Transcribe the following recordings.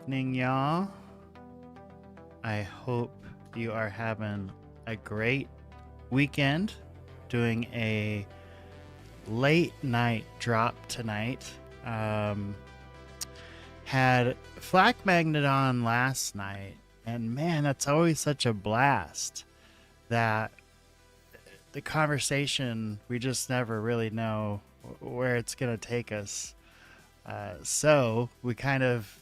evening, y'all. I hope you are having a great weekend. Doing a late night drop tonight. Had Flak Magnet on last night, and man, that's always such a blast. That the conversation, we just never really know where it's gonna take us. So we kind of,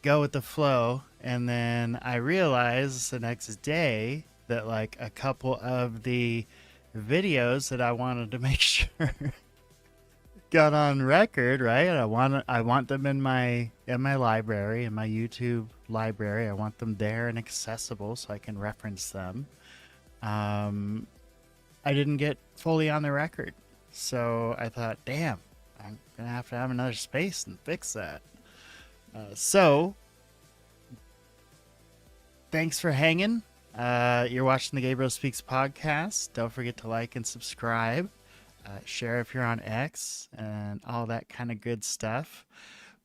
go with the flow. And then I realized the next day that like a couple of the videos that I wanted to make sure got on record, right? I want them in my library, in my YouTube library. I want them there and accessible so I can reference them. I didn't get fully on the record. So I thought, damn, I'm going to have another space and fix that. So thanks for hanging. You're watching the Gabriel Speaks podcast. Don't forget to like and subscribe. Share if you're on X and all that kind of good stuff.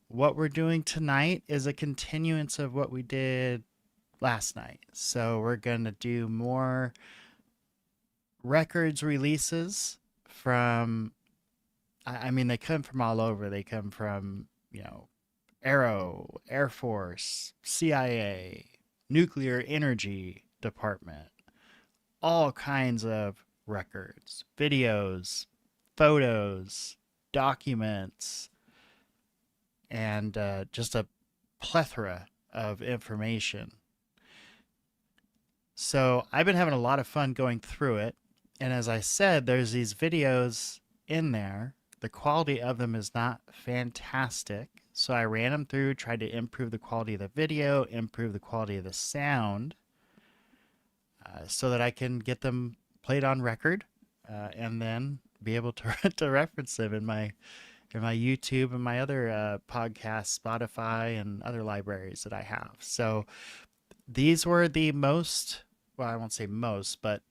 What we're doing tonight is a continuance of what we did last night. So we're going to do more records releases from, I mean, they come from all over. They come from, Aero, Air Force, CIA, Nuclear Energy Department, all kinds of records, videos, photos, documents, and just a plethora of information. So I've been having a lot of fun going through it. And as I said, there's these videos in there. The quality of them is not fantastic. So I ran them through, tried to improve the quality of the video, improve the quality of the sound, so that I can get them played on record, and then be able to to reference them in my YouTube and my other podcasts, Spotify, and other libraries that I have. So these were the most, well, I won't say most, but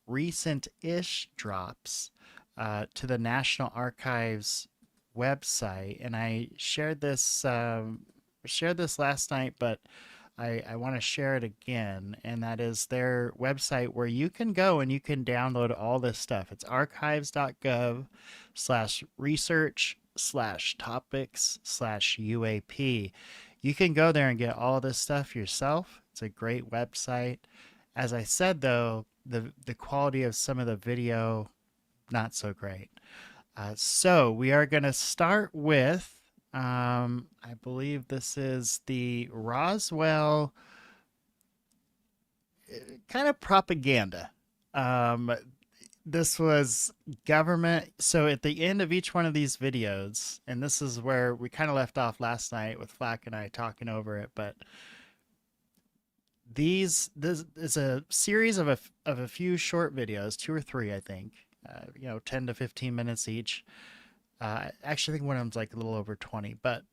recent-ish drops to the National Archives website, and I shared this last night, but I want to share it again, and that is their website where you can go and you can download all this stuff. It's archives.gov/research/topics/UAP. You can go there and get all this stuff yourself. It's a great website. As I said, though, the quality of some of the video, not so great. So we are going to start with, I believe this is the Roswell kind of propaganda. This was government. So at the end of each one of these videos, and this is where we kind of left off last night with Flack and I talking over it, but this is a series of a few short videos, 2 or 3, I think. 10 to 15 minutes each. Actually, I think one of them's like a little over 20, but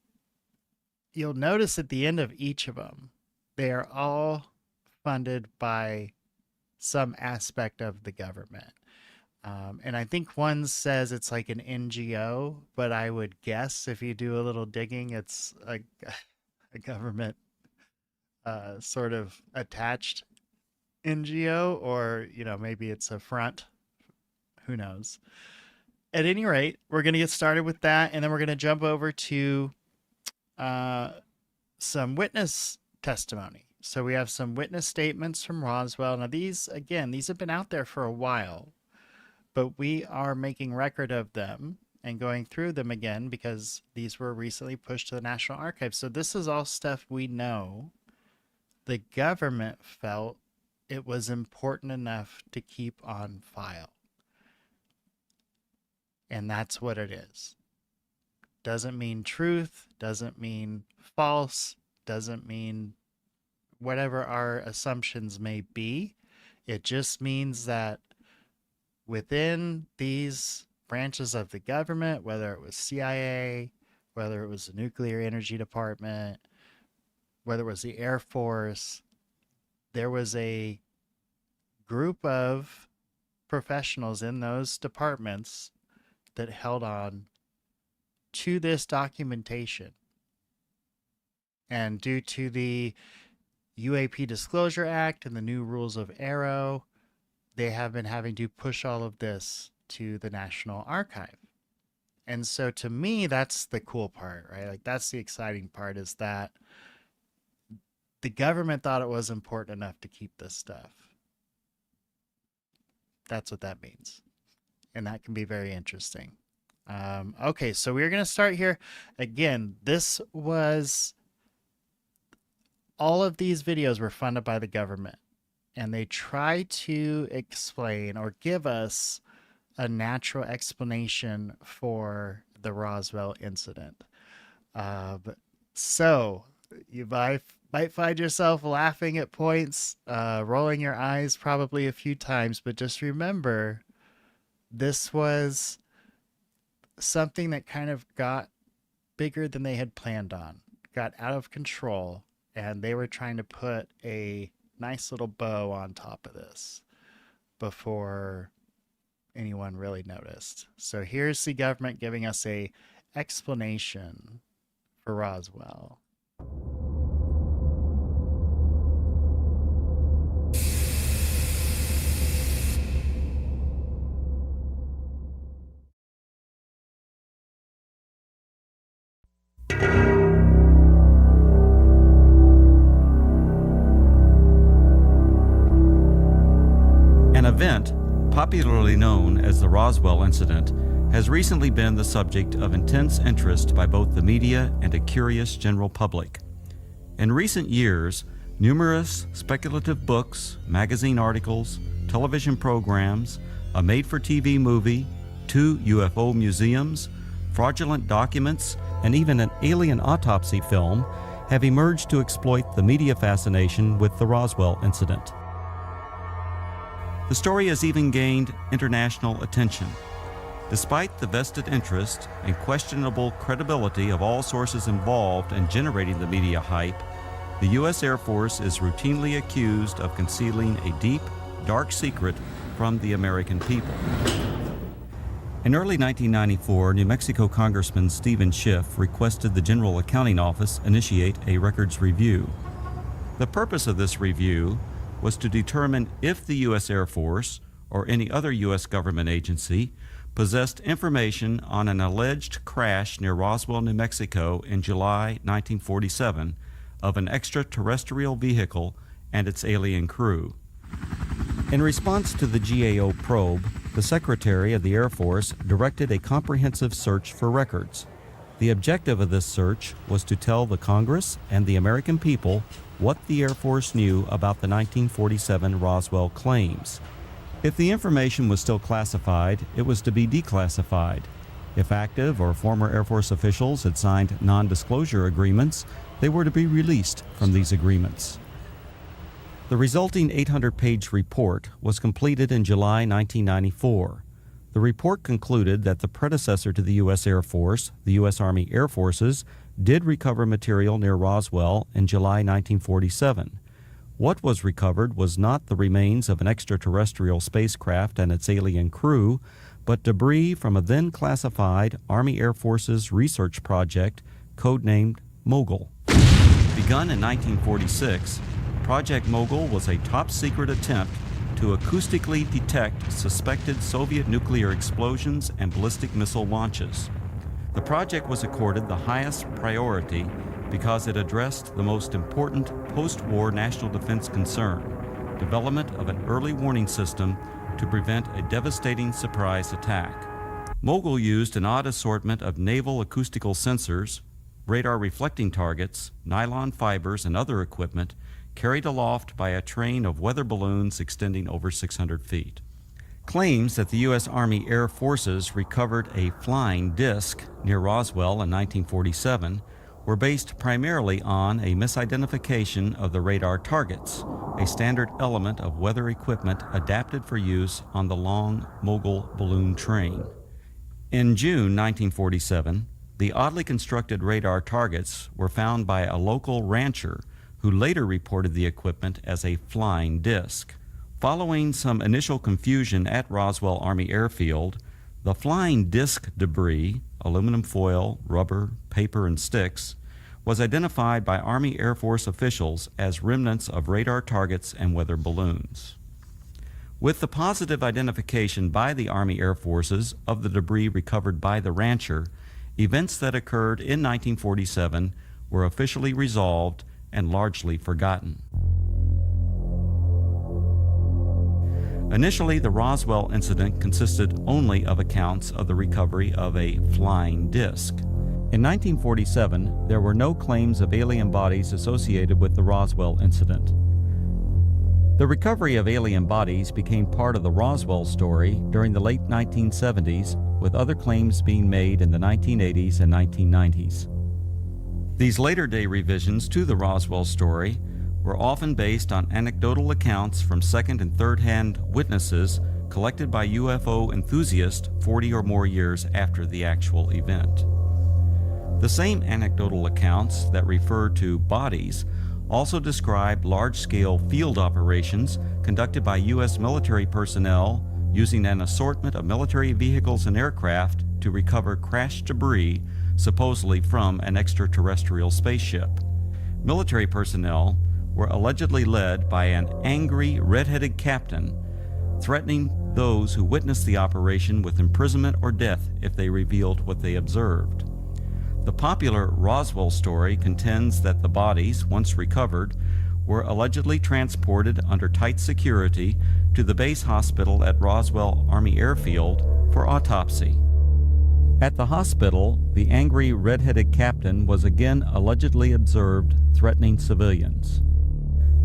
you'll notice at the end of each of them, they are all funded by some aspect of the government. And I think one says it's like an NGO, but I would guess if you do a little digging, it's a government sort of attached NGO, or, maybe it's a front. Who knows? At any rate, we're going to get started with that, and then we're going to jump over to some witness testimony. So we have some witness statements from Roswell. Now these have been out there for a while, but we are making record of them and going through them again because these were recently pushed to the National Archives. So this is all stuff we know the government felt it was important enough to keep on file. And that's what it is. Doesn't mean truth, doesn't mean false, doesn't mean whatever our assumptions may be. It just means that within these branches of the government, whether it was CIA, whether it was the Nuclear Energy Department, whether it was the Air Force, there was a group of professionals in those departments that held on to this documentation And due to the UAP Disclosure Act and the new rules of Arrow, they have been having to push all of this to the National Archive. And so to me, that's the cool part, right? Like that's the exciting part is that the government thought it was important enough to keep this stuff. That's what that means. And that can be very interesting. Okay, so we're going to start here. Again, all of these videos were funded by the government, and they try to explain or give us a natural explanation for the Roswell incident. So you might find yourself laughing at points, rolling your eyes probably a few times, but just remember this was something that kind of got bigger than they had planned on, got out of control, and they were trying to put a nice little bow on top of this before anyone really noticed. So here's the government giving us a explanation for Roswell. An event, popularly known as the Roswell incident, has recently been the subject of intense interest by both the media and a curious general public. In recent years, numerous speculative books, magazine articles, television programs, a made-for-TV movie, 2 UFO museums, fraudulent documents, and even an alien autopsy film have emerged to exploit the media fascination with the Roswell incident. The story has even gained international attention. Despite the vested interest and questionable credibility of all sources involved in generating the media hype, the U.S. Air Force is routinely accused of concealing a deep, dark secret from the American people. In early 1994, New Mexico Congressman Stephen Schiff requested the General Accounting Office initiate a records review. The purpose of this review was to determine if the U.S. Air Force or any other U.S. government agency possessed information on an alleged crash near Roswell, New Mexico in July 1947 of an extraterrestrial vehicle and its alien crew. In response to the GAO probe, the Secretary of the Air Force directed a comprehensive search for records. The objective of this search was to tell the Congress and the American people what the Air Force knew about the 1947 Roswell claims. If the information was still classified, it was to be declassified. If active or former Air Force officials had signed non-disclosure agreements, they were to be released from these agreements. The resulting 800-page report was completed in July 1994. The report concluded that the predecessor to the U.S. Air Force, the U.S. Army Air Forces, did recover material near Roswell in July 1947. What was recovered was not the remains of an extraterrestrial spacecraft and its alien crew, but debris from a then classified Army Air Forces research project codenamed Mogul. Begun in 1946, Project Mogul was a top-secret attempt to acoustically detect suspected Soviet nuclear explosions and ballistic missile launches. The project was accorded the highest priority because it addressed the most important post-war national defense concern, development of an early warning system to prevent a devastating surprise attack. Mogul used an odd assortment of naval acoustical sensors, radar reflecting targets, nylon fibers, and other equipment carried aloft by a train of weather balloons extending over 600 feet. Claims that the U.S. Army Air Forces recovered a flying disc near Roswell in 1947 were based primarily on a misidentification of the radar targets, a standard element of weather equipment adapted for use on the long Mogul balloon train. In June 1947, the oddly constructed radar targets were found by a local rancher who later reported the equipment as a flying disc. Following some initial confusion at Roswell Army Airfield, the flying disc debris, aluminum foil, rubber, paper, and sticks, was identified by Army Air Force officials as remnants of radar targets and weather balloons. With the positive identification by the Army Air Forces of the debris recovered by the rancher, events that occurred in 1947 were officially resolved and largely forgotten. Initially, the Roswell incident consisted only of accounts of the recovery of a flying disc. In 1947, there were no claims of alien bodies associated with the Roswell incident. The recovery of alien bodies became part of the Roswell story during the late 1970s, with other claims being made in the 1980s and 1990s. These later-day revisions to the Roswell story were often based on anecdotal accounts from second- and third-hand witnesses collected by UFO enthusiasts 40 or more years after the actual event. The same anecdotal accounts that refer to bodies also describe large-scale field operations conducted by U.S. military personnel using an assortment of military vehicles and aircraft to recover crashed debris, supposedly from an extraterrestrial spaceship. Military personnel were allegedly led by an angry, red-headed captain, threatening those who witnessed the operation with imprisonment or death if they revealed what they observed. The popular Roswell story contends that the bodies, once recovered, were allegedly transported under tight security to the base hospital at Roswell Army Airfield for autopsy. At the hospital, the angry, red-headed captain was again allegedly observed threatening civilians.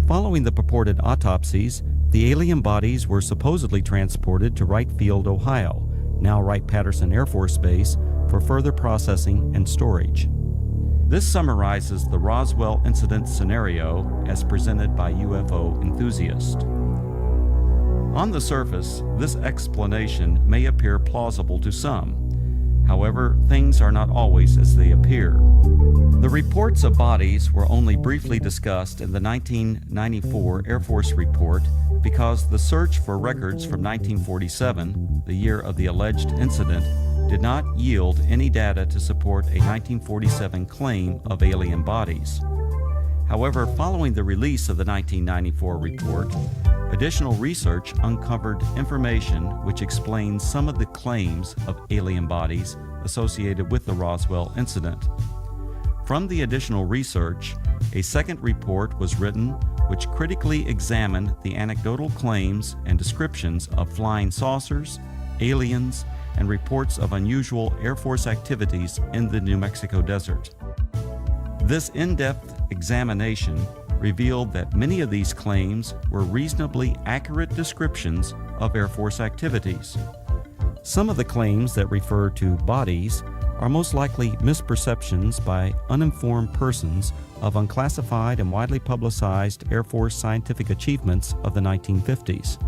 Following the purported autopsies, the alien bodies were supposedly transported to Wright Field, Ohio, now Wright-Patterson Air Force Base, for further processing and storage. This summarizes the Roswell incident scenario as presented by UFO enthusiasts. On the surface, this explanation may appear plausible to some. However, things are not always as they appear. The reports of bodies were only briefly discussed in the 1994 Air Force report because the search for records from 1947, the year of the alleged incident, did not yield any data to support a 1947 claim of alien bodies. However, following the release of the 1994 report, additional research uncovered information which explains some of the claims of alien bodies associated with the Roswell incident. From the additional research, a second report was written which critically examined the anecdotal claims and descriptions of flying saucers, aliens, and reports of unusual Air Force activities in the New Mexico desert. This in-depth examination revealed that many of these claims were reasonably accurate descriptions of Air Force activities. Some of the claims that refer to bodies are most likely misperceptions by uninformed persons of unclassified and widely publicized Air Force scientific achievements of the 1950s.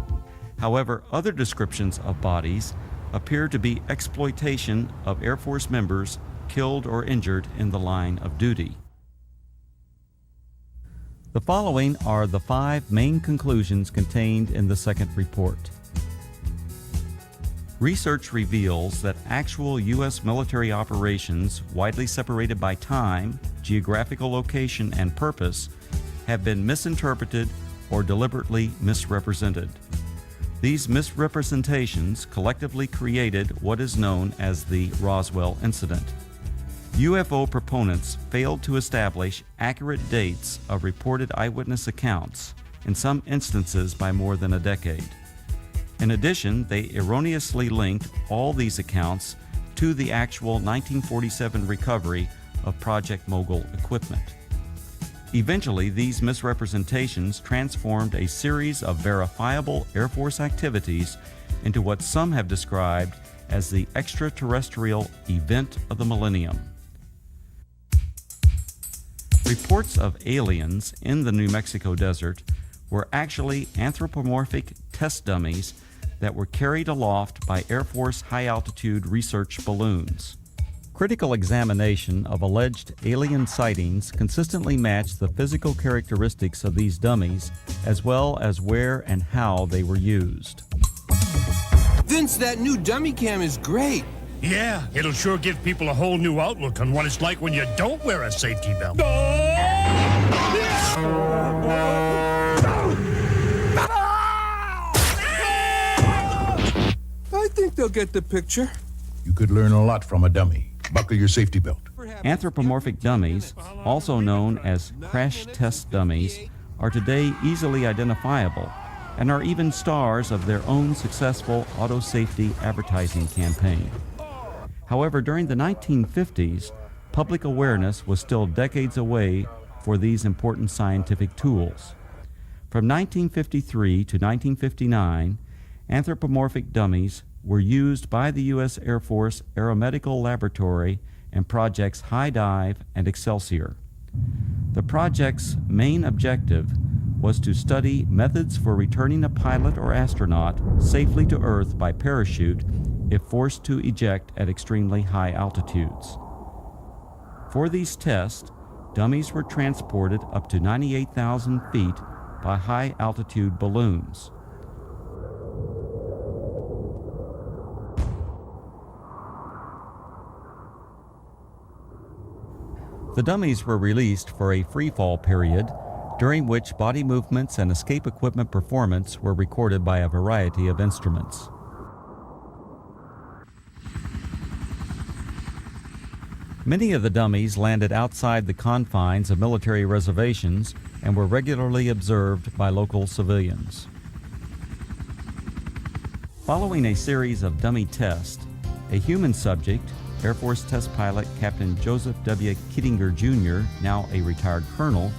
However, other descriptions of bodies appear to be exploitation of Air Force members killed or injured in the line of duty. The following are the 5 main conclusions contained in the second report. Research reveals that actual U.S. military operations, widely separated by time, geographical location, and purpose, have been misinterpreted or deliberately misrepresented. These misrepresentations collectively created what is known as the Roswell incident. UFO proponents failed to establish accurate dates of reported eyewitness accounts, in some instances by more than a decade. In addition, they erroneously linked all these accounts to the actual 1947 recovery of Project Mogul equipment. Eventually, these misrepresentations transformed a series of verifiable Air Force activities into what some have described as the extraterrestrial event of the millennium. Reports of aliens in the New Mexico desert were actually anthropomorphic test dummies that were carried aloft by Air Force high-altitude research balloons. Critical examination of alleged alien sightings consistently matched the physical characteristics of these dummies, as well as where and how they were used. Vince, that new dummy cam is great. Yeah, it'll sure give people a whole new outlook on what it's like when you don't wear a safety belt. I think they'll get the picture. You could learn a lot from a dummy. Buckle your safety belt. Anthropomorphic dummies, also known as crash test dummies, are today easily identifiable and are even stars of their own successful auto safety advertising campaign. However, during the 1950s, public awareness was still decades away for these important scientific tools. From 1953 to 1959, anthropomorphic dummies were used by the U.S. Air Force Aeromedical Laboratory in projects High Dive and Excelsior. The project's main objective was to study methods for returning a pilot or astronaut safely to Earth by parachute if forced to eject at extremely high altitudes. For these tests, dummies were transported up to 98,000 feet by high-altitude balloons. The dummies were released for a freefall period, during which body movements and escape equipment performance were recorded by a variety of instruments. Many of the dummies landed outside the confines of military reservations and were regularly observed by local civilians. Following a series of dummy tests, a human subject, Air Force test pilot Captain Joseph W. Kittinger Jr., now a retired colonel,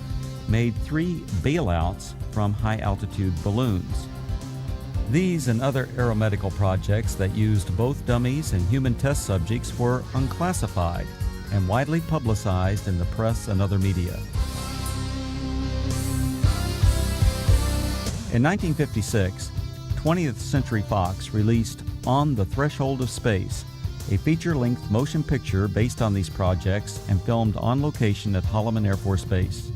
made 3 bailouts from high-altitude balloons. These and other aeromedical projects that used both dummies and human test subjects were unclassified and widely publicized in the press and other media. In 1956, 20th Century Fox released On the Threshold of Space, a feature-length motion picture based on these projects and filmed on location at Holloman Air Force Base.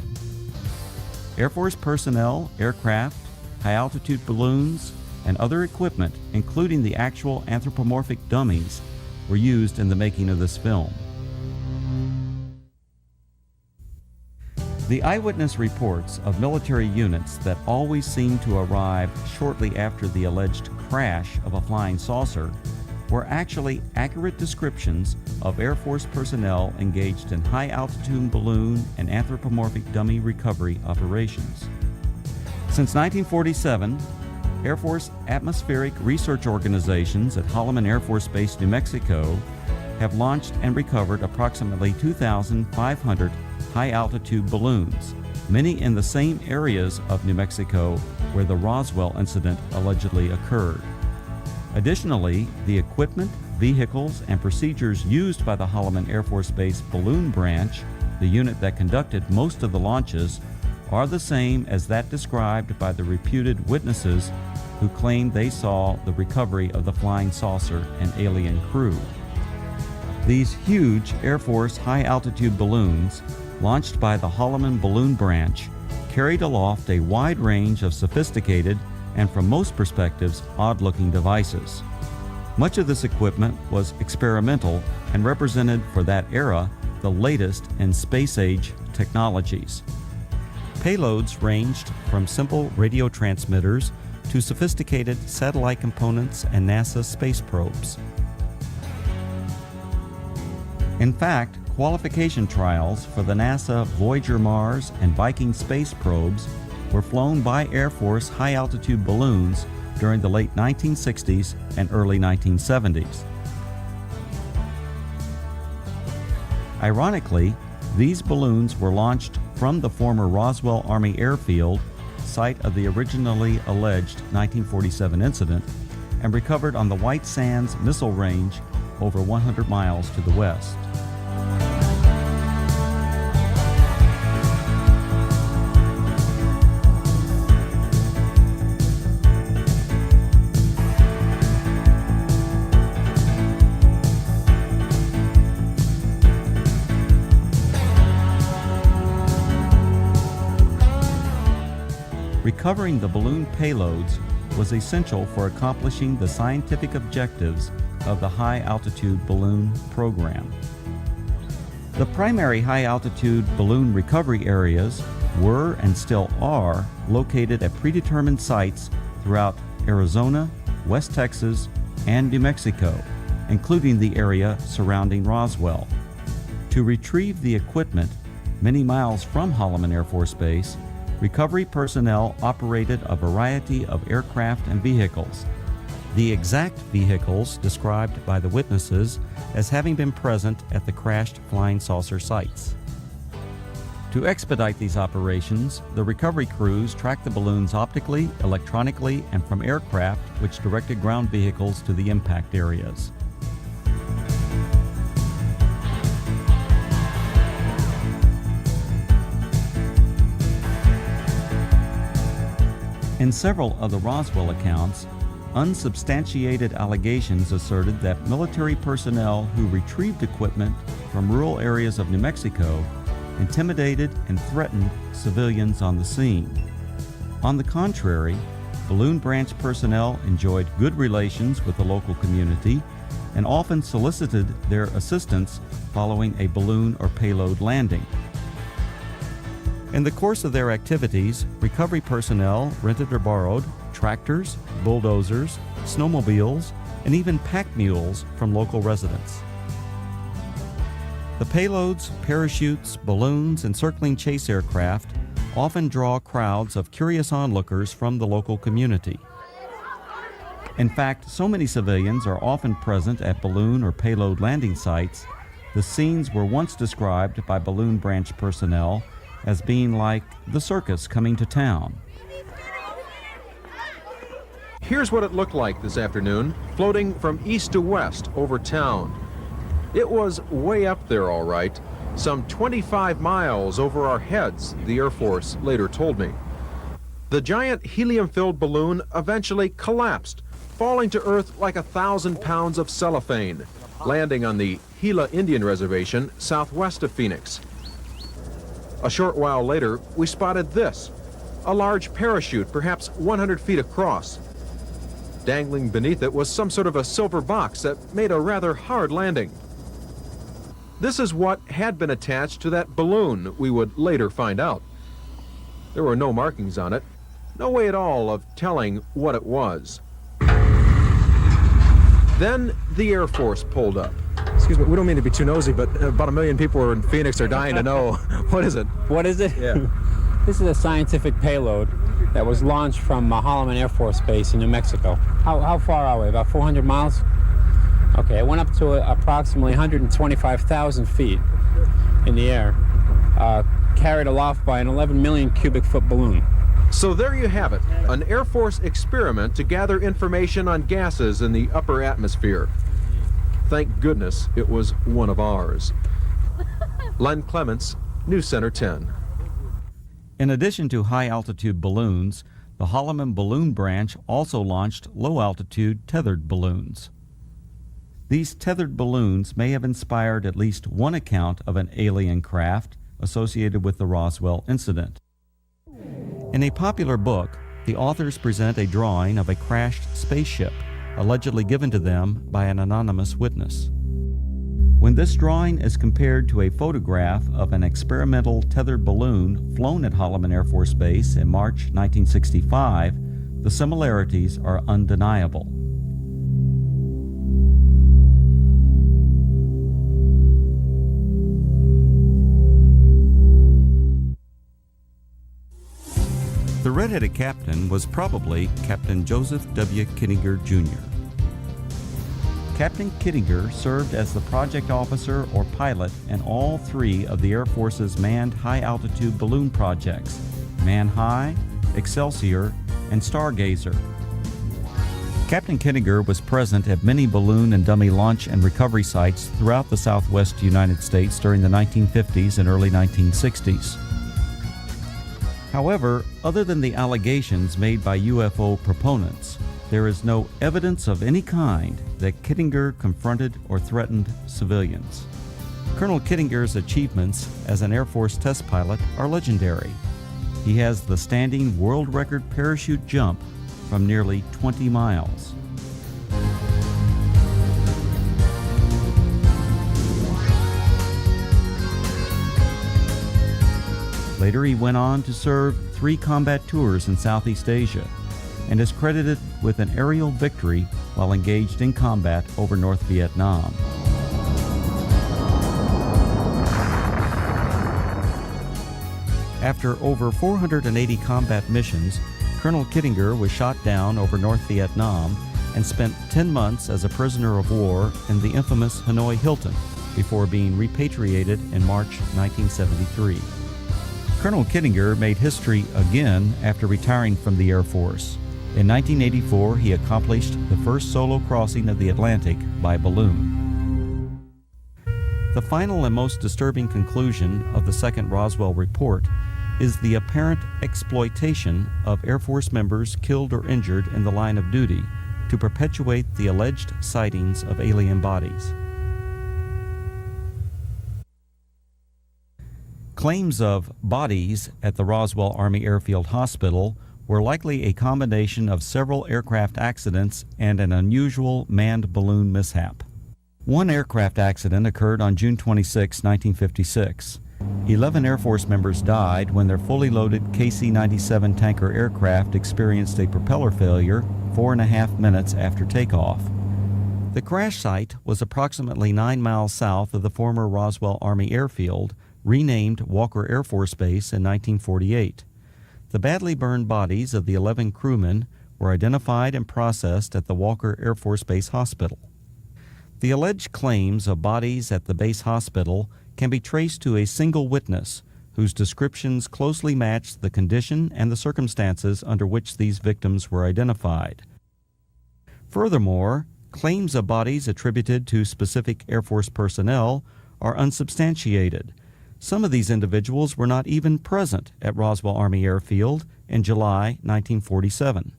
Air Force personnel, aircraft, high-altitude balloons, and other equipment, including the actual anthropomorphic dummies, were used in the making of this film. The eyewitness reports of military units that always seemed to arrive shortly after the alleged crash of a flying saucer were actually accurate descriptions of Air Force personnel engaged in high-altitude balloon and anthropomorphic dummy recovery operations. Since 1947, Air Force atmospheric research organizations at Holloman Air Force Base, New Mexico, have launched and recovered approximately 2,500 high-altitude balloons, many in the same areas of New Mexico where the Roswell incident allegedly occurred. Additionally, the equipment, vehicles, and procedures used by the Holloman Air Force Base Balloon Branch, the unit that conducted most of the launches, are the same as that described by the reputed witnesses who claimed they saw the recovery of the flying saucer and alien crew. These huge Air Force high-altitude balloons, launched by the Holloman Balloon Branch, carried aloft a wide range of sophisticated and, from most perspectives, odd-looking devices. Much of this equipment was experimental and represented for that era the latest in space-age technologies. Payloads ranged from simple radio transmitters to sophisticated satellite components and NASA space probes. In fact, qualification trials for the NASA Voyager Mars and Viking space probes were flown by Air Force high-altitude balloons during the late 1960s and early 1970s. Ironically, these balloons were launched from the former Roswell Army Airfield, site of the originally alleged 1947 incident, and recovered on the White Sands Missile Range over 100 miles to the west. Recovering the balloon payloads was essential for accomplishing the scientific objectives of the high-altitude balloon program. The primary high-altitude balloon recovery areas were and still are located at predetermined sites throughout Arizona, West Texas, and New Mexico, including the area surrounding Roswell. To retrieve the equipment many miles from Holloman Air Force Base, recovery personnel operated a variety of aircraft and vehicles. The exact vehicles described by the witnesses as having been present at the crashed flying saucer sites. To expedite these operations, the recovery crews tracked the balloons optically, electronically, and from aircraft which directed ground vehicles to the impact areas. In several of the Roswell accounts, unsubstantiated allegations asserted that military personnel who retrieved equipment from rural areas of New Mexico intimidated and threatened civilians on the scene. On the contrary, balloon branch personnel enjoyed good relations with the local community and often solicited their assistance following a balloon or payload landing. In the course of their activities, recovery personnel rented or borrowed tractors, bulldozers, snowmobiles, and even pack mules from local residents. The payloads, parachutes, balloons, and circling chase aircraft often draw crowds of curious onlookers from the local community. In fact, so many civilians are often present at balloon or payload landing sites, the scenes were once described by balloon branch personnel as being like the circus coming to town. Here's what it looked like this afternoon, floating from east to west over town. It was way up there, all right, some 25 miles over our heads, the Air Force later told me. The giant helium-filled balloon eventually collapsed, falling to earth like 1,000 pounds of cellophane, landing on the Gila Indian Reservation southwest of Phoenix. A short while later, we spotted this, a large parachute, perhaps 100 feet across. Dangling beneath it was some sort of a silver box that made a rather hard landing. This is what had been attached to that balloon, we would later find out. There were no markings on it, no way at all of telling what it was. Then the Air Force pulled up. Excuse me, we don't mean to be too nosy, but about 1 million people in Phoenix are dying to know. What is it? What is it? Yeah. This is a scientific payload that was launched from Holloman Air Force Base in New Mexico. How far are we? About 400 miles? Okay, it went up to approximately 125,000 feet in the air, carried aloft by an 11 million cubic foot balloon. So there you have it, an Air Force experiment to gather information on gases in the upper atmosphere. Thank goodness it was one of ours. Len Clements, News Center 10. In addition to high-altitude balloons, the Holloman Balloon Branch also launched low-altitude tethered balloons. These tethered balloons may have inspired at least one account of an alien craft associated with the Roswell incident. In a popular book, the authors present a drawing of a crashed spaceship, allegedly given to them by an anonymous witness. When this drawing is compared to a photograph of an experimental tethered balloon flown at Holloman Air Force Base in March 1965, the similarities are undeniable. The red-headed captain was probably Captain Joseph W. Kittinger, Jr. Captain Kittinger served as the project officer or pilot in all three of the Air Force's manned high-altitude balloon projects, Man High, Excelsior, and Stargazer. Captain Kittinger was present at many balloon and dummy launch and recovery sites throughout the southwest United States during the 1950s and early 1960s. However, other than the allegations made by UFO proponents, there is no evidence of any kind that Kittinger confronted or threatened civilians. Colonel Kittinger's achievements as an Air Force test pilot are legendary. He has the standing world record parachute jump from nearly 20 miles. Later, he went on to serve 3 combat tours in Southeast Asia and is credited with an aerial victory while engaged in combat over North Vietnam. After over 480 combat missions, Colonel Kittinger was shot down over North Vietnam and spent 10 months as a prisoner of war in the infamous Hanoi Hilton before being repatriated in March 1973. Colonel Kittinger made history again after retiring from the Air Force. In 1984, he accomplished the first solo crossing of the Atlantic by balloon. The final and most disturbing conclusion of the second Roswell report is the apparent exploitation of Air Force members killed or injured in the line of duty to perpetuate the alleged sightings of alien bodies. Claims of bodies at the Roswell Army Airfield Hospital were likely a combination of several aircraft accidents and an unusual manned balloon mishap. One aircraft accident occurred on June 26, 1956. 11 Air Force members died when their fully loaded KC-97 tanker aircraft experienced a propeller failure 4.5 minutes after takeoff. The crash site was approximately 9 miles south of the former Roswell Army Airfield, renamed Walker Air Force Base in 1948. The badly burned bodies of the 11 crewmen were identified and processed at the Walker Air Force Base Hospital. The alleged claims of bodies at the base hospital can be traced to a single witness whose descriptions closely matched the condition and the circumstances under which these victims were identified. Furthermore, claims of bodies attributed to specific Air Force personnel are unsubstantiated. Some of these individuals were not even present at Roswell Army Airfield in July 1947.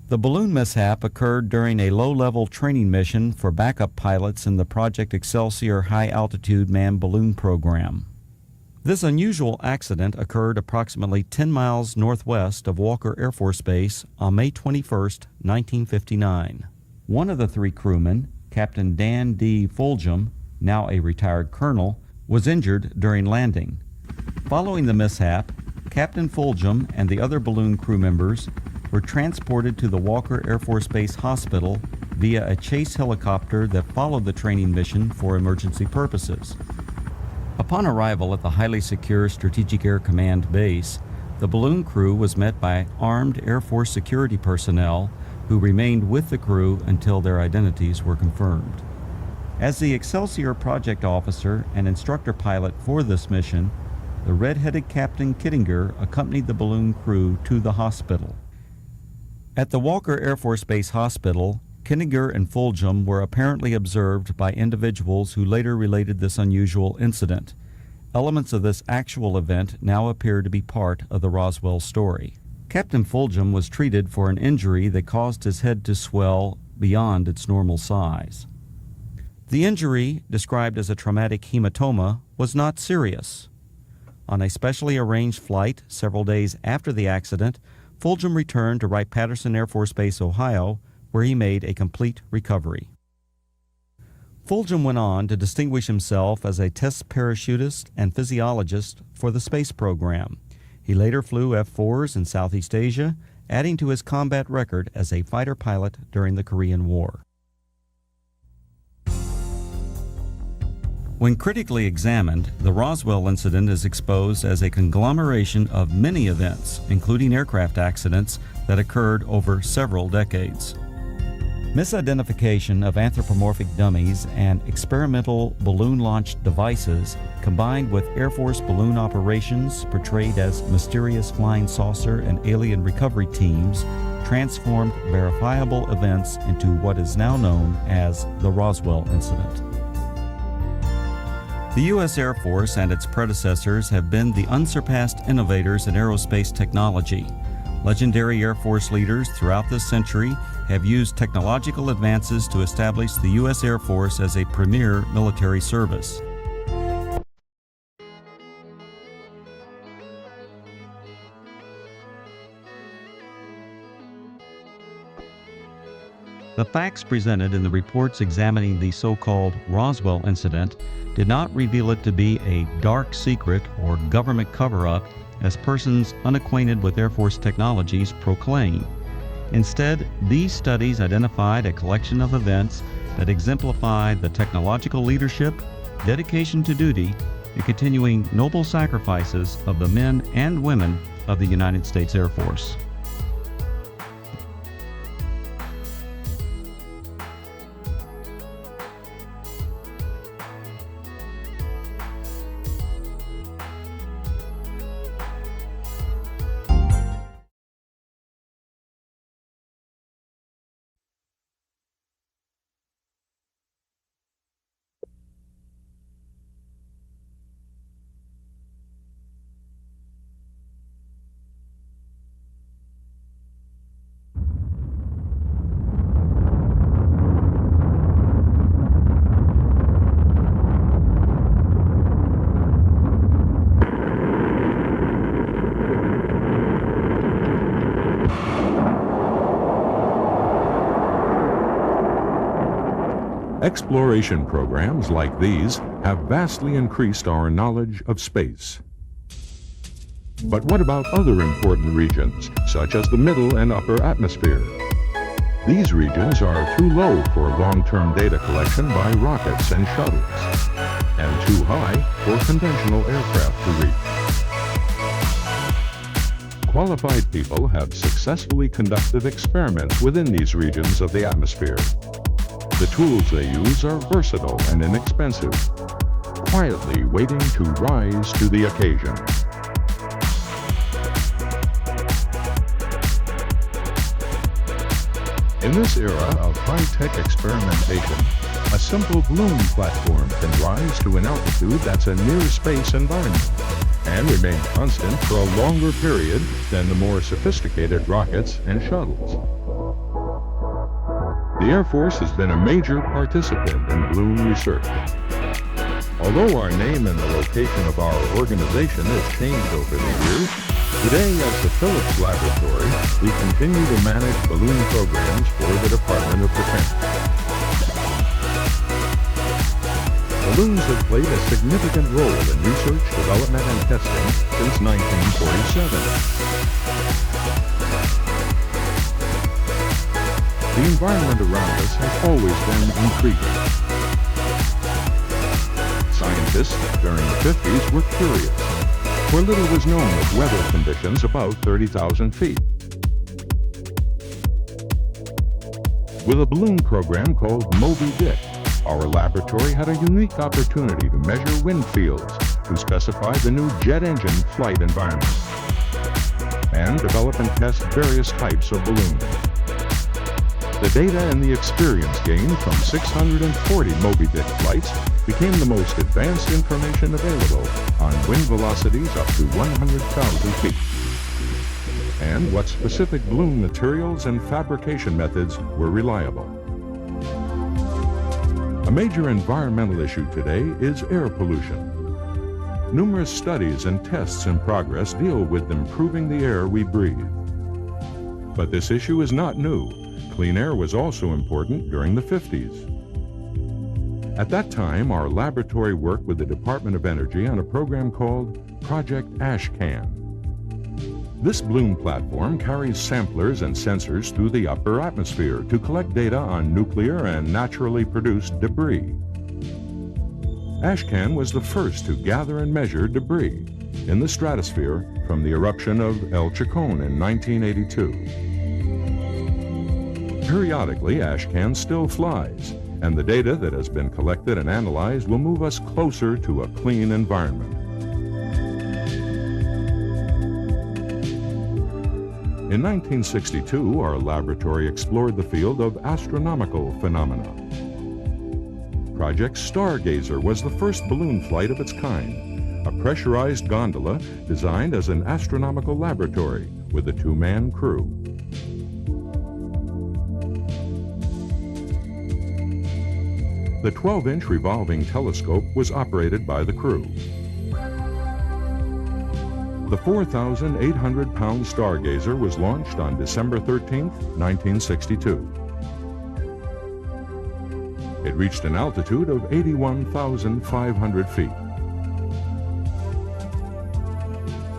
The balloon mishap occurred during a low-level training mission for backup pilots in the Project Excelsior high-altitude manned balloon program. This unusual accident occurred approximately 10 miles northwest of Walker Air Force Base on May 21, 1959. One of the 3 crewmen, Captain Dan D. Fulgham, now a retired colonel, was injured during landing. Following the mishap, Captain Fulgham and the other balloon crew members were transported to the Walker Air Force Base Hospital via a chase helicopter that followed the training mission for emergency purposes. Upon arrival at the highly secure Strategic Air Command base, the balloon crew was met by armed Air Force security personnel who remained with the crew until their identities were confirmed. As the Excelsior project officer and instructor pilot for this mission, the red-headed Captain Kittinger accompanied the balloon crew to the hospital. At the Walker Air Force Base Hospital, Kittinger and Fulgham were apparently observed by individuals who later related this unusual incident. Elements of this actual event now appear to be part of the Roswell story. Captain Fulgham was treated for an injury that caused his head to swell beyond its normal size. The injury, described as a traumatic hematoma, was not serious. On a specially arranged flight several days after the accident, Fulgham returned to Wright-Patterson Air Force Base, Ohio, where he made a complete recovery. Fulgham went on to distinguish himself as a test parachutist and physiologist for the space program. He later flew F-4s in Southeast Asia, adding to his combat record as a fighter pilot during the Korean War. When critically examined, the Roswell incident is exposed as a conglomeration of many events, including aircraft accidents that occurred over several decades. Misidentification of anthropomorphic dummies and experimental balloon-launched devices, combined with Air Force balloon operations portrayed as mysterious flying saucer and alien recovery teams, transformed verifiable events into what is now known as the Roswell incident. The U.S. Air Force and its predecessors have been the unsurpassed innovators in aerospace technology. Legendary Air Force leaders throughout this century have used technological advances to establish the U.S. Air Force as a premier military service. The facts presented in the reports examining the so-called Roswell incident did not reveal it to be a dark secret or government cover-up as persons unacquainted with Air Force technologies proclaim. Instead, these studies identified a collection of events that exemplified the technological leadership, dedication to duty, and continuing noble sacrifices of the men and women of the United States Air Force. Exploration programs like these have vastly increased our knowledge of space. But what about other important regions, such as the middle and upper atmosphere? These regions are too low for long-term data collection by rockets and shuttles, and too high for conventional aircraft to reach. Qualified people have successfully conducted experiments within these regions of the atmosphere. The tools they use are versatile and inexpensive, quietly waiting to rise to the occasion. In this era of high-tech experimentation, a simple balloon platform can rise to an altitude that's a near-space environment and remain constant for a longer period than the more sophisticated rockets and shuttles. The Air Force has been a major participant in balloon research. Although our name and the location of our organization has changed over the years, today as the Phillips Laboratory, we continue to manage balloon programs for the Department of Defense. Balloons have played a significant role in research, development, and testing since 1947. The environment around us has always been intriguing. Scientists during the 50s were curious, for little was known of weather conditions above 30,000 feet. With a balloon program called Moby Dick, our laboratory had a unique opportunity to measure wind fields to specify the new jet engine flight environment and develop and test various types of balloons. The data and the experience gained from 640 Moby Dick flights became the most advanced information available on wind velocities up to 100,000 feet, and what specific balloon materials and fabrication methods were reliable. A major environmental issue today is air pollution. Numerous studies and tests in progress deal with improving the air we breathe. But this issue is not new. Clean air was also important during the 50s. At that time, our laboratory worked with the Department of Energy on a program called Project Ashcan. This balloon platform carries samplers and sensors through the upper atmosphere to collect data on nuclear and naturally produced debris. Ashcan was the first to gather and measure debris in the stratosphere from the eruption of El Chicon in 1982. Periodically, Ashcan still flies, and the data that has been collected and analyzed will move us closer to a clean environment. In 1962, our laboratory explored the field of astronomical phenomena. Project Stargazer was the first balloon flight of its kind, a pressurized gondola designed as an astronomical laboratory with a two-man crew. The 12-inch revolving telescope was operated by the crew. The 4,800-pound Stargazer was launched on December 13, 1962. It reached an altitude of 81,500 feet.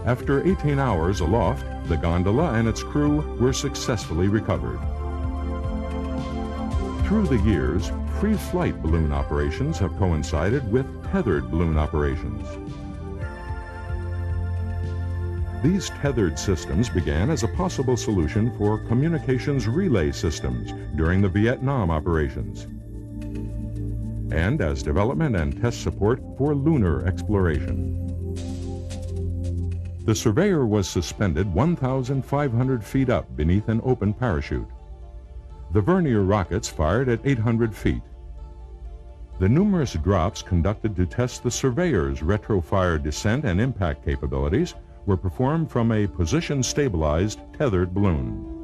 After 18 hours aloft, the gondola and its crew were successfully recovered. Through the years, free flight balloon operations have coincided with tethered balloon operations. These tethered systems began as a possible solution for communications relay systems during the Vietnam operations, and as development and test support for lunar exploration. The Surveyor was suspended 1,500 feet up beneath an open parachute. The vernier rockets fired at 800 feet. The numerous drops conducted to test the Surveyor's retro-fire descent and impact capabilities were performed from a position-stabilized tethered balloon.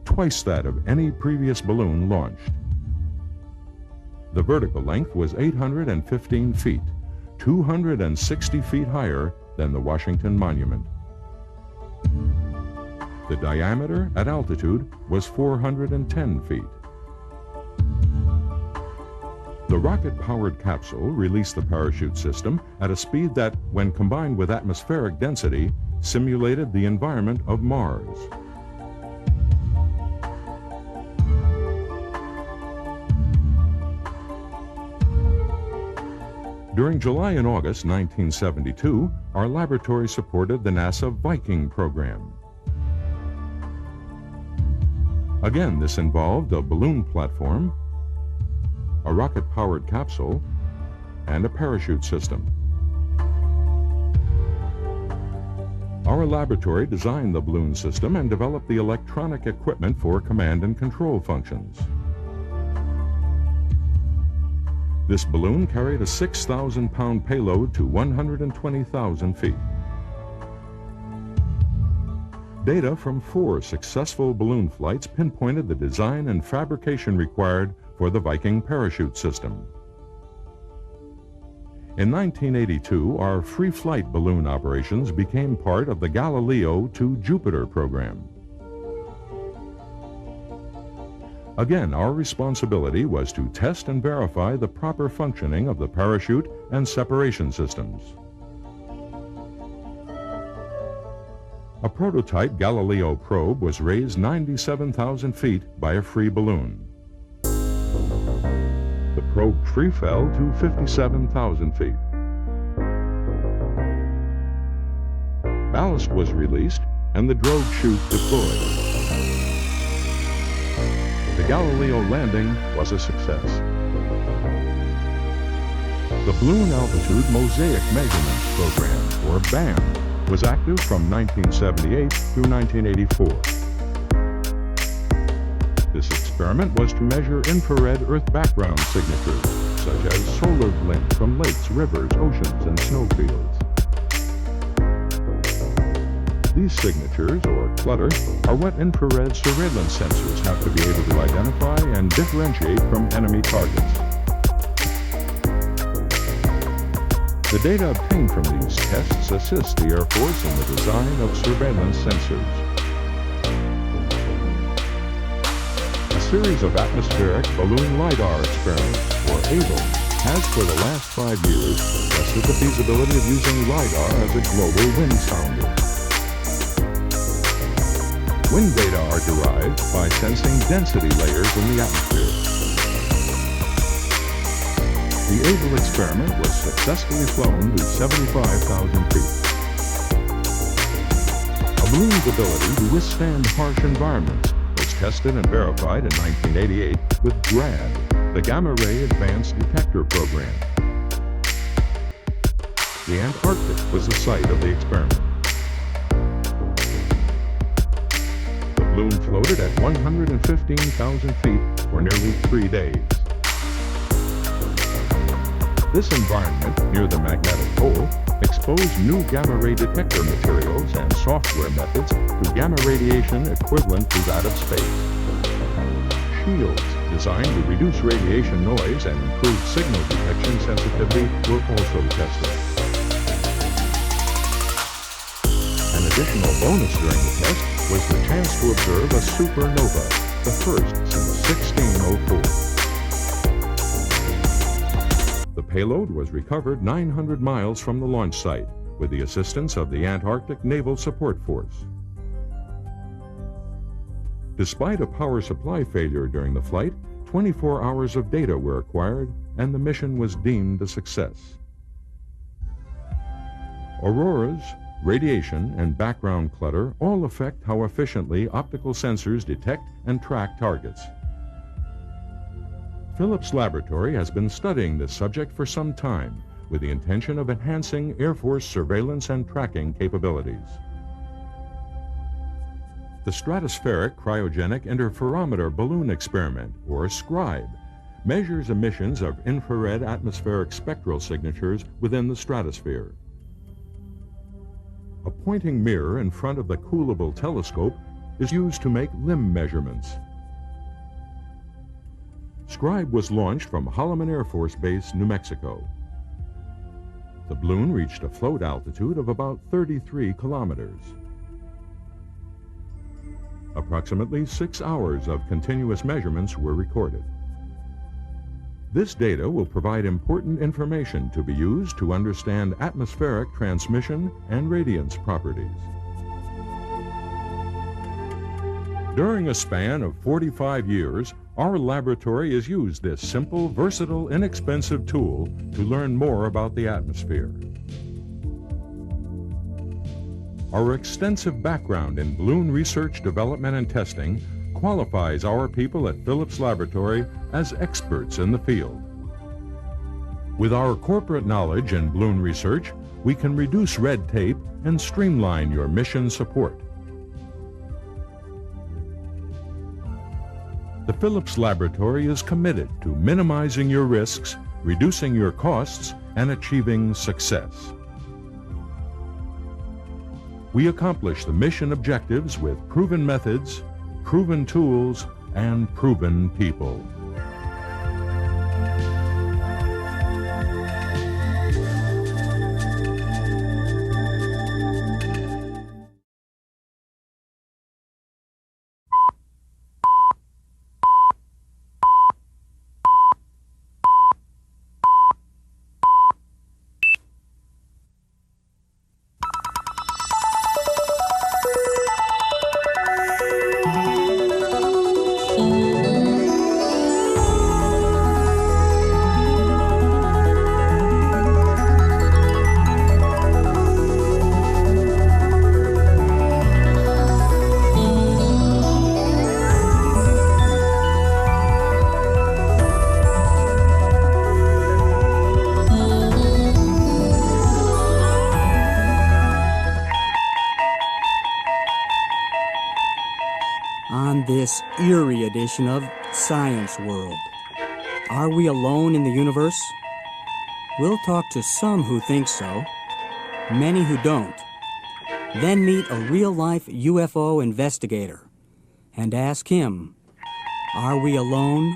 Twice that of any previous balloon launched. The vertical length was 815 feet, 260 feet higher than the Washington Monument. The diameter at altitude was 410 feet. The rocket-powered capsule released the parachute system at a speed that, when combined with atmospheric density, simulated the environment of Mars. During July and August 1972, our laboratory supported the NASA Viking program. Again, this involved a balloon platform, a rocket-powered capsule, and a parachute system. Our laboratory designed the balloon system and developed the electronic equipment for command and control functions. This balloon carried a 6,000-pound payload to 120,000 feet. Data from 4 successful balloon flights pinpointed the design and fabrication required for the Viking parachute system. In 1982, our free flight balloon operations became part of the Galileo to Jupiter program. Again, our responsibility was to test and verify the proper functioning of the parachute and separation systems. A prototype Galileo probe was raised 97,000 feet by a free balloon. The probe free fell to 57,000 feet. Ballast was released and the drogue chute deployed. The Galileo landing was a success. The Balloon Altitude Mosaic Measurement Program, or BAM, was active from 1978 through 1984. This experiment was to measure infrared Earth background signatures, such as solar glint from lakes, rivers, oceans, and snowfields. These signatures, or clutter, are what infrared surveillance sensors have to be able to identify and differentiate from enemy targets. The data obtained from these tests assist the Air Force in the design of surveillance sensors. A series of atmospheric balloon LiDAR experiments, or ABLE, has for the last 5 years tested the feasibility of using LiDAR as a global wind sounder. Wind data are derived by sensing density layers in the atmosphere. The ABLE experiment was successfully flown to 75,000 feet. A balloon's ability to withstand harsh environments was tested and verified in 1988 with GRAD, the Gamma Ray Advanced Detector Program. The Antarctic was the site of the experiment. The balloon floated at 115,000 feet for nearly 3 days. This environment near the magnetic pole exposed new gamma ray detector materials and software methods to gamma radiation equivalent to that of space. Shields designed to reduce radiation noise and improve signal detection sensitivity were also tested. An additional bonus during the test was the chance to observe a supernova, the first since 1604. The payload was recovered 900 miles from the launch site with the assistance of the Antarctic Naval Support Force. Despite a power supply failure during the flight, 24 hours of data were acquired and the mission was deemed a success. Auroras, radiation, and background clutter all affect how efficiently optical sensors detect and track targets. Phillips Laboratory has been studying this subject for some time with the intention of enhancing Air Force surveillance and tracking capabilities. The Stratospheric Cryogenic Interferometer Balloon Experiment, or SCRIBE, measures emissions of infrared atmospheric spectral signatures within the stratosphere. A pointing mirror in front of the coolable telescope is used to make limb measurements. SCRIBE was launched from Holloman Air Force Base, New Mexico. The balloon reached a float altitude of about 33 kilometers. Approximately 6 hours of continuous measurements were recorded. This data will provide important information to be used to understand atmospheric transmission and radiance properties. During a span of 45 years, our laboratory has used this simple, versatile, inexpensive tool to learn more about the atmosphere. Our extensive background in balloon research, development, and testing qualifies our people at Phillips Laboratory as experts in the field. With our corporate knowledge in balloon research, we can reduce red tape and streamline your mission support. The Phillips Laboratory is committed to minimizing your risks, reducing your costs, and achieving success. We accomplish the mission objectives with proven methods, proven tools, and proven people. On this eerie edition of Science World. Are we alone in the universe? We'll talk to some who think so, many who don't. Then meet a real-life UFO investigator and ask him, are we alone?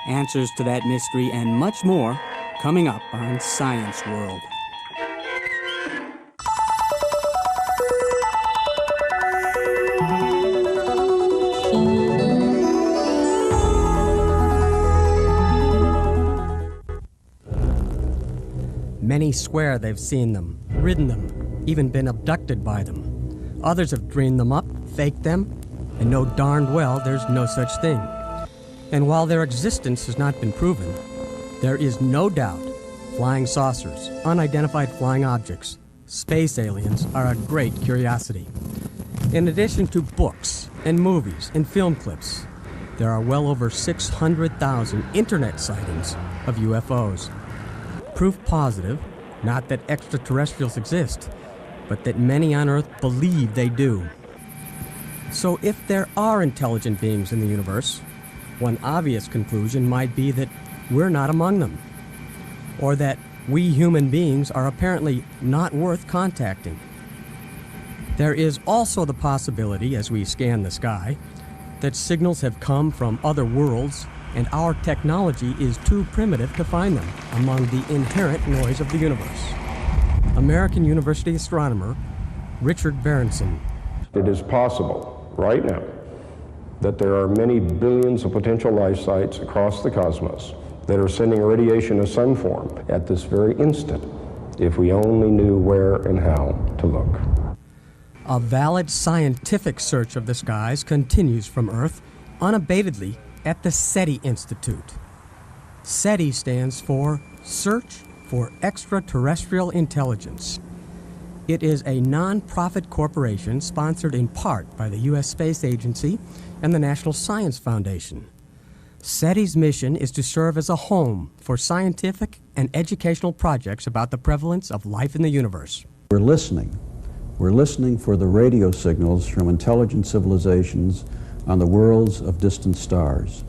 Answers to that mystery and much more coming up on Science World. swear they've seen them, ridden them, even been abducted by them. Others have dreamed them up, faked them, and know darned well there's no such thing. And while their existence has not been proven, there is no doubt flying saucers, unidentified flying objects, space aliens are a great curiosity. In addition to books and movies and film clips, there are well over 600,000 internet sightings of UFOs. Proof positive, not that extraterrestrials exist, but that many on Earth believe they do. So if there are intelligent beings in the universe, one obvious conclusion might be that we're not among them, or that we human beings are apparently not worth contacting. There is also the possibility, as we scan the sky, that signals have come from other worlds and our technology is too primitive to find them among the inherent noise of the universe. American University astronomer Richard Berenson. It is possible, right now, that there are many billions of potential life sites across the cosmos that are sending radiation of some form at this very instant, if we only knew where and how to look. A valid scientific search of the skies continues from Earth unabatedly at the SETI Institute. SETI stands for Search for Extraterrestrial Intelligence. It is a non-profit corporation sponsored in part by the U.S. Space Agency and the National Science Foundation. SETI's mission is to serve as a home for scientific and educational projects about the prevalence of life in the universe. We're listening. We're listening for the radio signals from intelligent civilizations on the worlds of distant stars.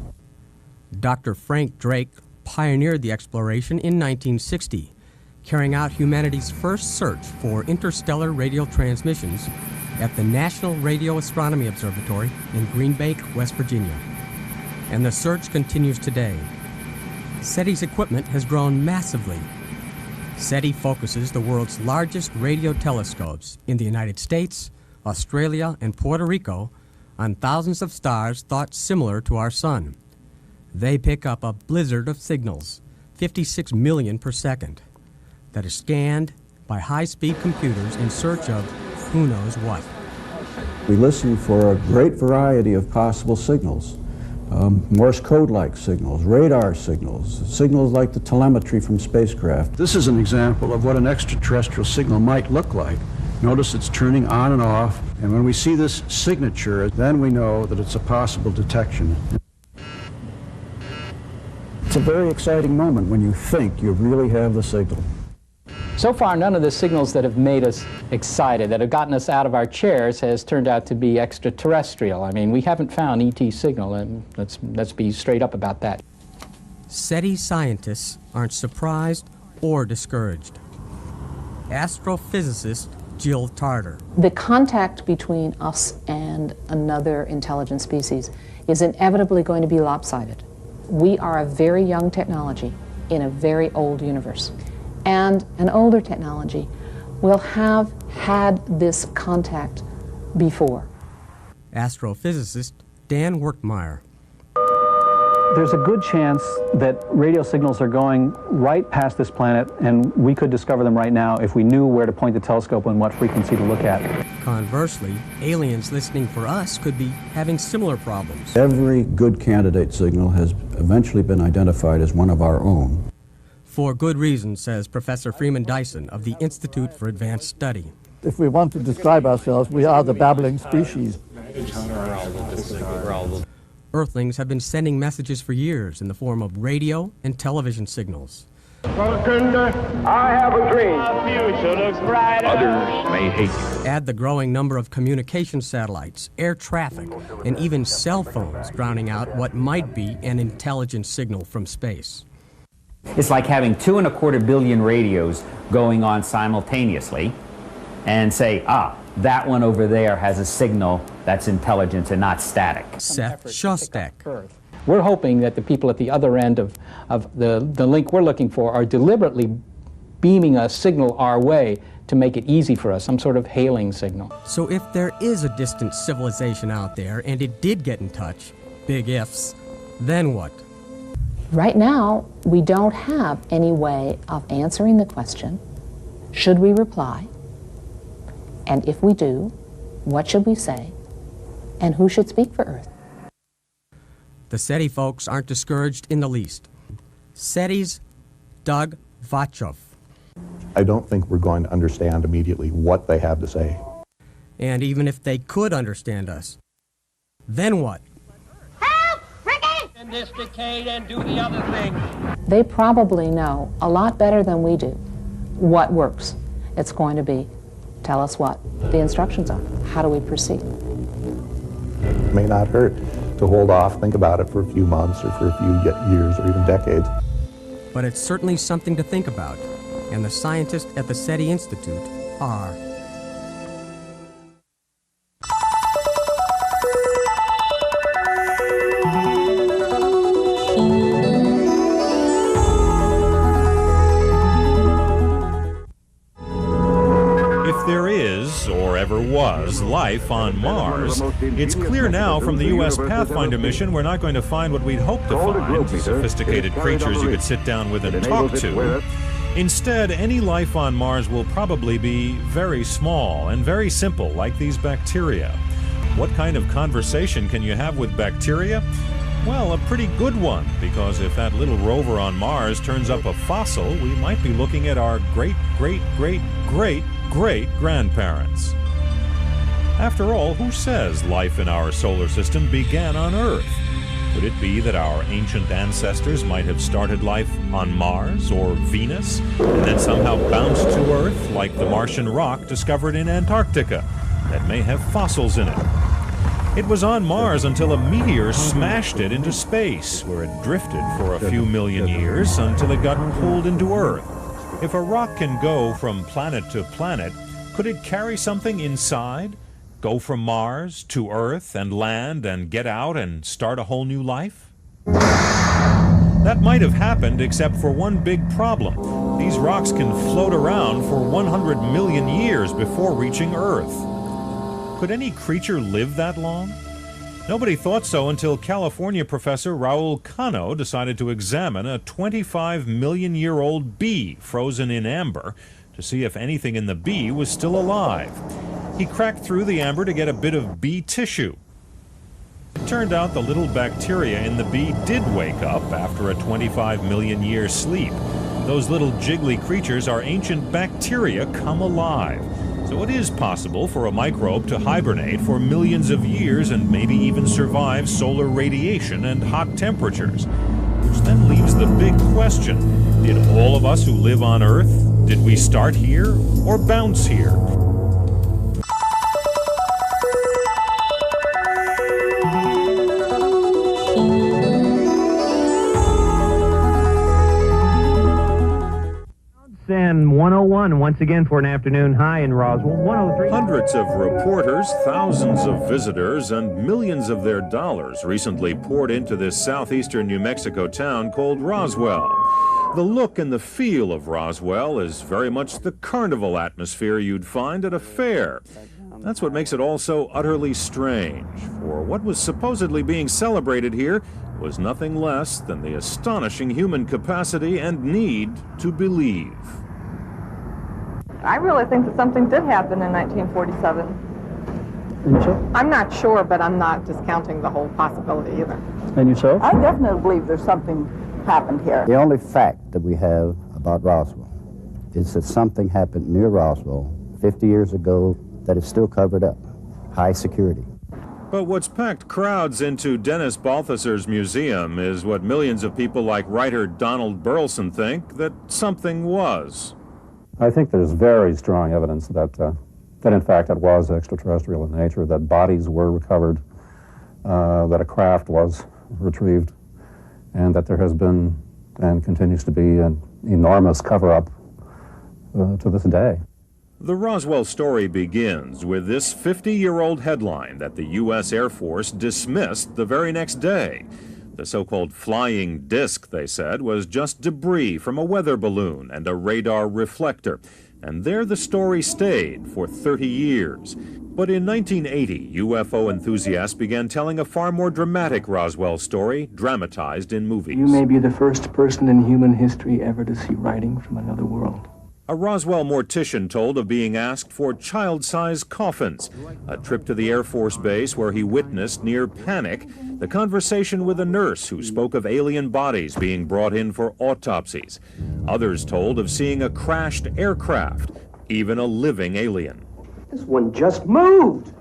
Dr. Frank Drake pioneered the exploration in 1960, carrying out humanity's first search for interstellar radio transmissions at the National Radio Astronomy Observatory in Green Bay, West Virginia. And the search continues today. SETI's equipment has grown massively. SETI focuses the world's largest radio telescopes in the United States, Australia, and Puerto Rico on thousands of stars thought similar to our sun. They pick up a blizzard of signals, 56 million per second, that are scanned by high-speed computers in search of who knows what. We listen for a great variety of possible signals. Morse code-like signals, radar signals, signals like the telemetry from spacecraft. This is an example of what an extraterrestrial signal might look like. Notice it's turning on and off, and when we see this signature, then we know that it's a possible detection. It's a very exciting moment when you think you really have the signal. So far, none of the signals that have made us excited, that have gotten us out of our chairs, has turned out to be extraterrestrial. I mean, we haven't found ET signal, and let's be straight up about that. SETI scientists aren't surprised or discouraged. Astrophysicist Jill Tarter. The contact between us and another intelligent species is inevitably going to be lopsided. We are a very young technology in a very old universe. And an older technology will have had this contact before. Astrophysicist Dan Werkmeyer. There's a good chance that radio signals are going right past this planet, and we could discover them right now if we knew where to point the telescope and what frequency to look at. Conversely, aliens listening for us could be having similar problems. Every good candidate signal has eventually been identified as one of our own. For good reason, says Professor Freeman Dyson of the Institute for Advanced Study. If we want to describe ourselves, we are the babbling species. Earthlings have been sending messages for years in the form of radio and television signals. I have a dream. The future looks brighter. Others may hate you. Add the growing number of communication satellites, air traffic, and even cell phones drowning out what might be an intelligent signal from space. It's like having 2.25 billion radios going on simultaneously and say, that one over there has a signal that's intelligent and not static. Seth Shostak. We're hoping that the people at the other end of the link we're looking for are deliberately beaming a signal our way to make it easy for us, some sort of hailing signal. So if there is a distant civilization out there and it did get in touch, big ifs, then what? Right now, we don't have any way of answering the question Should we reply? And if we do, what should we say? And who should speak for Earth? The SETI folks aren't discouraged in the least. SETI's Doug Vatchov. I don't think we're going to understand immediately what they have to say. And even if they could understand us, then what? Help! Ricky! In this decade and do the other thing. They probably know a lot better than we do what works. It's going to be, tell us what the instructions are. How do we proceed? It may not hurt to hold off, think about it for a few months or for a few years or even decades. But it's certainly something to think about, and the scientists at the SETI Institute are. If there is, or ever was, life on Mars, it's clear now from the U.S. Pathfinder mission we're not going to find what we'd hoped to find, sophisticated creatures you could sit down with and talk to. Instead, any life on Mars will probably be very small and very simple, like these bacteria. What kind of conversation can you have with bacteria? Well, a pretty good one, because if that little rover on Mars turns up a fossil, we might be looking at our great-great-great-great-great-grandparents. After all, who says life in our solar system began on Earth? Could it be that our ancient ancestors might have started life on Mars or Venus, and then somehow bounced to Earth like the Martian rock discovered in Antarctica that may have fossils in it? It was on Mars until a meteor smashed it into space, where it drifted for a few million years until it got pulled into Earth. If a rock can go from planet to planet, could it carry something inside? Go from Mars to Earth and land and get out and start a whole new life? That might have happened, except for one big problem. These rocks can float around for 100 million years before reaching Earth. Could any creature live that long? Nobody thought so until California professor Raul Cano decided to examine a 25-million-year-old bee frozen in amber to see if anything in the bee was still alive. He cracked through the amber to get a bit of bee tissue. It turned out the little bacteria in the bee did wake up after a 25-million-year sleep. Those little jiggly creatures are ancient bacteria come alive. So it is possible for a microbe to hibernate for millions of years and maybe even survive solar radiation and hot temperatures. Which then leaves the big question, did all of us who live on Earth, did we start here or bounce here? And 101 once again for an afternoon high in Roswell. 103. Hundreds of reporters, thousands of visitors, and millions of their dollars recently poured into this southeastern New Mexico town called Roswell. The look and the feel of Roswell is very much the carnival atmosphere you'd find at a fair. That's what makes it all so utterly strange, for what was supposedly being celebrated here was nothing less than the astonishing human capacity and need to believe. I really think that something did happen in 1947. I'm not sure, but I'm not discounting the whole possibility either. And yourself? I definitely believe there's something happened here. The only fact that we have about Roswell is that something happened near Roswell 50 years ago that is still covered up. High security. But what's packed crowds into Dennis Balthasar's museum is what millions of people like writer Donald Burleson think that something was. I think there's very strong evidence that in fact it was extraterrestrial in nature, that bodies were recovered, that a craft was retrieved, and that there has been and continues to be an enormous cover-up to this day. The Roswell story begins with this 50-year-old headline that the U.S. Air Force dismissed the very next day. The so-called flying disc, they said, was just debris from a weather balloon and a radar reflector. And there the story stayed for 30 years. But in 1980, UFO enthusiasts began telling a far more dramatic Roswell story, dramatized in movies. You may be the first person in human history ever to see writing from another world. A Roswell mortician told of being asked for child-sized coffins, a trip to the Air Force Base where he witnessed near panic the conversation with a nurse who spoke of alien bodies being brought in for autopsies. Others told of seeing a crashed aircraft, even a living alien. This one just moved.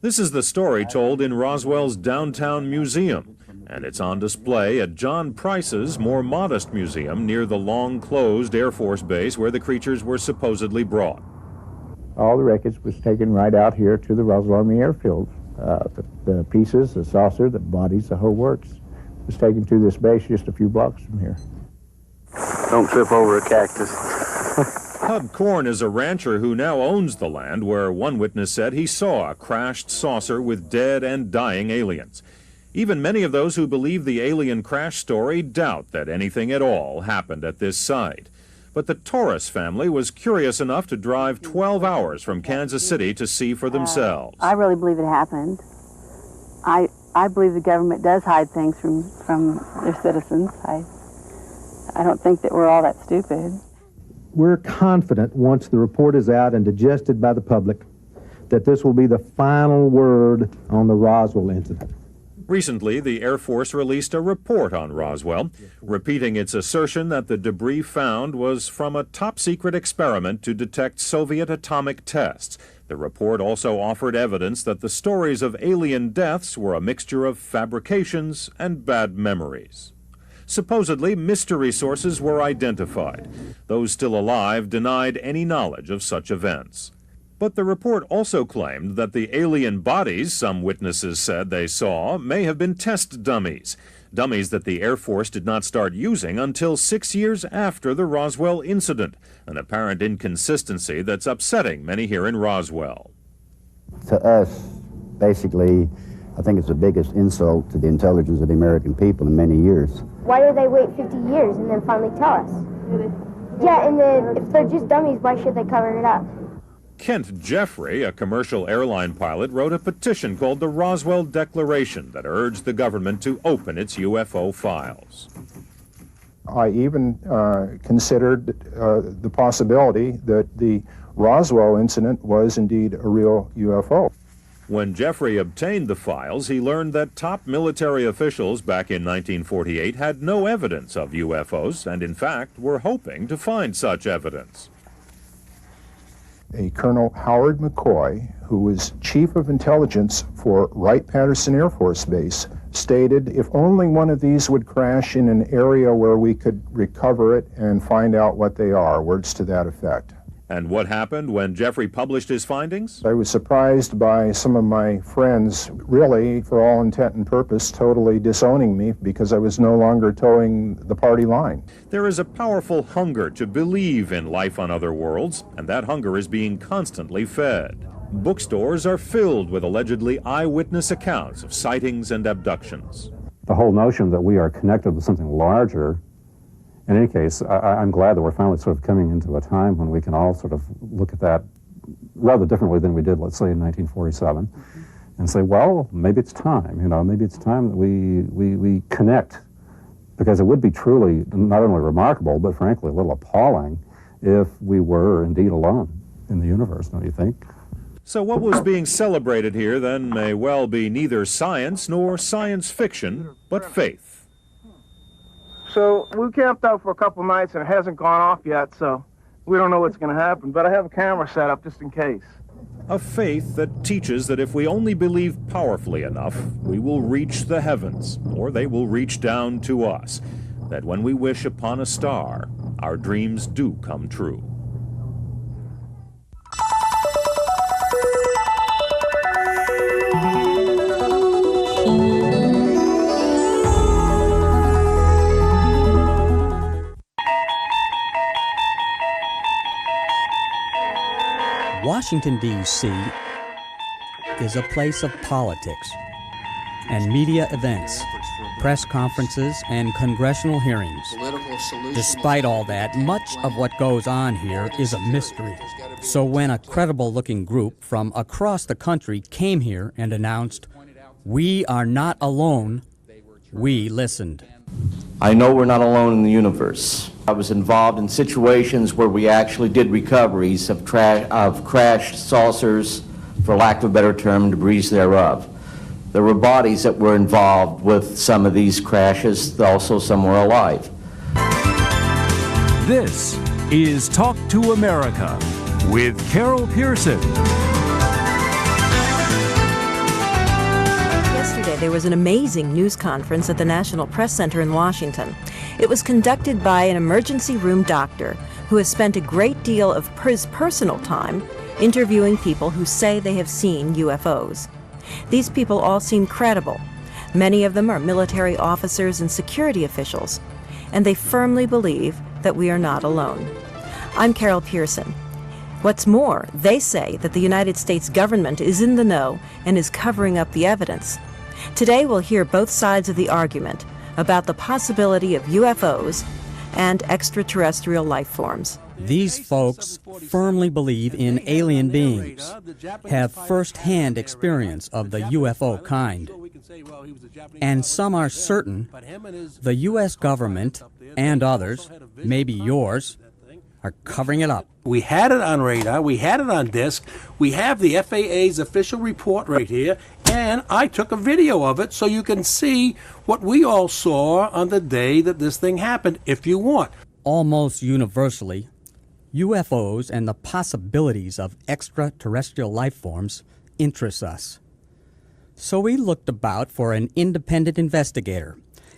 This is the story told in Roswell's downtown museum, and it's on display at John Price's more modest museum near the long-closed Air Force Base where the creatures were supposedly brought. All the wreckage was taken right out here to the Roswell Army Airfield. The pieces, the saucer, the bodies, the whole works was taken to this base just a few blocks from here. Don't trip over a cactus. Hub Korn is a rancher who now owns the land where one witness said he saw a crashed saucer with dead and dying aliens. Even many of those who believe the alien crash story doubt that anything at all happened at this site. But the Torres family was curious enough to drive 12 hours from Kansas City to see for themselves. I really believe it happened. I believe the government does hide things from their citizens. I don't think that we're all that stupid. We're confident once the report is out and digested by the public that this will be the final word on the Roswell incident. Recently, the Air Force released a report on Roswell, repeating its assertion that the debris found was from a top-secret experiment to detect Soviet atomic tests. The report also offered evidence that the stories of alien deaths were a mixture of fabrications and bad memories. Supposedly, mystery sources were identified. Those still alive denied any knowledge of such events. But the report also claimed that the alien bodies some witnesses said they saw may have been test dummies, dummies that the Air Force did not start using until 6 years after the Roswell incident, an apparent inconsistency that's upsetting many here in Roswell. To us, basically, I think it's the biggest insult to the intelligence of the American people in many years. Why do they wait 50 years and then finally tell us? Yeah, and then if they're just dummies, why should they cover it up? Kent Jeffrey, a commercial airline pilot, wrote a petition called the Roswell Declaration that urged the government to open its UFO files. I even considered the possibility that the Roswell incident was indeed a real UFO. When Jeffrey obtained the files, he learned that top military officials back in 1948 had no evidence of UFOs and, in fact, were hoping to find such evidence. A Colonel Howard McCoy, who was Chief of Intelligence for Wright-Patterson Air Force Base, stated if only one of these would crash in an area where we could recover it and find out what they are, words to that effect. And what happened when Jeffrey published his findings? I was surprised by some of my friends, really, for all intent and purpose, totally disowning me because I was no longer towing the party line. There is a powerful hunger to believe in life on other worlds, and that hunger is being constantly fed. Bookstores are filled with allegedly eyewitness accounts of sightings and abductions. The whole notion that we are connected with something larger. In any case, I'm glad that we're finally sort of coming into a time when we can all sort of look at that rather differently than we did, let's say, in 1947, and say, well, maybe it's time, maybe it's time that we connect, because it would be truly not only remarkable, but frankly a little appalling if we were indeed alone in the universe, don't you think? So what was being celebrated here then may well be neither science nor science fiction, but faith. So we camped out for a couple nights and it hasn't gone off yet, so we don't know what's going to happen. But I have a camera set up just in case. A faith that teaches that if we only believe powerfully enough, we will reach the heavens, or they will reach down to us. That when we wish upon a star, our dreams do come true. Washington, D.C. is a place of politics and media events, press conferences, and congressional hearings. Despite all that, much of what goes on here is a mystery. So when a credible-looking group from across the country came here and announced, "We are not alone," we listened. I know we're not alone in the universe. I was involved in situations where we actually did recoveries of crashed saucers, for lack of a better term, debris thereof. There were bodies that were involved with some of these crashes, also some were alive. This is Talk to America with Carol Pearson. Yesterday, there was an amazing news conference at the National Press Center in Washington. It was conducted by an emergency room doctor who has spent a great deal of his personal time interviewing people who say they have seen UFOs. These people all seem credible. Many of them are military officers and security officials, and they firmly believe that we are not alone. I'm Carol Pearson. What's more, they say that the United States government is in the know and is covering up the evidence. Today we'll hear both sides of the argument about the possibility of UFOs and extraterrestrial life forms. These folks firmly believe in alien beings, have first-hand experience of the UFO kind. And some are certain the U.S. government and others, maybe yours, are covering it up. We had it on radar, we had it on disc, we have the FAA's official report right here, and I took a video of it so you can see what we all saw on the day that this thing happened, if you want. Almost universally, UFOs and the possibilities of extraterrestrial life forms interest us. So we looked about for an independent investigator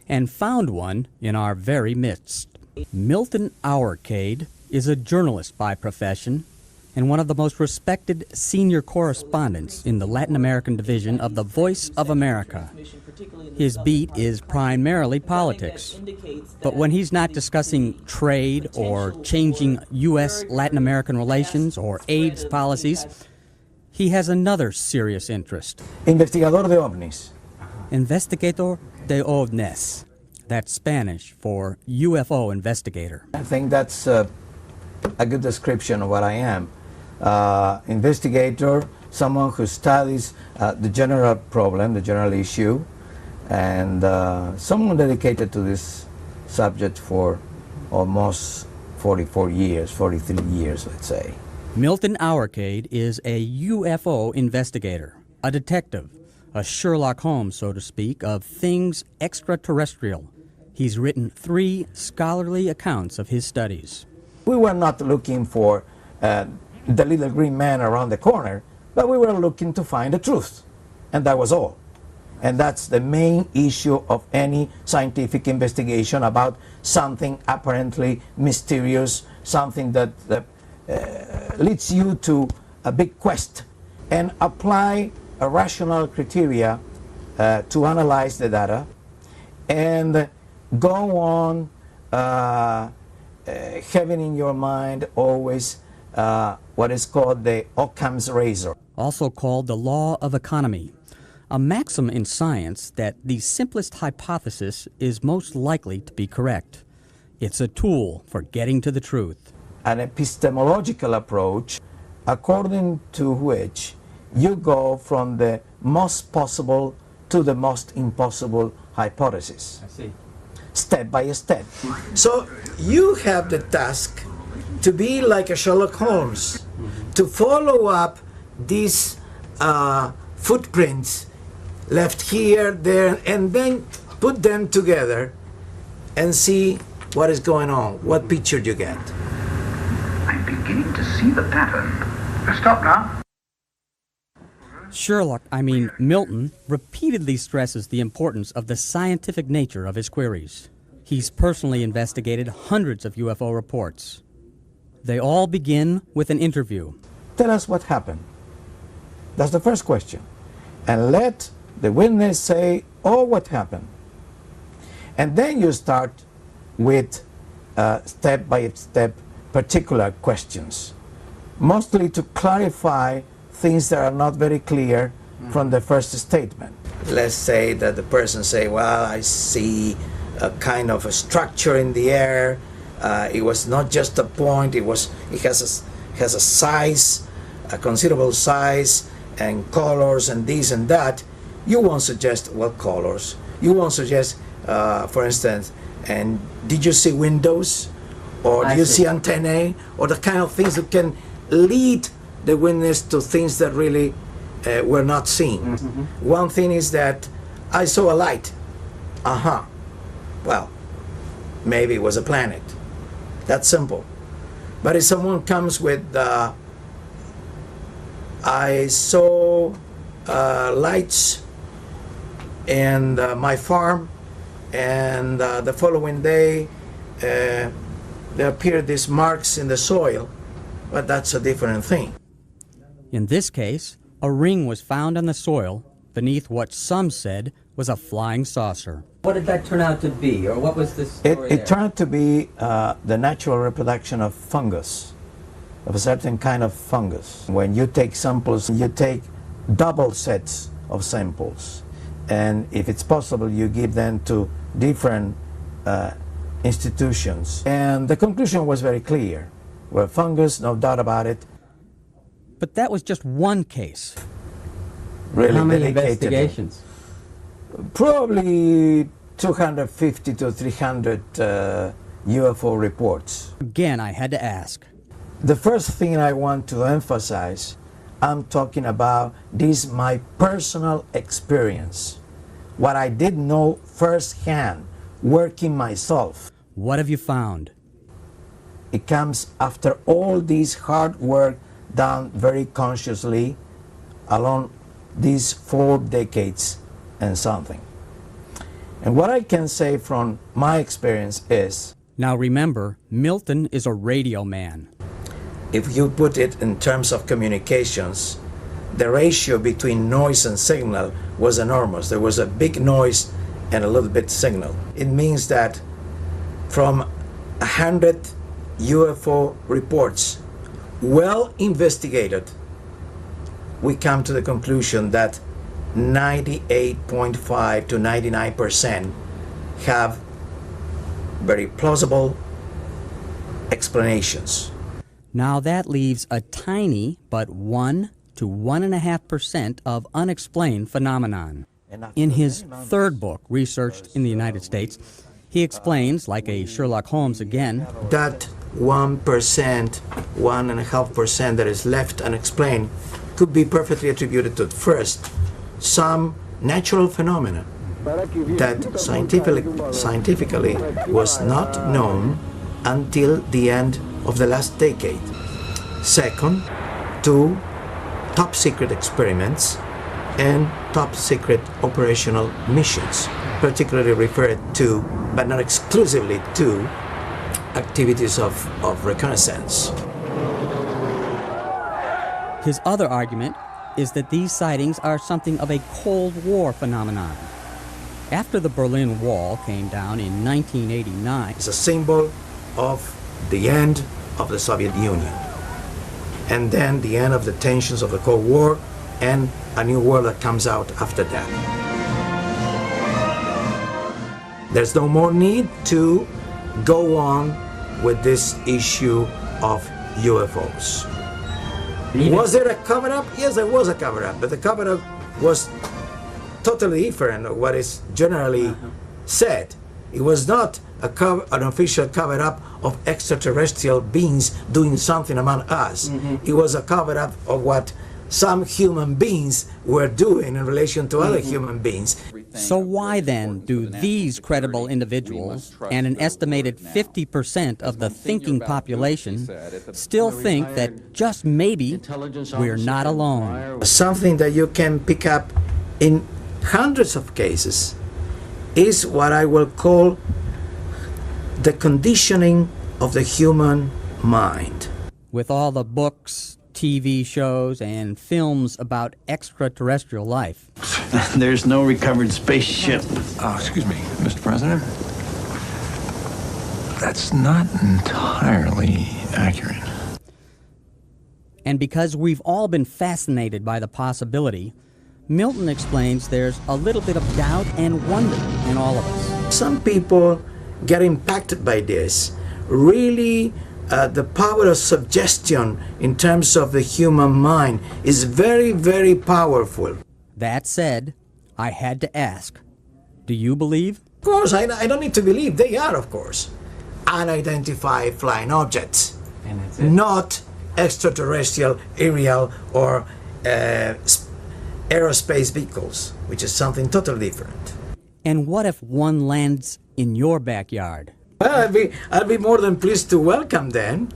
and found one in our very midst. Milton Auercade is a journalist by profession and one of the most respected senior correspondents in the Latin American division of the Voice of America. His beat is primarily politics, but when he's not discussing trade or changing U.S.-Latin American relations or AIDS policies, he has another serious interest. Investigador de ovnis. Investigador de ovnis. That's Spanish for UFO investigator. I think that's a good description of what I am. Investigator, someone who studies the general problem, the general issue, and someone dedicated to this subject for almost 44 years, 43 years, let's say. Milton Auercade is a UFO investigator, a detective, a Sherlock Holmes, so to speak, of things extraterrestrial. He's written 3 scholarly accounts of his studies. We were not looking for the little green man around the corner, but we were looking to find the truth, and that was all. And that's the main issue of any scientific investigation about something apparently mysterious, something that leads you to a big quest, and apply a rational criteria to analyze the data, and go on having in your mind always what is called the Occam's razor. Also called the law of economy, a maxim in science that the simplest hypothesis is most likely to be correct. It's a tool for getting to the truth. An epistemological approach according to which you go from the most possible to the most impossible hypothesis. I see. Step by step. So you have the task to be like a Sherlock Holmes, to follow up these footprints left here, there, and then put them together and see what is going on, what picture you get. I'm beginning to see the pattern. Stop now. Milton repeatedly stresses the importance of the scientific nature of his queries. He's personally investigated hundreds of UFO reports. They all begin with an interview. Tell us what happened. That's the first question. And let the witness say, oh, what happened? And then you start with step-by-step particular questions, mostly to clarify things that are not very clear from the first statement. Let's say that the person say, well, I see a kind of a structure in the air. It was not just a point, it has a size, a considerable size, and colors and this and that. You won't suggest, well, colors. You won't suggest, for instance, And did you see windows? Or do you see antennae? Or the kind of things that can lead the witness to things that really were not seen. One thing is that I saw a light. Well, maybe it was a planet. That's simple. But if someone comes with, I saw lights in my farm, and the following day there appeared these marks in the soil, but that's a different thing. In this case, a ring was found on the soil beneath what some said was a flying saucer. What did that turn out to be, or what was this story It turned out to be the natural reproduction of fungus, of a certain kind of fungus. When you take samples, you take double sets of samples, and if it's possible, you give them to different institutions. And the conclusion was very clear. Well, fungus, no doubt about it. But that was just one case. Really How many dedicated. investigations? Probably 250 to 300 UFO reports. Again, I had to ask. The first thing I want to emphasize, I'm talking about this my personal experience. What I did know firsthand, working myself. What have you found? It comes after all this hard work done very consciously along these 4 decades and something. And what I can say from my experience is... Now remember, Milton is a radio man. If you put it in terms of communications, the ratio between noise and signal was enormous. There was a big noise and a little bit signal. It means that from 100 UFO reports, well investigated, we come to the conclusion that 98.5 to 99% have very plausible explanations. Now that leaves a tiny but 1 to 1.5% of unexplained phenomenon. In his third book, researched in the United States, he explains, like a Sherlock Holmes again, that 1%, 1.5% that is left unexplained could be perfectly attributed to, first, some natural phenomena that scientifically was not known until the end of the last decade. Second, 2 top secret experiments and top secret operational missions, particularly referred to, but not exclusively to, activities of reconnaissance. His other argument is that these sightings are something of a Cold War phenomenon. After the Berlin Wall came down in 1989, it's a symbol of the end of the Soviet Union, and then the end of the tensions of the Cold War, and a new world that comes out after that. There's no more need to go on with this issue of UFOs. Was there a cover-up? Yes, there was a cover-up, but the cover-up was totally different of what is generally said. It was not an official cover-up of extraterrestrial beings doing something among us. It was a cover-up of what some human beings were doing in relation to other human beings. So why then do these credible individuals and an estimated 50% of the thinking population still think that just maybe we're not alone? Something that you can pick up in hundreds of cases is what I will call the conditioning of the human mind. With all the books, TV shows, and films about extraterrestrial life. There's no recovered spaceship. Excuse me, Mr. President. That's not entirely accurate. And because we've all been fascinated by the possibility, Milton explains there's a little bit of doubt and wonder in all of us. Some people get impacted by this. Really, the power of suggestion in terms of the human mind is very, very powerful. That said, I had to ask, do you believe? Of course, I don't need to believe. They are, of course, unidentified flying objects. And that's it. Not extraterrestrial, aerial, or aerospace vehicles, which is something totally different. And what if one lands in your backyard? Well, I'd be more than pleased to welcome them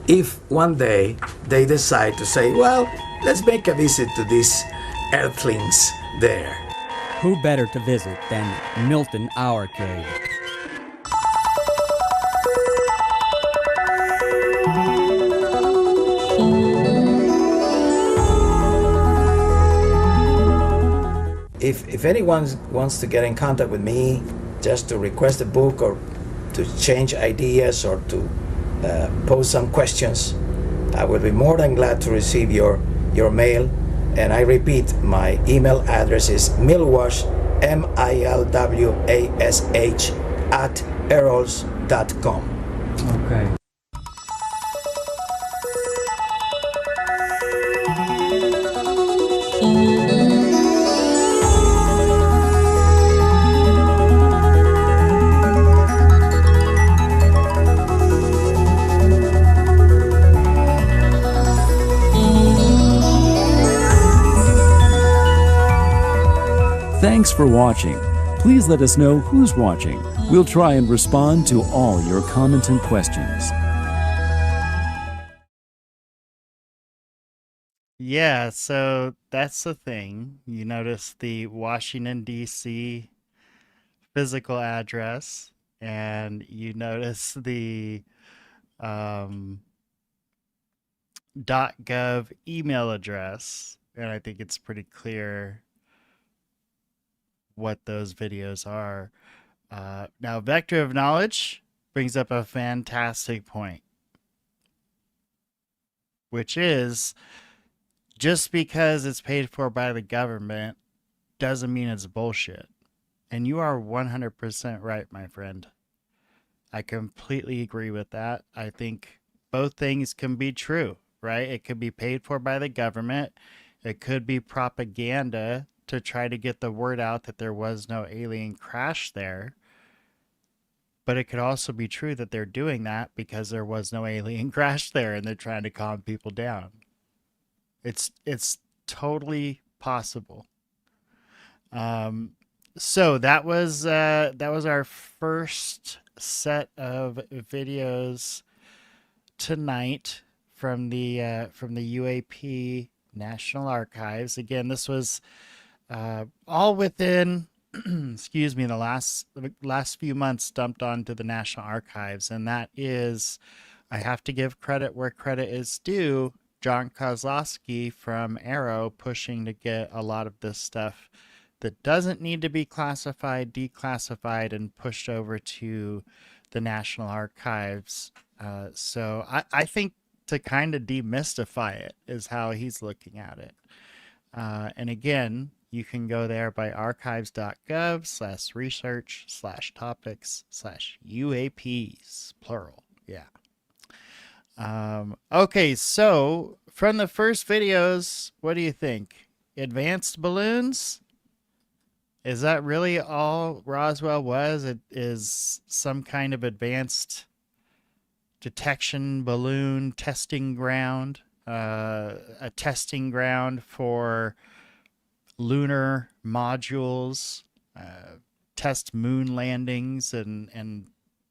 if one day they decide to say, well, let's make a visit to these earthlings there. Who better to visit than Milton Our Cave? If anyone wants to get in contact with me just to request a book or to change ideas or to pose some questions, I will be more than glad to receive your mail. And I repeat, my email address is milwash, milwash, @erols.com. Okay. Thanks for watching. Please let us know who's watching. We'll try and respond to all your comments and questions. Yeah, so that's the thing. You notice the Washington, D.C. physical address, and you notice the .gov email address, and I think it's pretty clear what those videos are. Now, Vector of Knowledge brings up a fantastic point, which is just because it's paid for by the government doesn't mean it's bullshit. And you are 100% right, my friend. I completely agree with that. I think both things can be true, right? It could be paid for by the government. It could be propaganda to try to get the word out that there was no alien crash there. But it could also be true that they're doing that because there was no alien crash there and they're trying to calm people down. It's totally possible. So that was our first set of videos tonight from the UAP National Archives. Again, this was all within excuse me, the last few months dumped onto the National Archives, and that is, I have to give credit where credit is due, John Kozlowski from Arrow pushing to get a lot of this stuff that doesn't need to be classified, declassified, and pushed over to the National Archives. So I think to kind of demystify it is how he's looking at it. And again, you can go there by archives.gov/research/topics/UAPs, plural. Yeah. Okay, so from the first videos, what do you think? Advanced balloons? Is that really all Roswell was? It is some kind of advanced detection balloon testing ground, a testing ground for lunar modules, test moon landings, and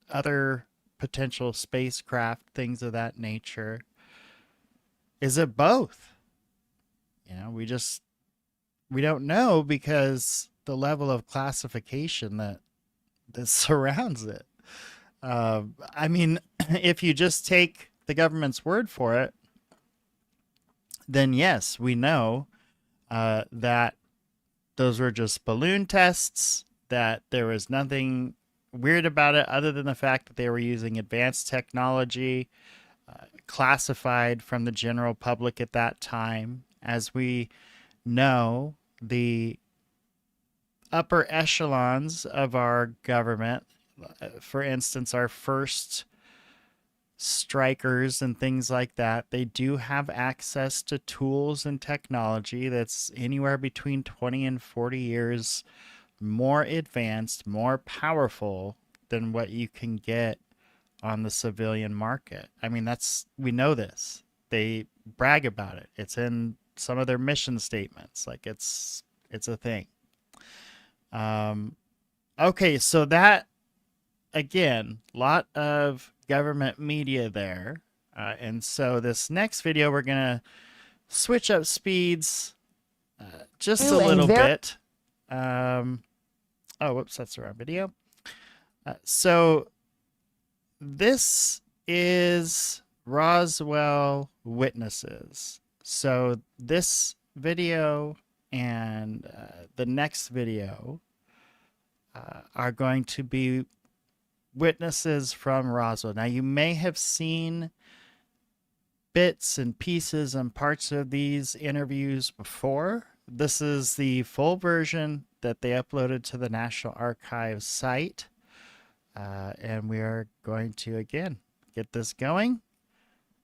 other potential spacecraft, things of that nature. Is it both? You know, we don't know because the level of classification that surrounds it. I mean, if you just take the government's word for it, then yes, we know that those were just balloon tests, that there was nothing weird about it other than the fact that they were using advanced technology, classified from the general public at that time. As we know, the upper echelons of our government, for instance, our first strikers and things like that, they do have access to tools and technology that's anywhere between 20 and 40 years more advanced, more powerful than what you can get on the civilian market. I mean, we know this. They brag about it. It's in some of their mission statements. Like it's a thing. Okay, so that, again, lot of government media there. And so this next video, we're going to switch up speeds just a little bit. Oh, whoops, that's the wrong video. So this is Roswell witnesses. So this video and the next video are going to be witnesses from Roswell. Now, you may have seen bits and pieces and parts of these interviews before. This is the full version that they uploaded to the National Archives site. And we are going to, again, get this going.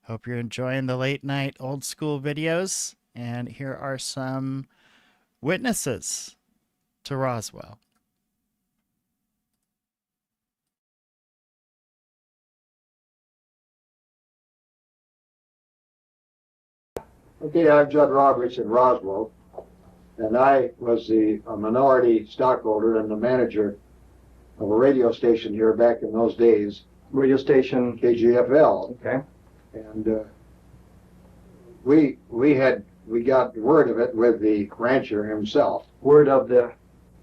Hope you're enjoying the late night old school videos. And here are some witnesses to Roswell. Okay, I'm Judd Roberts in Roswell, and I was a minority stockholder and the manager of a radio station here back in those days. Radio station? KGFL. Okay. And we got word of it with the rancher himself. Word of the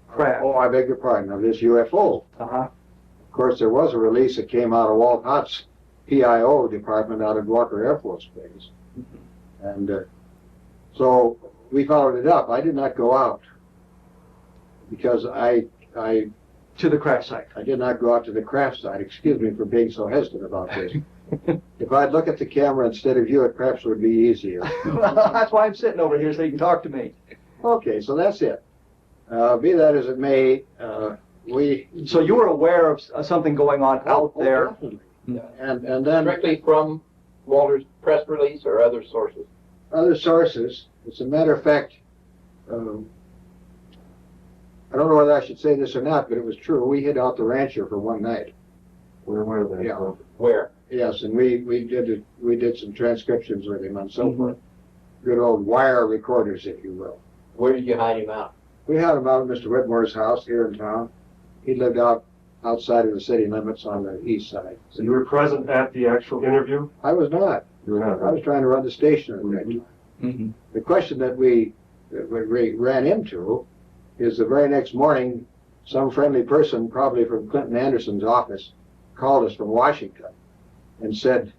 craft? Oh, I beg your pardon, of this UFO. Uh-huh. Of course, there was a release that came out of Walt Knott's PIO department out at Walker Air Force Base. And so we followed it up. I did not go out because I to the craft site. I did not go out to the craft site. Excuse me for being so hesitant about this. If I'd look at the camera instead of you, it perhaps would be easier. That's why I'm sitting over here so you can talk to me. Okay, so that's it. Be that as it may, So you were aware of something going on out there? Definitely. And then Directly from Walter's press release or other sources? Other sources. As a matter of fact, I don't know whether I should say this or not, but it was true. We hid out the rancher for one night. Where were they? Yeah. Where? Yes, and we did some transcriptions with him and so forth. Good old wire recorders, if you will. Where did you hide him out? We had him out at Mr. Whitmore's house here in town. He lived outside of the city limits on the east side. So you were present at the actual interview? I was not. You were not. I was trying to run the station at that time. Mm-hmm. The question that we ran into is the very next morning, some friendly person, probably from Clinton Anderson's office, called us from Washington and said,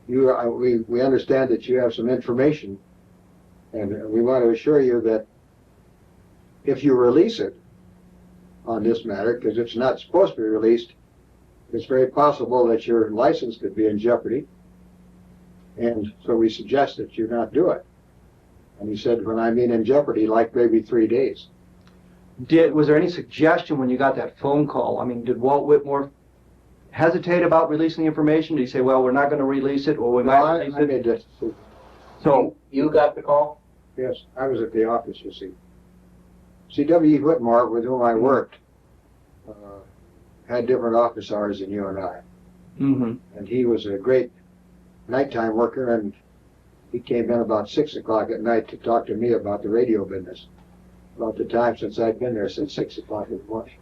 we understand that you have some information, and we want to assure you that if you release it on this matter, because it's not supposed to be released, it's very possible that your license could be in jeopardy. And so we suggest that you not do it. And he said, when I mean in jeopardy, like maybe 3 days. Was there any suggestion when you got that phone call? I mean, did Walt Whitmore hesitate about releasing the information? Did he say, well, we're not going to release it, or we might release it? I made that decision. So you got the call? Yes, I was at the office, you see. See, W.E. Whitmore, with whom I worked, had different office hours than you and I. Mm-hmm. And he was a great nighttime worker, and he came in about 6 o'clock at night to talk to me about the radio business, about the time since I'd been there since 6 o'clock in the morning.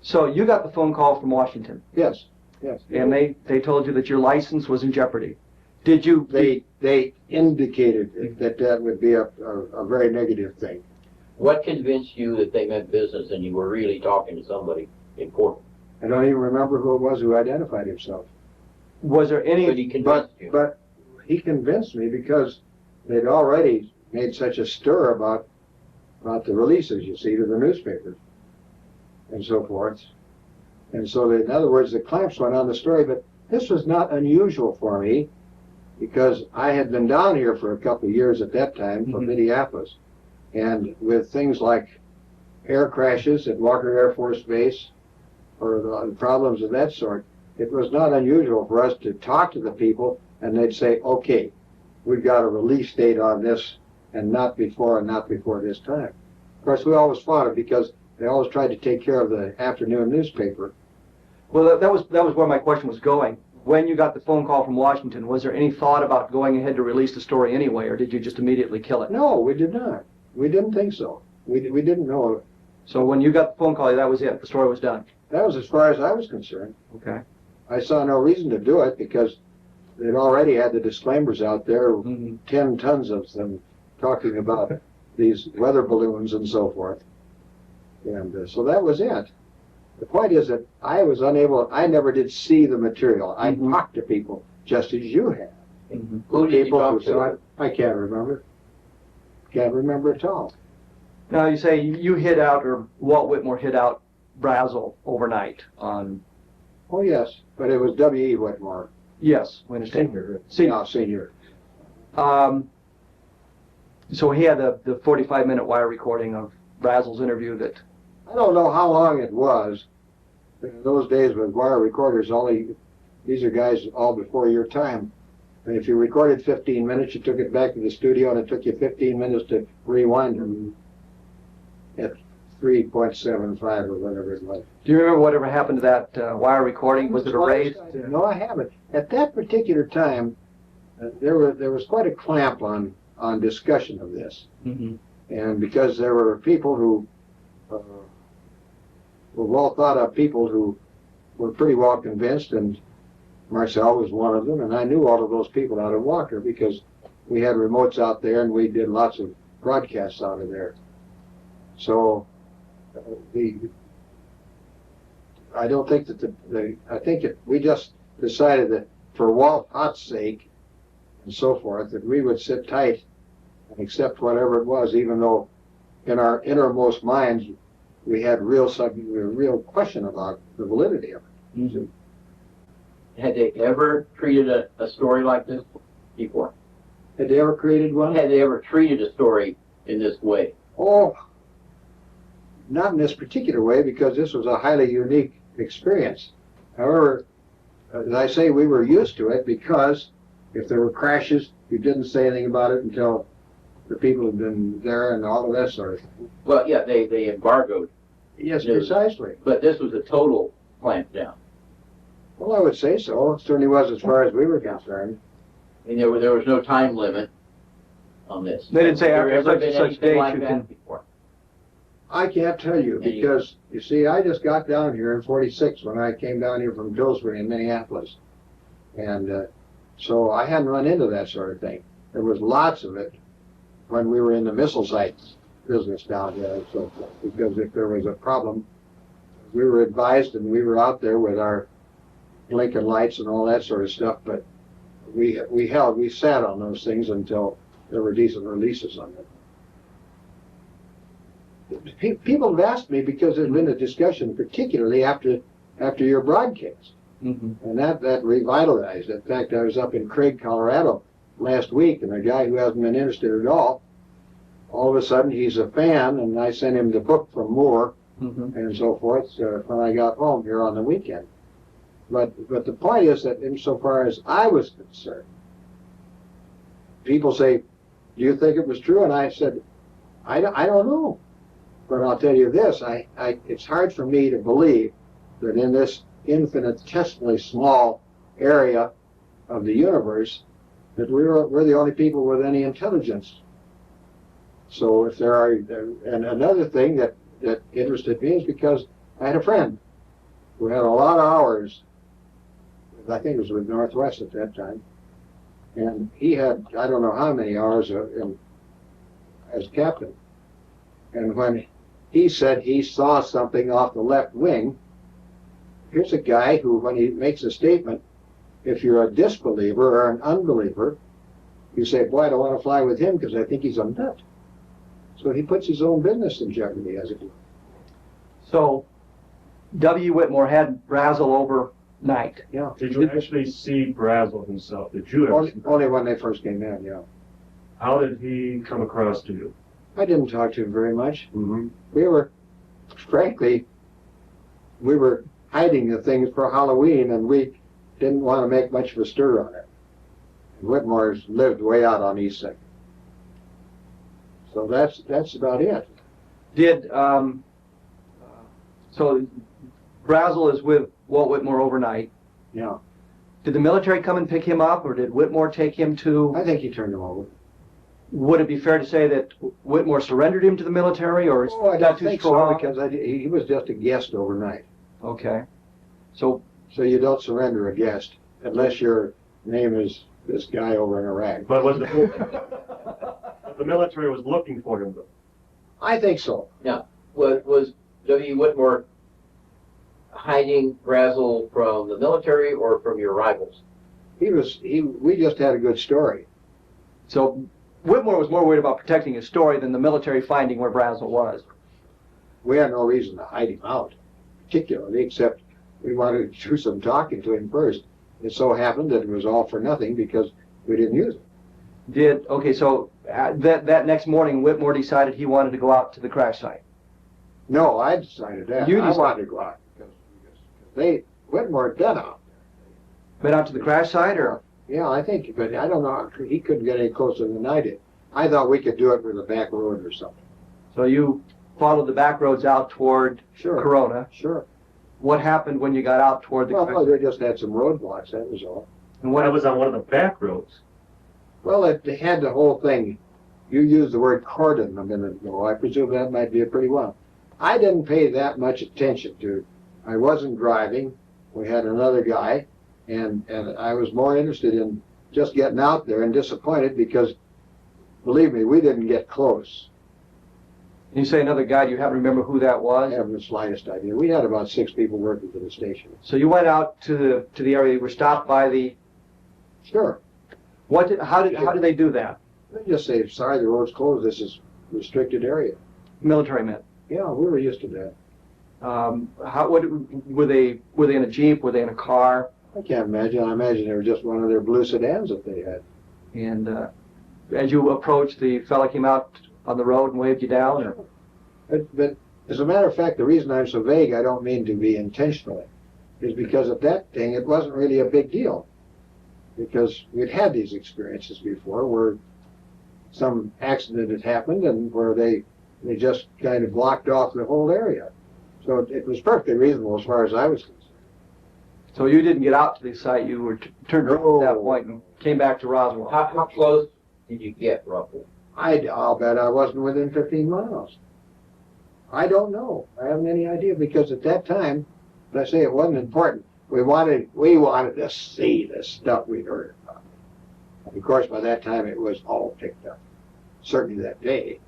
So you got the phone call from Washington? Yes, yes. And they told you that your license was in jeopardy. Did you? They indicated that would be a very negative thing. What convinced you that they meant business and you were really talking to somebody important? I don't even remember who it was who identified himself. Was there any? But he convinced you. But he convinced me because they'd already made such a stir about the releases, you see, to the newspapers and so forth. And so, in other words, the clamps went on the story, but this was not unusual for me because I had been down here for a couple of years at that time from Minneapolis, and with things like air crashes at Walker Air Force Base or the problems of that sort, it was not unusual for us to talk to the people and they'd say, okay, we've got a release date on this and not before this time. Of course, we always fought it because they always tried to take care of the afternoon newspaper. Well, that was where my question was going. When you got the phone call from Washington, was there any thought about going ahead to release the story anyway, or did you just immediately kill it? No, we did not. We didn't think so. We didn't know. So when you got the phone call, that was it. The story was done. That was as far as I was concerned. Okay. I saw no reason to do it because they'd already had the disclaimers out there, 10 tons of them, talking about these weather balloons and so forth. And so that was it. The point is that I was unable, I never did see the material. I talked to people just as you have. Who did you talk to? I can't remember. Can't remember at all. Now you say you hid out, or Walt Whitmore hid out Brazil overnight on... Oh yes, but it was W.E. Whitmore. Yes, we understand. Senior. Senior. So he had the 45-minute wire recording of Brazel's interview that... I don't know how long it was. In those days with wire recorders, these are guys all before your time. And if you recorded 15 minutes, you took it back to the studio, and it took you 15 minutes to rewind them at 3.75 or whatever it was. Do you remember whatever happened to that wire recording? Was it erased? No, I haven't. At that particular time, there was quite a clamp on discussion of this. And because there were people who were well thought of people who were pretty well convinced, and Marcel was one of them, and I knew all of those people out of Walker because we had remotes out there and we did lots of broadcasts out of there. So I don't think that I think we just decided that for Walt Hott's sake and so forth, that we would sit tight and accept whatever it was, even though in our innermost minds we had real question about the validity of it. Had they ever treated a story like this before? Had they ever created one? Had they ever treated a story in this way? Oh, not in this particular way, because this was a highly unique experience. However, as I say, we were used to it because if there were crashes, you didn't say anything about it until the people had been there and all of that sort of thing. Well, yeah, they embargoed. Yes, precisely. But this was a total clamp down. Well, I would say so. It certainly was as far as we were concerned. And there was no time limit on this. They didn't say Have there after ever such and been such anything date like you that can... before? I can't tell you because, you see, I just got down here in '46 when I came down here from Pillsbury in Minneapolis. And so I hadn't run into that sort of thing. There was lots of it when we were in the missile sites business down here and so forth, because if there was a problem, we were advised and we were out there with our blinking lights and all that sort of stuff, but we sat on those things until there were decent releases on it. People have asked me because there's been a discussion, particularly after your broadcast, and that revitalized. In fact, I was up in Craig, Colorado last week, and a guy who hasn't been interested at all of a sudden he's a fan, and I sent him the book from Moore and so forth when I got home here on the weekend. But the point is that insofar as I was concerned, people say, do you think it was true? And I said, I don't know. But I'll tell you this, it's hard for me to believe that in this infinitesimally small area of the universe that we're the only people with any intelligence. So if there are, and another thing that interested me is because I had a friend who had a lot of hours, I think it was with Northwest at that time, and he had, I don't know how many hours as captain. And when he said he saw something off the left wing, here's a guy who, when he makes a statement, if you're a disbeliever or an unbeliever, you say, boy, I don't want to fly with him because I think he's a nut. So he puts his own business in jeopardy, as it were. So W. Whitmore had Brazel overnight. Yeah. Did you actually see Brazel himself? Did you ever see only when they first came in, yeah. How did he come across to you? I didn't talk to him very much. We were, frankly, hiding the things for Halloween, and we didn't want to make much of a stir on it. And Whitmore's lived way out on East 2nd. So that's about it. Did So Brazel is with Walt Whitmore overnight. Yeah. Did the military come and pick him up, or did Whitmore take him to... I think he turned him over. Would it be fair to say that Whitmore surrendered him to the military, or is Oh, I that don't too think strong? so, because he was just a guest overnight. Okay. So you don't surrender a guest unless your name is this guy over in Iraq. But was the military was looking for him, though? I think so. Now, was W. Whitmore hiding Brazel from the military or from your rivals? We just had a good story. So Whitmore was more worried about protecting his story than the military finding where Brazel was. We had no reason to hide him out, particularly, except we wanted to do some talking to him first. It so happened that it was all for nothing because we didn't use it. Okay, so that next morning, Whitmore decided he wanted to go out to the crash site. No, I decided that. You I decided. wanted to go out because Whitmore had been out. Been out to the crash site, or? Yeah, I think, but I don't know. He couldn't get any closer than I did. I thought we could do it with a back road or something. So you followed the back roads out toward Corona. Sure. What happened when you got out toward the crash Well, site? they just had some roadblocks, that was all. And what That was on one of the back roads. Well, it had the whole thing. You used the word cordon a minute ago. I presume that might be a pretty well. I didn't pay that much attention to it. I wasn't driving. We had another guy, and I was more interested in just getting out there, and disappointed because, believe me, we didn't get close. You say another guy, do you happen to remember who that was? I haven't the slightest idea. We had about 6 people working for the station. So you went out to the area, you were stopped by the... Sure. How did they do that? They just say, sorry, the road's closed. This is restricted area. Military men. Yeah, we were used to that. Were they in a Jeep? Were they in a car? I can't imagine. I imagine they were just one of their blue sedans that they had. And as you approached, the fella came out on the road and waved you down? Or? But as a matter of fact, the reason I'm so vague, I don't mean to be intentionally, is because at that thing, it wasn't really a big deal. Because we'd had these experiences before where some accident had happened and where they just kind of blocked off the whole area. So it was perfectly reasonable as far as I was concerned. So you didn't get out to the site, you were turned around at that point and came back to Roswell. How close did you get, roughly? I'll bet I wasn't within 15 miles. I don't know. I haven't any idea because at that time, as I say, it wasn't important. We wanted to see the stuff we'd heard about. Of course, by that time, it was all picked up. Certainly that day.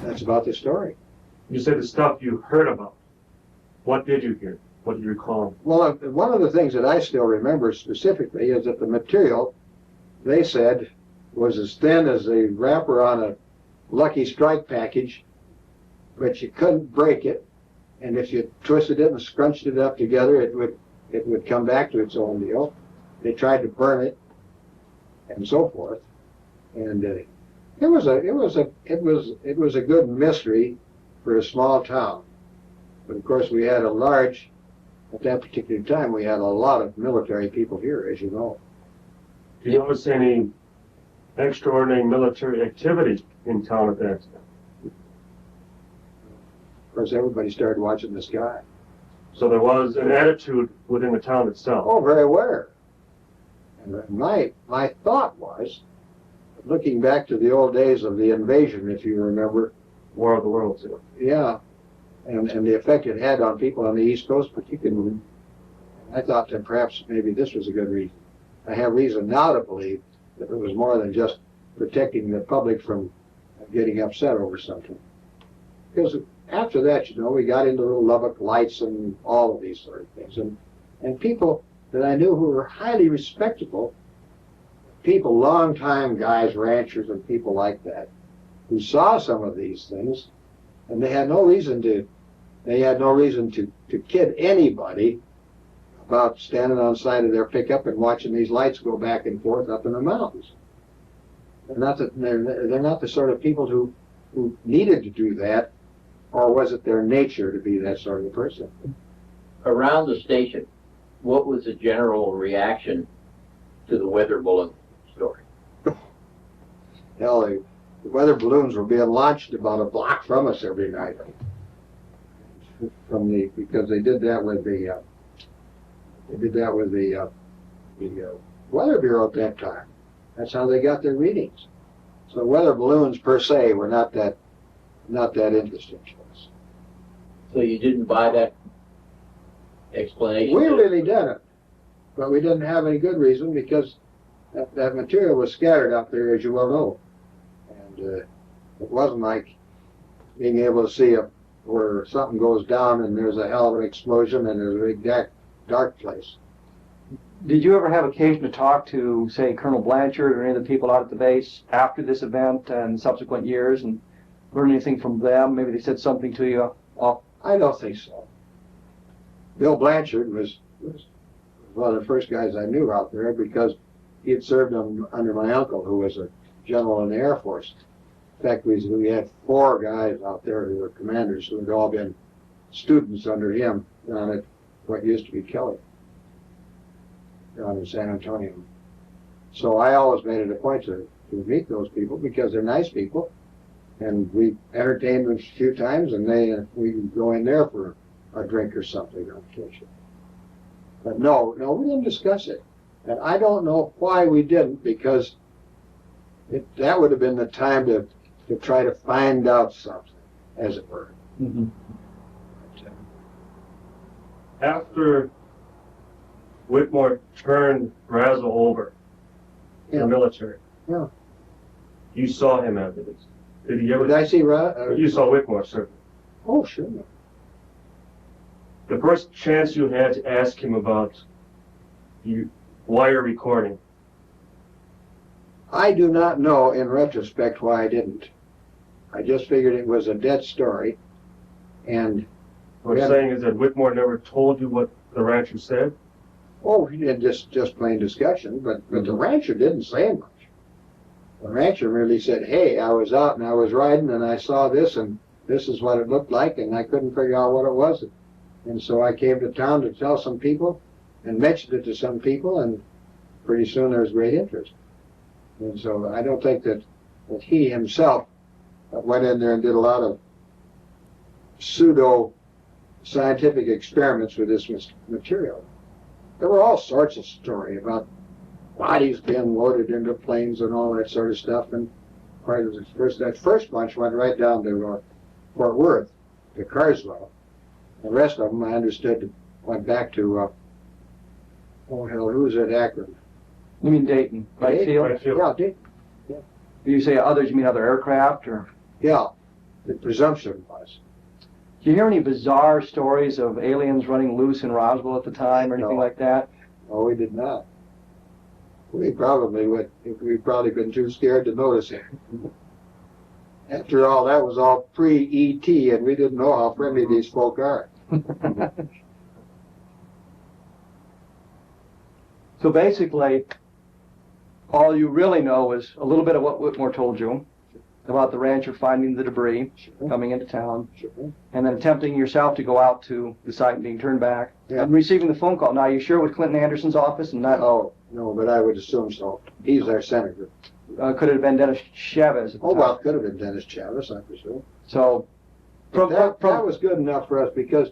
That's about the story. You said the stuff you heard about. What did you hear? What do you recall? Well, one of the things that I still remember specifically is that the material, they said, was as thin as a wrapper on a Lucky Strike package, but you couldn't break it. And if you twisted it and scrunched it up together, it would come back to its own deal. They tried to burn it, and so forth. And it was a good mystery for a small town. But of course, we had at that particular time, we had a lot of military people here, as you know. Did you notice any extraordinary military activity in town at that time? Of course, everybody started watching the sky. So there was an attitude within the town itself. Oh, very aware. And my thought was, looking back to the old days of the invasion, if you remember. War of the Worlds. Yeah. And the effect it had on people on the East Coast particularly. I thought that perhaps maybe this was a good reason. I have reason now to believe that it was more than just protecting the public from getting upset over something. Because after that, we got into the Lubbock Lights and all of these sort of things. And people that I knew who were highly respectable, people, long-time guys, ranchers and people like that, who saw some of these things, and they had no reason to kid anybody about standing on the side of their pickup and watching these lights go back and forth up in the mountains. They're not the sort of people who needed to do that, or was it their nature to be that sort of person? Around the station, what was the general reaction to the weather balloon story? Hell, the weather balloons were being launched about a block from us every night. Because they did that with the Weather Bureau at that time. That's how they got their readings. So weather balloons per se were not that interesting to us. So you didn't buy that explanation? We really didn't, but we didn't have any good reason because that material was scattered out there, as you well know, and it wasn't like being able to see where something goes down and there's a hell of an explosion and there's a big dark place. Did you ever have occasion to talk to, say, Colonel Blanchard or any of the people out at the base after this event and subsequent years and learn anything from them? Maybe they said something to you? I don't think so. Bill Blanchard was one of the first guys I knew out there because he had served under my uncle, who was a general in the Air Force. In fact, we had 4 guys out there who were commanders who had all been students under him down at what used to be Kelly, down in San Antonio. So I always made it a point to meet those people because they're nice people, and we entertained them a few times, and we could go in there for a drink or something on occasion. But no, we didn't discuss it, and I don't know why we didn't, because that would have been the time to try to find out something, as it were. Mm-hmm. After Whitmore turned Brazel over to the military, you saw him after this. Did he ever? Did I see you saw Whitmore, certainly. Oh, sure. The first chance you had to ask him about wire recording. I do not know, in retrospect, why I didn't. I just figured it was a dead story, and What I'm saying is that Whitmore never told you what the rancher said? Oh, he did just plain discussion, but the rancher didn't say much. The rancher merely said, hey, I was out and I was riding and I saw this and this is what it looked like and I couldn't figure out what it was. And so I came to town to tell some people and mentioned it to some people, and pretty soon there was great interest. And so I don't think that he himself went in there and did a lot of pseudo-scientific experiments with this material. There were all sorts of stories about bodies being loaded into planes and all that sort of stuff. And that first bunch went right down to Fort Worth, to Carswell. The rest of them, I understood, went back to, who's at Akron? You mean Dayton? Right field? Yeah, Dayton. Yeah. You say others, you mean other aircraft? Or? Yeah, the presumption was. Do you hear any bizarre stories of aliens running loose in Roswell at the time or anything like that? No, we did not. We'd probably been too scared to notice it. After all, that was all pre-ET, and we didn't know how friendly these folk are. So basically, all you really know is a little bit of what Whitmore told you about the rancher finding the debris, coming into town, and then attempting yourself to go out to the site and being turned back, and receiving the phone call. Now, are you sure it was Clinton Anderson's office and not? Oh, no, but I would assume so. He's our senator. Could it have been Dennis Chavez? Oh, well, it could have been Dennis Chavez, I presume. So, that was good enough for us, because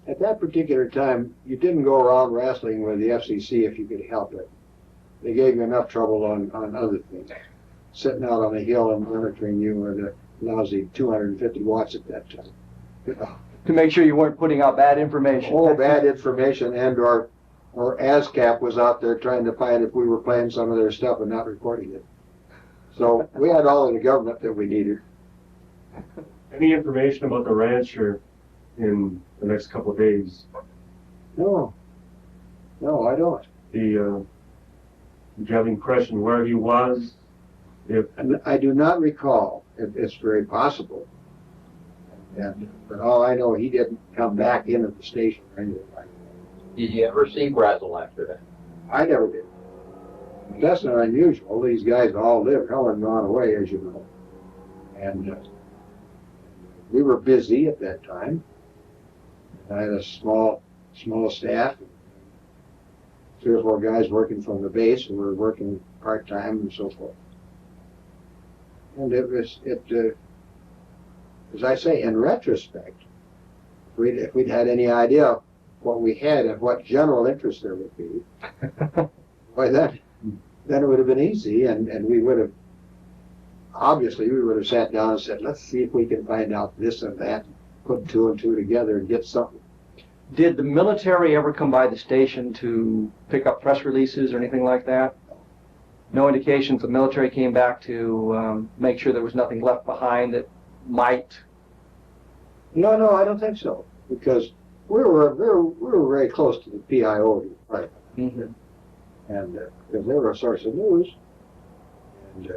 at that particular time, you didn't go around wrestling with the FCC if you could help it. They gave you enough trouble on other things. Sitting out on a hill and monitoring you with a lousy 250 watts at that time. To make sure you weren't putting out bad information. Oh, bad information, and or ASCAP was out there trying to find if we were playing some of their stuff and not recording it. So we had all of the government that we needed. Any information about the rancher in the next couple of days? No, I don't. Did you have the impression where he was? I do not recall. It's very possible. But all I know, he didn't come back into the station or anything like that. Did you ever see Brazel after that? I never did. That's not unusual. These guys all lived, hell and gone away, as you know. And we were busy at that time. I had a small staff, 3 or 4 guys working from the base who were working part-time and so forth. And as I say, in retrospect, if we'd had any idea what we had and what general interest there would be, why then it would have been easy, and we would have, obviously, we would have sat down and said, let's see if we can find out this and that, put two and two together and get something. Did the military ever come by the station to pick up press releases or anything like that? No indications the military came back to make sure there was nothing left behind that might? No, I don't think so, because we were very close to the PIO, right? Mm-hmm. And because they were a source of news, and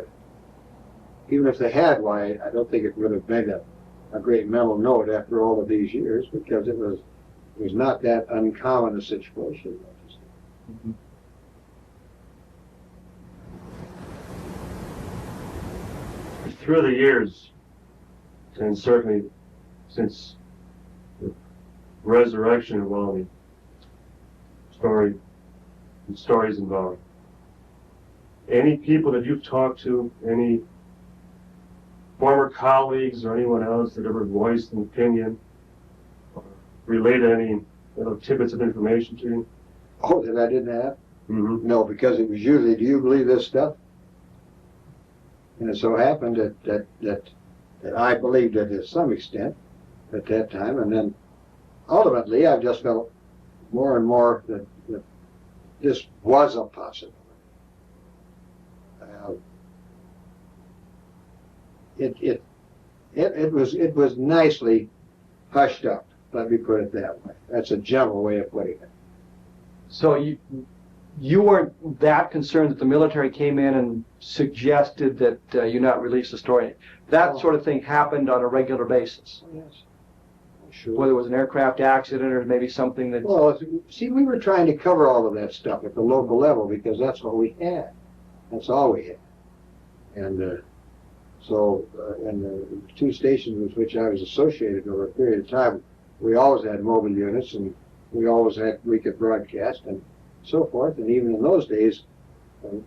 even if they had, why, I don't think it would have made a great mental note after all of these years, because it was not that uncommon a situation. Mm-hmm. Through the years, and certainly since the resurrection of all the stories involved, any people that you've talked to, any former colleagues or anyone else that ever voiced an opinion or related any tidbits of information to you? Oh, that I didn't have? Mm-hmm. No, because it was usually, do you believe this stuff? And it so happened that I believed it to some extent at that time, and then ultimately I just felt more and more that this was a possibility. It was nicely hushed up. Let me put it that way. That's a general way of putting it. So you weren't that concerned that the military came in and suggested that you not release the story. That sort of thing happened on a regular basis. Oh, yes. Sure. Whether it was an aircraft accident or maybe something that... Well, see, we were trying to cover all of that stuff at the local level because that's what we had. That's all we had. And so in the two stations with which I was associated over a period of time, we always had mobile units, and we could broadcast and so forth. And even in those days,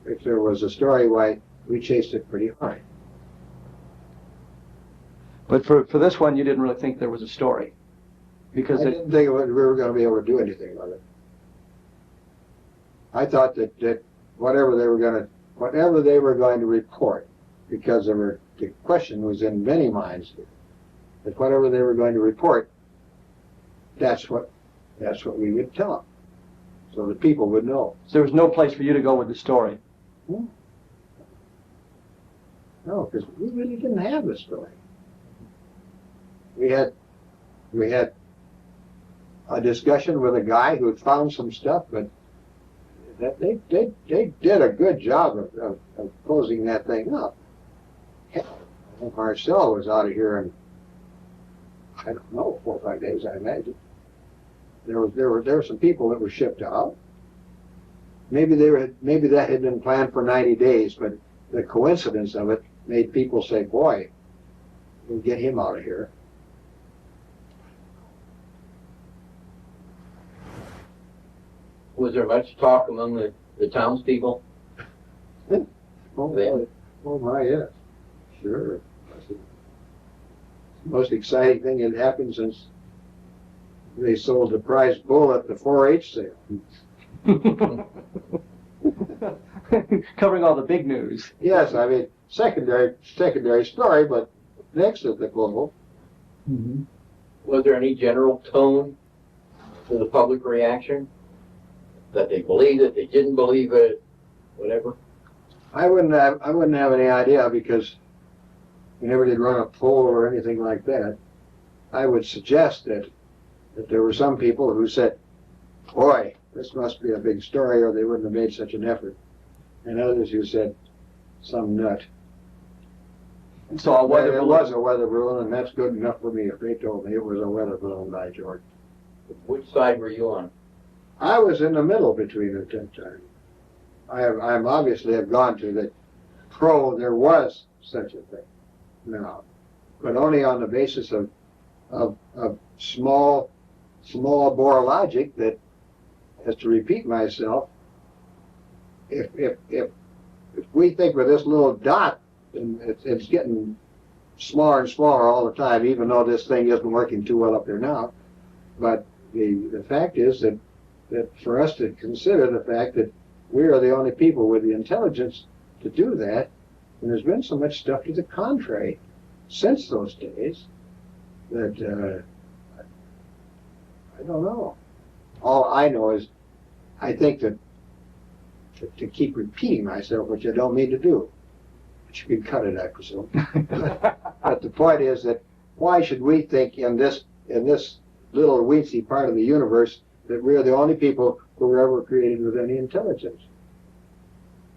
if there was a story, why, we chased it pretty hard. But for this one, you didn't really think there was a story, because I didn't think we were going to be able to do anything with it. I thought that whatever they were going to report, because the question was in many minds here, that whatever they were going to report, that's what we would tell them, so the people would know. So there was no place for you to go with the story. No, because we really didn't have the story. We had a discussion with a guy who had found some stuff, but that they did a good job of closing that thing up. Hell, I think Marcel was out of here in, I don't know, 4 or 5 days, I imagine. There were some people that were shipped out. Maybe that had been planned for 90 days, but the coincidence of it made people say, "Boy, we'll get him out of here." Was there much talk among the townspeople? Oh my, yes. Sure. That's the most exciting thing that happened since they sold the prize bull at the 4-H sale. Covering all the big news. Yes, I mean, secondary story, but next to the global. Mm-hmm. Was there any general tone to the public reaction? That they believed it, they didn't believe it, whatever? I wouldn't have any idea, because we never did run a poll or anything like that. I would suggest that there were some people who said, "Boy, this must be a big story, or they wouldn't have made such an effort," and others who said, "Some nut." And so it was a weather balloon, and that's good enough for me if they told me it was a weather balloon, by George. Which side were you on? I was in the middle between at that time. I'm obviously have gone to the there was such a thing now, but only on the basis of small bore logic that, as to repeat myself, if we think with this little dot and it's getting smaller and smaller all the time, even though this thing isn't working too well up there now. But the fact is that for us to consider the fact that we are the only people with the intelligence to do that, and there's been so much stuff to the contrary since those days that I don't know. All I know is I think that to keep repeating myself, which I don't mean to do, but you can cut it, I presume. But the point is that why should we think in this little weensy part of the universe that we're the only people who were ever created with any intelligence?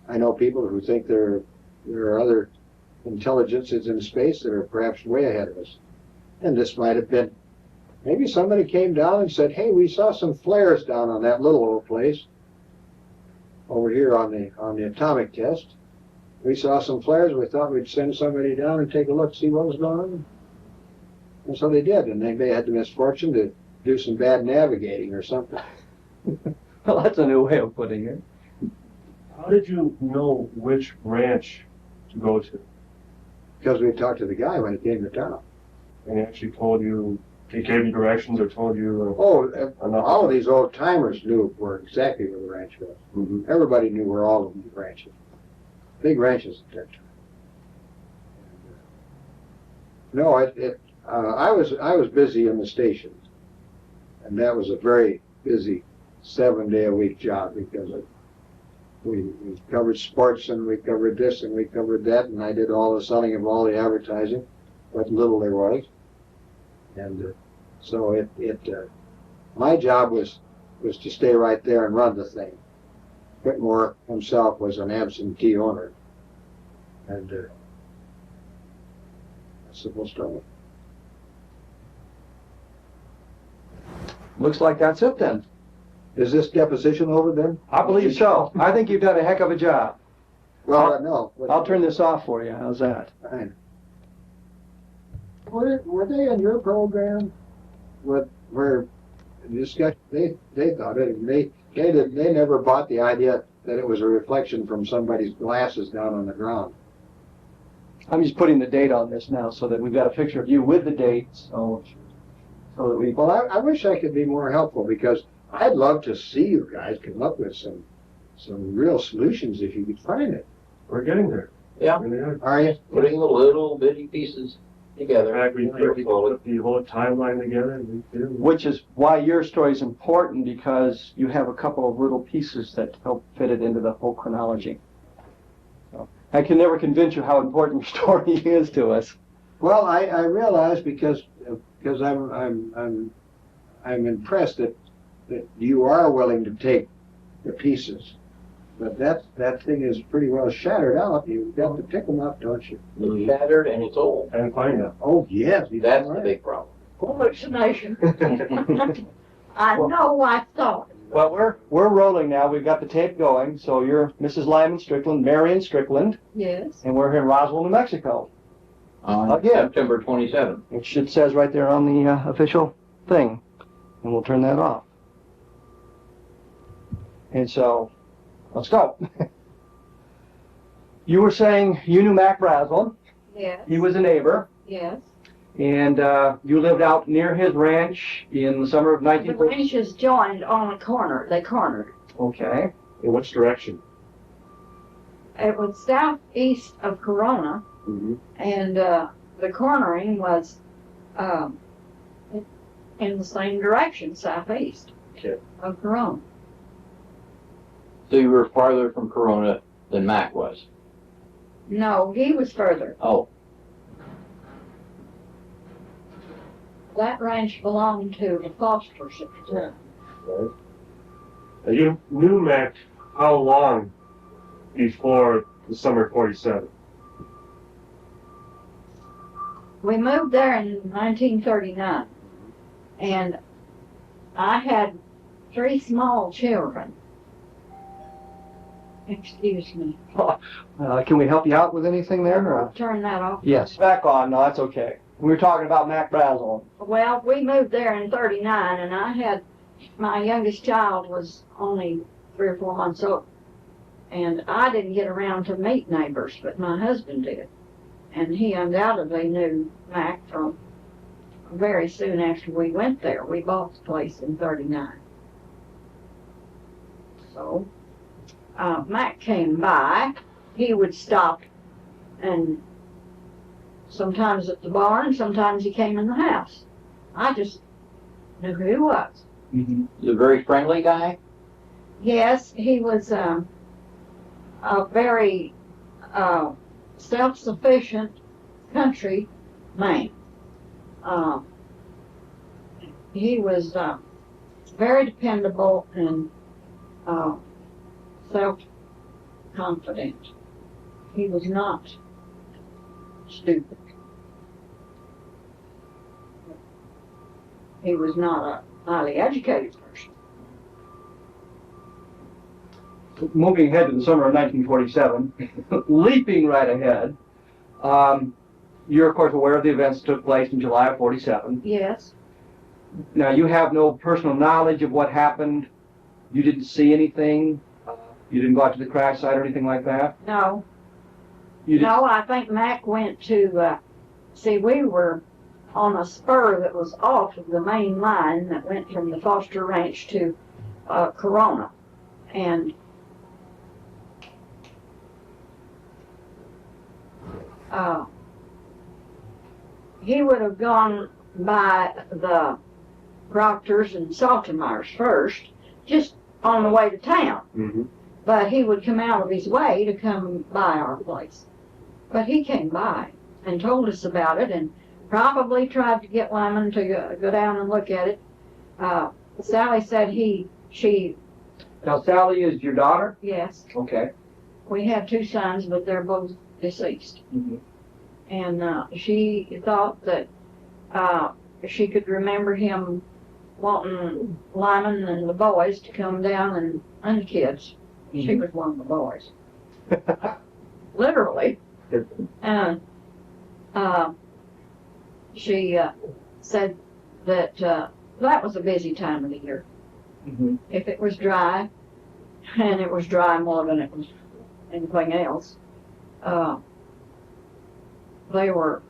I know people who think there are other intelligences in space that are perhaps way ahead of us. And this might have been, maybe somebody came down and said, hey, we saw some flares down on that little old place over here on the atomic test. We saw some flares, we thought we'd send somebody down and take a look, see what was going on. And so they did, and they had the misfortune to do some bad navigating or something. Well, that's a new way of putting it. How did you know which ranch to go to? Because we talked to the guy when he came to town. And he actually told you, he gave you directions or told you? All of these old timers knew exactly where the ranch was. Mm-hmm. Everybody knew where all of these ranches. Big ranches at that time. No, I was busy in the station, and that was a very busy 7-day-a-week job because we covered sports and we covered this and we covered that, and I did all the selling of all the advertising, what little there was, and so my job was to stay right there and run the thing. Whitmore himself was an absentee owner, and that's the whole story. Looks like that's it then. Is this deposition over then? I believe so. I think you've done a heck of a job. Well, no. I'll turn this off for you. How's that? Fine. Were they in your program? Where discussion? They thought it. They never bought the idea that it was a reflection from somebody's glasses down on the ground. I'm just putting the date on this now so that we've got a picture of you with the date. So that we. Well, I wish I could be more helpful because I'd love to see you guys come up with some real solutions if you could find it. We're getting there. Yeah. Are you? Putting the little bitty pieces together. In fact, we put the whole timeline together. Which is why your story is important, because you have a couple of little pieces that help fit it into the whole chronology. So, I can never convince you how important your story is to us. Well, I realize because I'm impressed that you are willing to take the pieces, but that thing is pretty well shattered out. You've got to pick them up, don't you? It's shattered and it's old. And find out. Oh yes, that's the big problem. Hallucination. I know I saw it. Well, we're rolling now. We've got the tape going. So you're Mrs. Lyman Strickland, Marion Strickland. Yes. And we're here in Roswell, New Mexico. Again, September 27th. Which it says right there on the official thing. And we'll turn that off. And so, let's go. You were saying you knew Mac Brazel. Yes. He was a neighbor. Yes. And you lived out near his ranch in the summer of The 1940. ranches joined on a corner. They cornered. Okay. In which direction? It was southeast of Corona, and the cornering was in the same direction, southeast of Corona. So you were farther from Corona than Mac was? No, he was further. Oh. That ranch belonged to the Fosters at the time. Right. Now you knew Mac how long before the summer of 47? We moved there in 1939, and I had 3 small children. Excuse me. Can we help you out with anything there? Or? Turn that off. Yes. Back on. No, that's okay. We were talking about Mac Brazel. Well, we moved there in 39, and I had, my youngest child was only 3 or 4 months old. And I didn't get around to meet neighbors, but my husband did. And he undoubtedly knew Mac from very soon after we went there. We bought the place in 39. So, Mac came by. He would stop, and sometimes at the barn, sometimes he came in the house. I just knew who he was. Mm-hmm. He's a very friendly guy? Yes, he was a very self-sufficient country man. He was very dependable and self-confident. He was not stupid. He was not a highly educated person. Moving ahead to the summer of 1947, leaping right ahead, you're of course aware of the events that took place in July of 47. Yes. Now you have no personal knowledge of what happened. You didn't see anything. You didn't go out to the crash site or anything like that. No. You didn't? No, I think Mac went to, see, we were on a spur that was off of the main line that went from the Foster Ranch to Corona. And he would have gone by the Proctors and Saltermeyers first, just on the way to town. Mm-hmm. But he would come out of his way to come by our place. But he came by and told us about it, and probably tried to get Lyman to go down and look at it. Sally said she... Now Sally is your daughter? Yes. Okay. We had 2 sons, but they're both deceased. Mm-hmm. And she thought that she could remember him wanting Lyman and the boys to come down and the kids. Mm-hmm. She was one of the boys. Literally. And she said that that was a busy time of the year. Mm-hmm. If it was dry, and it was dry more than it was anything else, they were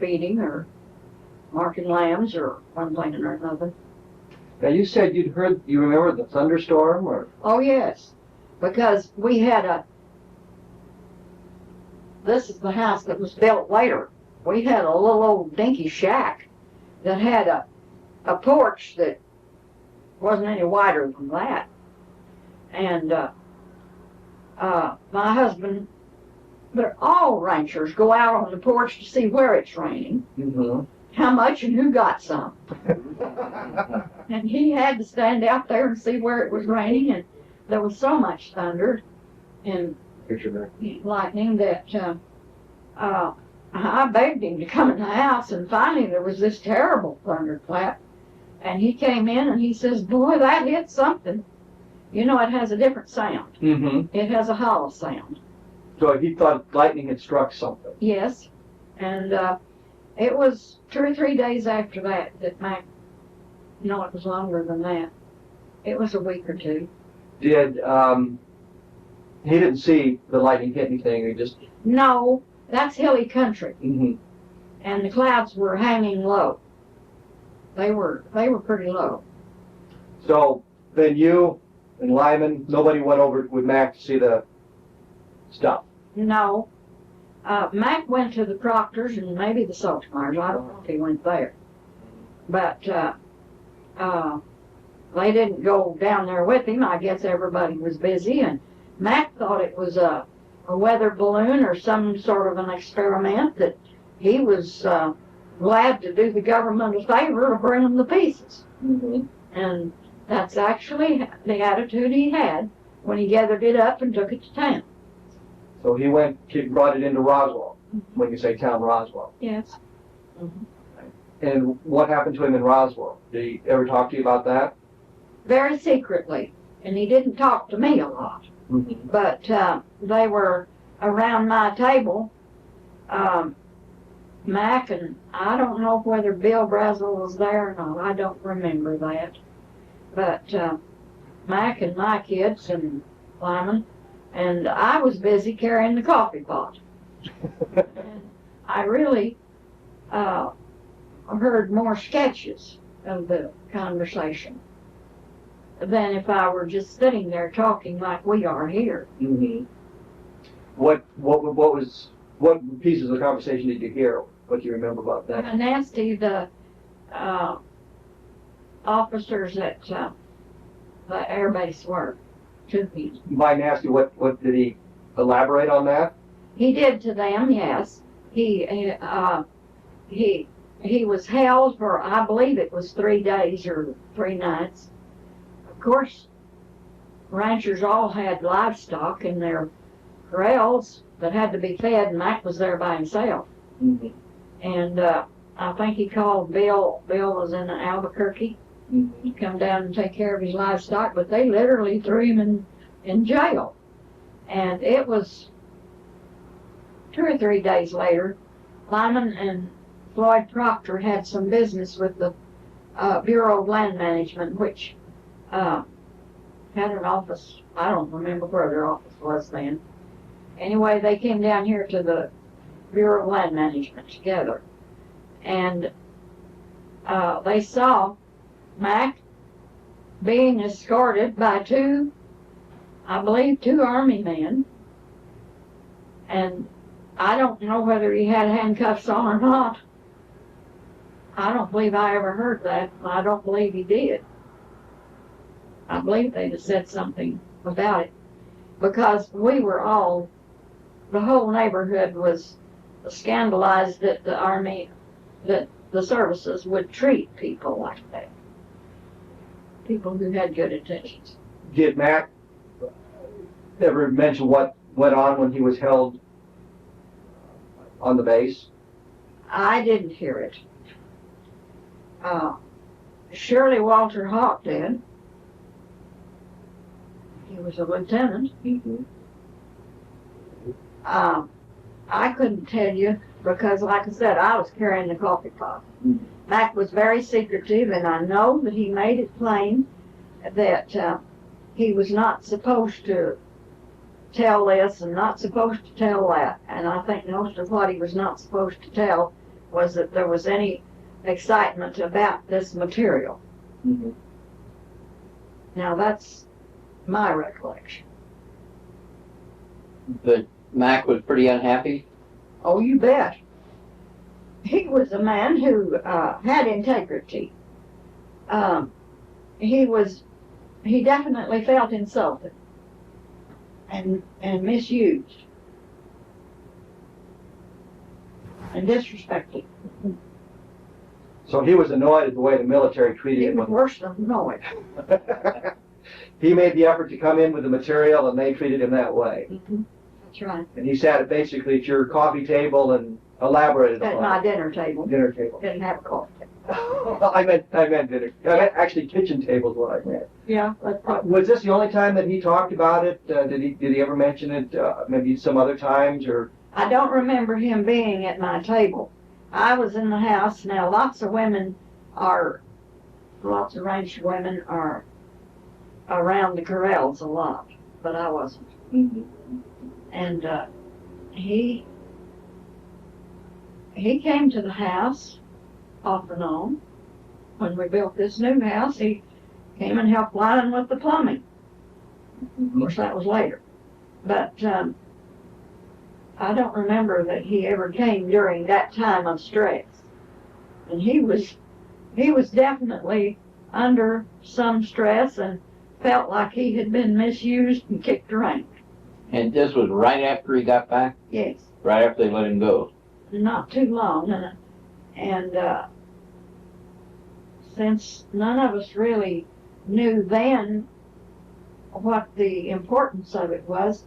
feeding or marking lambs or one thing or another. Now you said you remember the thunderstorm, or? Oh yes, because we had this is the house that was built later. We had a little old dinky shack that had a porch that wasn't any wider than that. And my husband, but all ranchers go out on the porch to see where it's raining, mm-hmm. how much and who got some. And he had to stand out there and see where it was raining, and there was so much thunder and lightning that I begged him to come in the house, and finally there was this terrible thunderclap, and he came in and he says, "Boy, that hit something." You know, it has a different sound. Mm-hmm. It has a hollow sound. So he thought lightning had struck something. Yes, and it was 2 or 3 days after that Mac, no, it was longer than that. It was a week or 2. Did he didn't see the lightning hit anything? He just No, that's hilly country, mm-hmm. and the clouds were hanging low. They were pretty low. So then you and Lyman, nobody went over with Mac to see the stuff? No. Mac went to the Proctors and maybe the Saltermeyers. I don't know if he went there. But they didn't go down there with him. I guess everybody was busy, and Mac thought it was a weather balloon or some sort of an experiment that he was glad to do the government a favor of bring them the pieces. Mm-hmm. And that's actually the attitude he had when he gathered it up and took it to town. So he brought it into Roswell, mm-hmm. when you say town Roswell. Yes. Mm-hmm. And what happened to him in Roswell? Did he ever talk to you about that? Very secretly. And he didn't talk to me a lot. Mm-hmm. But they were around my table, Mac, and I don't know whether Bill Brazel was there or not. I don't remember that. But Mac and my kids and Lyman, and I was busy carrying the coffee pot. And I really heard more sketches of the conversation than if I were just sitting there talking like we are here. Mm-hmm. What pieces of the conversation did you hear? What do you remember about that? Nasty, the officers at the air base were to me. By nasty, what did he elaborate on that? He did to them, yes. He was held for, I believe it was 3 days or 3 nights. Of course, ranchers all had livestock in their corrals that had to be fed, and Mac was there by himself. Mm-hmm. And I think he called Bill. Bill was in Albuquerque. Mm-hmm. He'd come down and take care of his livestock, but they literally threw him in jail. And it was 2 or 3 days later, Lyman and Floyd Proctor had some business with the Bureau of Land Management, which had an office. I don't remember where their office was then. Anyway, they came down here to the Bureau of Land Management together. And they saw Mac being escorted by 2 Army men. And I don't know whether he had handcuffs on or not. I don't believe I ever heard that. I don't believe he did. I believe they'd have said something about it. Because we were all, the whole neighborhood was scandalized that the Army, that the services would treat people like that. People who had good intentions. Did Mac ever mention what went on when he was held on the base? I didn't hear it. Surely Walter Hawk did. He was a lieutenant. Mm-hmm. I couldn't tell you because, like I said, I was carrying the coffee pot. Mm-hmm. Mac was very secretive, and I know that he made it plain that he was not supposed to tell this and not supposed to tell that. And I think most of what he was not supposed to tell was that there was any excitement about this material. Mm-hmm. Now that's my recollection. But Mac was pretty unhappy? Oh, you bet. He was a man who had integrity. He definitely felt insulted and misused and disrespected. So he was annoyed at the way the military treated him. It was worse than annoyed. He made the effort to come in with the material, and they treated him that way. Mm-hmm. That's right. And he sat basically at your coffee table and elaborated At on my it. dinner table. Dinner table. Didn't have a coffee table. I meant dinner. I meant actually kitchen tables. What I meant. Yeah, that's probably. Was this the only time that he talked about it? Did he ever mention it? Maybe some other times or? I don't remember him being at my table. I was in the house. Now, lots of ranch women are around the corrals a lot, but I wasn't. Mm-hmm. And he came to the house off and on. When we built this new house, he came and helped Lyman with the plumbing. Of course, that was later. But I don't remember that he ever came during that time of stress. And he was definitely under some stress and felt like he had been misused and kicked around. And this was right after he got back? Yes. Right after they let him go? Not too long. And since none of us really knew then what the importance of it was,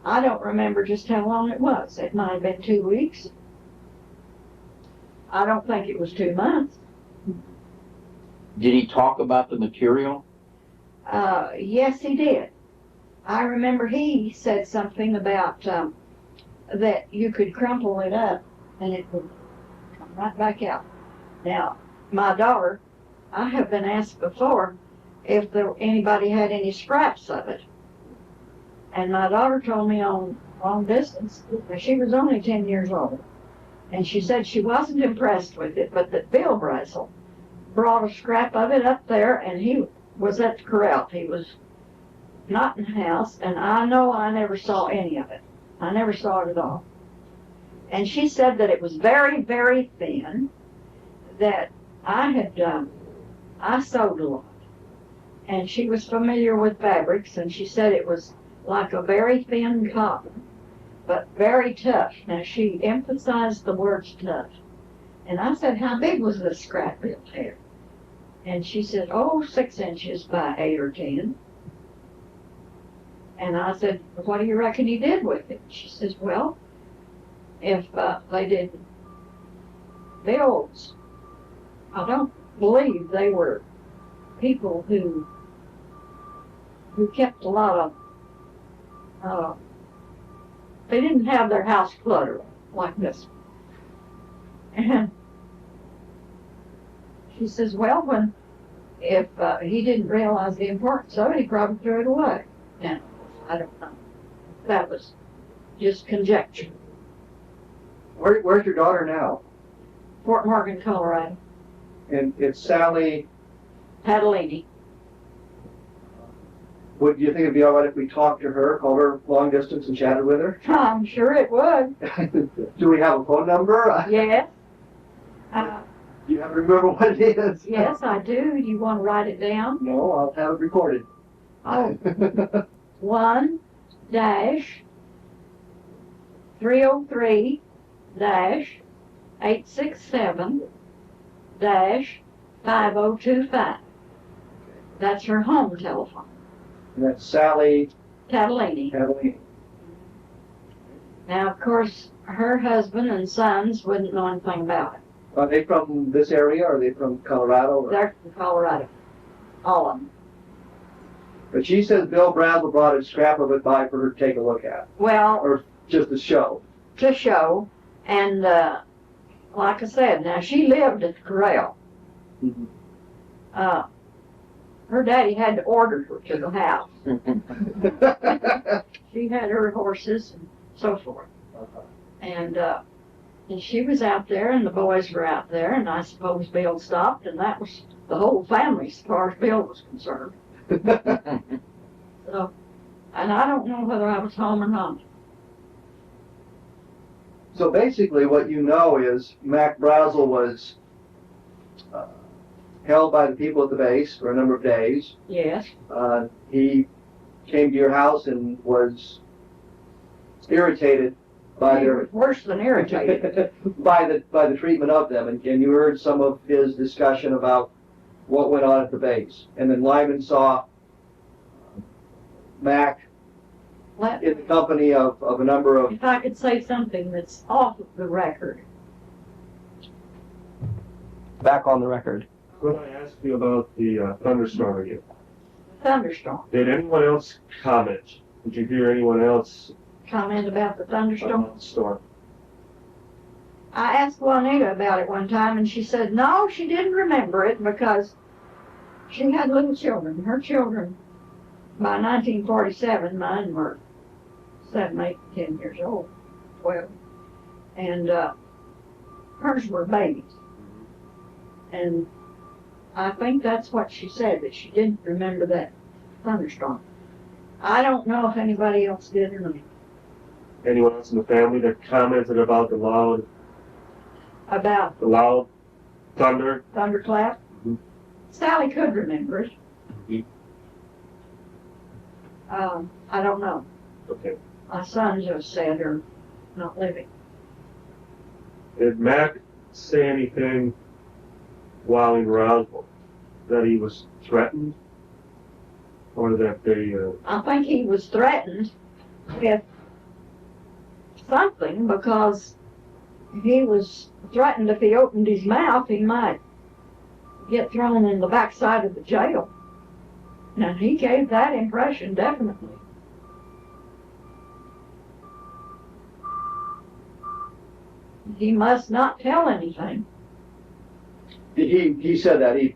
I don't remember just how long it was. It might have been 2 weeks. I don't think it was 2 months. Did he talk about the material? Yes, he did. I remember he said something about that you could crumple it up and it would come right back out. Now, my daughter, I have been asked before if anybody had any scraps of it. And my daughter told me on long distance that she was only 10 years old. And she said she wasn't impressed with it, but that Bill Brazel brought a scrap of it up there, and he was at the corral. He was not in the house, and I know I never saw any of it. I never saw it at all. And she said that it was very, very thin, that I sewed a lot. And she was familiar with fabrics, and she said it was like a very thin cotton, but very tough. Now, she emphasized the words tough. And I said, how big was this scrap Bill had? And she said, oh, 6 inches by 8 or 10. And I said, what do you reckon he did with it? She says, well, if they did Bill's, I don't believe they were people who kept a lot of, they didn't have their house cluttered like this. And she says, well, if he didn't realize the importance of it, he probably threw it away. Now, I don't know. That was just conjecture. Where's your daughter now? Fort Morgan, Colorado. And it's Sally Padalini. Would you think it'd be all right if we talked to her, called her long distance and chatted with her? I'm sure it would. Do we have a phone number? Yes. Do you have to remember what it is? Yes, I do. Do you want to write it down? No, I'll have it recorded. Oh. 1-303-867-5025. That's her home telephone. And that's Sally Catalini. Now, of course, her husband and sons wouldn't know anything about it. Are they from this area, or are they from Colorado? They're from Colorado. All of them. But she says Bill Brazel brought a scrap of it by for her to take a look at. Well, or just to show. To show, and like I said, now she lived at the corral. Mm-hmm. Her daddy had to order her to the house. She had her horses and so forth. And she was out there, and the boys were out there, and I suppose Bill stopped, and that was the whole family as far as Bill was concerned. So, and I don't know whether I was home or not. So basically what you know is Mac Brazel was held by the people at the base for a number of days. Yes. He came to your house and was irritated by their... Worse than irritated. by the treatment of them. And you heard some of his discussion about what went on at the base. And then Lyman saw Mac in the company of a number of... If I could say something that's off of the record. Back on the record. Could I ask you about the thunderstorm again? Thunderstorm. Did anyone else comment? Did you hear anyone else Comment about the thunderstorm? about the storm? I asked Juanita about it one time, and she said no, she didn't remember it because she had little children. Her children, by 1947, mine were 7, 8, 10 years old, 12. And hers were babies. And I think that's what she said, that she didn't remember that thunderstorm. I don't know if anybody else did or not. Anyone else in the family that commented about the loud thunder? Thunderclap? Mm-hmm. Sally could remember it. Mm-hmm. I don't know. Okay. My son just said they're not living. Did Mac say anything while in Roswell that he was threatened, or that they? I think he was threatened with something because he was threatened if he opened his mouth, he might get thrown in the backside of the jail. Now he gave that impression definitely. He must not tell anything. He said that he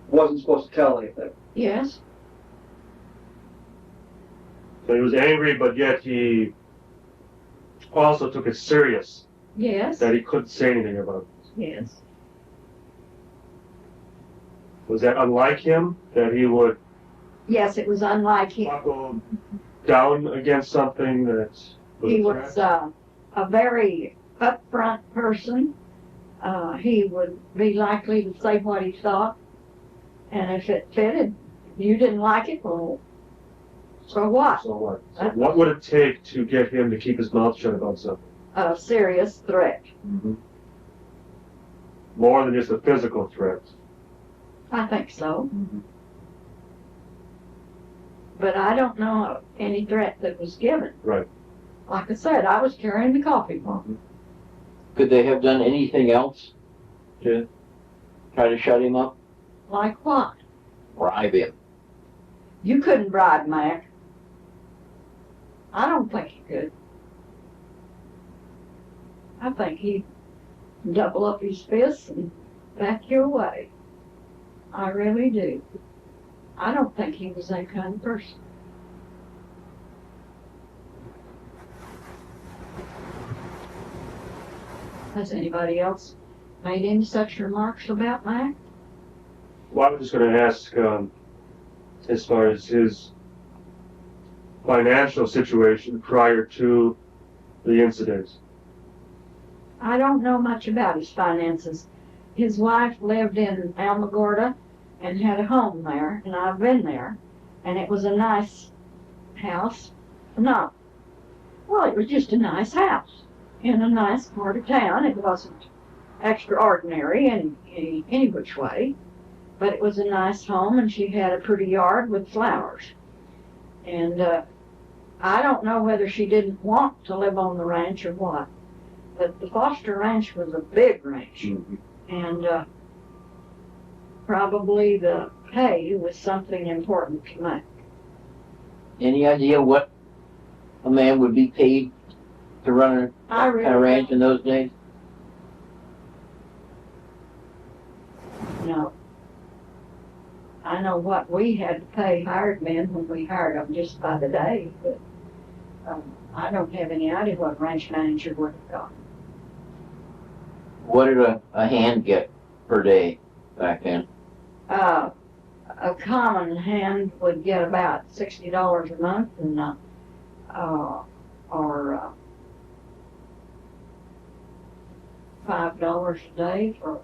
wasn't supposed to tell anything. Yes. So he was angry, but yet he also took it serious Yes. That he couldn't say anything about. Yes. Was that unlike him? That he would Yes, it was unlike him. buckle down against something that was He a was threat? a very upfront person. He would be likely to say what he thought, and if it fitted, you didn't like it, well, so what? So what? So what would it take to get him to keep his mouth shut about something? A serious threat. More than just a physical threat. I think so. But I don't know of any threat that was given. Right. Like I said, I was carrying the coffee pot. Could they have done anything else to try to shut him up? Like what? Bribe him. You couldn't bribe Mac. I don't think he could. I think he'd double up his fists and back your way. I really do. I don't think he was that kind of person. Has anybody else made any such remarks about Mac? Well, I was just going to ask, as far as his financial situation prior to the incident. I don't know much about his finances. His wife lived in Alamogordo and had a home there, and I've been there, and it was a nice house. No, well, it was just a nice house in a nice part of town. It wasn't extraordinary in any which way, but it was a nice home, and she had a pretty yard with flowers. And I don't know whether she didn't want to live on the ranch or what, but the Foster Ranch was a big ranch, and probably the pay was something important to Mac. Any idea what a man would be paid to run a ranch in those days? No. I know what we had to pay hired men when we hired them just by the day, but I don't have any idea what a ranch manager would have got. What did a hand get per day back then? A common hand would get about $60 a month, and or $5 a day for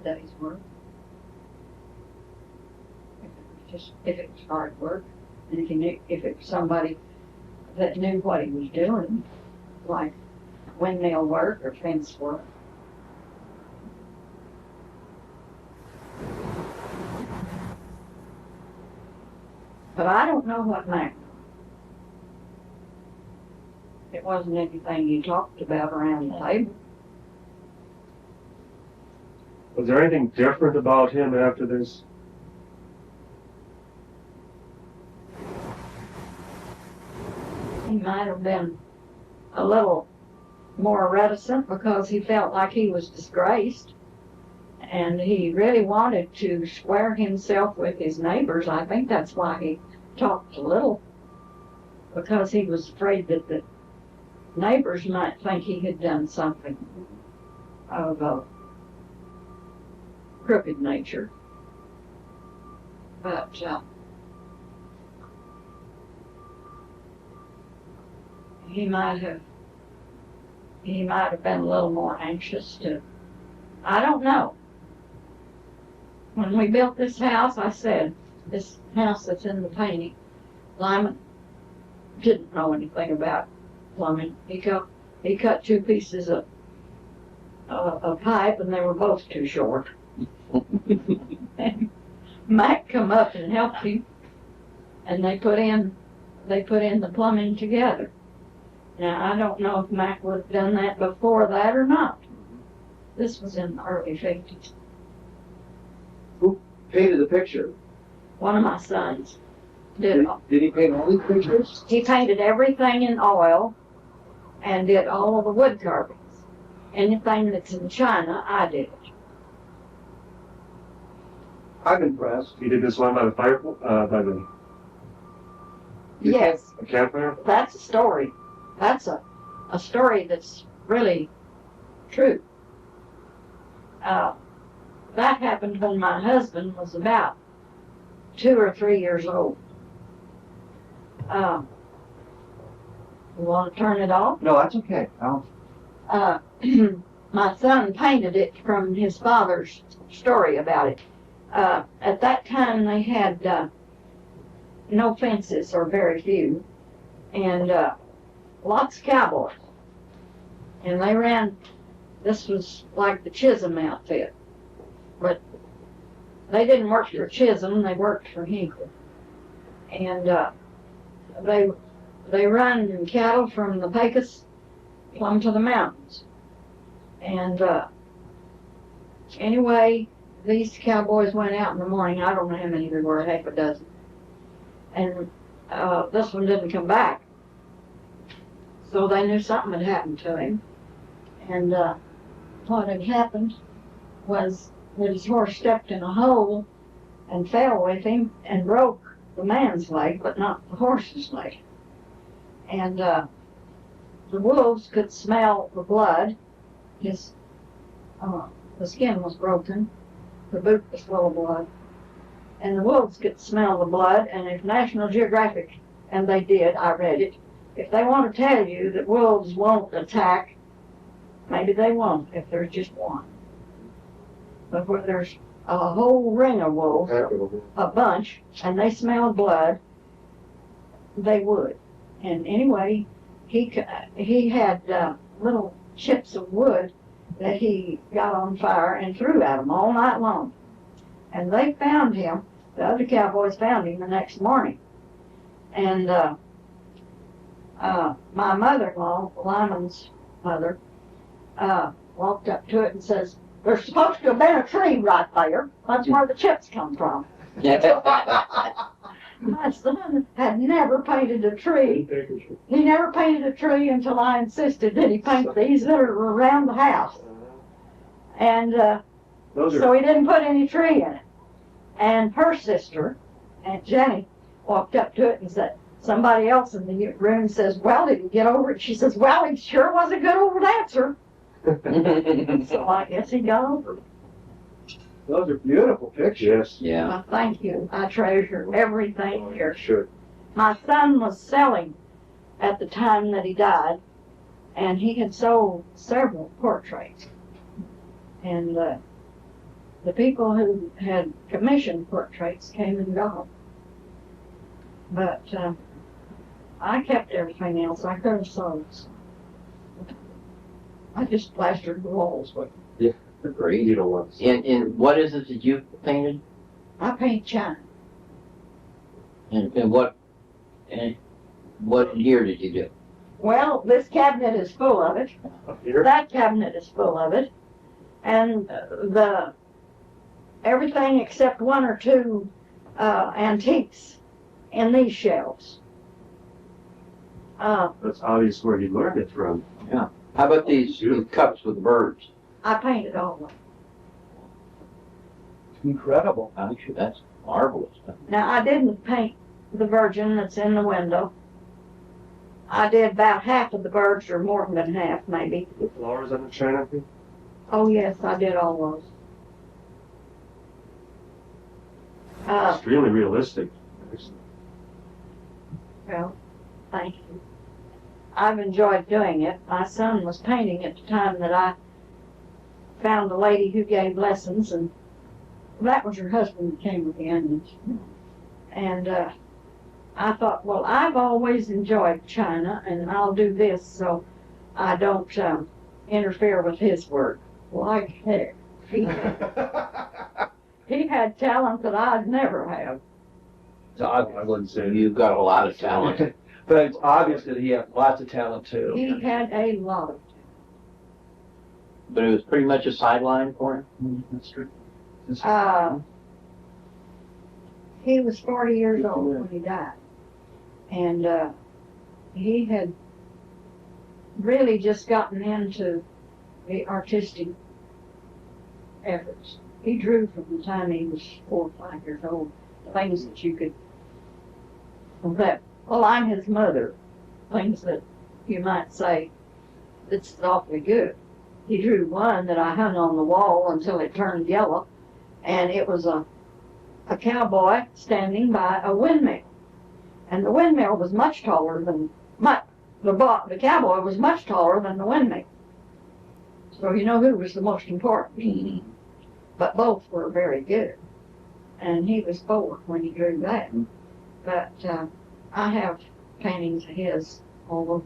a day's work. If it was hard work, and if it was somebody that knew what he was doing, like windmill work or fence work. But I don't know what Mac. It wasn't anything you talked about around the table. Was there anything different about him after this? He might have been a little more reticent because he felt like he was disgraced, and he really wanted to square himself with his neighbors. I think that's why he talked a little, because he was afraid that the neighbors might think he had done something of a crooked nature. But he might have been a little more anxious to, I don't know. When we built this house, I said, this house that's in the painting, Lyman didn't know anything about plumbing. He cut two pieces of pipe, and they were both too short. And Mac come up and helped him, and they put in the plumbing together. Now, I don't know if Mac would have done that before that or not. This was in the early 50s. Who painted the picture? One of my sons did. Did he paint all these pictures? He painted everything in oil and did all of the wood carvings. Anything that's in China, I did it. I'm impressed. He did this one by the fire, by the Yes. campfire? That's a story. That's a a story that's really true. That happened when my husband was about 2 or 3 years old. You want to turn it off? No, that's okay. My son painted it from his father's story about it. At that time, they had no fences, or very few, and lots of cowboys. And they ran, this was like the Chisholm outfit, but they didn't work for Chisholm, they worked for Hinkle. And they run cattle from the Pecos plumb to the mountains. And anyway, these cowboys went out in the morning. I don't know how many there were, half a dozen. And this one didn't come back. So they knew something had happened to him. And what had happened was that his horse stepped in a hole and fell with him and broke the man's leg, but not the horse's leg. And the wolves could smell the blood. The skin was broken. The boot was full of blood. And the wolves could smell the blood, and if National Geographic, and they did, I read it, if they want to tell you that wolves won't attack, maybe they won't if there's just one. But where there's a whole ring of wolves, a bunch, and they smell blood, they would. And anyway, he had little chips of wood that he got on fire and threw at them all night long. And they found him, the other cowboys found him the next morning. And my mother-in-law, Lyman's mother, walked up to it and says, "There's supposed to have been a tree right there. That's where the chips come from." My son had never painted a tree. He never painted a tree until I insisted that he paint these that are around the house. And so he didn't put any tree in it. And her sister, Aunt Jenny, walked up to it and said, somebody else in the room says, "Well, did he get over it?" She says, "Well, he sure was a good old dancer." So I guess he got over it. Those are beautiful pictures. Yeah. Well, thank you. I treasure everything here. Sure. My son was selling at the time that he died, and he had sold several portraits. And the people who had commissioned portraits came and gone. But I kept everything else. I could have sold. I just plastered the walls with it. Yeah. Great. You don't want to see. And what is it that you painted? I paint china. And what year did you do? Well, this cabinet is full of it. That cabinet is full of it. And everything except 1 or 2 antiques in these shelves. That's obvious where he learned it from. Yeah. How about these cups with birds? I painted all of them. Incredible. Actually, that's marvelous. Now, I didn't paint the Virgin that's in the window. I did about half of the birds, or more than half, maybe. The flowers on the china thing? Oh, yes, I did all those. Extremely realistic. Well, thank you. I've enjoyed doing it. My son was painting at the time that I found a lady who gave lessons, and that was her husband that came with the onions. And I thought, well, I've always enjoyed China, and I'll do this so I don't interfere with his work. Like heck. He had talent that I'd never have. So I wouldn't say you've got a lot of talent. But it's obvious that he had lots of talent too. He had a lot of But it was pretty much a sideline for him? That's true. He was 40 years old when he died. And he had really just gotten into the artistic efforts. He drew from the time he was 4 or 5 years old, things that you could, well, I'm his mother, things that you might say this is awfully good. He drew one that I hung on the wall until it turned yellow, and it was a cowboy standing by a windmill. And the windmill was much taller than the cowboy was much taller than the windmill. So you know who was the most important. But both were very good. And he was 4 when he drew that. But I have paintings of his, although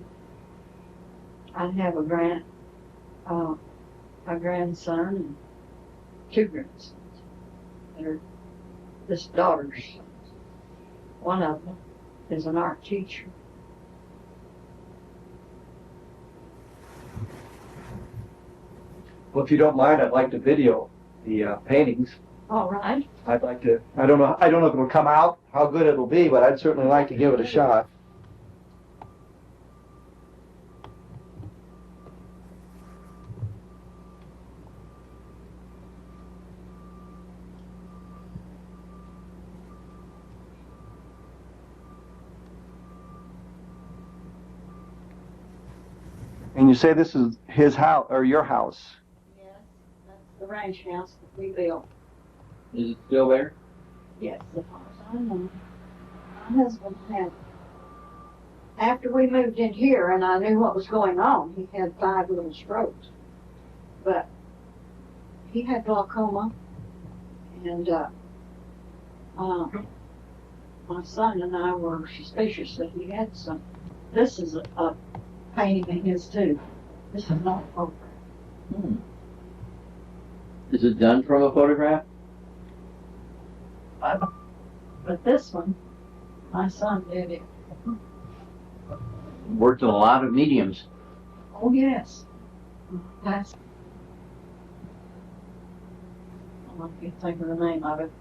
I have a grandson and 2 grandsons. They're this daughter's sons. One of them is an art teacher. Well, if you don't mind, I'd like to video the paintings. All right. I'd like to. I don't know if it'll come out, how good it'll be, but I'd certainly like to give it a shot. And you say this is his house or your house? Yes, that's the ranch house that we built. Is it still there? Yes, as far as I know. My husband had, after we moved in here and I knew what was going on, he had 5 little strokes. But he had glaucoma, and my son and I were suspicious that he had some. This is a painting of his too. This is not a photograph. Is it done from a photograph? But this one, my son did it. Worked in a lot of mediums. Oh yes. That's, I can't think of the name of it.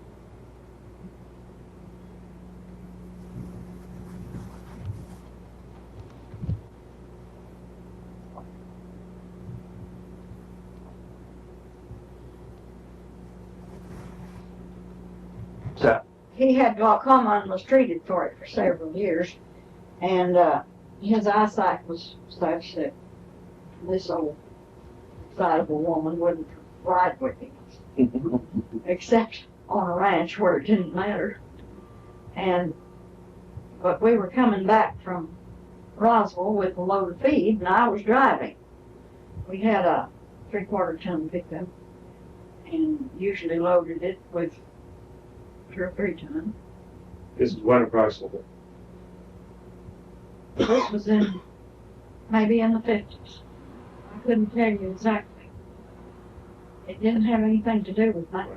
So, he had glaucoma and was treated for it for several years, and his eyesight was such that this old excitable woman wouldn't ride with him, except on a ranch where it didn't matter. But we were coming back from Roswell with a load of feed, and I was driving. We had a 3/4 ton pickup, and usually loaded it with 2 or 3 tons. This is when approximately? This was maybe in the 50s. I couldn't tell you exactly. It didn't have anything to do with that.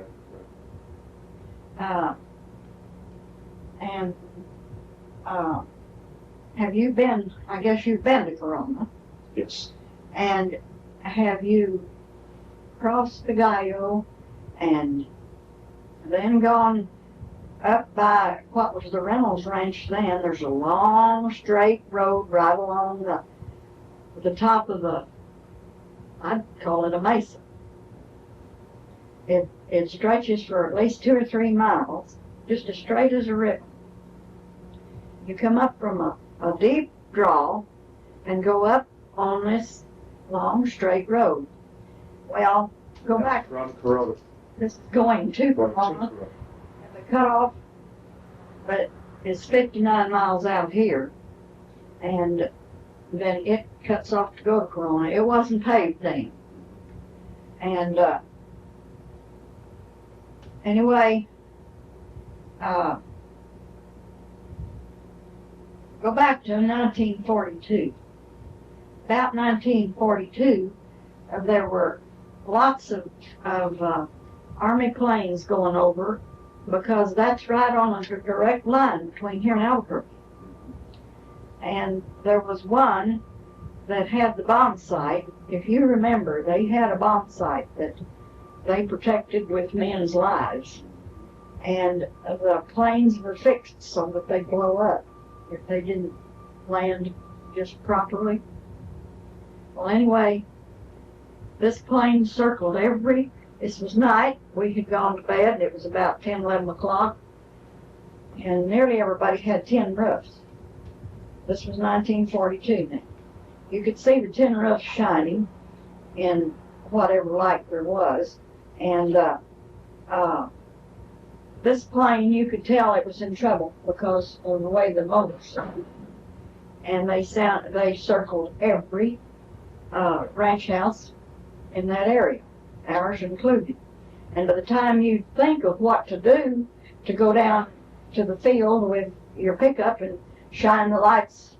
Have you been, I guess you've been to Corona. Yes. And have you crossed the Gallo and then gone up by what was the Reynolds Ranch then? There's a long straight road right along the top of I'd call it a mesa. It stretches for at least 2 or 3 miles, just as straight as a river. You come up from a deep draw and go up on this long straight road. Well, go back. Around Corona. This is going to Corona. And the cutoff, but it's 59 miles out here, and then it cuts off to go to Corona. It wasn't paved then. And anyway, go back to 1942. About 1942, there were lots of Army planes going over, because that's right on a direct line between here and Albuquerque. And there was one that had the bomb site. If you remember, they had a bomb site that they protected with men's lives. And the planes were fixed so that they'd blow up if they didn't land just properly. Well, anyway, this plane circled this was night. We had gone to bed. It was about 10, 11 o'clock. And nearly everybody had tin roofs. This was 1942 now. you could see the tin roof shining in whatever light there was. And this plane, you could tell it was in trouble because of the way the motors sounded. And they circled every ranch house in that area, ours included. And by the time you think of what to do to go down to the field with your pickup and shine the lights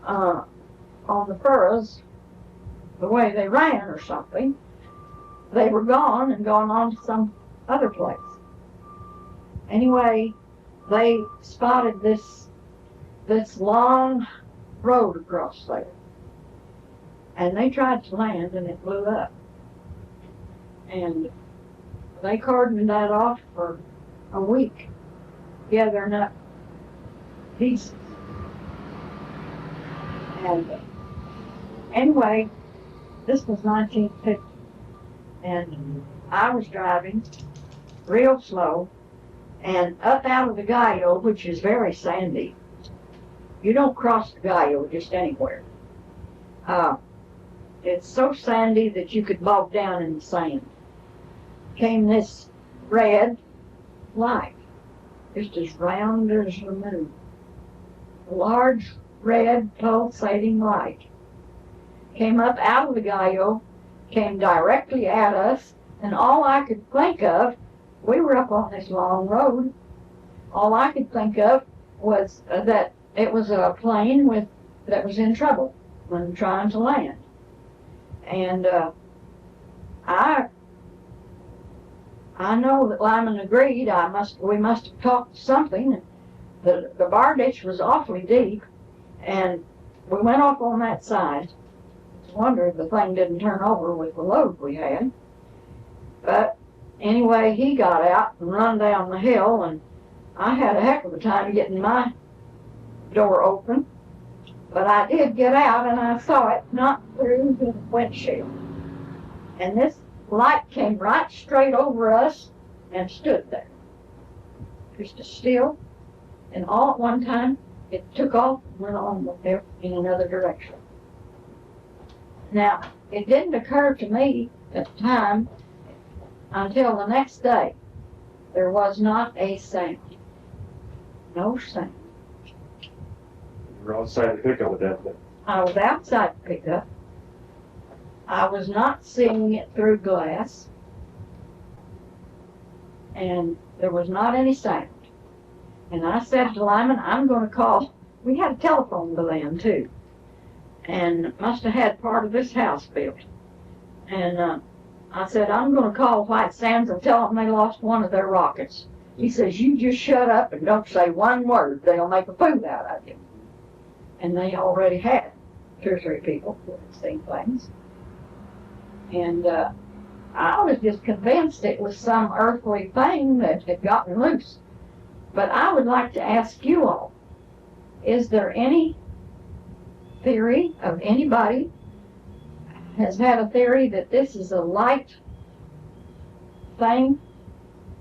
on the furrows the way they ran or something, they were gone and gone on to some other place. Anyway, they spotted this long road across there. And they tried to land and it blew up. And they cordoned that off for a week, gathering up pieces. And anyway, this was 1950. And I was driving real slow and up out of the Gallo, which is very sandy. You don't cross the Gallo just anywhere. It's so sandy that you could bog down in the sand. Came this red light, just as round as the moon. A large red pulsating light. Came up out of the Gallo, came directly at us, and all I could think of, we were up on this long road, all I could think of was that it was a plane that was in trouble when trying to land. And I know that Lyman agreed we must have talked something. The bar ditch was awfully deep, and we went off on that side. It's a wonder the thing didn't turn over with the load we had. But anyway, he got out and run down the hill, and I had a heck of a time getting my door open. But I did get out, and I saw it not through the windshield. And this light came right straight over us and stood there, just as still. And all at one time, it took off and went on in another direction. Now, it didn't occur to me at the time until the next day. There was not a sound. No sound. You were outside the pickup with that thing. I was outside the pickup. I was not seeing it through glass. And there was not any sound. And I said to Lyman, I'm going to call. We had a telephone bill then, too. And must have had part of this house built. And I said, I'm going to call White Sands and tell them they lost one of their rockets. He says, you just shut up and don't say one word. They'll make a fool out of you. And they already had 2 or 3 people who had seen things. And I was just convinced it was some earthly thing that had gotten loose. But I would like to ask you all, is there any theory of anybody has had a theory that this is a light thing?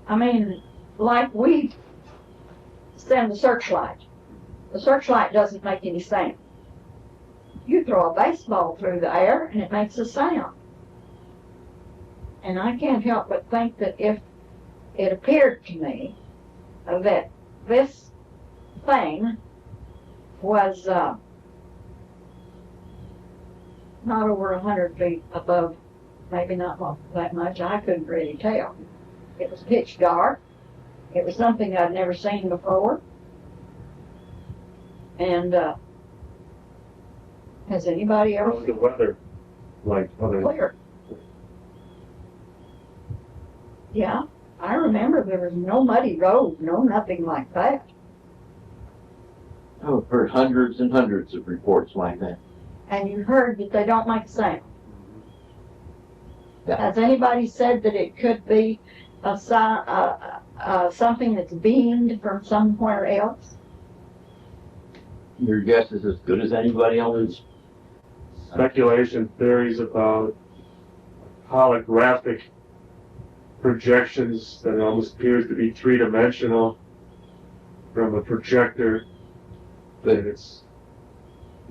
I mean, like we send the searchlight. The searchlight doesn't make any sound. You throw a baseball through the air and it makes a sound. And I can't help but think that if it appeared to me that this thing was not over 100 feet above, maybe not that much, I couldn't really tell. It was pitch dark. It was something I'd never seen before. And has anybody ever What was the weather like? Clear. Yeah, I remember there was no muddy road, no nothing like that. I've heard hundreds and hundreds of reports like that. And you heard that they don't make sound. Yeah. Has anybody said that it could be something that's beamed from somewhere else? Your guess is as good as anybody else's. Speculation theories about holographic projections that almost appears to be 3-dimensional from a projector. That it's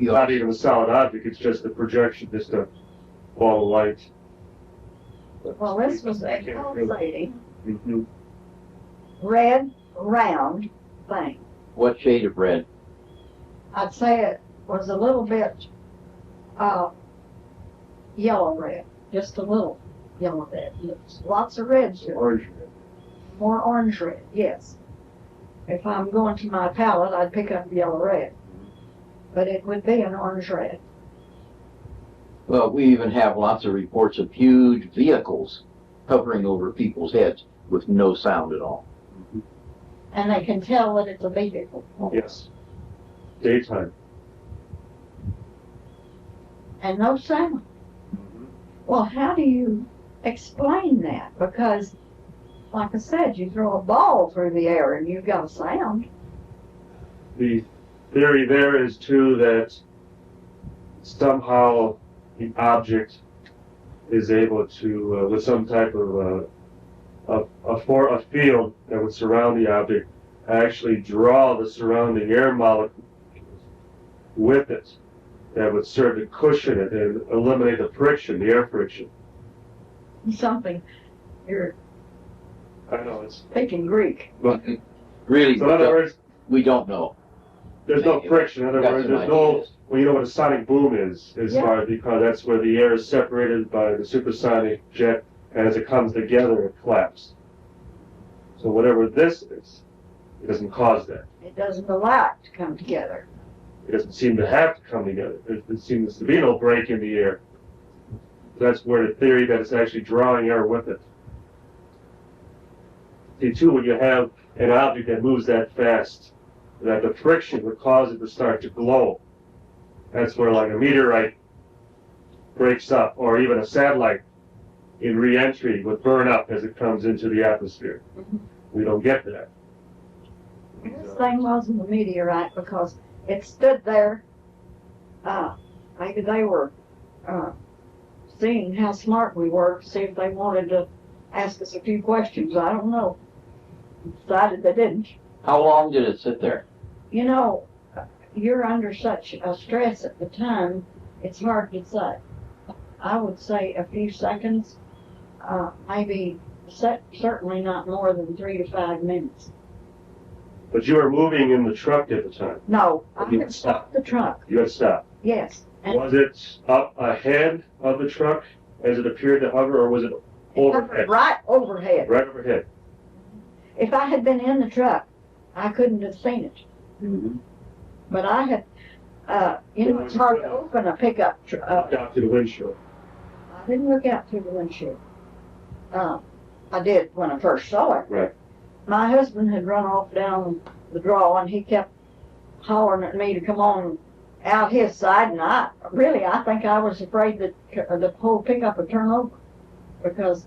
not even a solid object, it's just a projection, just a ball of light. Well, this was a pulsating, Mm-hmm. red, round thing. What shade of red? I'd say it was a little bit yellow red, just a little yellow red. Lots of reds. Orange red. More orange red, yes. If I'm going to my palette, I'd pick up yellow red. But it would be an orange red. Well, we even have lots of reports of huge vehicles hovering over people's heads with no sound at all. And they can tell that it's a vehicle. Yes. Daytime. And no sound. Well, how do you explain that? Because, like I said, you throw a ball through the air and you've got a sound. The theory there is too that somehow the object is able to, with some type of a field that would surround the object, actually draw the surrounding air molecules with it, that would serve to cushion it and eliminate the friction, the air friction. Something. You're I know it's speaking Greek. But Really, so in other words, we don't know. there's no friction. In other Got words, some there's no. ideas. Well, you know what a sonic boom is, as Yeah. far as because that's where the air is separated by the supersonic jet, and as it comes together, it claps. So whatever this is, it doesn't cause that. It doesn't allow it to come together. It doesn't seem to have to come together. There seems to be no break in the air. That's where the theory that it's actually drawing air with it. See, too, when you have an object that moves that fast, that the friction would cause it to start to glow. That's where, like, a meteorite breaks up, or even a satellite in re-entry would burn up as it comes into the atmosphere. We don't get that. This thing wasn't a meteorite because it stood there. Maybe they were seeing how smart we were to see if they wanted to ask us a few questions. I don't know. Decided they didn't. How long did it sit there? You know, you're under such a stress at the time, it's hard to say. I would say a few seconds, maybe certainly not more than 3 to 5 minutes. But you were moving in the truck at the time. No, I You had stopped the truck. You had stopped. Yes. And Was it up ahead of the truck as it appeared to hover, or was it overhead? right overhead. Right overhead. If I had been in the truck, I couldn't have seen it. Mm-hmm. But I had, it's hard to open a pickup truck. Down to the windshield. I didn't look out through the windshield. I did when I first saw it. Right. My husband had run off down the draw and he kept hollering at me to come on out his side, and I think I was afraid that the whole pickup would turn over because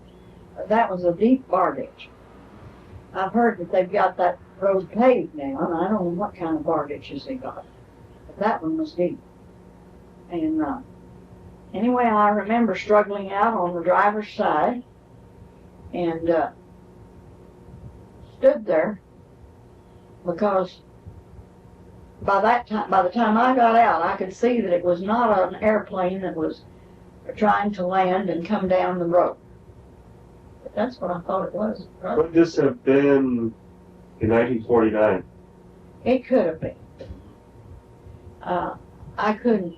that was a deep bar ditch. I've heard that they've got that road paved now, and I don't know what kind of bar ditches they got, but that one was deep. And anyway, I remember struggling out on the driver's side and stood there because by the time I got out, I could see that it was not an airplane that was trying to land and come down the road. But that's what I thought it was. Would this have been in 1949? It could have been. I couldn't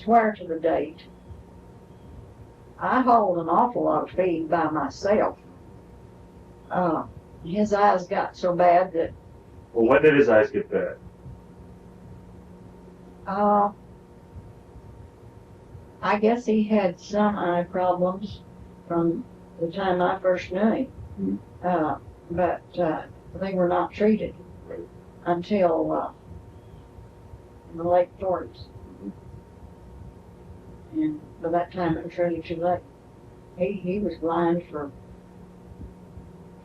swear to the date. I hauled an awful lot of feed by myself. His eyes got so bad that Well, when did his eyes get bad? I guess he had some eye problems from the time I first knew him. But they were not treated until in the late 40s. And by that time it was really too late. He was blind for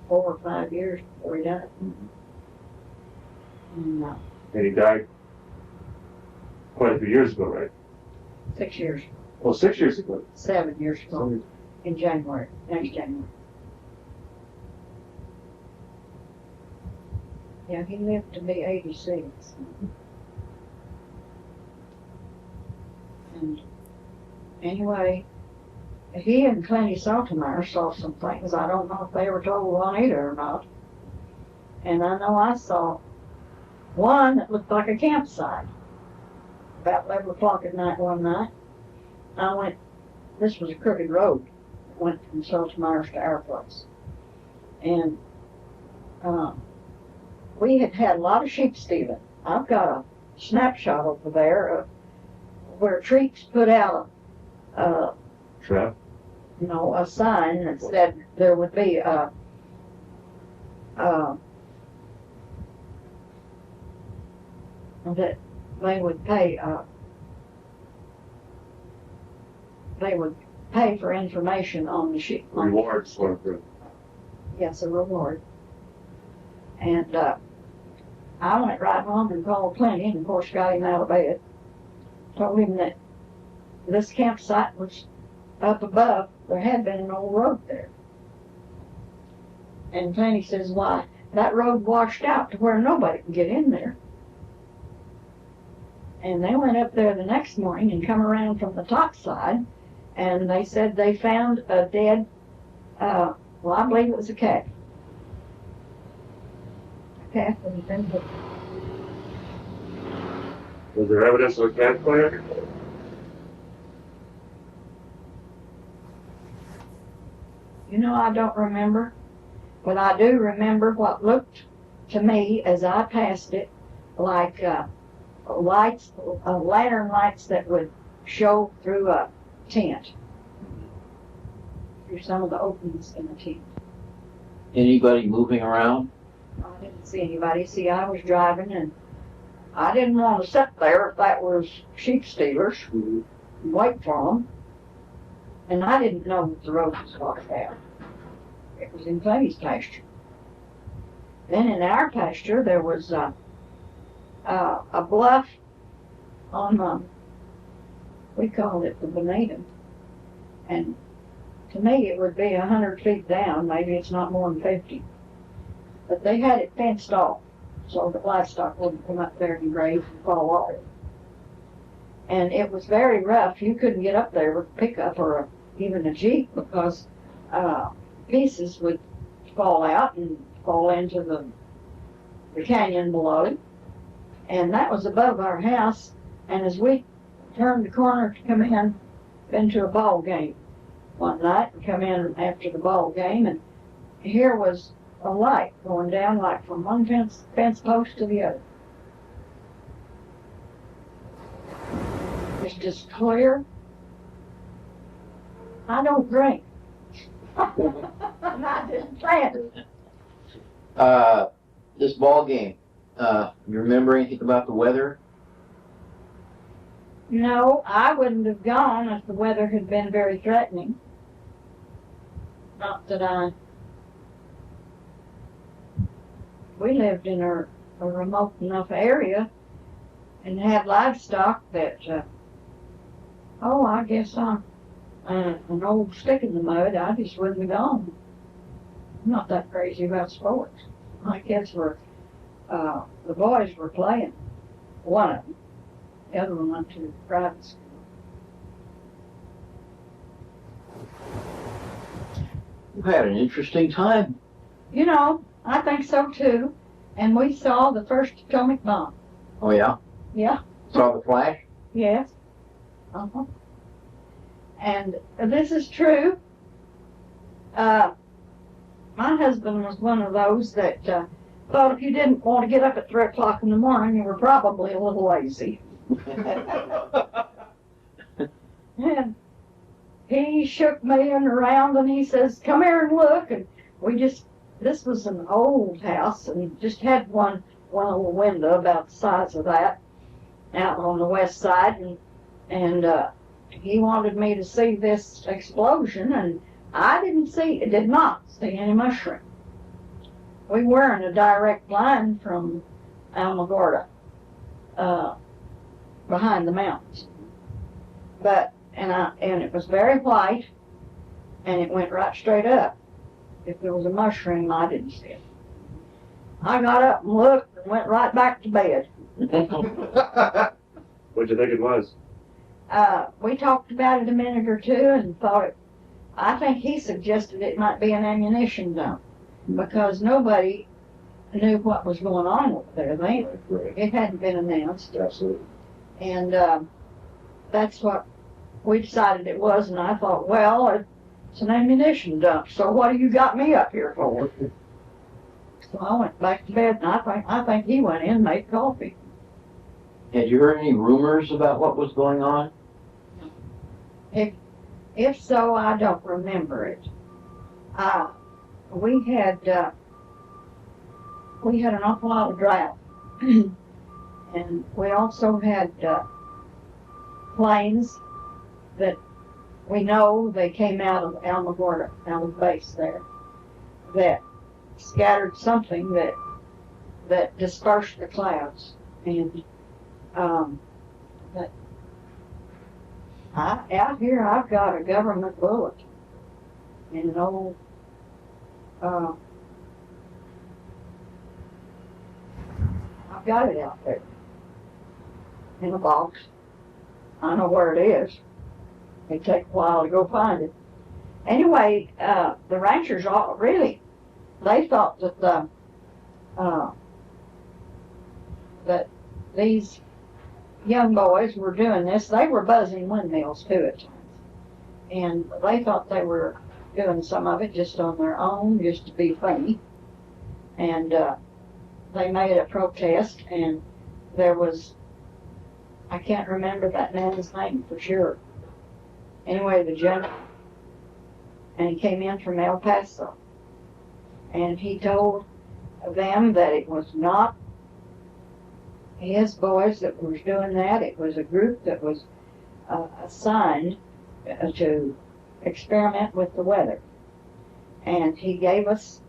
4 or 5 years before he died. And, And he died quite a few years ago, right? 6 years. Well, 6 years ago. 7 years ago. In January, next January. Yeah, he lived to be 86. Anyway, he and Clenny Saltemeyer saw some things. I don't know if they were told on either or not. And I know I saw one that looked like a campsite. About 11 o'clock at night one night, I went, this was a crooked road. Went from Saltemeyer's to our place. And we had had a lot of sheep stealing. I've got a snapshot over there of where Treeks put out a sign that said there would be that they would pay for information on the sheep. Rewards. Yes, a reward. And I went right home and called Clenny, and of course got him out of bed. Told him that this campsite was up above. There had been an old road there. And Clenny says, why, that road washed out to where nobody can get in there. And they went up there the next morning and come around from the top side, and they said they found a dead, I believe it was a calf. A calf that had been put. Was there evidence of a cat fire? You know, I don't remember, but I do remember what looked to me as I passed it like lights, lantern lights that would show through a tent, through some of the openings in the tent. Anybody moving around? I didn't see anybody. See, I was driving, and I didn't want to sit there if that was sheep stealers and wait for them. And I didn't know that the road was washed out. It was in Clenny's pasture. Then in our pasture, there was a bluff on, we called it the Bonita. And to me, it would be 100 feet down. Maybe it's not more than 50. But they had it fenced off so the livestock wouldn't come up there and graze and fall off. And it was very rough. You couldn't get up there with a pickup or even a Jeep because pieces would fall out and fall into the canyon below. And that was above our house. And as we turned the corner to come in, been to a ball game one night and come in after the ball game, and here was a light going down like from one fence post to the other. It's just clear. I don't drink. And I didn't plan it. This ball game, you remember anything about the weather? No, I wouldn't have gone if the weather had been very threatening. Not that we lived in a remote enough area and had livestock that, I guess I'm an old stick in the mud. I just wouldn't have gone. I'm not that crazy about sports. My kids were, the boys were playing, one of them. The other one went to private school. You've had an interesting time. You know, I think so too. And we saw the first atomic bomb. Oh, yeah? Yeah. Saw the flash? Yes. Uh-huh. And this is true. My husband was one of those that thought if you didn't want to get up at 3 o'clock in the morning, you were probably a little lazy. And he shook me around and he says, come here and look. And this was an old house and just had one little window about the size of that out on the west side. And he wanted me to see this explosion, and I did not see any mushroom. We were in a direct line from Alamogordo, behind the mountains. But, and it was very white, and it went right straight up. If there was a mushroom, I didn't see it. I got up and looked and went right back to bed. What'd you think it was? we talked about it a minute or two and thought I think he suggested it might be an ammunition dump because nobody knew what was going on over there. It hadn't been announced. Absolutely. And that's what we decided it was, and I thought, well, it's an ammunition dump, so what do you got me up here for? So I went back to bed, and I think he went in and made coffee. Had you heard any rumors about what was going on? If so, I don't remember it. We had an awful lot of drought, and we also had planes that we know they came out of Alamogordo, out of base there, that scattered something that dispersed the clouds, and but out here I've got a government bullet and an old I've got it out there in a box. I know where it is. It'd take a while to go find it. Anyway, the ranchers all really, they thought that that these young boys were doing this. They were buzzing windmills too at times, and they thought they were doing some of it just on their own, just to be funny. And they made a protest, and there was, I can't remember that man's name for sure. Anyway, the general, and he came in from El Paso, and he told them that it was not his boys that was doing that. It was a group that was assigned to experiment with the weather. And he gave us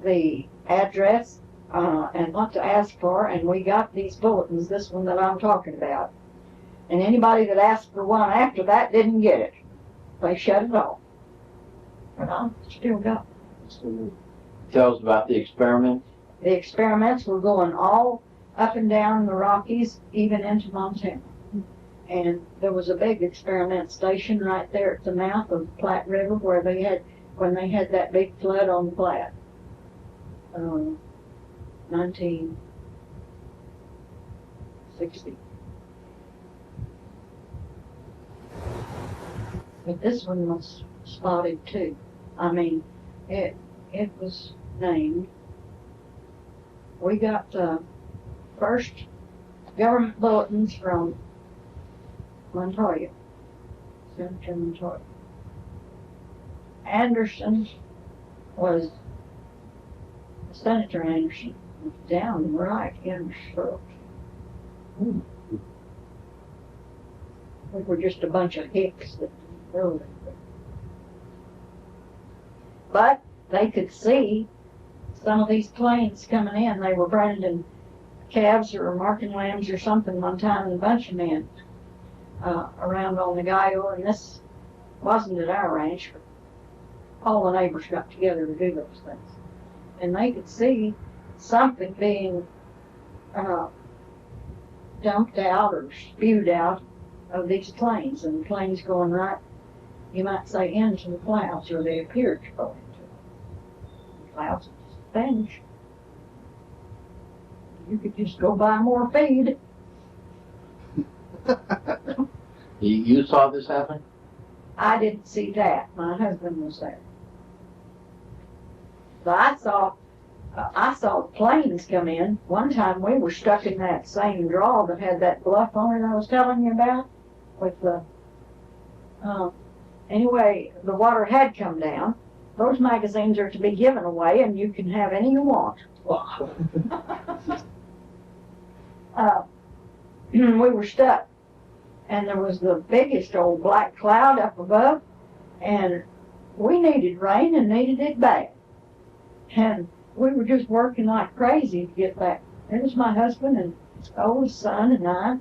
the address and what to ask for, and we got these bulletins, this one that I'm talking about. And anybody that asked for one after that didn't get it. They shut it off. But I still got it. Tell us about the experiment. The experiments were going all up and down the Rockies, even into Montana. And there was a big experiment station right there at the mouth of the Platte River where they had, when they had that big flood on the Platte. 1960. But this one was spotted too. I mean, it was named. We got the first government bulletins from Montoya, Senator Montoya. Anderson was, Senator Anderson was down right in the throat. We were just a bunch of hicks that wrote it. But they could see some of these planes coming in. They were branding calves or marking lambs or something one time, and a bunch of men around on the Gallo, and this wasn't at our ranch, but all the neighbors got together to do those things. And they could see something being dumped out or spewed out of these planes, and the planes going right, you might say, into the clouds, or they appeared to go into them. The clouds would just vanish. You could just go buy more feed. You saw this happen? I didn't see that. My husband was there. But I saw planes come in. One time we were stuck in that same draw that had that bluff on it I was telling you about. With the anyway, the water had come down. Those magazines are to be given away, and you can have any you want. We were stuck, and there was the biggest old black cloud up above, and we needed rain and needed it bad. And we were just working like crazy to get that. It was my husband and his oldest son and I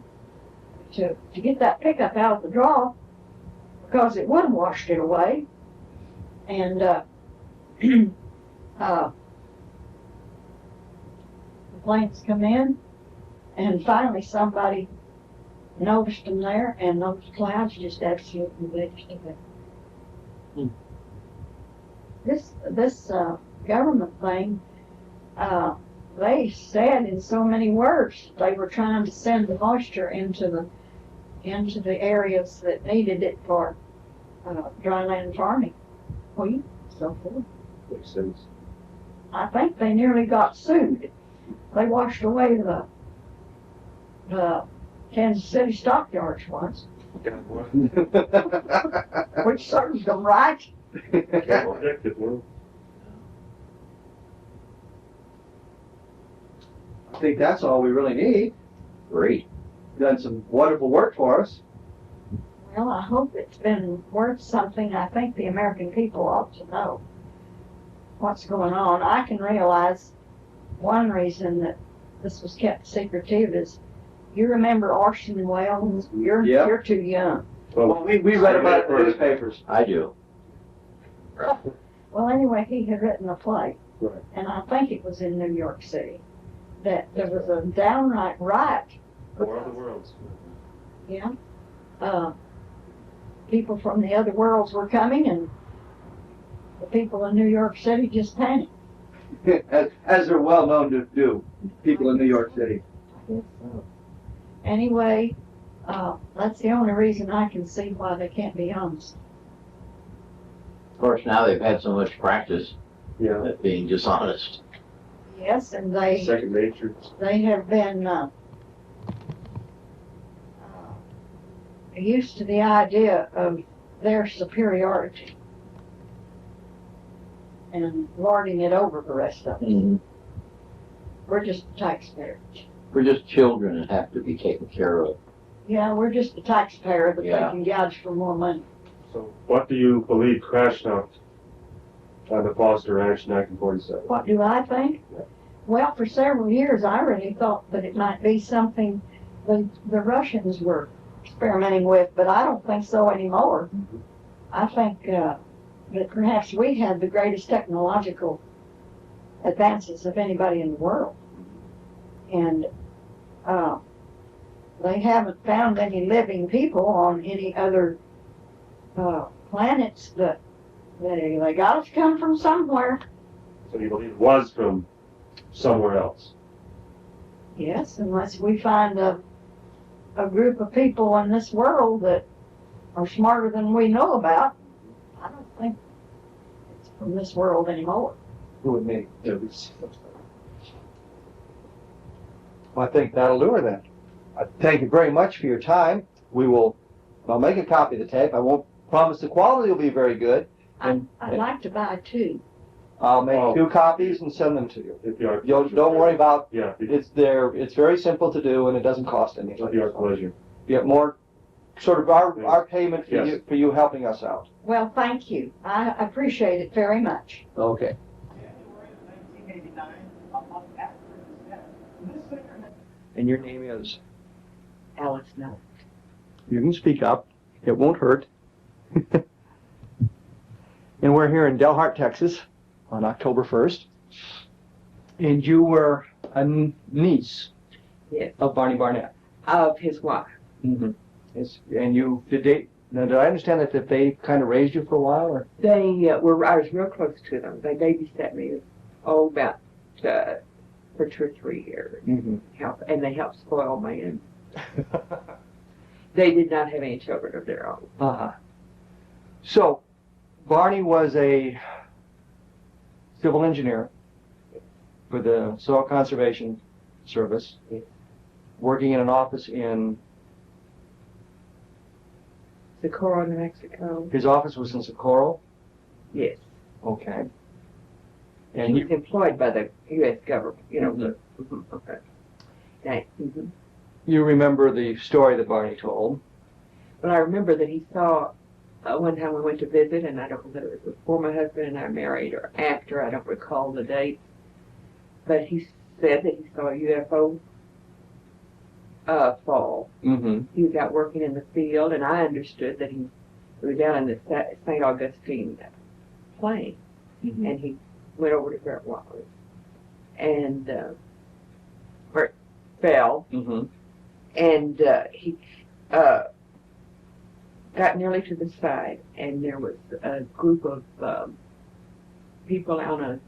to get that pickup out of the draw, because it would have washed it away. And the planes come in, and finally somebody noticed them there, and those clouds just absolutely bleached away. This government thing, they said in so many words they were trying to send the moisture into the areas that needed it for dry land farming, wheat, so forth. Makes sense. I think they nearly got sued. They washed away the Kansas City stockyards once, which served them right. I think that's all we really need. Great. Done some wonderful work for us. Well, I hope it's been worth something. I think the American people ought to know what's going on. I can realize one reason that this was kept secretive is, you remember Orson Welles? You're too young. Well, we read about it in the newspapers. I do. Well, anyway, he had written a play, Right. and I think it was in New York City, that there was a downright riot. War of the Worlds. Yeah. People from the other worlds were coming, and the people in New York City just panicked. As they're well known to do, people in New York City. Anyway, that's the only reason I can see why they can't be honest. Of course, now they've had so much practice at being dishonest. Yes, and they Second nature. they have been used to the idea of their superiority and lording it over the rest of us. Mm-hmm. We're just taxpayers. We're just children that have to be taken care of. Yeah, we're just the taxpayer that Yeah. they can gouge for more money. So, what do you believe crashed out on the Foster Ranch in 1947? What do I think? Well, for several years, I really thought that it might be something the Russians were experimenting with, but I don't think so anymore. I think that perhaps we have the greatest technological advances of anybody in the world. And they haven't found any living people on any other planets, but they got to come from somewhere. So you believe it was from somewhere else? Yes, unless we find a group of people in this world that are smarter than we know about. I don't think it's from this world anymore. Who and me. Well, I think that'll do her then. I thank you very much for your time. I'll make a copy of the tape. I won't promise the quality will be very good. I'd like to buy two. I'll make 2 copies and send them to you. Don't worry about it's there. It's very simple to do, and it doesn't cost anything. It'll be our pleasure. You get more sort of our payment for you helping us out. Well, thank you. I appreciate it very much. Okay. And your name is? Alice Nutt. You can speak up. It won't hurt. And we're here in Delhart, Texas on October 1st. And you were a niece of Barney Barnett. Of his wife. Mm-hmm. And you, did I understand that they kind of raised you for a while? Or? I was real close to them. They babysat me, about for 2 or 3 years. Mm-hmm. And they helped spoil me. And they did not have any children of their own. Uh-huh. So, Barney was a civil engineer for the Soil Conservation Service, working in an office in... Socorro, New Mexico. His office was in Socorro? Yes. Okay. And he was employed by the U.S. government, Okay. Mm-hmm. You remember the story that Barney told? Well, I remember that he saw, one time we went to visit, and I don't know whether it was before my husband and I married or after, I don't recall the date, but he said that he saw a UFO fall. Mm-hmm. He was out working in the field, and I understood that he was out in the St. Augustine plane, and he went over to where it was, and where it fell, and he got nearly to the side, and there was a group of people on a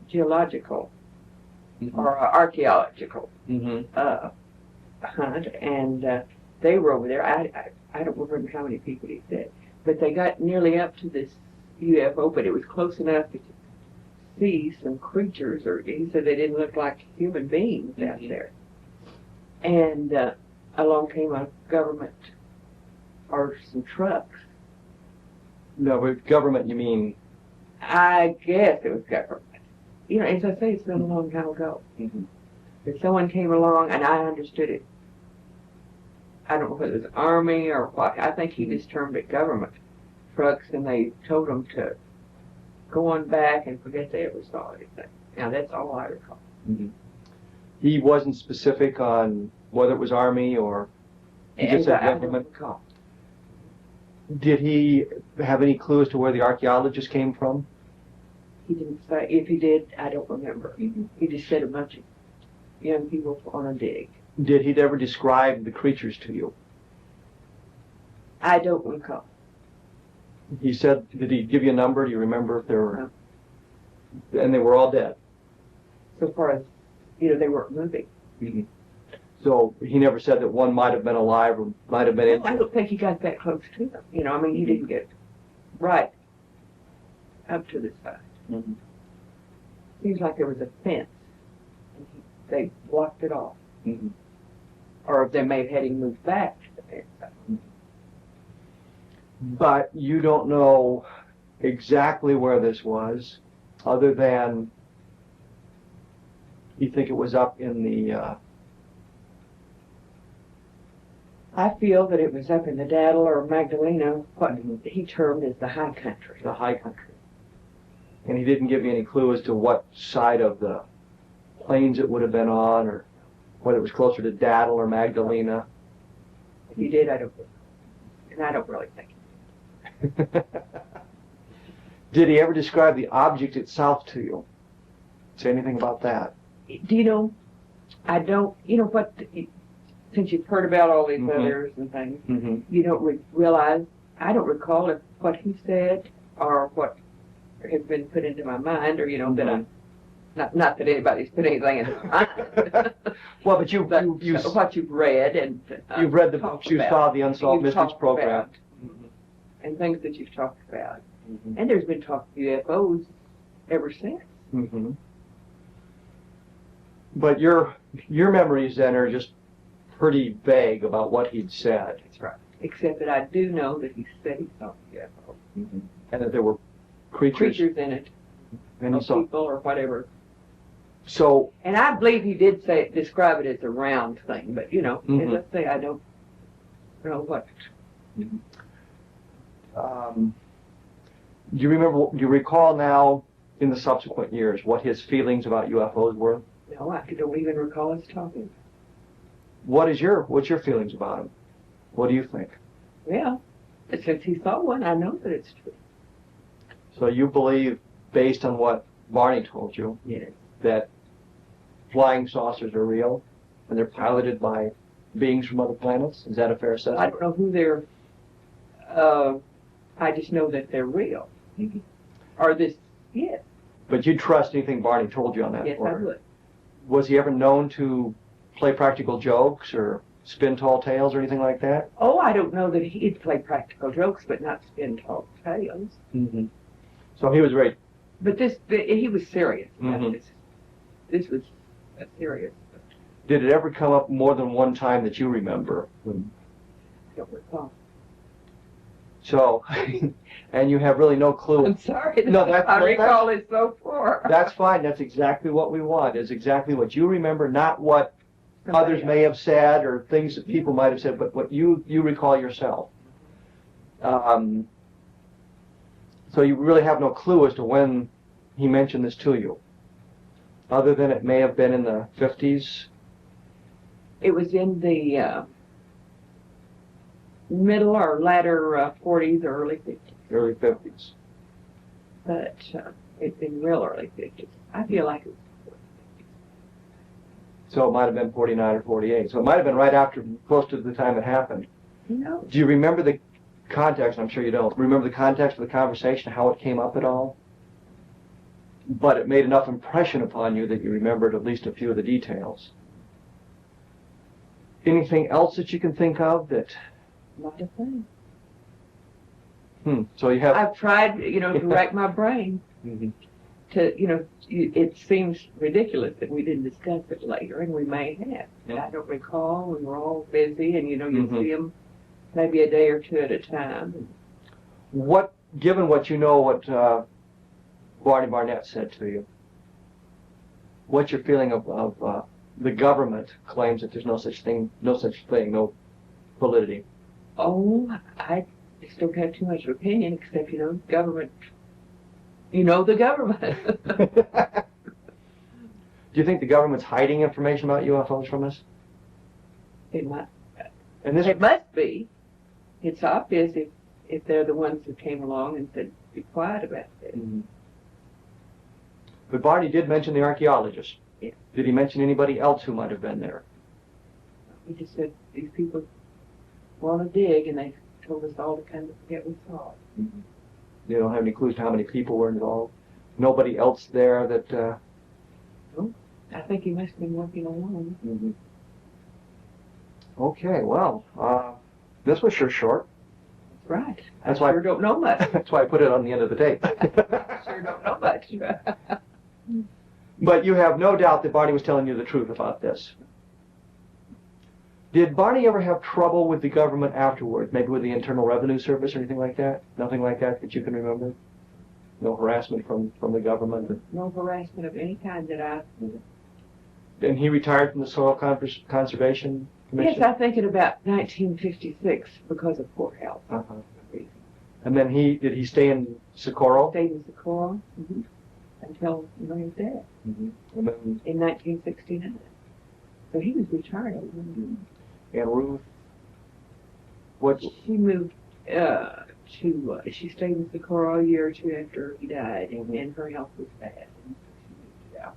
geological or archaeological hunt, and they were over there. I don't remember how many people he said, but they got nearly up to this UFO, but it was close enough to see some creatures, or he said they didn't look like human beings out there. And along came a government or some trucks. No, with government you mean? I guess it was government. You know, as I say, it's been a long time ago. But someone came along, and I understood it. I don't know whether it was Army or what. I think he just termed it government trucks, and they told them to go on back and forget they ever saw anything. Now, that's all I recall. He wasn't specific on whether it was Army or he just said government. Did he have any clue as to where the archaeologist came from? He didn't say. If he did, I don't remember. He just said a bunch of young people on a dig. Did he ever describe the creatures to you? I don't recall. He said, did he give you a number? Do you remember if there were? No. And they were all dead? So far as, you know, they weren't moving. So he never said that one might have been alive or might have been injured? I don't think he got that close to them. You know, I mean, he didn't get right up to the side. Seems like there was a fence, and they blocked it off. Or they may have had him move back to the fence. But you don't know exactly where this was, other than you think it was up in the... I feel that it was up in the Daddle or Magdalena, what he termed as the high country. The high country. And he didn't give you any clue as to what side of the plains it would have been on, or whether it was closer to Daddle or Magdalena? If he did, I don't know. And I don't really think he did. Did he ever describe the object itself to you? Say anything about that? Do you know, I don't, you know what, since you've heard about all these others and things, you don't realize, I don't recall if what he said or what has been put into my mind, or, you know, that I, not that anybody's put anything into my mind. Well, but you what you've read and you've read the books, you saw the Unsolved Mysteries program. And things that you've talked about. And there's been talk of UFOs ever since. But your memories then are just pretty vague about what he'd said. That's right. Except that I do know that he said he saw UFO. And that there were creatures in it, and or people or whatever. So, and I believe he did say describe it as a round thing, but you know, as I say, I don't know what. Do you recall now, in the subsequent years, what his feelings about UFOs were? No, I don't even recall us talking. What's your feelings about him? What do you think? Well, since he saw one, I know that it's true. So you believe, based on what Barney told you, that flying saucers are real and they're piloted by beings from other planets? Is that a fair assessment? I don't know who they're. I just know that they're real. Or this, yes. But you'd trust anything Barney told you on that? Yes, I would. Was he ever known to play practical jokes or spin tall tales or anything like that? Oh, I don't know that he'd play practical jokes, but not spin tall tales. So he was very... But he was serious about this. This was a serious. Did it ever come up more than one time that you remember? I don't recall. So, and you have really no clue. I'm sorry. No, I recall it so far. That's fine. That's exactly what we want. Is exactly what you remember, not what others may have said or things that people might have said, but what you recall yourself. So you really have no clue as to when he mentioned this to you, other than it may have been in the 50s? It was in the middle or latter 40s or early 50s. Early 50s. But it's in real early 50s. I feel like it was So it might have been 49 or 48. So it might have been right after, close to the time it happened. No. Do you remember the context? I'm sure you don't. Remember the context of the conversation, how it came up at all? But it made enough impression upon you that you remembered at least a few of the details. Anything else that you can think of that? Not a thing. So you have... I've tried, to rack my brain. Mm-hmm. It seems ridiculous that we didn't discuss it later, and we may have. And I don't recall. We were all busy, and you see them maybe a day or two at a time. Given what you know, what Barney Barnett said to you, what's your feeling of the government claims that there's no such thing, no validity? Oh, I just don't have too much opinion, except government. The government. Do you think the government's hiding information about UFOs from us? It might. And it must be. It's obvious if they're the ones who came along and said, be quiet about it. Mm-hmm. But Barney did mention the archaeologists. Yeah. Did he mention anybody else who might have been there? He just said these people want to dig, and they told us all to kind of forget we saw it. Mm-hmm. You don't have any clues to how many people were involved? Nobody else there that... No, I think he must have been working alone. Mm-hmm. Okay, well, this was sure short. Right. That's I sure don't know much. That's why I put it on the end of the tape. I sure don't know much. But you have no doubt that Barney was telling you the truth about this. Did Barney ever have trouble with the government afterwards, maybe with the Internal Revenue Service or anything like that? Nothing like that you can remember? No harassment from the government? No harassment of any kind that I... And he retired from the Soil Conservation Commission? Yes, I think in about 1956 because of poor health. And then did he stay in Socorro? Stayed in Socorro until he was dead And then, in 1969. So he was retired. And Ruth? She moved she stayed in Socorro a year or two after he died, and her health was bad. And she moved to Dalhart.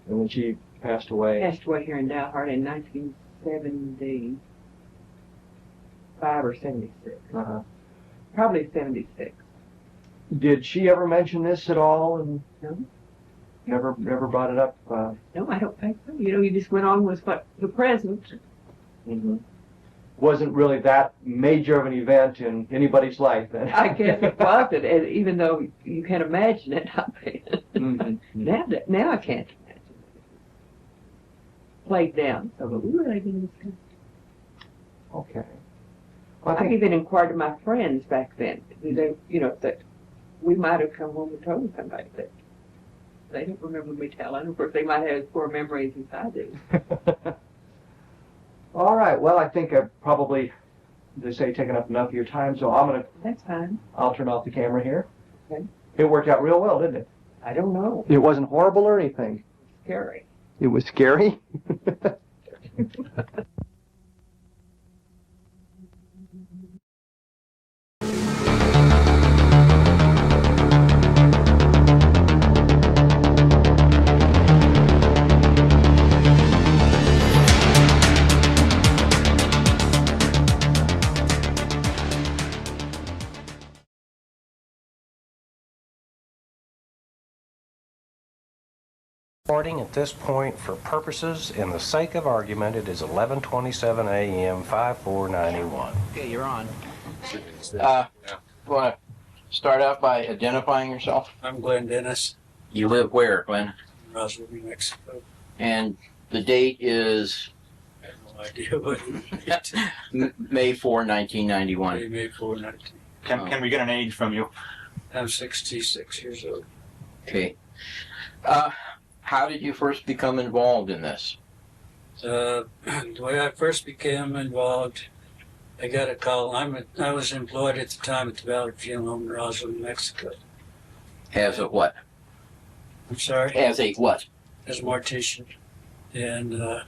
And when she passed away? Passed away here in Dalhart in 1975 or 76. Probably 76. Did she ever mention this at all? And no. Never brought it up? No, I don't think so. You just went on with the present. Wasn't really that major of an event in anybody's life then? I guess it wasn't, and even though you can't imagine it. Now I can't imagine it. Played down, so but we really didn't discuss it. Okay. Well, I've even inquired to my friends back then. They, that we might have come home and told somebody that. They don't remember me telling. Of course, they might have as poor memories as I do. All right. Well, I think I've probably, they say, taken up enough of your time, so I'm going to... That's fine. I'll turn off the camera here. Okay. It worked out real well, didn't it? I don't know. It wasn't horrible or anything? Scary. It was scary? Recording at this point for purposes and the sake of argument, it is 11:27 a.m. 5491. Okay, you're on. Want to start out by identifying yourself? I'm Glenn Dennis. You live where, Glenn? Roswell, New Mexico. And the date is? I have no idea what it May 4, 1991. May 4, 19. Can we get an age from you? I'm 66 years old. Okay. How did you first become involved in this? The way I first became involved, I got a call. I was employed at the time at the Valley Funeral Home in Roswell, New Mexico. As a what? I'm sorry? As a what? As a mortician. And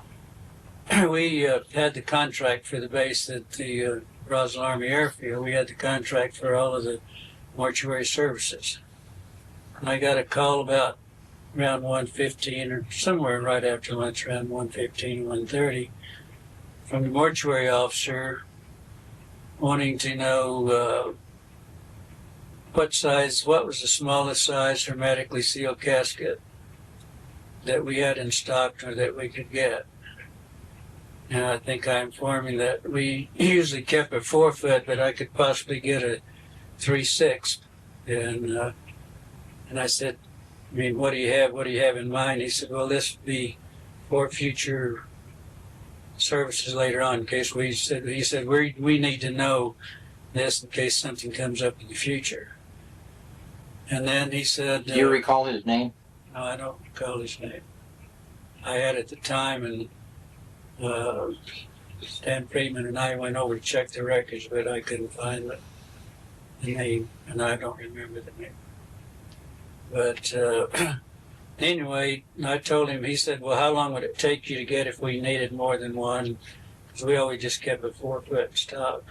we had the contract for the base at the Roswell Army Airfield. We had the contract for all of the mortuary services. And I got a call about around 1:15 or somewhere right after lunch, around 1:15, 1:30, from the mortuary officer wanting to know what was the smallest size hermetically sealed casket that we had in stock or that we could get. And I think I informed him that we usually kept a 4-foot, but I could possibly get a 3/6. And I said, I mean, what do you have in mind? He said, well, this would be for future services later on in case he said we need to know this in case something comes up in the future. And then he said, do you recall his name? No, I don't recall his name. I had at the time, and Stan Friedman and I went over to check the records, but I couldn't find the name, and I don't remember the name. But anyway, I told him, he said, well, how long would it take you to get if we needed more than one? Because we always just kept a 4-foot stock.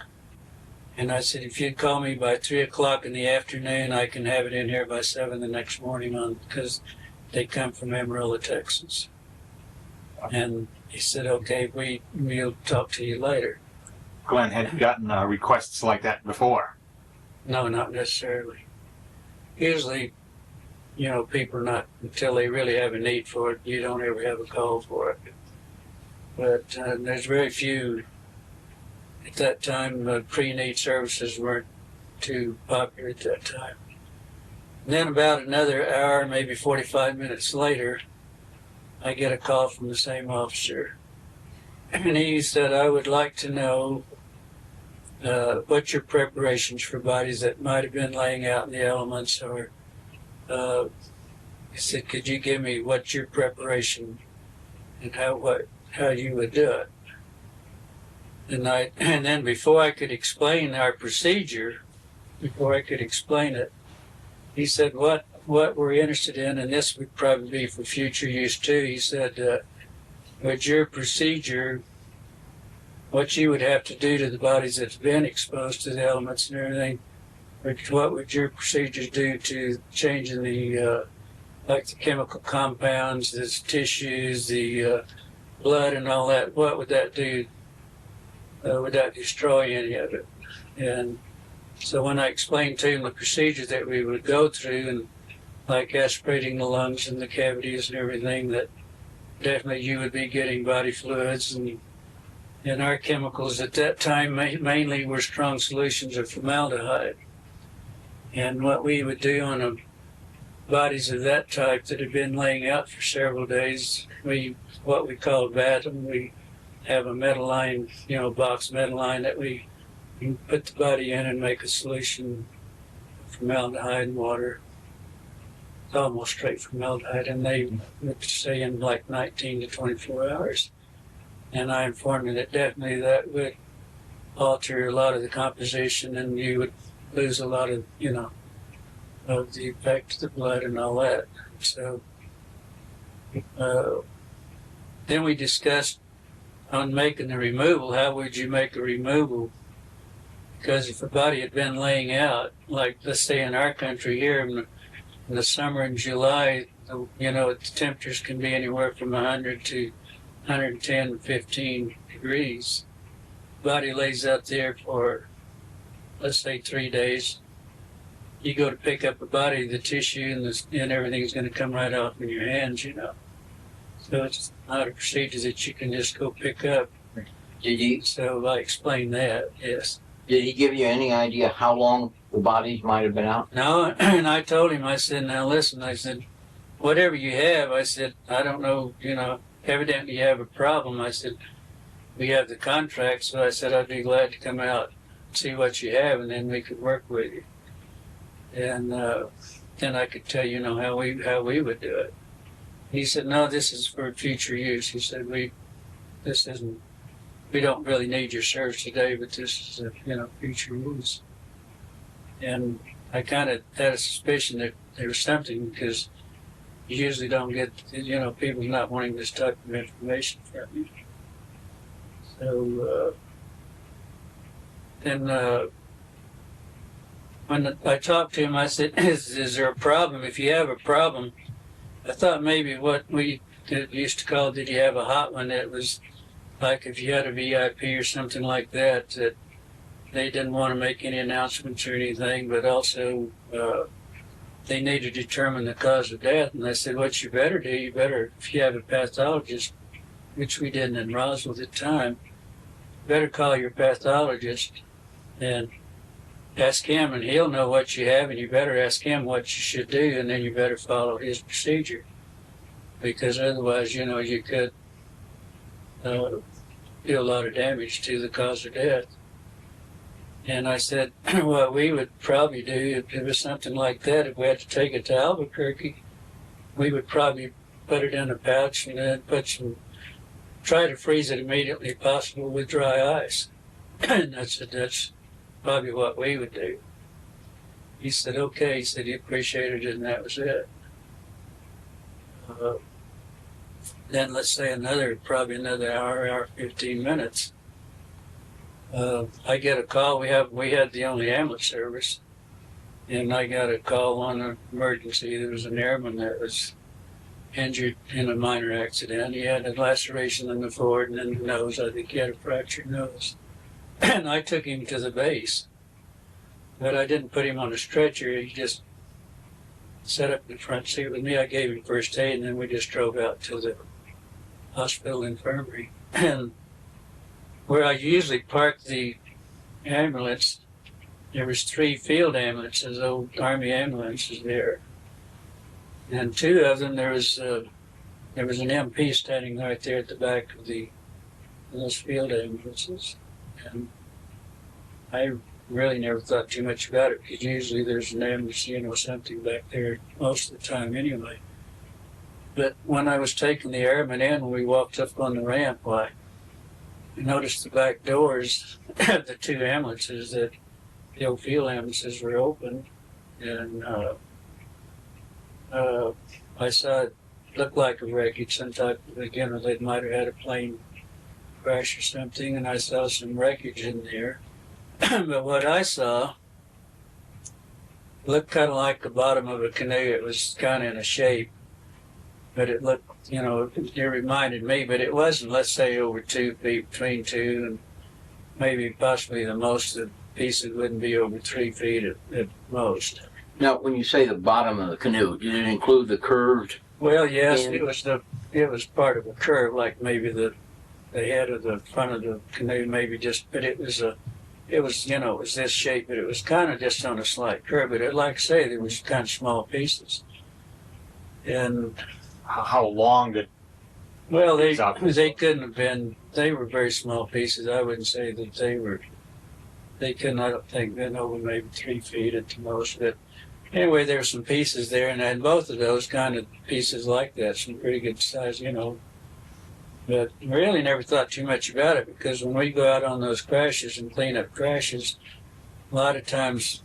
And I said, if you'd call me by 3 o'clock in the afternoon, I can have it in here by 7 the next morning because they come from Amarillo, Texas. And he said, okay, we'll talk to you later. Glenn, had you gotten requests like that before? No, not necessarily. Usually, people are not, until they really have a need for it, you don't ever have a call for it. But there's very few. At that time, pre-need services weren't too popular at that time. And then about another hour, maybe 45 minutes later, I get a call from the same officer. And he said, I would like to know what your preparations for bodies that might have been laying out in the elements are. He said, could you give me what's your preparation and how you would do it? And then before I could explain our procedure, before I could explain it, he said, what we're interested in, and this would probably be for future use too, he said, would your procedure, what you would have to do to the bodies that's been exposed to the elements and everything, what would your procedures do to changing the, like the chemical compounds, the tissues, the blood and all that, what would that do? Would that destroy any of it? And so when I explained to him the procedures that we would go through, and like aspirating the lungs and the cavities and everything, that definitely you would be getting body fluids, and our chemicals at that time mainly were strong solutions of formaldehyde. And what we would do on bodies of that type that had been laying out for several days, what we call batum, we have a metal line, box metal line that we can put the body in and make a solution of formaldehyde and water. It's almost straight formaldehyde, and they would say in like 19 to 24 hours. And I informed them that definitely that would alter a lot of the composition, and you would lose a lot of, of the effect of the blood and all that. So then we discussed on making the removal. How would you make a removal? Because if a body had been laying out, like let's say in our country here in the summer in July, the temperatures can be anywhere from 100 to 110, 15 degrees. Body lays out there for, let's say, 3 days. You go to pick up a body, the tissue and everything's going to come right off in your hands, So it's not a procedure that you can just go pick up. So I explained that, yes. Did he give you any idea how long the bodies might have been out? No, and I told him, I said, now listen, I said, whatever you have, I said, I don't know, evidently you have a problem. I said, we have the contract, so I said, I'd be glad to come out and see what you have, and then we could work with you. And then I could tell how we would do it. He said, no, this is for future use. He said, we don't really need your service today, but this is future use. And I kind of had a suspicion that there was something, because you usually don't get, people not wanting this type of information from you. So then when I talked to him, I said, is there a problem? If you have a problem, I thought maybe what we used to call, did you have a hot one, that was like if you had a VIP or something like that, that they didn't want to make any announcements or anything, but also they needed to determine the cause of death. And I said, what you better do, you better, if you have a pathologist, which we didn't in Roswell at the time, better call your pathologist and ask him, and he'll know what you have, and you better ask him what you should do, and then you better follow his procedure. Because otherwise, you know, you could do a lot of damage to the cause of death. And I said, what we would probably do if it was something like that, if we had to take it to Albuquerque, we would probably put it in a pouch and then try to freeze it immediately possible with dry ice. And I said, that's probably what we would do. He said, okay. He said he appreciated it, and that was it. Then let's say probably another hour, 15 minutes. I get a call. We had the only ambulance service, and I got a call on an emergency. There was an airman that was injured in a minor accident. He had a laceration in the forehead and in the nose. I think he had a fractured nose. And I took him to the base, but I didn't put him on a stretcher. He just sat up in the front seat with me. I gave him first aid, and then we just drove out to the hospital infirmary. And where I usually park the ambulance, there was 3 field ambulances, old Army ambulances there. And 2 of them, there was an MP standing right there at the back of those field ambulances. And I really never thought too much about it, because usually there's an ambulance, you know, something back there most of the time anyway. But when I was taking the airman in, when we walked up on the ramp, I noticed the back doors of the 2 ambulances, that the old field ambulances were open, and I saw it looked like a wreckage, some type of, again, they might have had a plane crash or something, and I saw some wreckage in there. But what I saw looked kind of like the bottom of a canoe. It was kind of in a shape, but it looked, you know, it reminded me, but it wasn't, let's say, over 2 feet, between 2 and maybe possibly the most of the pieces wouldn't be over 3 feet at most. Now, when you say the bottom of the canoe, did it include the curved? Well, yes, it was part of a curve, like maybe the head of the front of the canoe, maybe just, but it was you know, it was this shape, but it was kind of just on a slight curve. But like I say, there was kind of small pieces. And how long did? Well, they couldn't have been. They were very small pieces. I wouldn't say that they were. They couldn't, I don't think, been over maybe 3 feet at the most. But anyway, there were some pieces there, and I had both of those kind of pieces like that, some pretty good size, you know. But really never thought too much about it, because when we go out on those crashes and clean up crashes, a lot of times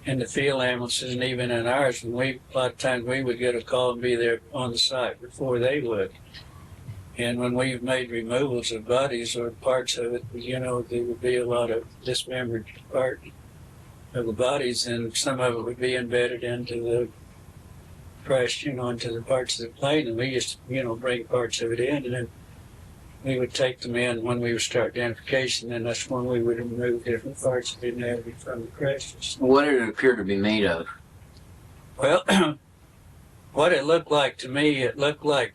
in the field ambulances and even in ours, a lot of times we would get a call and be there on the site before they would. And when we've made removals of bodies or parts of it, you know, there would be a lot of dismembered part of the bodies, and some of it would be embedded into the crash, you know, into the parts of the plane, and we used to, you know, bring parts of it in, and then we would take them in when we would start identification, and that's when we would remove different parts of the anatomy from the crashes. What did it appear to be made of? Well, what it looked like to me, it looked like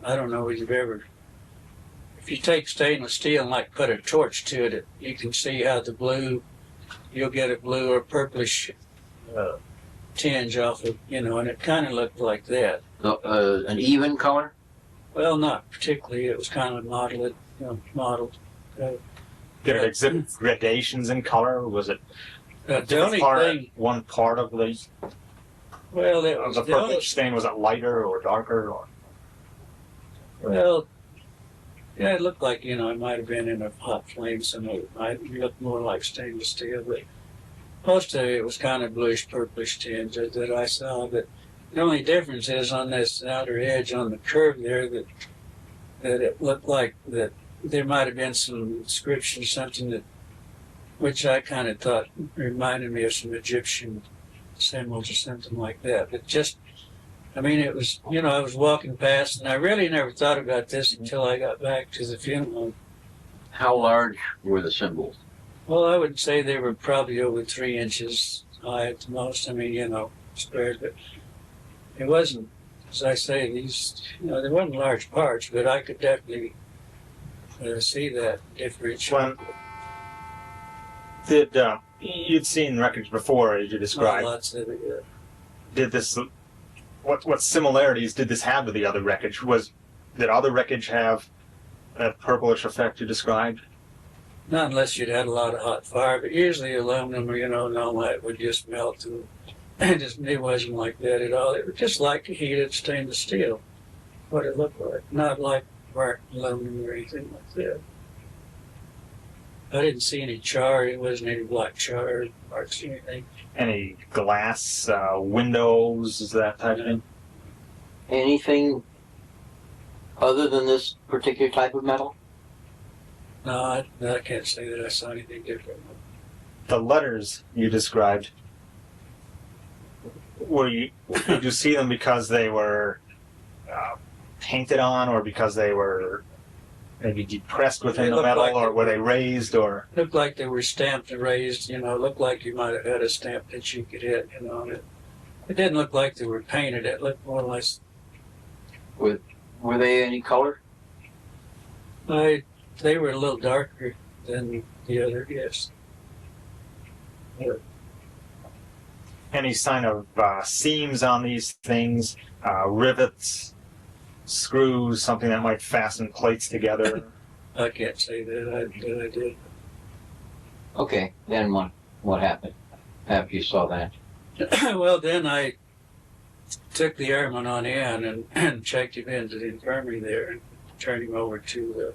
I don't know if you take stainless steel and like put a torch to it, you can see how the blue, you'll get a blue or purplish tinge off of, you know, and it kind of looked like that. An even color? Well, not particularly. It was kind of modeled. Did it exhibit gradations in color? Was it the only thing? One part of the. Well, it was the purple stain. Was it lighter or darker or? Well, yeah, it looked like, you know, it might have been in a hot flame. Some of it might look more like stainless steel, but most of it was kind of bluish, purplish tinge that I saw. But the only difference is on this outer edge on the curve there that it looked like that there might have been some inscription, something that, which I kind of thought reminded me of some Egyptian symbols or something like that. But just I mean, it was, I was walking past, and I really never thought about this until I got back to the funeral. How large were the symbols? Well, I would say they were probably over 3 inches high at the most. I mean, squared, but it wasn't, as I say, these, they weren't large parts, but I could definitely see that difference. You'd seen records before, as you described. Lots of it, yeah. Did this? What similarities did this have with the other wreckage? Did other wreckage have that purplish effect you described? Not unless you'd had a lot of hot fire, but usually aluminum or and all that would just melt, and it wasn't like that at all. It was just like heated stainless steel, what it looked like, not like burnt aluminum or anything like that. I didn't see any char. It wasn't any black char marks or anything. Any glass windows, that type of thing? Anything other than this particular type of metal? No, I can't say that I saw anything different. The letters you described, did you see them because they were painted on, or because they were maybe depressed within the metal, or were they raised, or? Looked like they were stamped and raised, looked like you might have had a stamp that you could hit, It didn't look like they were painted. It looked more or less. Were they any color? They were a little darker than the other, yes. Yeah. Any sign of seams on these things, rivets, screws, something that might fasten plates together? I can't say that I did. Okay, then what happened after you saw that? Well, then I took the airman on in and checked him into the infirmary there and turned him over to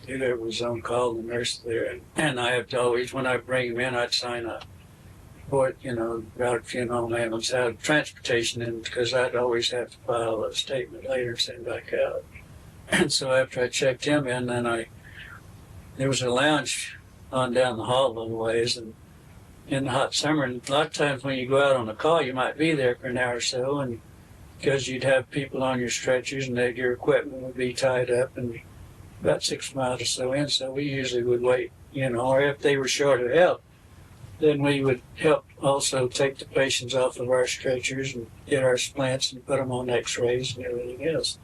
whoever was on call, the nurse there. And I have to always, when I bring him in, I'd sign a report, about funeral home ambulance, out of transportation, and because I'd always have to file a statement later and send back out. And so after I checked him in, then there was a lounge on down the hall a little ways, and in the hot summer, and a lot of times when you go out on a call, you might be there for an hour or so, and because you'd have people on your stretchers, and your equipment would be tied up, and about 6 miles or so in, so we usually would wait, or if they were short of help, then we would help also take the patients off of our stretchers and get our splints and put them on x-rays and everything else.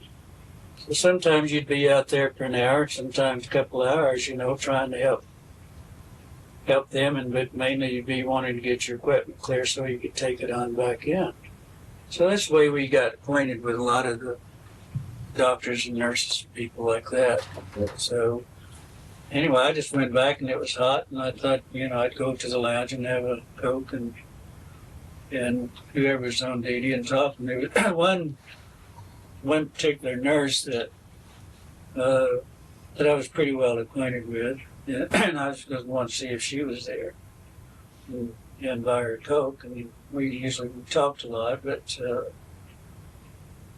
So sometimes you'd be out there for an hour, sometimes a couple of hours, trying to help them, but mainly you'd be wanting to get your equipment clear so you could take it on back in. So that's the way we got acquainted with a lot of the doctors and nurses and people like that. So anyway, I just went back and it was hot, and I thought, I'd go to the lounge and have a Coke and whoever was on duty and talk. And there was one particular nurse that I was pretty well acquainted with, and I was going to want to see if she was there and buy her a Coke. And we talked a lot, but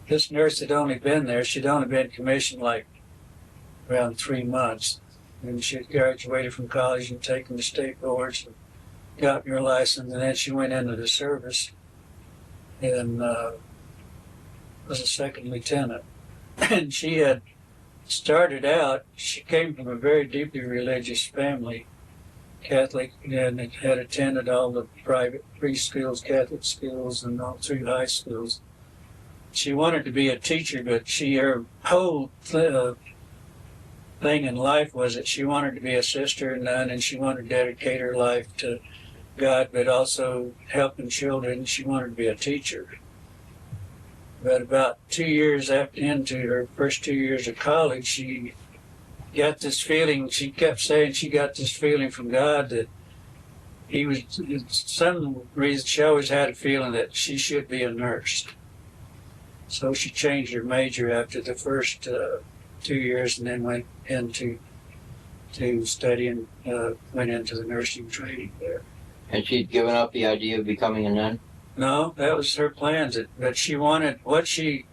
this nurse had only been there. She'd only been commissioned like around 3 months. And she had graduated from college and taken the state boards and gotten her license. And then she went into the service and was a second lieutenant. And she had started out, she came from a very deeply religious family, Catholic, and had attended all the private preschools, Catholic schools, and all through high schools. She wanted to be a teacher, but her whole thing in life was that she wanted to be a sister and nun, and she wanted to dedicate her life to God, but also helping children. She wanted to be a teacher. But about 2 years into her first 2 years of college, she got this feeling, she kept saying she got this feeling from God that some reason she always had a feeling that she should be a nurse. So she changed her major after the first 2 years, and then went into study and went into the nursing training there. And she'd given up the idea of becoming a nun? No, that was her plans. But she wanted, what she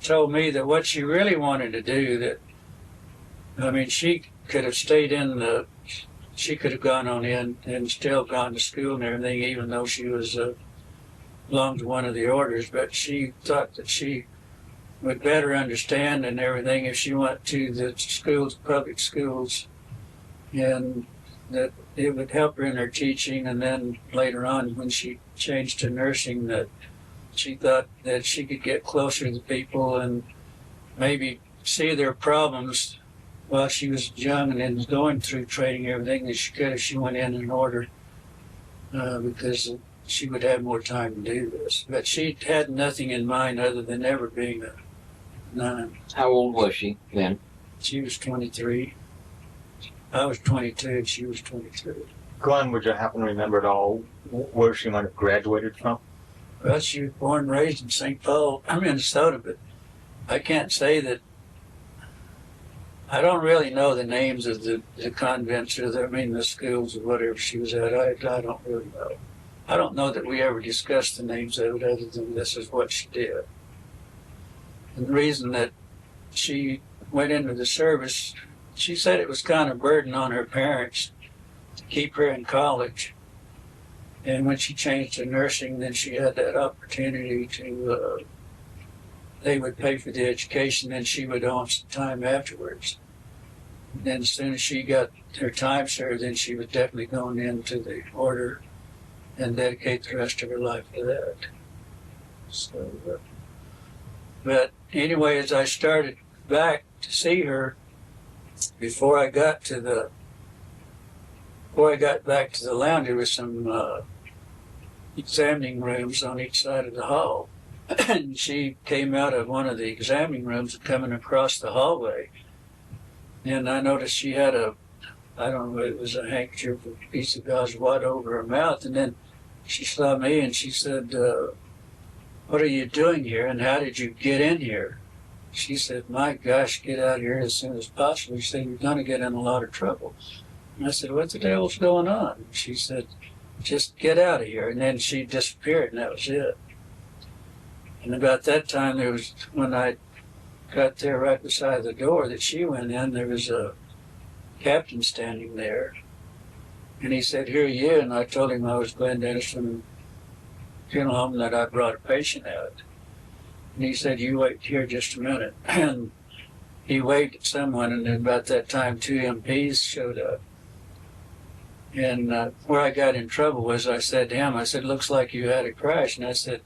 told me, that what she really wanted to do, she could have stayed she could have gone on in and still gone to school and everything, even though she was belonged to one of the orders, but she thought that she would better understand and everything if she went to the schools, public schools, and that it would help her in her teaching. And then later on, when she changed to nursing, that she thought that she could get closer to people and maybe see their problems while she was young and then going through training, everything that she could if she went in an order, because she would have more time to do this. But she had nothing in mind other than ever being a nun. How old was she then? She was 23. I was 22 and she was 23. Glenn, would you happen to remember at all where she might have graduated from? Well, she was born and raised in St. Paul, Minnesota, but I can't say that. I don't really know the names of the convents or the schools or whatever she was at. I don't really know. I don't know that we ever discussed the names of it other than this is what she did. And the reason that she went into the service, she said it was kind of a burden on her parents to keep her in college. And when she changed to nursing, then she had that opportunity to, they would pay for the education, and she would own some time afterwards. And then as soon as she got her time served, then she was definitely going into the order and dedicate the rest of her life to that. So, but anyway, as I started back to see her, before I got back to the lounge, there was some examining rooms on each side of the hall. And she came out of one of the examining rooms coming across the hallway. And I noticed she had I don't know, it was a handkerchief, a piece of gauze wad over her mouth. And then she saw me and she said, what are you doing here and how did you get in here? She said, my gosh, get out of here as soon as possible. She said, you're going to get in a lot of trouble. And I said, what the hell's going on? She said, just get out of here. And then she disappeared and that was it. And about that time, when I got there right beside the door that she went in, there was a captain standing there. And he said, who are you? And I told him I was Glenn Dennis from the funeral home, that I brought a patient out. And he said, you wait here just a minute. And he waved at someone, and then about that time, 2 MPs showed up. And where I got in trouble was I said to him, I said, looks like you had a crash. And I said,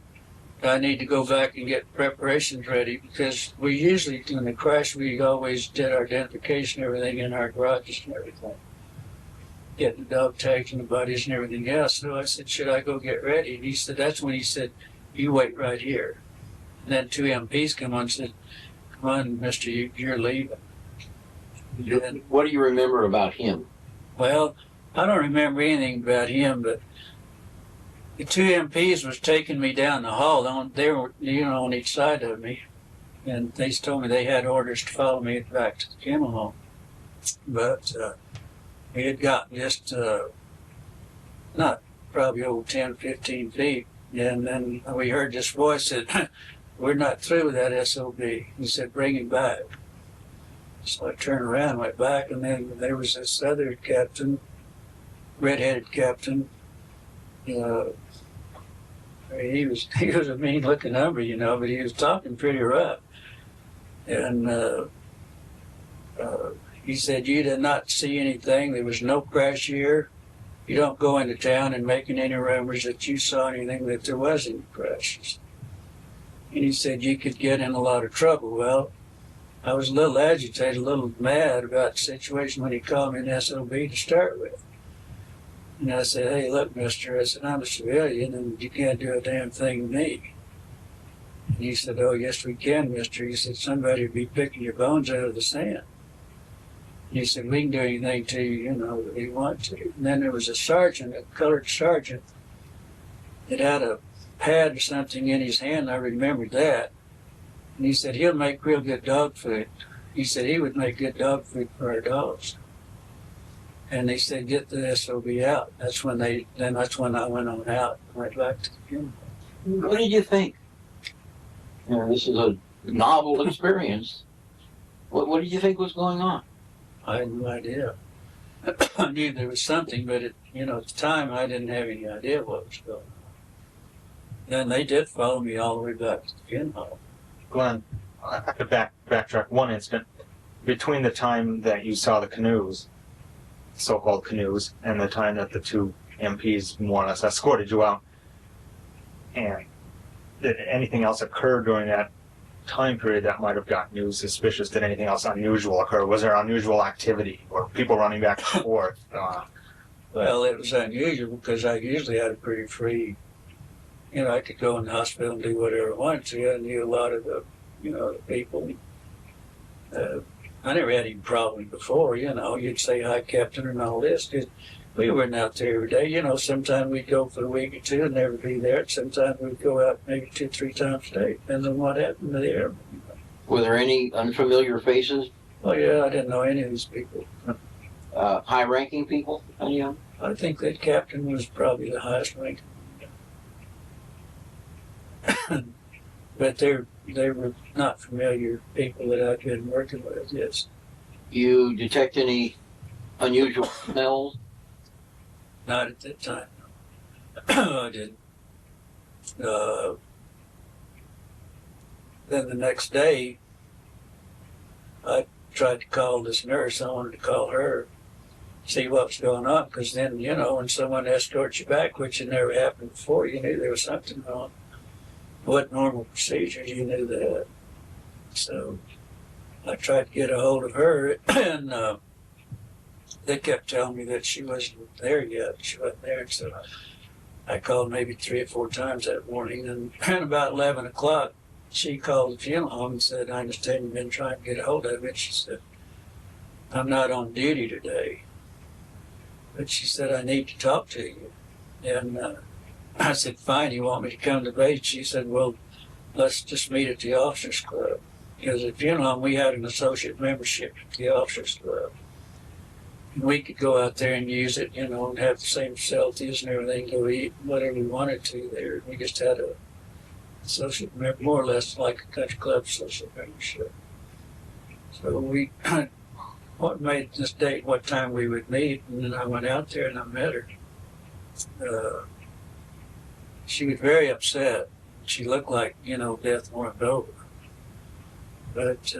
I need to go back and get preparations ready, because we usually, in the crash, we always did our identification, everything in our garages and everything. Getting the dog tags and the buddies and everything else. So I said, should I go get ready? And he said, that's when he said, you wait right here. And then 2 MPs come on and said, come on, mister, you're leaving. And, what do you remember about him? Well, I don't remember anything about him, but the 2 MPs was taking me down the hall. They were, on each side of me. And they told me they had orders to follow me back to the funeral home. But we had gotten just, not probably over 10, 15 feet. And then we heard this voice that, we're not through with that SOB. He said, bring him back. So I turned around, went back, and then there was this other captain, red-headed captain. He was a mean-looking number, but he was talking pretty rough. And he said, you did not see anything. There was no crash here. You don't go into town and making any rumors that you saw anything, that there was any crashes. And he said, you could get in a lot of trouble. Well, I was a little agitated, a little mad about the situation when he called me an SOB to start with. And I said, hey, look, mister, I said, I'm a civilian and you can't do a damn thing to me. And he said, oh, yes, we can, mister. He said, somebody would be picking your bones out of the sand. And he said, we can do anything to you, that we want to. And then there was a sergeant, a colored sergeant, that had a pad or something in his hand. I remembered that. And he said, he'll make real good dog food. He said he would make good dog food for our dogs. And they said, get the SOB out. That's when I went on out and went back to the funeral. What did you think? This is a novel experience. What did you think was going on? I had no idea. I knew there was something, but at the time I didn't have any idea what was going on. And they did follow me all the way back to the funeral. Glenn, I could backtrack one instant. Between the time that you saw the canoes, so-called canoes, and the time that the two MPs more or less escorted you out, and did anything else occur during that time period that might have gotten you suspicious? Did anything else unusual occur? Was there unusual activity or people running back and forth? Well, it was unusual because I usually had a pretty free, I could go in the hospital and do whatever I wanted to. I knew a lot of the, the people. I never had any problem before, you'd say hi, Captain, and all this, because we weren't out there every day. Sometimes we'd go for a week or two and never be there. Sometimes we'd go out maybe 2-3 times a day, depending on what happened to the airmen. Were there any unfamiliar faces? Oh, yeah, I didn't know any of these people. High-ranking people? Any of them? I think that captain was probably the highest ranking. But they were not familiar people that I'd been working with, yes. You detect any unusual smells? Not at that time, no. I didn't. Then the next day, I tried to call this nurse. I wanted to call her, see what was going on, because then, when someone escorts you back, which had never happened before, you knew there was something wrong. What normal procedures, you knew that. So I tried to get a hold of her, and they kept telling me that she wasn't there yet. She wasn't there, so I called maybe 3 or 4 times that morning, and about 11 o'clock, she called the funeral home and said, I understand you've been trying to get a hold of me. She said, I'm not on duty today. But she said, I need to talk to you. And I said, fine, you want me to come to base? She said, well, let's just meet at the officers club. Because at funeral home, we had an associate membership at the officers club. And we could go out there and use it, and have the same facilities and everything, go eat whatever we wanted to there. We just had a associate member, more or less like a country club associate membership. So we what made this date, what time we would meet, and then I went out there and I met her. She was very upset. She looked like, death warmed over. But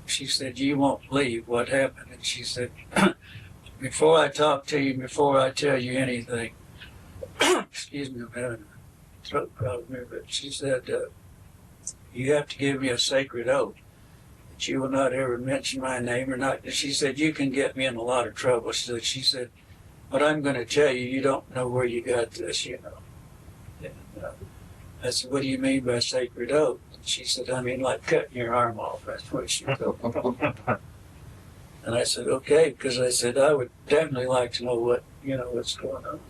she said, you won't believe what happened. And she said, before I talk to you, before I tell you anything, excuse me, I'm having a throat problem here, but she said, you have to give me a sacred oath that you will not ever mention my name or not. She said, you can get me in a lot of trouble. She said, but I'm going to tell you, you don't know where you got this, And, I said, what do you mean by sacred oath? She said, I mean like cutting your arm off. That's what she told me. And I said, okay, because I said, I would definitely like to know what, what's going on.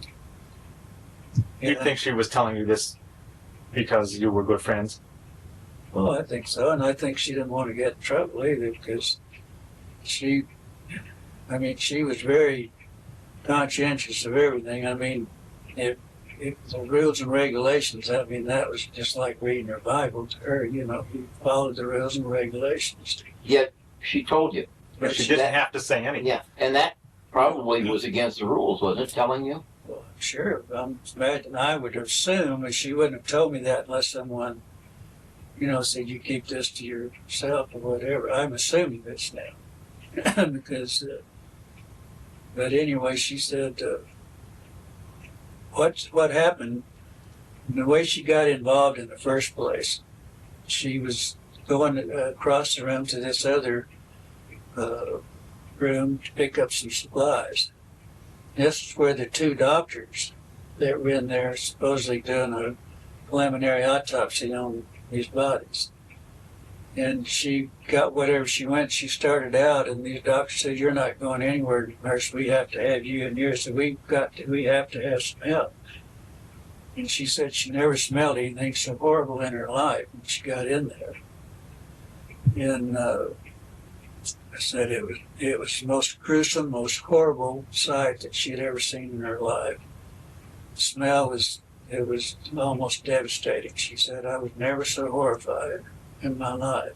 You think she was telling you this because you were good friends? Well, I think so, and I think she didn't want to get in trouble either, because she was very conscientious of everything. I mean, if the rules and regulations, that was just like reading her Bible to her, you followed the rules and regulations. Yet she told you. But she didn't have to say anything. Yeah, and that probably was against the rules, wasn't it, telling you? Well, sure. I would assume that she wouldn't have told me that unless someone, said you keep this to yourself or whatever. I'm assuming this now. Because, but anyway, she said, what happened, the way she got involved in the first place, she was going across the room to this other room to pick up some supplies. This is where the 2 doctors that were in there supposedly doing a preliminary autopsy on these bodies. And she got whatever she went. She started out, and these doctors said, "You're not going anywhere, nurse. We have to have you in here. So we have to have some help." And she said she never smelled anything so horrible in her life when she got in there. And I said it was the most gruesome, most horrible sight that she had ever seen in her life. The smell was almost devastating. She said, "I was never so horrified in my life."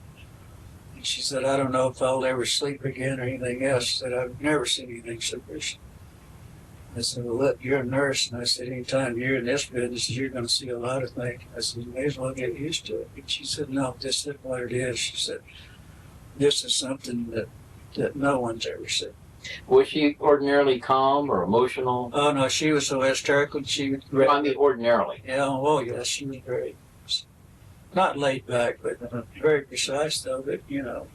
And she said, "I don't know if I'll ever sleep again or anything else." She said, "I've never seen anything so gruesome." I said, well, look, you're a nurse. And I said, anytime you're in this business, you're going to see a lot of things. I said, you may as well get used to it. And she said, no, this isn't what it is. She said, this is something that no one's ever seen. Was she ordinarily calm or emotional? Oh, no, she was so hysterical. She would I mean, ordinarily. Yeah, oh, yes, she was very, not laid back, but very precise, though, but, you know.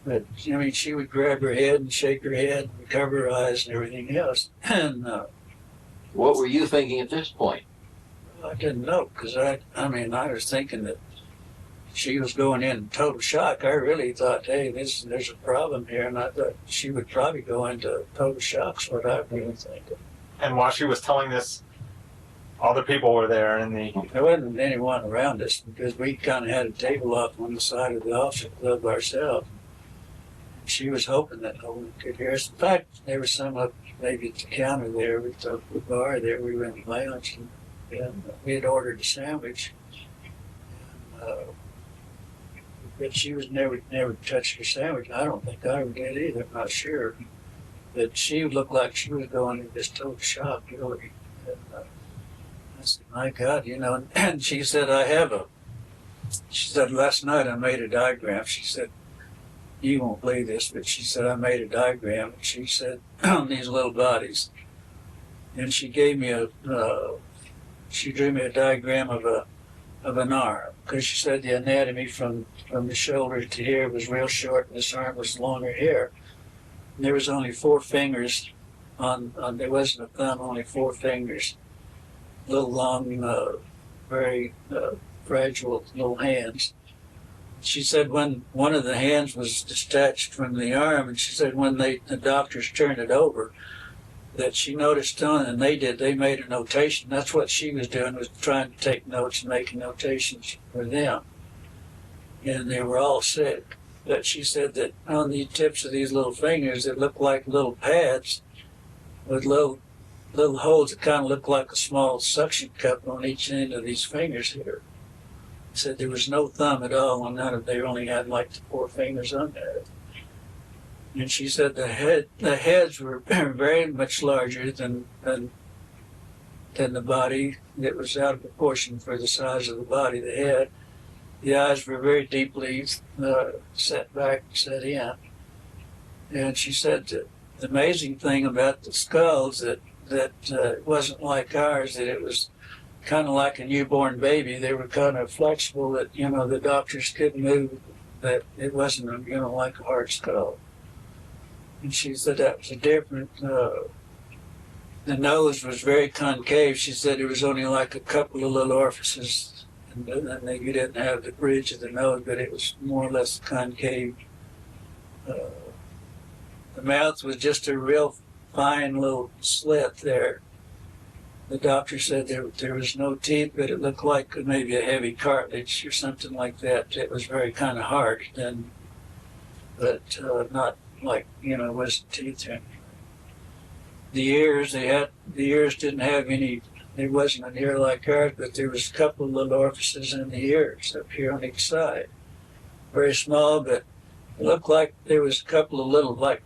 But, I mean, she would grab her head and shake her head and cover her eyes and everything else. And what were you thinking at this point? I didn't know, because I mean, I was thinking that she was going in total shock. I really thought, hey, there's a problem here, and I thought she would probably go into total shock, is what I really think. And while she was telling this, other people were there, and there wasn't anyone around us, because we kind of had a table up on the side of the officer club ourselves. She was hoping that no one could hear us. In fact, there was some up maybe at the counter there, with the bar there. We were in the lounge, and we had ordered a sandwich. But she was never touched her sandwich. I don't think I ever did either. I'm not sure. But she looked like she was going into this total shock, really. And, I said, my God, you know. And she said, she said, last night I made a diagram. She said, you won't believe this, but she said, I made a diagram. And she said, on these little bodies. And she gave me she drew me a diagram of an arm, because she said the anatomy from the shoulder to here was real short, and this arm was longer here. And there was only 4 fingers on there wasn't a thumb, only 4 fingers. Little long, very fragile little hands. She said when one of the hands was detached from the arm, and she said when the doctors turned it over, that she noticed on, and they made a notation. That's what she was doing, was trying to take notes and making notations for them. And they were all sick. But she said that on the tips of these little fingers, it looked like little pads with little holes that kind of looked like a small suction cup on each end of these fingers here. Said there was no thumb at all, and they only had like the 4 fingers on there. And she said the heads were very much larger than the body. It was out of proportion for the size of the body, the head. The eyes were very deeply set back, set in. And she said that the amazing thing about the skulls that it wasn't like ours, that it was kind of like a newborn baby. They were kind of flexible, that, you know, the doctors couldn't move, that it wasn't, you know, like a hard skull. And she said that was a different, the nose was very concave. She said there was only like a couple of little orifices, and you didn't have the bridge of the nose, but it was more or less concave. The mouth was just a real fine little slit there. The doctor said there was no teeth, but it looked like maybe a heavy cartilage or something like that. It was very kind of hard, but not like, you know, it wasn't teeth or anything. The ears didn't have any, there wasn't an ear like ours, but there was a couple of little orifices in the ears up here on each side. Very small, but it looked like there was a couple of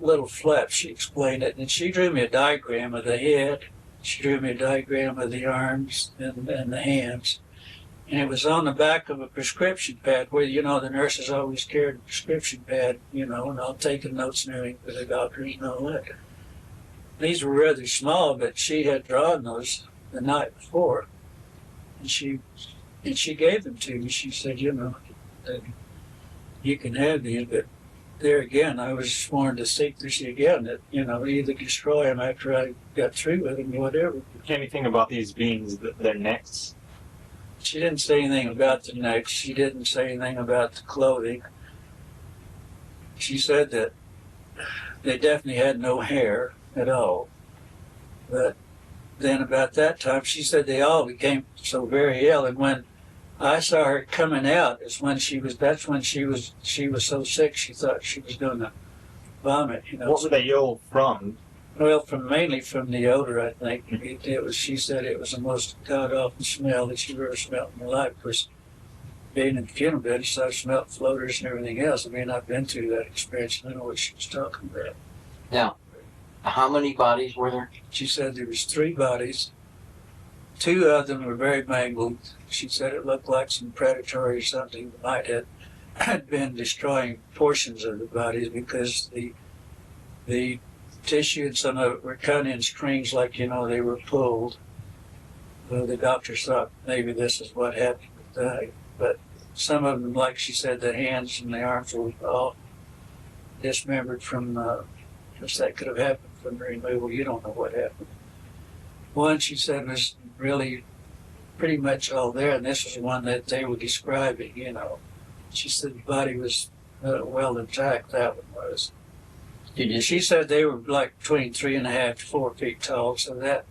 little flaps, she explained it. And she drew me a diagram of the head. She drew me a diagram of the arms and the hands. And it was on the back of a prescription pad, where, you know, the nurses always carried a prescription pad, you know, and I'll take the notes and everything for the doctors and all that. These were rather small, but she had drawn those the night before. And she gave them to me. She said, you know, you can have these, but there again, I was sworn to secrecy again, that, you know, either destroy them after I got through with them or whatever. anything about these beings, their necks? She didn't say anything about the necks. She didn't say anything about the clothing. She said that they definitely had no hair at all. But then about that time, she said they all became so very ill. And when I saw her coming out, that's when she was so sick she thought she was going to vomit. You know. What were they ill from? Well, mainly from the odor, I think. She said it was the most god-awful smell that she ever smelled in her life. Of course, being in the funeral business, I've smelled floaters and everything else. I mean, I've been through that experience, and I know what she was talking about. Now, How many bodies were there? She said there was 3 bodies. 2 of them were very mangled. She said it looked like some predatory or something might have had been destroying portions of the bodies because the tissue and some of it were cut in strings like, they were pulled. Well, the doctor thought maybe this is what happened with that. But some of them, like she said, the hands and the arms were all dismembered from, because that could have happened from the removal. You don't know what happened. One, she said, was really pretty much all there, and this was the one that they were describing, She said the body was well intact, that one was. She said they were like between 3.5 to 4 feet tall, so that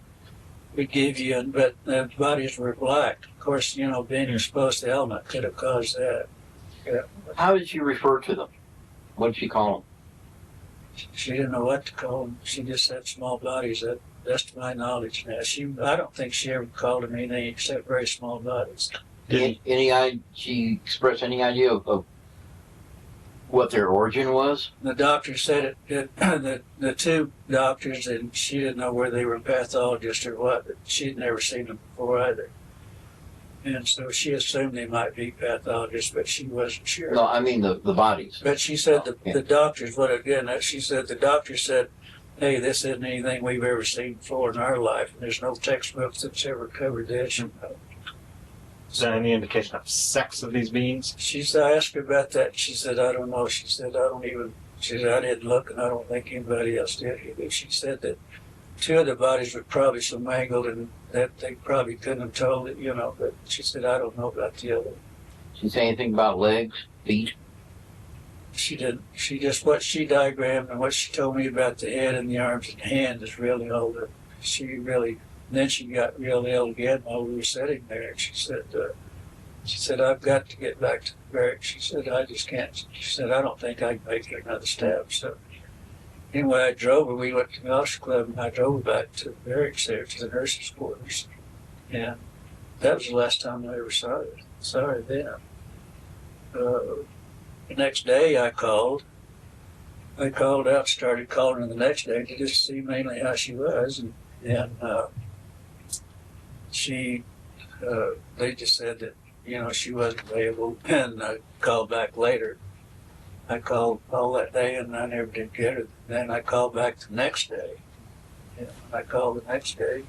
would give you, but the bodies were black. Of course, being exposed to element could have caused that. Yeah. How did she refer to them? What did she call them? She didn't know what to call them. She just said small bodies. That's to my knowledge now. I don't think she ever called them anything except very small bodies. She expressed any idea of what their origin was? The doctor said the 2 doctors, and she didn't know whether they were pathologists or what, but she'd never seen them before either. And so she assumed they might be pathologists, but she wasn't sure. No, I mean the bodies. But she said the doctors, she said the doctor said, hey, this isn't anything we've ever seen before in our life, and there's no textbook that's ever covered this. Is there any indication of sex of these beings? I asked her about that. She said, I don't know. She said, I didn't look, and I don't think anybody else did either. She said that 2 of the bodies were probably so mangled and that they probably couldn't have told it, but she said, I don't know about the other. Did she say anything about legs, feet? She didn't. She just, what she diagrammed and what she told me about the head and the arms and hand is really all that then she got real ill again while we were sitting there. And she said, I've got to get back to the barracks. She said, I just can't. She said, I don't think I can make it another stab. So anyway, I drove her. We went to the Officer Club, and I drove her back to the barracks there, to the nurses' quarters. And that was the last time I ever saw her then. The next day I called out, started calling her the next day to just see mainly how she was. And they just said that, she wasn't available, and I called back later. I called all that day, and I never did get her. Then I called back the next day. And I called the next day.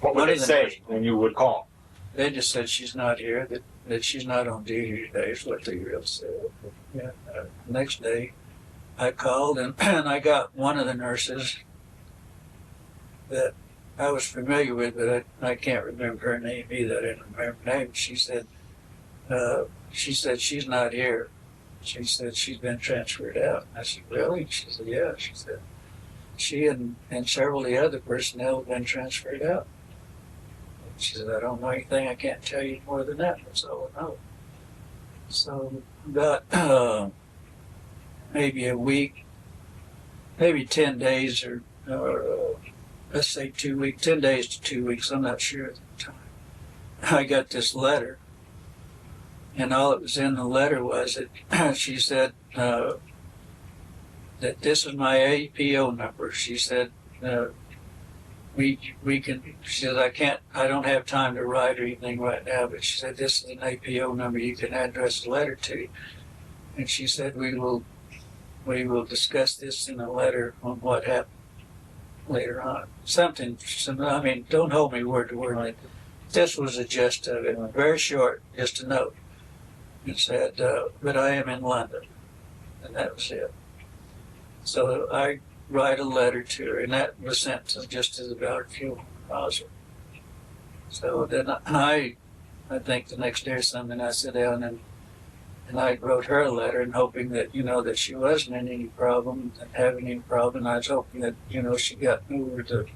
What would they say when you would call? They just said she's not here, that she's not on duty today, is what they really said. Yeah. The next day, I called, and I got one of the nurses that I was familiar with, but I can't remember her name either. I didn't remember her name. She said she's not here. She said she's been transferred out. I said, really? She said, yeah. She said she and several of the other personnel have been transferred out. She said, I don't know anything. I can't tell you more than that. That's all I know. So about maybe a week, maybe 10 days or let's say 2 weeks, 10 days to 2 weeks, I'm not sure at the time. I got this letter, and all that was in the letter was that she said that this is my APO number. She said, we can, she said, I don't have time to write or anything right now, but she said, this is an APO number you can address a letter to. And she said, we will discuss this in a letter on what happened later on. I mean, don't hold me word to word. This was the gist of it. Very short, just a note. It said, but I am in London. And that was it. So I write a letter to her, and that was sent to just to the Ballard Fuel Roswell. So then I think the next day or something, I sat down and I wrote her a letter, and hoping that, that she wasn't in any problem, and having any problem. I was hoping that, she got over the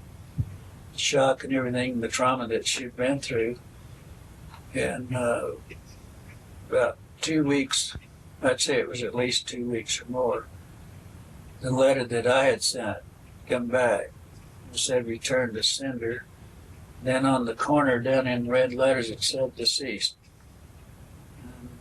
shock and everything, the trauma that she'd been through. And about 2 weeks, I'd say it was at least 2 weeks or more, the letter that I had sent come back. It said return to sender. Then on the corner down in red letters it said deceased.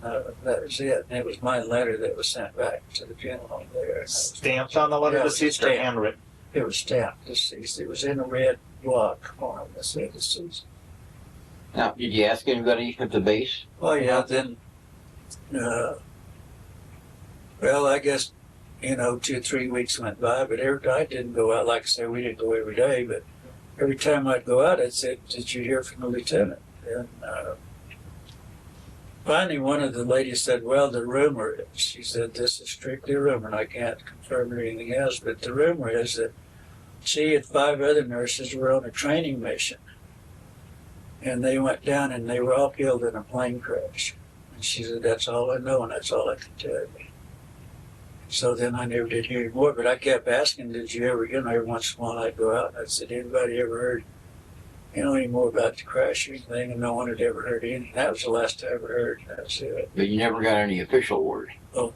And that was it. And it was my letter that was sent back to the funeral home there. Stamped on the letter, deceased, or handwritten? It was stamped deceased. It was in a red block on it that said deceased. Now, did you ask anybody at the base? Oh yeah, then, well, I guess, 2 or 3 weeks went by, but I didn't go out. Like I said, we didn't go every day, but every time I'd go out, I'd say, "Did you hear from the lieutenant?" And finally, one of the ladies said, "Well, the rumor is," she said, "this is strictly a rumor, and I can't confirm or anything else, but the rumor is that she and 5 other nurses were on a training mission, and they went down and they were all killed in a plane crash." And she said, "That's all I know, and that's all I can tell you." So then I never did hear any more, but I kept asking, "Did you ever," every once in a while I'd go out and I'd say, "Anybody ever heard, any more about the crash or anything?" And no one had ever heard anything. That was the last I ever heard. That's it. But you never got any official word. Oh.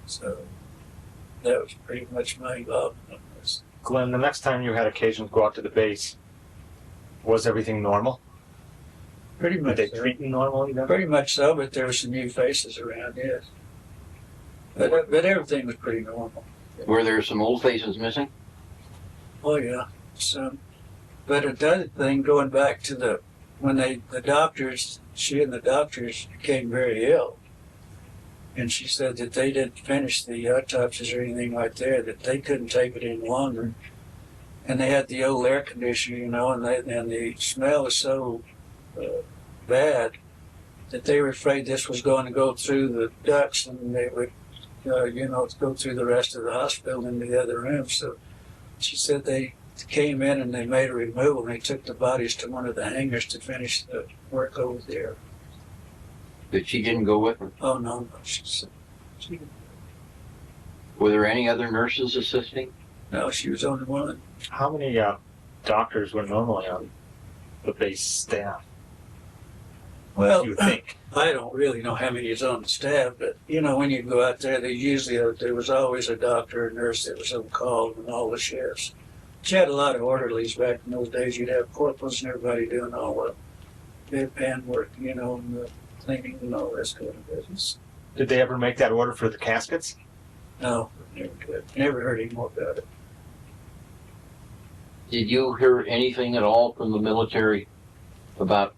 So that was pretty much my involvement in this. Glenn, the next time you had occasion to go out to the base, was everything normal? Pretty much. Did they treat you normally then? Pretty much so, but there were some new faces around, yes. But everything was pretty normal. Were there some old faces missing? Oh yeah, some. But another thing, going back to when the doctors, she and the doctors became very ill, and she said that they didn't finish the autopsies or anything right there, that they couldn't take it any longer, and they had the old air conditioner, and the smell was so bad that they were afraid this was going to go through the ducts and they would, go through the rest of the hospital into the other room. So she said they came in and they made a removal and they took the bodies to one of the hangars to finish the work over there. But she didn't go with them? Oh, no. She didn't. Were there any other nurses assisting? No, she was only one. How many doctors were normally on the base staff? Well, you think? I don't really know how many is on the staff, but when you go out there, there was always a doctor or nurse that was on call and all the shifts. But you had a lot of orderlies back in those days. You'd have corporals and everybody doing all the deadpan work, and the cleaning and all this kind of business. Did they ever make that order for the caskets? No, never did. Never heard any more about it. Did you hear anything at all from the military about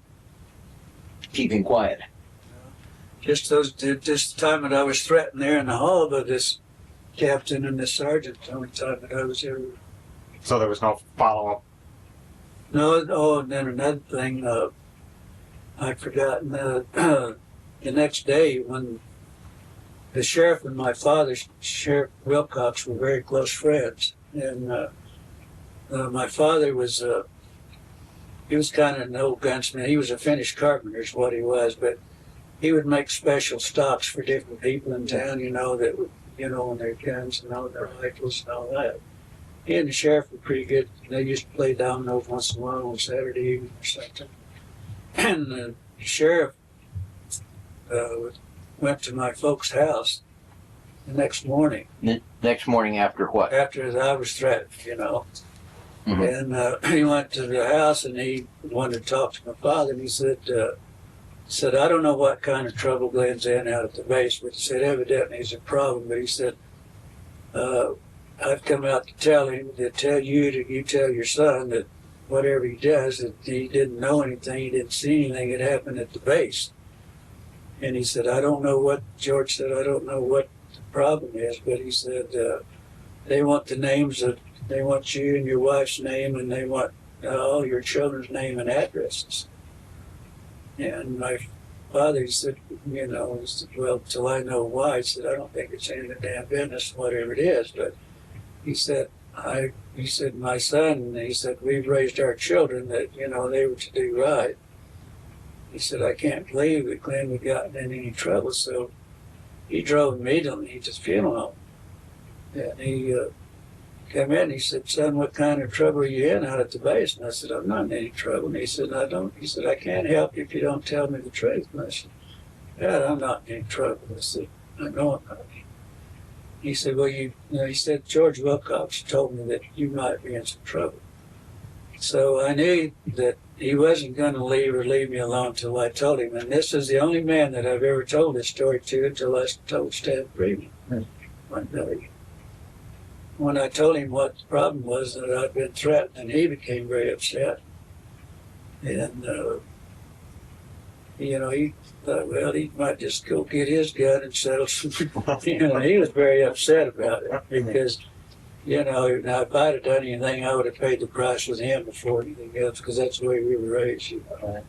keeping quiet? Just the time that I was threatened there in the hall by this captain and this sergeant, the only time that I was ever. So there was no follow-up? No, oh, and then another thing, I'd forgotten, the next day when the sheriff and my father, Sheriff Wilcox, were very close friends, and my father was, he was kind of an old gunsmith. He was a finished carpenter is what he was, but he would make special stocks for different people in town, that would, on their guns and all their rifles and all that. He and the sheriff were pretty good. They used to play dominoes once in a while on Saturday evening or something. And the sheriff went to my folks' house the next morning. The next morning after what? After I was threatened, Mm-hmm. And he went to the house and he wanted to talk to my father, and he said, "I don't know what kind of trouble Glenn's in out at the base, but he said evidently he's a problem. But he said, I've come out to tell him, to tell you, you tell your son that whatever he does, that he didn't know anything, he didn't see anything that happened at the base." And he said, George said, "I don't know what the problem is," but he said, they want the names of, they want you and your wife's name, and they want all your children's name and addresses. And my father, he said, "Well, till I know why," he said, "I don't think it's any of the damn business, whatever it is." But he said, "My son," he said, "we've raised our children that, they were to do right." He said, "I can't believe that Glenn would gotten in any trouble." So he drove immediately to the funeral home. And he came in and he said, "Son, what kind of trouble are you in out at the base?" And I said, "I'm not in any trouble." And he said, He said, "I can't help you if you don't tell me the truth." And I said, "Dad, I'm not in any trouble." I said, "I know I'm not." He said, "Well, he said, George Wilcox told me that you might be in some trouble." So I knew that he wasn't going to leave me alone until I told him. And this is the only man that I've ever told this story to until I told Stan Freeman one day. when I told him what the problem was, that I'd been threatened, and he became very upset. And, you know, he thought, well, he might just go get his gun and settle some, you know, he was very upset about it because, you know, now if I'd have done anything, I would have paid the price with him before anything else, because that's the way we were raised, you know.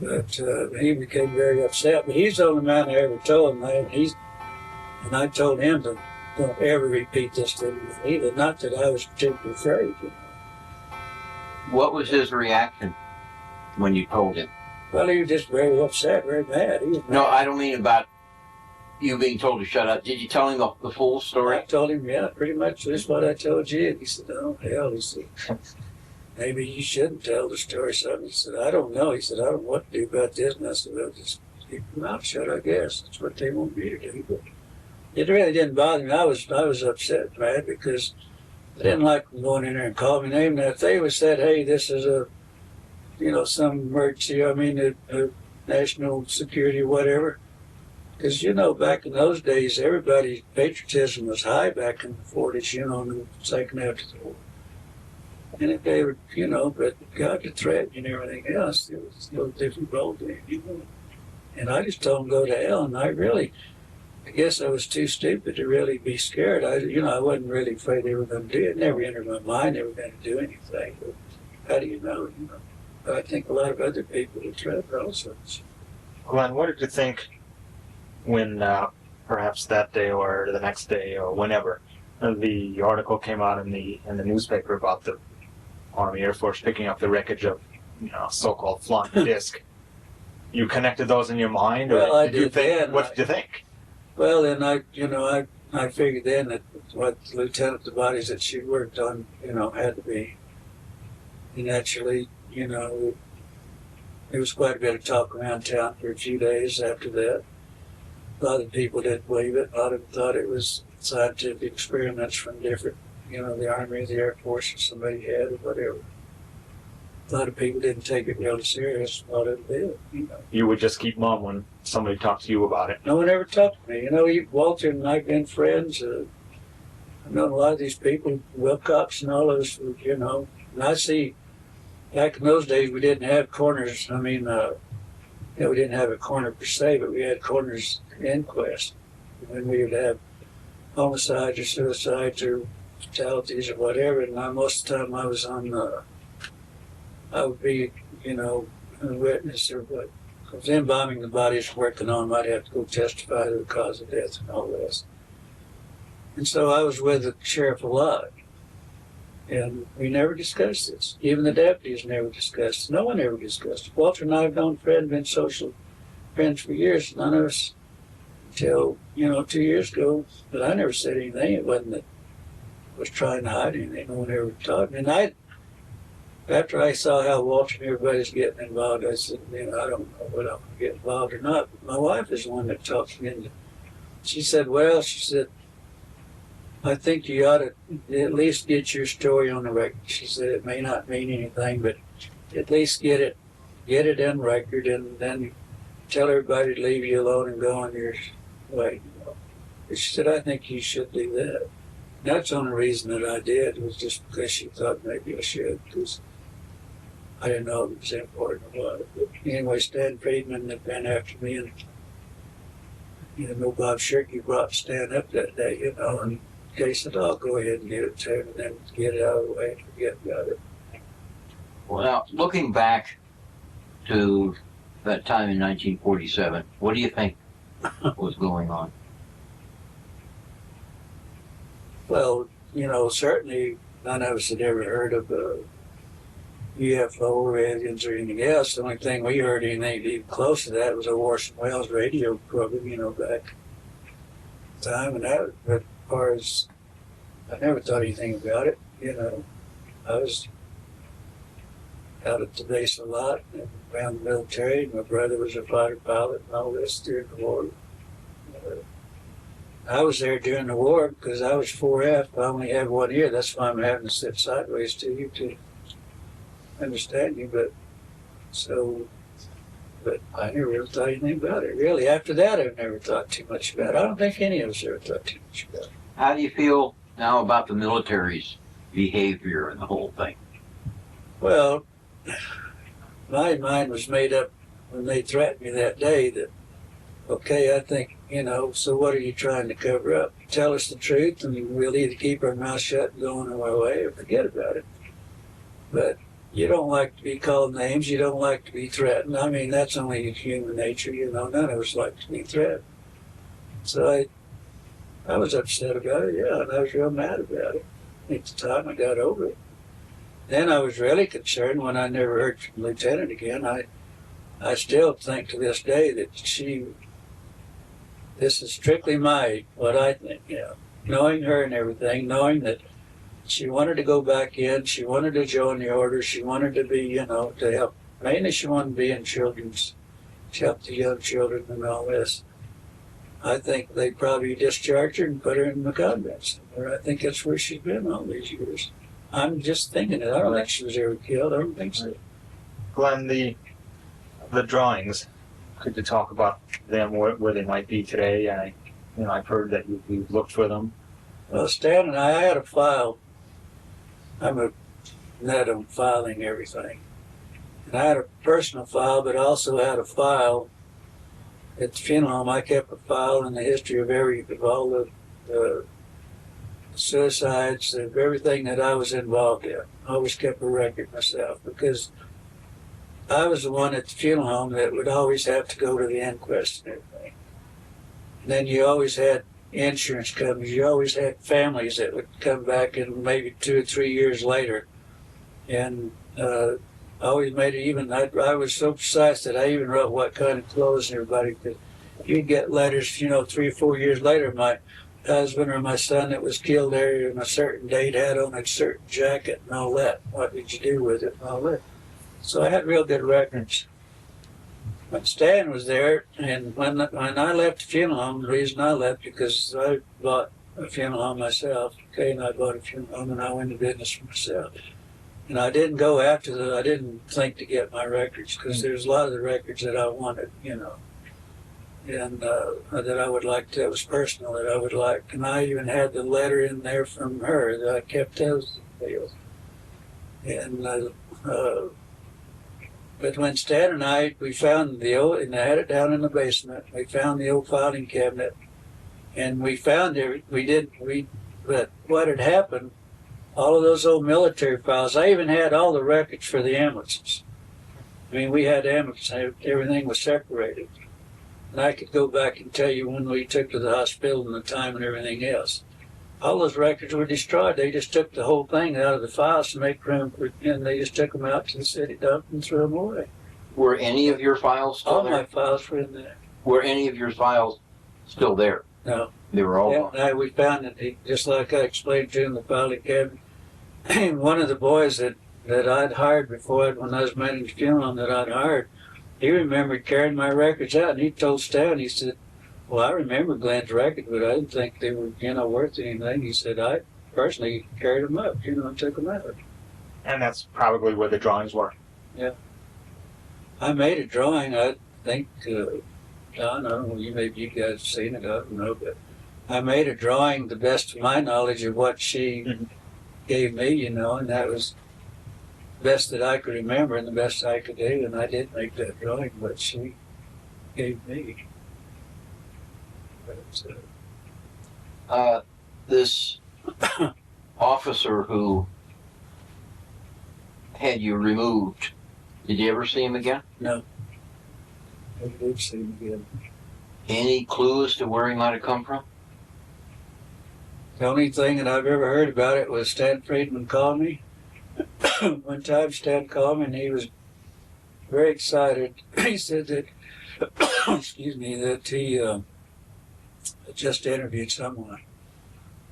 But he became very upset. But he's the only man I ever told him that. And I told him to don't ever repeat this to him either. Not that I was particularly afraid, you know. What was his reaction when you told him? Well, he was just very upset, very mad. He was mad. No, I don't mean about you being told to shut up. Did you tell him the full story? I told him, yeah, pretty much just what I told you. And he said, oh, hell, he said, maybe you shouldn't tell the story. Something. He said, I don't know. He said, I don't know what to do about this. And I said, well, just keep your mouth shut, I guess. That's what they want me to do. But it really didn't bother me. I was upset, mad, because I didn't like them going in there and calling me name. Now, if they would said, hey, this is a, you know, some emergency, I mean, a national security or whatever. Because, you know, back in those days, everybody's patriotism was high back in the 40s, you know, in the second after the war. And if they were, you know, but God could threaten and everything else, it was no different role to him, you know. And I just told him go to hell, and I guess I was too stupid to really be scared. I wasn't really afraid they were going to do it. It never entered my mind they were going to do anything. But how do you know, you know? But I think a lot of other people would try for all sorts. Glenn, what did you think when perhaps that day or the next day or whenever the article came out in the newspaper about the Army Air Force picking up the wreckage of, you know, so-called flying disc? You connected those in your mind, or Well, I did you did think? then. What did you think? Well, then I figured then that what Lieutenant the bodies that she worked on, you know, had to be. And actually, you know, there was quite a bit of talk around town for a few days after that. A lot of people didn't believe it. A lot of them thought it was scientific experiments from different, you know, the Army, the Air Force, or somebody had, or whatever. A lot of people didn't take it really serious. A lot of them did, you know. You would just keep mum when somebody talked to you about it. No one ever talked to me. You know, Walter and I have been friends. I've known a lot of these people, Wilcox and all those, you know. And I see, back in those days, we didn't have corners. I mean, you know, we didn't have a corner per se, but we had corners inquest. When we would have homicides or suicides or fatalities or whatever. And most of the time I was on, I would be, you know, a witness or what. Because embalming the bodies working on, I'd have to go testify to the cause of death and all this. And so I was with the sheriff a lot. And we never discussed this. Even the deputies never discussed it. No one ever discussed it. Walter and I have known friends, been social friends for years. None of us, until, you know, 2 years ago, but I never said anything. It wasn't that I was trying to hide anything. No one ever talked. And after I saw how Walter and everybody's getting involved, I said, you know, I don't know whether I'm going to get involved or not. But my wife is the one that talks me into it. She said, I think you ought to at least get your story on the record. She said it may not mean anything, but at least get it in record, and then tell everybody to leave you alone and go on your way. You know. She said, I think you should do that. And that's the only reason that I did. It was just because she thought maybe I should, because I didn't know if it was important or what. But anyway, Stan Friedman had been after me, and you know, Bob Shirky brought Stan up that day, you know, and they said, I'll go ahead and get it to him and then get it out of the way and forget about it. Well, now, looking back to that time in 1947, what do you think was going on? Well, you know, certainly none of us had ever heard of UFO or aliens or anything else. The only thing we heard anything even close to that was a Orson Welles radio program, you know, back time. And that, but as far as, I never thought anything about it, you know. I was out at the base a lot and around the military. My brother was a fighter pilot and all this during the war. I was there during the war because I was 4F. I only have 1 ear. That's why I'm having to sit sideways to you to understand you. But I never really thought anything about it. Really, after that, I've never thought too much about it. I don't think any of us ever thought too much about it. How do you feel Now about the military's behavior and the whole thing. Well, my mind was made up when they threatened me that day that, okay, I think, so what are you trying to cover up? Tell us the truth and we'll either keep our mouth shut and go on our way or forget about it. But you don't like to be called names. You don't like to be threatened. I mean, that's only human nature, None of us like to be threatened. So I was upset about it, yeah, and I was real mad about it. At the time, I got over it. Then I was really concerned when I never heard from the lieutenant again. I still think to this day that this is strictly what I think, knowing her and everything, knowing that she wanted to go back in, she wanted to join the order, she wanted to be, to help, mainly she wanted to be in children's, to help the young children and all this. I think they probably discharged her and put her in the convent somewhere. I think that's where she's been all these years. I'm just thinking it. I don't think she was ever killed. I don't think so. Glenn, the drawings, could you talk about them, where they might be today? I've heard that you've looked for them. Well, Stan and I had a file. I'm a nut on filing everything. And I had a personal file, but also had a file at the funeral home. I kept a file in the history of all the suicides, of everything that I was involved in. I always kept a record myself because I was the one at the funeral home that would always have to go to the inquest and everything. And then you always had insurance companies. You always had families that would come back in maybe 2 or 3 years later. And I always made it even, I was so precise that I even wrote what kind of clothes and everybody could. You'd get letters, 3 or 4 years later, my husband or my son that was killed there on a certain date had on a certain jacket and all that. What did you do with it and all that? So I had real good records. When Stan was there, and when I left the funeral home, the reason I left because I bought a funeral home myself. Kay and I bought a funeral home, and I went into business for myself. And I didn't go after I didn't think to get my records because there's a lot of the records that I wanted, and that I would like that was personal that I would like. And I even had the letter in there from her that I kept those deals. And but when Stan and I, we found and I had it down in the basement, we found the old filing cabinet, and we found but what had happened, all of those old military files, I even had all the records for the ambulances. I mean, we had ambulances, everything was separated. And I could go back and tell you when we took to the hospital and the time and everything else. All those records were destroyed. They just took the whole thing out of the files to make room for, and they just took them out to the city dump and threw them away. Were any of your files still all there? All my files were in there. Were any of your files still there? No. They were all gone? We found it, just like I explained to you in the filing cabinet. One of the boys that I'd hired before, when I was managing the funeral home that I'd hired, he remembered carrying my records out, and he told Stan, he said, well, I remember Glenn's records, but I didn't think they were, worth anything. He said, I personally carried them up, and took them out. And that's probably where the drawings were. Yeah. I made a drawing, I think, Don, I don't know, maybe you guys have seen it, I don't know, but I made a drawing the best of my knowledge of what she gave me, and that was the best that I could remember and the best I could do, and I did make that drawing, what she gave me. This officer who had you removed, did you ever see him again? No. I did see him again. Any clues to where he might have come from? The only thing that I've ever heard about it was Stan Friedman called me. One time Stan called me and he was very excited. He said that, excuse me, that he just interviewed someone,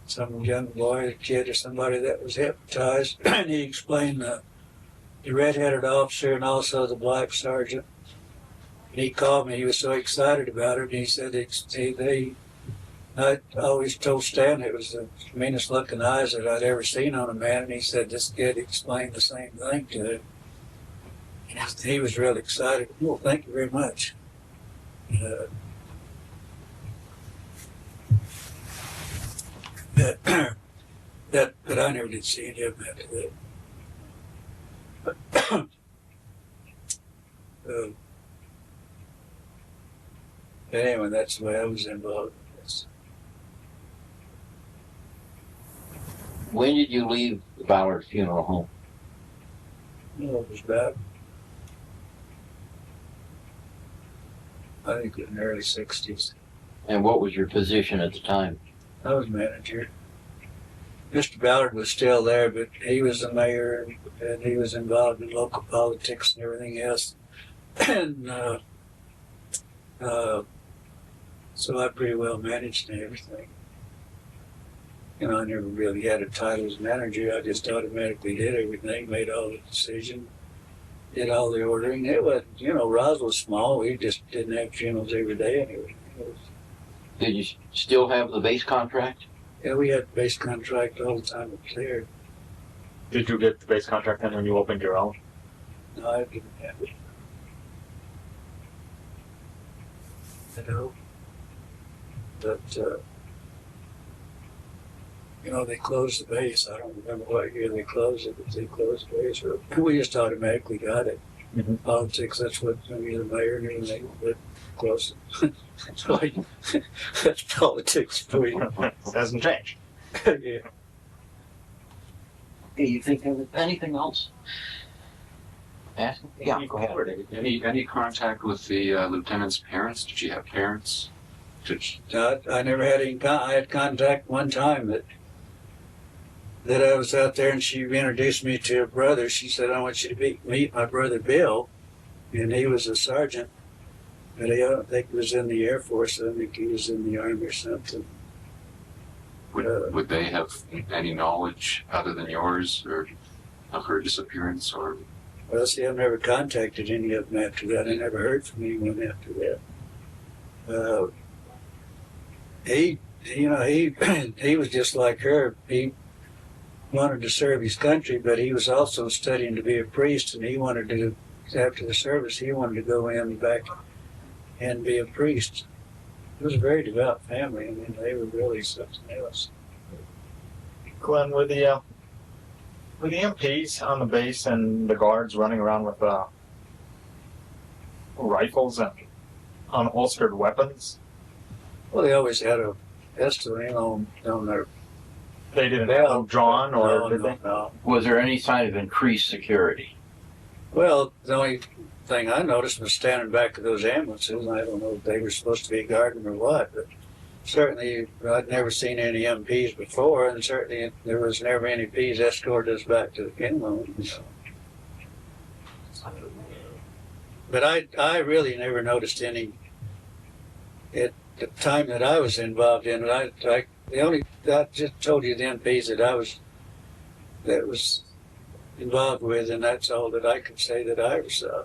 some young boy, a kid or somebody that was hypnotized, and he explained the red-headed officer and also the black sergeant. And he called me, he was so excited about it, and he said I always told Stan it was the meanest looking eyes that I'd ever seen on a man, and he said this kid explained the same thing to him. And he was really excited. Well, thank you very much. But I never did see any of them after that. But anyway, that's the way I was involved in this. When did you leave the Ballard Funeral Home? Well, it was about, I think, in the early 60s. And what was your position at the time? I was manager. Mr. Ballard was still there, but he was the mayor, and he was involved in local politics and everything else. And so I pretty well managed everything. You know, I never really had a title as manager. I just automatically did everything, made all the decisions, did all the ordering. It was, you know, Roswell's small. We just didn't have funerals every day anyway. Did you still have the base contract? Yeah, we had base contract all the time it was there. Did you get the base contract then when you opened your own? No, I didn't have it. You know, but you know, they closed the base. I don't remember what year they closed it, but they closed the base. We just automatically got it. Mm-hmm. Politics, that's what, I mean, the mayor and everything, but close it. Like, that's politics for you. Doesn't change. Yeah. Do you think of anything else? Ask? Yeah, go ahead. Any contact with the lieutenant's parents? Did you have parents? I never had any. I had contact one time that I was out there, and she introduced me to her brother. She said, "I want you to meet my brother Bill," and he was a sergeant. But I don't think he was in the Air Force. I think he was in the Army or something. Would they have any knowledge other than yours, or of her disappearance, or? Well, see, I've never contacted any of them after that. I never heard from anyone after that. He was just like her. He wanted to serve his country, but he was also studying to be a priest, and he wanted to, after the service, he wanted to go in back and be a priest. It was a very devout family. I mean, they were really something else. Glenn, were the MPs on the base and the guards running around with rifles and unholstered weapons? Well, they always had a pistol, on their. They didn't have them drawn, or did they? No. Was there any sign of increased security? Well, the only thing I noticed was standing back of those ambulances. I don't know if they were supposed to be guarding or what, but certainly I'd never seen any MPs before, and certainly there was never any MPs escorted us back to the funeral. So. But I really never noticed any at the time that I was involved in it. I just told you the MPs that was involved with, and that's all that I could say that I saw.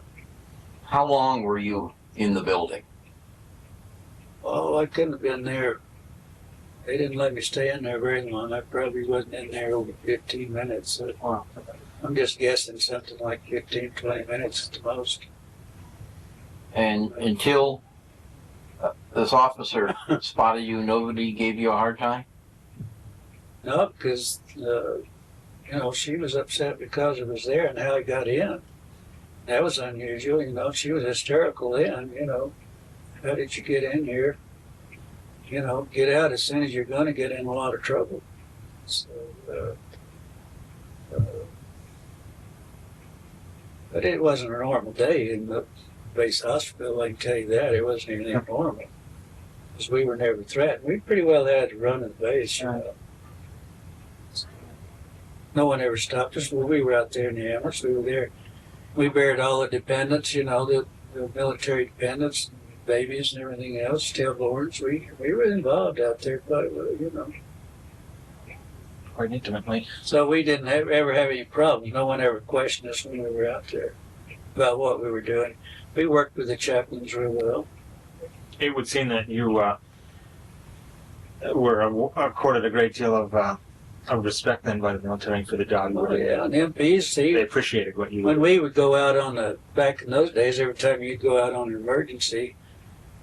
How long were you in the building? Oh, I couldn't have been there. They didn't let me stay in there very long. I probably wasn't in there over 15 minutes. So I'm just guessing something like 15, 20 minutes at the most. And until this officer spotted you, nobody gave you a hard time? No, because, she was upset because it was there and how he got in. That was unusual, she was hysterical then, How did you get in here? Get out as soon as you're going to get in a lot of trouble. So, but it wasn't a normal day in the base hospital, I can tell you that. It wasn't anything normal. Because we were never threatened. We pretty well had to run the base, No one ever stopped us. When we were out there in the ambulance, we were there. We buried all the dependents, the military dependents, babies and everything else, stillborns. We were involved out there quite well, Quite intimately. So we didn't ever have any problems. No one ever questioned us when we were out there about what we were doing. We worked with the chaplains real well. It would seem that you were accorded a great deal of respect then by the military for the job. Oh, yeah, and MPs, they appreciated what you when we would go out back in those days, every time you'd go out on an emergency,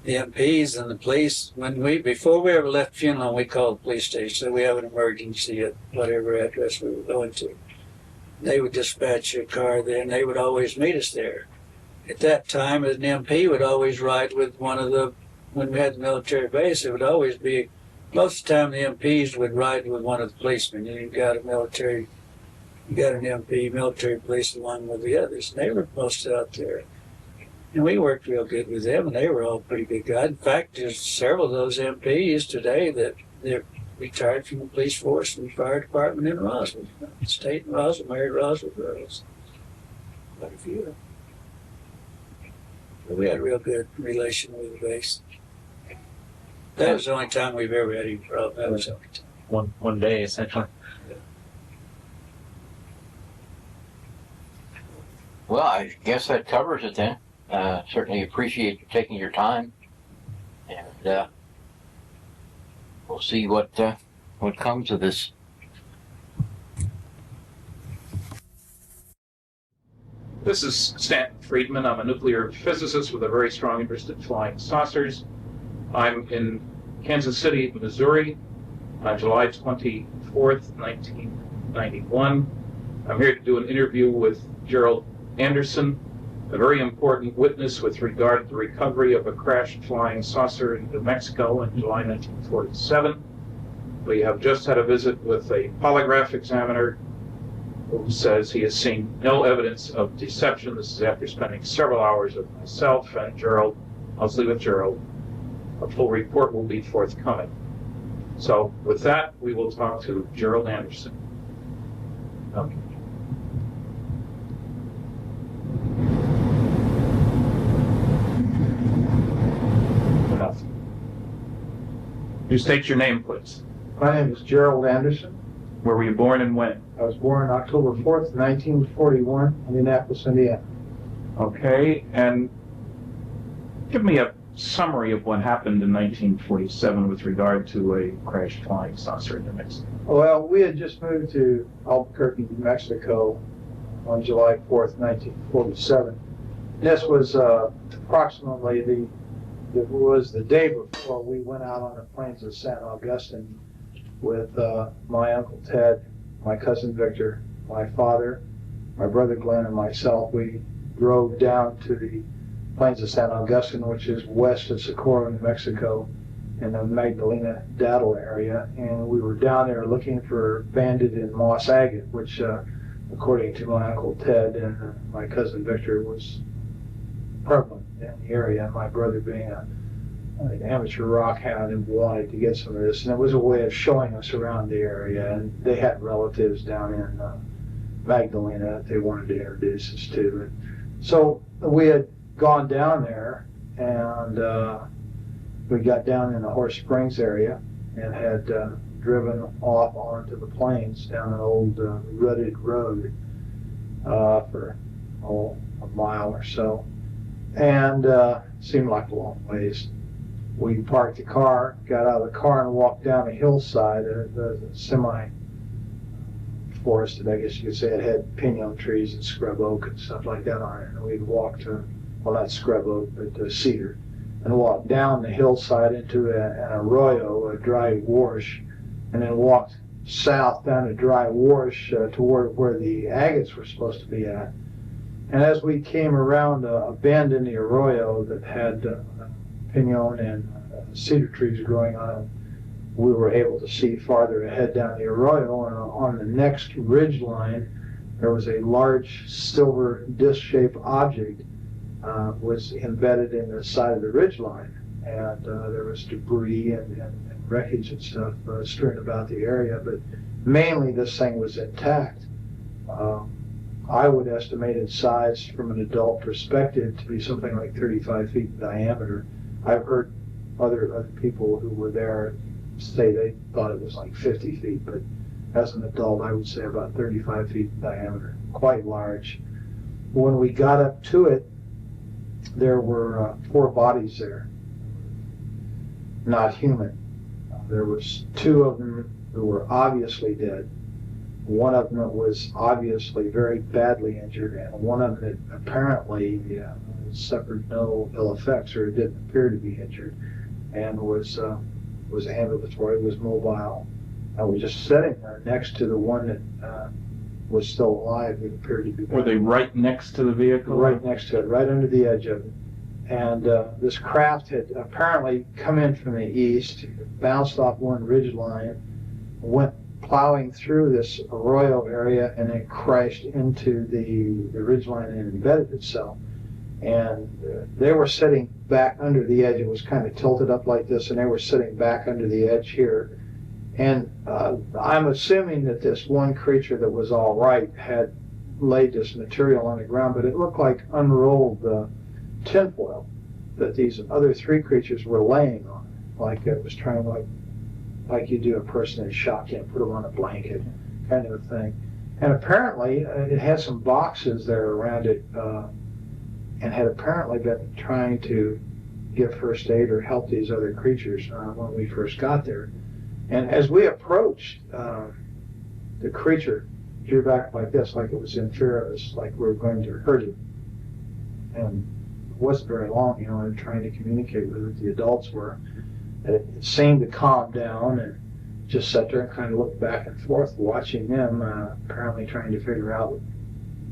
the MPs and the police, before we ever left Funeral, we called the police station, so we have an emergency at whatever address we were going to. They would dispatch a car there, and they would always meet us there. At that time, an MP would always ride with one of the, when we had the military base, it would always be, most of the time the MPs would ride with one of the policemen. You got an MP, military police along with the others, and they were posted out there. And we worked real good with them, and they were all pretty good guys. In fact, there's several of those MPs today that they're retired from the police force and the fire department in Roswell. Stayed in Roswell, married Roswell girls. Quite a few of them. But we had a real good relation with the base. That was the only time we've ever had any problem. That was the only time. One day, essentially. Well, I guess that covers it then. Certainly appreciate you taking your time, and we'll see what comes of this. This is Stanton Friedman. I'm a nuclear physicist with a very strong interest in flying saucers. I'm in Kansas City, Missouri, on July 24th, 1991. I'm here to do an interview with Gerald Anderson, a very important witness with regard to the recovery of a crashed flying saucer in New Mexico in July 1947. We have just had a visit with a polygraph examiner who says he has seen no evidence of deception. This is after spending several hours with myself and Gerald. I'll leave with Gerald. A full report will be forthcoming. So with that, we will talk to Gerald Anderson. Okay. Enough. You state your name, please. My name is Gerald Anderson. Where were you born and when? I was born October 4th, 1941, in Indianapolis, Indiana. Okay, and give me a summary of what happened in 1947 with regard to a crashed flying saucer in New Mexico. Well, we had just moved to Albuquerque, New Mexico on July 4th, 1947. This was approximately the day before we went out on the plains of San Augustine with my Uncle Ted, my cousin Victor, my father, my brother Glenn, and myself. We drove down to the plains of San Augustine, which is west of Socorro, New Mexico, in the Magdalena Daddle area, and we were down there looking for banded and moss agate, which, according to my Uncle Ted and my cousin Victor, was prevalent in the area. My brother, being an amateur rock hound, and wanted to get some of this, and it was a way of showing us around the area, and they had relatives down in Magdalena that they wanted to introduce us to. And so we had gone down there, and we got down in the Horse Springs area and had driven off onto the plains down an old rutted road for a mile or so, and seemed like a long ways. We parked the car, got out of the car, and walked down a hillside, the semi-forested, I guess you could say. It had pinon trees and scrub oak and stuff like that on it. And we'd walked to, well, not scrub oak, but cedar, and walked down the hillside into an arroyo, a dry wash, and then walked south down a dry wash toward where the agates were supposed to be at. And as we came around a bend in the arroyo that had pinon and cedar trees growing on it, we were able to see farther ahead down the arroyo, and on the next ridge line there was a large silver disc-shaped object was embedded in the side of the ridge line, and there was debris and wreckage and stuff strewn about the area, but mainly this thing was intact. I would estimate its size from an adult perspective to be something like 35 feet in diameter. I've heard other people who were there say they thought it was like 50 feet, but as an adult I would say about 35 feet in diameter, quite large. When we got up to it, there were 4 bodies there, not human. There was 2 of them who were obviously dead. One of them was obviously very badly injured, and one of them apparently suffered no ill effects or didn't appear to be injured, and was ambulatory, was mobile. I was just sitting there next to the one that was still alive. It appeared to be. Were they right next to the vehicle? Right next to it, right under the edge of it. And this craft had apparently come in from the east, bounced off one ridge line, went plowing through this arroyo area, and then crashed into the ridge line and embedded itself. And they were sitting back under the edge. It was kind of tilted up like this, and they were sitting back under the edge here. And I'm assuming that this one creature that was all right had laid this material on the ground, but it looked like unrolled tinfoil that these other three creatures were laying on, like it was trying, like you do a person in shock, and put them on a blanket, kind of a thing. And apparently it had some boxes there around it, and had apparently been trying to give first aid or help these other creatures when we first got there. And as we approached, the creature drew back like this, like it was in fear of us, like we were going to hurt it. And it wasn't very long, you know, and trying to communicate with it. The adults were. And it seemed to calm down and just sat there and kind of looked back and forth, watching them, apparently trying to figure out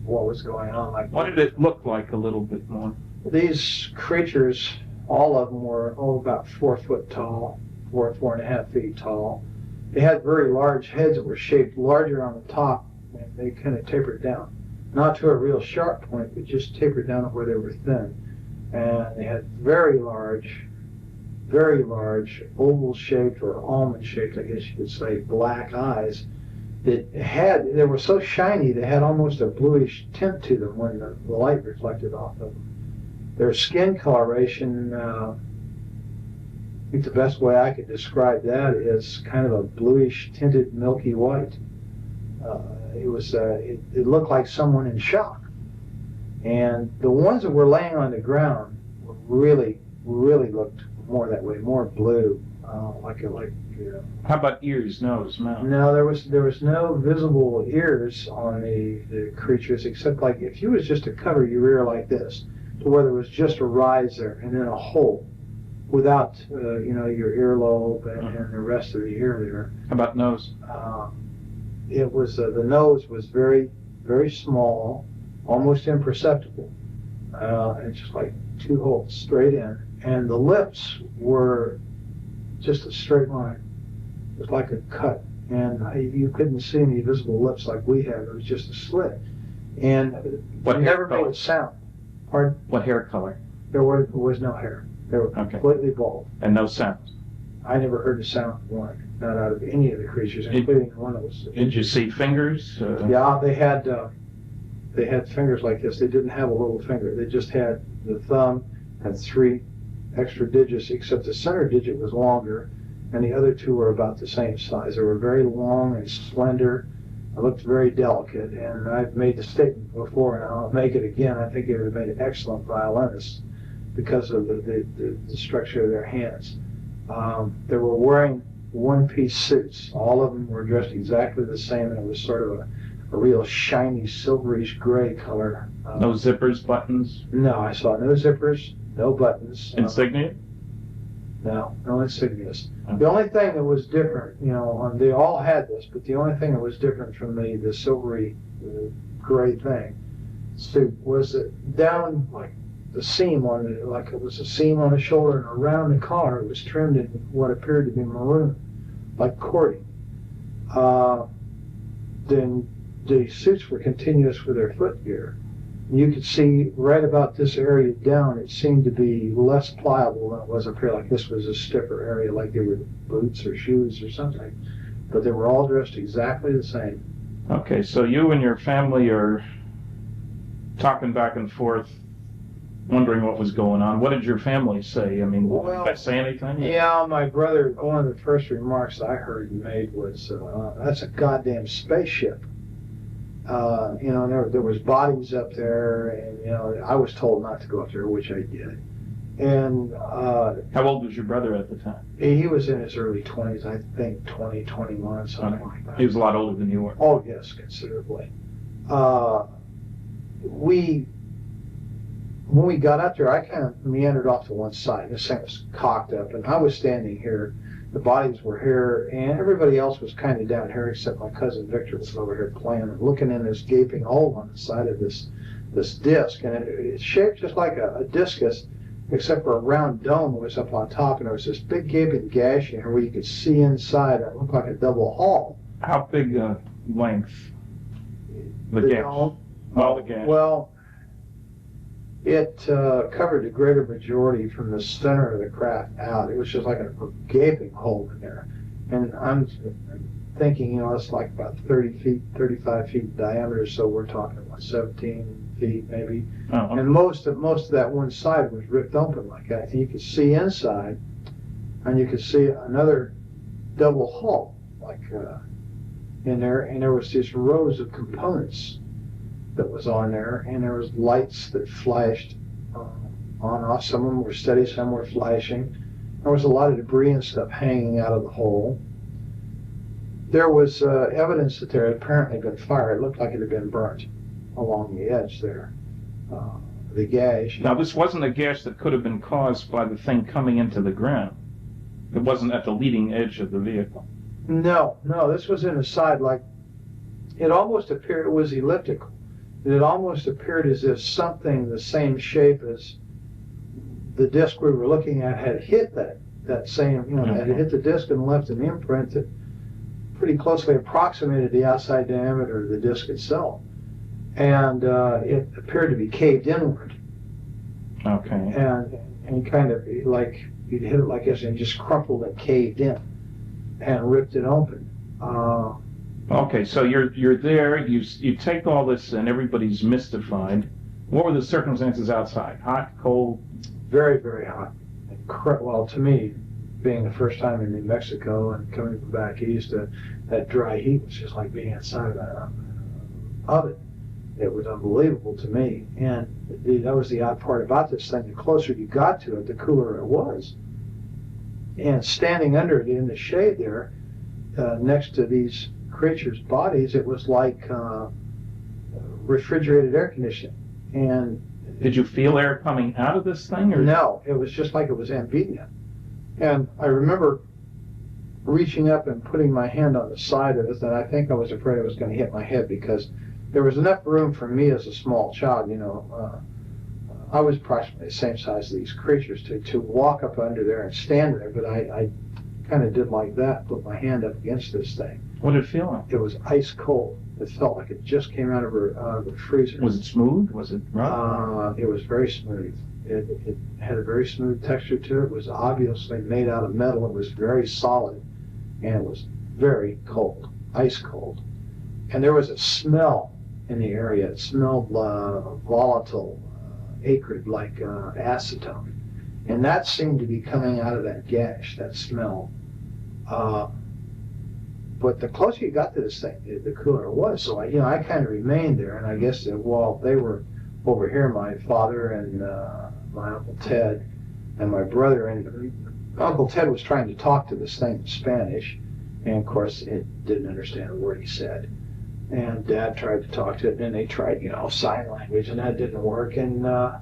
what was going on. Like, what did it look like a little bit more? These creatures, all of them were about 4 foot tall, 4.5 feet tall. They had very large heads that were shaped larger on the top, and they kind of tapered down. Not to a real sharp point, but just tapered down where they were thin. And they had very large, oval-shaped or almond-shaped, I guess you could say, black eyes. They were so shiny, they had almost a bluish tint to them when the light reflected off of them. Their skin coloration, I think the best way I could describe that is kind of a bluish tinted milky white. It looked like someone in shock. And the ones that were laying on the ground really looked more that way, more blue, How about ears, nose, mouth? No, there was no visible ears on the creatures, except like if you was just to cover your ear like this, to where there was just a rise there and then a hole, without your earlobe and the rest of the ear there. How about nose? It was the nose was very, very small, almost imperceptible, and just like 2 holes straight in. And the lips were just a straight line. It was like a cut, and you couldn't see any visible lips like we have. It was just a slit, and What never hair color? made a sound. Pardon? What hair color? There was no hair. They were completely bald. And no sound? I never heard a sound one, not out of any of the creatures, including one that was. Did you see fingers? Yeah, they had fingers like this. They didn't have a little finger. They just had the thumb and 3 extra digits, except the center digit was longer, and the other 2 were about the same size. They were very long and slender. It looked very delicate, and I've made the statement before, and I'll make it again. I think they would have made an excellent violinist because of the structure of their hands. They were wearing one-piece suits. All of them were dressed exactly the same, and it was sort of a real shiny, silverish gray color. No zippers, buttons? No, I saw no zippers, no buttons. Insignia? No insignias. The only thing that was different, they all had this, but the only thing that was different from the silvery gray thing suit was that down like the seam on it, like it was a seam on the shoulder, and around the collar it was trimmed in what appeared to be maroon, like cording. Then the suits were continuous with their footgear. You could see right about this area down, it seemed to be less pliable than it was up here, like this was a stiffer area, like they were boots or shoes or something. But they were all dressed exactly the same. Okay, so you and your family are talking back and forth, wondering what was going on. What did your family say? I mean, did they say anything? Yeah, my brother, one of the first remarks I heard he made was, that's a goddamn spaceship. There was bodies up there, and I was told not to go up there, which I did. And how old was your brother at the time? He was in his early 20s, I think 20, 21, something like that. He was a lot older than you were. Oh when we got out there, I kind of meandered off to one side. This thing was cocked up, and I was standing here. The bodies were here, and everybody else was kind of down here, except my cousin Victor was over here playing and looking in this gaping hole on the side of this disc, and it's shaped just like a discus, except for a round dome was up on top, and there was this big gaping gash in here where you could see inside. It looked like a double hall. How big length? The gash. Dome? Well, the gash. Well, it covered the greater majority from the center of the craft out. It was just like a gaping hole in there. And I'm thinking, you know, it's like about 30 feet, 35 feet in diameter, so we're talking about 17 feet maybe. Oh, okay. And most of that one side was ripped open like that. And you could see inside, and you could see another double hull, like in there, and there was these rows of components that was on there, and there was lights that flashed on off. Some of them were steady, some were flashing. There was a lot of debris and stuff hanging out of the hole. There was evidence that there had apparently been fire. It looked like it had been burnt along the edge there. The gash. Now, this wasn't a gash that could have been caused by the thing coming into the ground. It wasn't at the leading edge of the vehicle. No, this was in the side, like, it almost appeared, it was elliptical. It almost appeared as if something the same shape as the disc we were looking at had hit that same, you know, had hit the disc and left an imprint that pretty closely approximated the outside diameter of the disc itself. And it appeared to be caved inward. Okay. And kind of like, you'd hit it like this and just crumpled and caved in and ripped it open. Okay, so you're there, you take all this and everybody's mystified. What were the circumstances outside? Hot, cold? Very, very hot. Well, to me, being the first time in New Mexico and coming from back east, that dry heat was just like being inside of an oven. It was unbelievable to me. And that was the odd part about this thing. The closer you got to it, the cooler it was. And standing under it in the shade there, next to these creatures' bodies, it was like refrigerated air conditioning. And did you feel air coming out of this thing? Or? No, it was just like it was ambient. And I remember reaching up and putting my hand on the side of it, and I think I was afraid it was going to hit my head because there was enough room for me as a small child, you know. I was approximately the same size as these creatures to walk up under there and stand there, but I kind of did like that, put my hand up against this thing. What did it feel like? It was ice cold. It felt like it just came out of the freezer. Was it smooth? Was it rough? It was very smooth. It had a very smooth texture to it. It was obviously made out of metal. It was very solid, and it was very cold, ice cold. And there was a smell in the area. It smelled volatile, acrid, like acetone. And that seemed to be coming out of that gash, that smell. But the closer you got to this thing, the cooler it was. So I kind of remained there, and I guess that while they were over here, my father and my Uncle Ted and my brother, and Uncle Ted was trying to talk to this thing in Spanish, and of course it didn't understand a word he said. And Dad tried to talk to it, and then they tried, sign language, and that didn't work. And I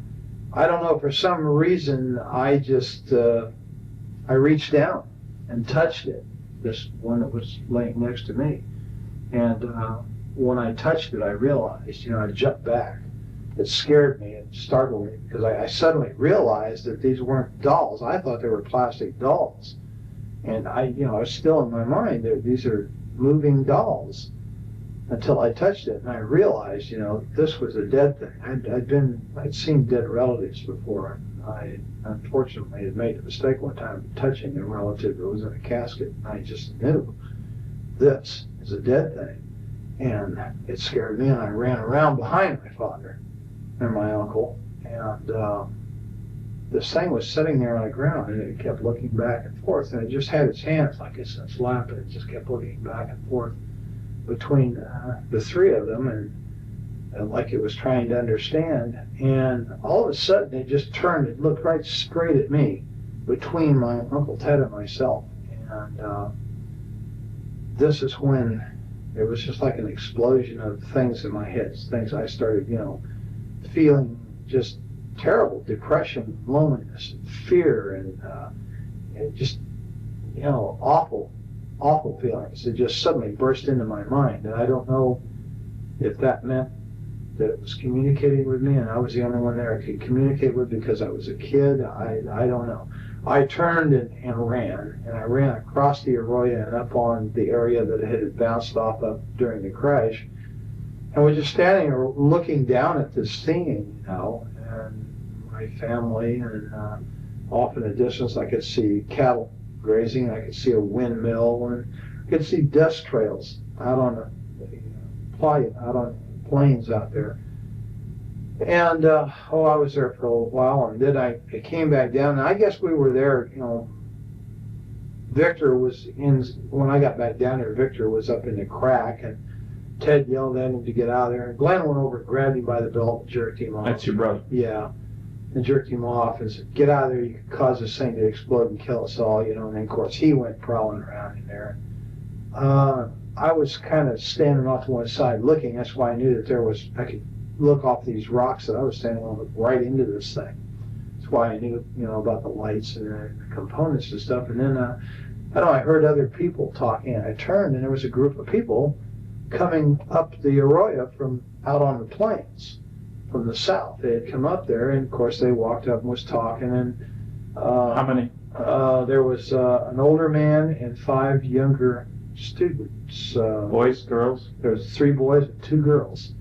don't know, for some reason, I just, I reached down and touched it, this one that was laying next to me. And when I touched it, I realized, I jumped back. It scared me and startled me because I suddenly realized that these weren't dolls. I thought they were plastic dolls. And I was still in my mind that these are moving dolls until I touched it. And I realized, this was a dead thing. I'd seen dead relatives before. I unfortunately had made the mistake one time of touching a relative that was in a casket. I just knew this is a dead thing. And it scared me, and I ran around behind my father and my uncle, and this thing was sitting there on the ground, and it kept looking back and forth, and it just had its hands like it's in its lap, and it just kept looking back and forth between the three of them, and like it was trying to understand. And all of a sudden it just turned, it looked right straight at me between my Uncle Ted and myself. And this is when it was just like an explosion of things in my head, things I started, feeling just terrible depression, loneliness, and fear, and just, you know, awful feelings that just suddenly burst into my mind. And I don't know if that meant that it was communicating with me and I was the only one there I could communicate with because I was a kid. I don't know. I turned and ran, and I ran across the arroyo and up on the area that it had bounced off of during the crash. And was just standing there looking down at this scene, you know, and my family, and off in the distance I could see cattle grazing, I could see a windmill, and I could see dust trails out on the plains out there. And I was there for a while, and then I came back down, and I guess we were there, you know, Victor was in, when I got back down there, Victor was up in the crack, and Ted yelled at him to get out of there, and Glenn went over and grabbed him by the belt and jerked him off. That's your brother? Yeah, and jerked him off and said, get out of there, you could cause this thing to explode and kill us all, you know, and then of course he went prowling around in there. I was kind of standing off to one side looking, that's why I knew that there was, I could look off these rocks that I was standing on right into this thing. That's why I knew, you know, about the lights and the components and stuff. And then, I heard other people talking, and I turned, and there was a group of people coming up the arroyo from out on the plains from the south. They had come up there, and of course they walked up and was talking. And how many? There was an older man and 5 younger students. Boys, girls? There was 3 boys and 2 girls.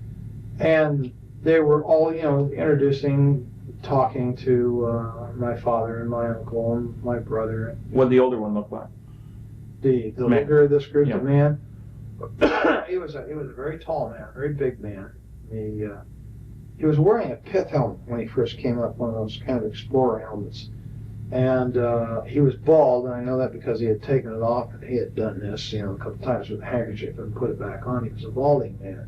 And they were all, you know, introducing, talking to my father and my uncle and my brother. What did the older one look like? The leader of this group, the man, he was a very tall man, very big man. He was wearing a pith helmet when he first came up, one of those kind of explorer helmets. And he was bald, and I know that because he had taken it off, and he had done this, you know, a couple times with a handkerchief and put it back on. He was a balding man.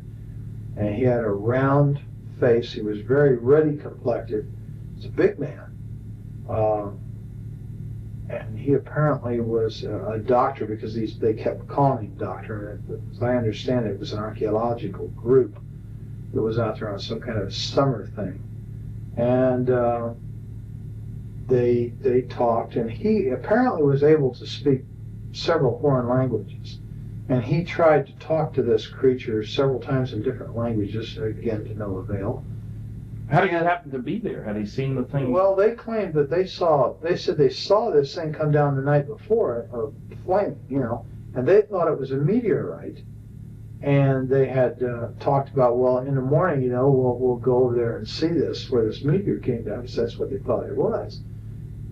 And he had a round face. He was very ruddy complected. He's a big man. And he apparently was a doctor because they kept calling him doctor. And as I understand it, it was an archaeological group that was out there on some kind of summer thing. And they talked, and he apparently was able to speak several foreign languages. And he tried to talk to this creature several times in different languages, again, to no avail. How did he happen to be there? Had he seen the thing? Well, they claimed that they said they saw this thing come down the night before, flaming, you know, and they thought it was a meteorite. And they had talked about, well, in the morning, you know, we'll go over there and see this, where this meteor came down, because that's what they thought it was.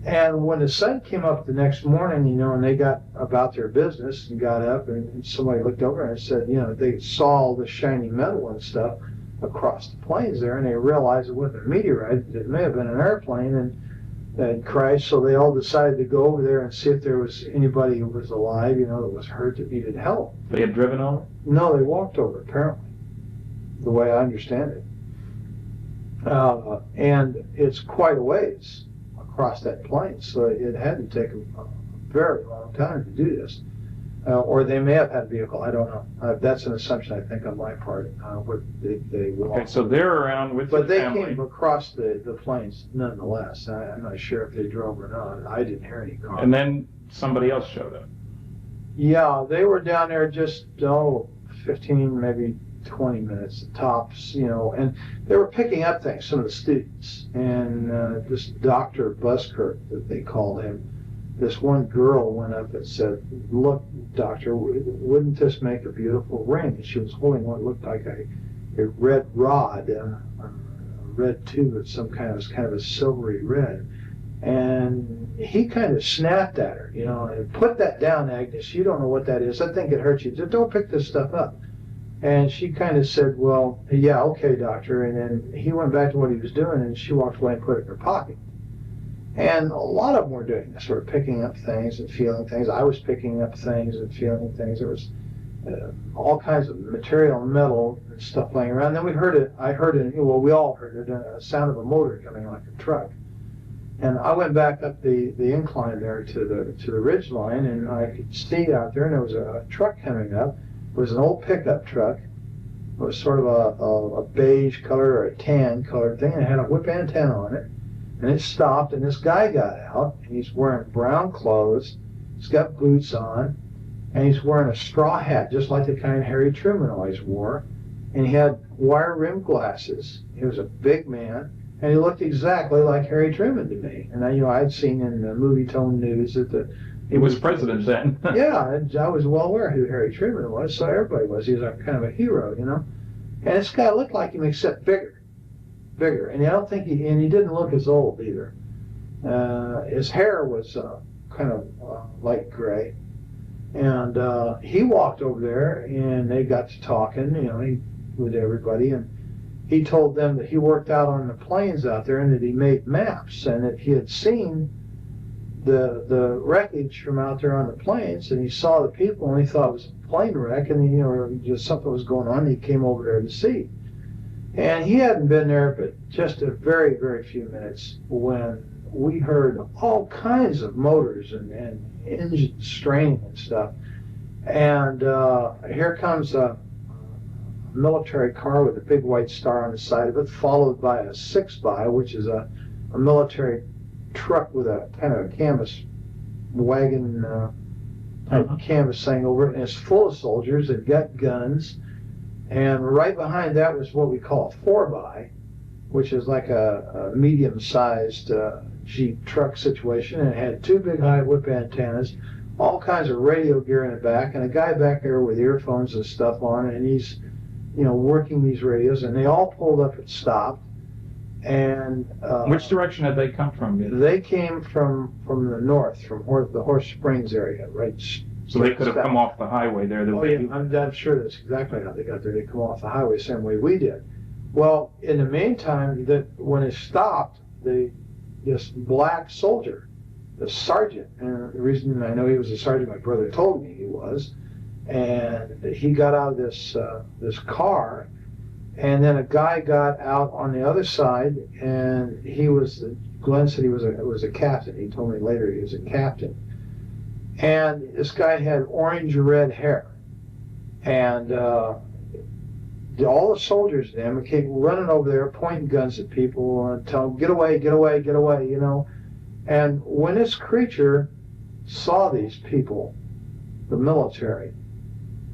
And when the sun came up the next morning, you know, and they got about their business and got up, and somebody looked over and said, you know, they saw all the shiny metal and stuff across the plains there, and they realized it wasn't a meteorite. It may have been an airplane and crashed, so they all decided to go over there and see if there was anybody who was alive, you know, that was hurt, that needed help. They had driven over? No, they walked over, apparently, the way I understand it. And it's quite a ways across that plain, so it had to take a very long time to do this. Or they may have had a vehicle, I don't know. That's an assumption, I think, on my part. They okay, so they're around with but the they family. came across the plains nonetheless. I'm not sure if they drove or not. I didn't hear any cars. And then somebody else showed up. Yeah, they were down there just, 15, maybe 20 minutes tops, you know, and they were picking up things, some of the students. And this Dr. Buskirk, that they called him, this one girl went up and said, look, doctor, wouldn't this make a beautiful ring? And she was holding what looked like a red rod, a red tube of some kind. It was kind of a silvery red. And he kind of snapped at her, you know, and put that down, Agnes. You don't know what that is. I think it hurt you. Just don't pick this stuff up. And she kind of said, well, yeah, okay, doctor. And then he went back to what he was doing, and she walked away and put it in her pocket. And a lot of them were doing this, were picking up things and feeling things. I was picking up things and feeling things. There was all kinds of material, metal, and stuff laying around. Then we heard it. We all heard it, a sound of a motor coming like a truck. And I went back up the incline there to the ridge line, and I could see out there, and there was a truck coming up. It was an old pickup truck, was sort of a beige color or a tan colored thing, and it had a whip antenna on it. And it stopped, and this guy got out, and he's wearing brown clothes, he's got boots on, and he's wearing a straw hat, just like the kind Harry Truman always wore. And he had wire-rimmed glasses. He was a big man, and he looked exactly like Harry Truman to me. And I'd seen in the movie Tone News that he was president then. Yeah, I was well aware who Harry Truman was, so everybody was. He was kind of a hero, And this guy looked like him, except bigger. And I don't think he didn't look as old either. His hair was kind of light gray. And he walked over there, and they got to talking, with everybody, and he told them that he worked out on the plains out there and that he made maps and that he had seen the wreckage from out there on the plains, and he saw the people and he thought it was a plane wreck, and just something was going on, and he came over there to see. And he hadn't been there but just a very, very few minutes when we heard all kinds of motors and engines straining and stuff. And here comes a military car with a big white star on the side of it, followed by a 6x, which is a military truck with a kind of a canvas wagon type canvas thing over it, and it's full of soldiers. They've got guns, and right behind that was what we call a 4x, which is like a medium-sized Jeep truck situation, and it had two big high whip antennas, all kinds of radio gear in the back, and a guy back there with earphones and stuff on, and he's working these radios, and they all pulled up and stopped. And which direction had they come from? They came from the north, from the Horse Springs area, right? So they could have come off the highway there. Oh yeah, I'm sure that's exactly how they got there. They come off the highway the same way we did. Well, in the meantime, when it stopped, this black soldier, the sergeant, and the reason I know he was a sergeant, my brother told me he was, and he got out of this car, and then a guy got out on the other side, and Glenn said he was a captain. He told me later he was a captain. And this guy had orange-red hair. And all the soldiers then came running over there, pointing guns at people, and telling them, get away, get away, get away, And when this creature saw these people, the military,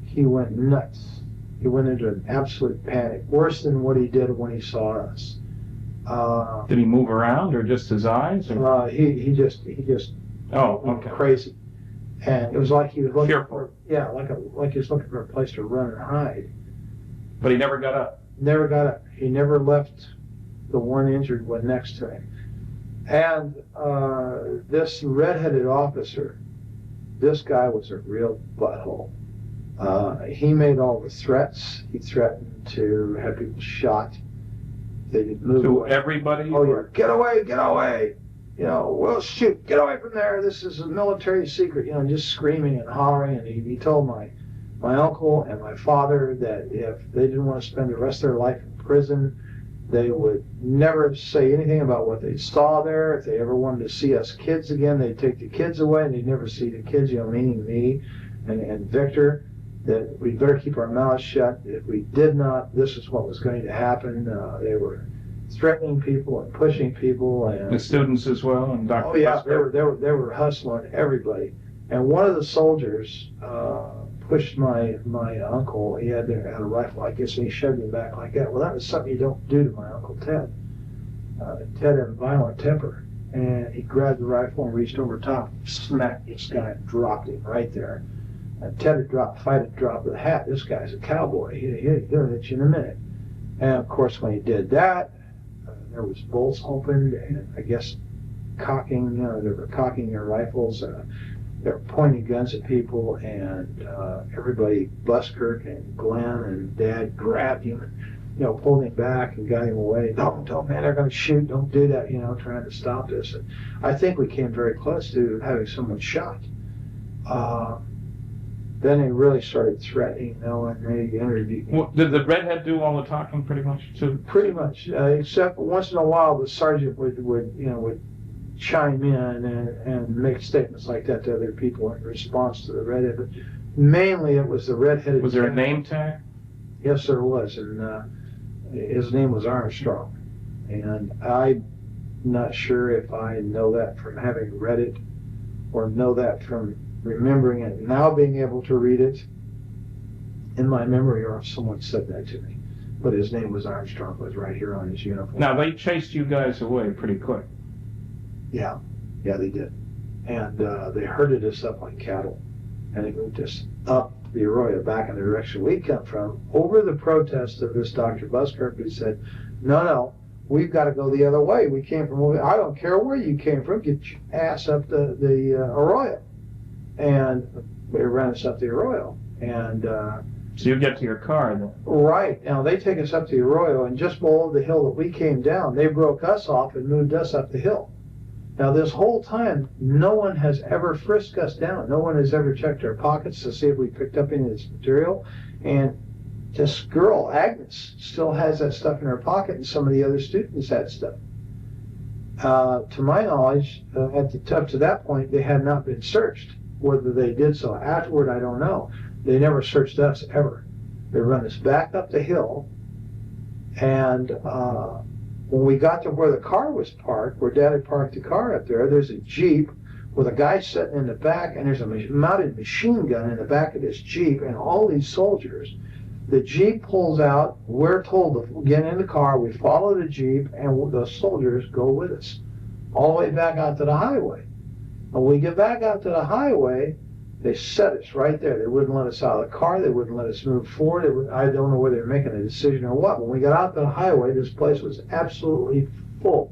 he went nuts. He went into an absolute panic, worse than what he did when he saw us. Did he move around, or just his eyes? Or? He just went crazy, and it was like he was looking for like he was looking for a place to run and hide. But he never got up. Never got up. He never left the one injured one next to him. And this red-headed officer, this guy was a real butthole. He made all the threats. He threatened to have people shot. They didn't move away. Everybody? Oh yeah, get away, get away. We'll shoot, get away from there. This is a military secret. Just screaming and hollering. And he told my uncle and my father that if they didn't want to spend the rest of their life in prison, they would never say anything about what they saw there. If they ever wanted to see us kids again, they'd take the kids away, and they'd never see the kids, meaning me and Victor. That we'd better keep our mouths shut. If we did not, this is what was going to happen. They were threatening people and pushing people, and the students as well, and Dr. Oh yeah, they were hustling everybody. And one of the soldiers pushed my uncle. He had a rifle, I guess, and he shoved him back like that. Well, that was something you don't do to my Uncle Ted. Ted had a violent temper, and he grabbed the rifle and reached over top, smacked this guy, and dropped him right there. And Ted had dropped the hat. This guy's a cowboy. He'll hit you in a minute. And of course, when he did that, there was bolts opened, and I guess cocking. They were cocking their rifles. They were pointing guns at people, and everybody, Buskirk and Glenn and Dad, grabbed him and pulled him back and got him away. Don't, man, they're going to shoot. Don't do that. Trying to stop this. And I think we came very close to having someone shot. Then they really started threatening, and they interviewed. Well, did the redhead do all the talking pretty much too? Pretty much, except once in a while the sergeant would chime in and make statements like that to other people in response to the redhead. But mainly it was the redheaded. Was there a name tag? Yes, there was, and his name was Armstrong. And I'm not sure if I know that from having read it or know that from remembering it, now being able to read it in my memory, or if someone said that to me. But his name was Armstrong, was right here on his uniform. Now, they chased you guys away pretty quick. Yeah, they did. And they herded us up like cattle. And they moved us up the Arroyo back in the direction we come from, over the protest of this Dr. Buskirk, who said, no, we've got to go the other way. We came from, I don't care where you came from, get your ass up the Arroyo. And they ran us up the Arroyo. And so you get to your car then? Right. Now they take us up the Arroyo, and just below the hill that we came down, they broke us off and moved us up the hill. Now this whole time, no one has ever frisked us down. No one has ever checked our pockets to see if we picked up any of this material. And this girl, Agnes, still has that stuff in her pocket, and some of the other students had stuff. To my knowledge, up to that point, they had not been searched. Whether they did so afterward, I don't know. They never searched us, ever. They run us back up the hill, and when we got to where the car was parked, where Dad had parked the car up there, there's a Jeep with a guy sitting in the back, and there's a mounted machine gun in the back of this Jeep, and all these soldiers. The Jeep pulls out, we're told to get in the car, we follow the Jeep, and the soldiers go with us all the way back out to the highway. When we get back out to the highway, they set us right there. They wouldn't let us out of the car. They wouldn't let us move forward. I don't know whether they were making a decision or what. When we got out to the highway, this place was absolutely full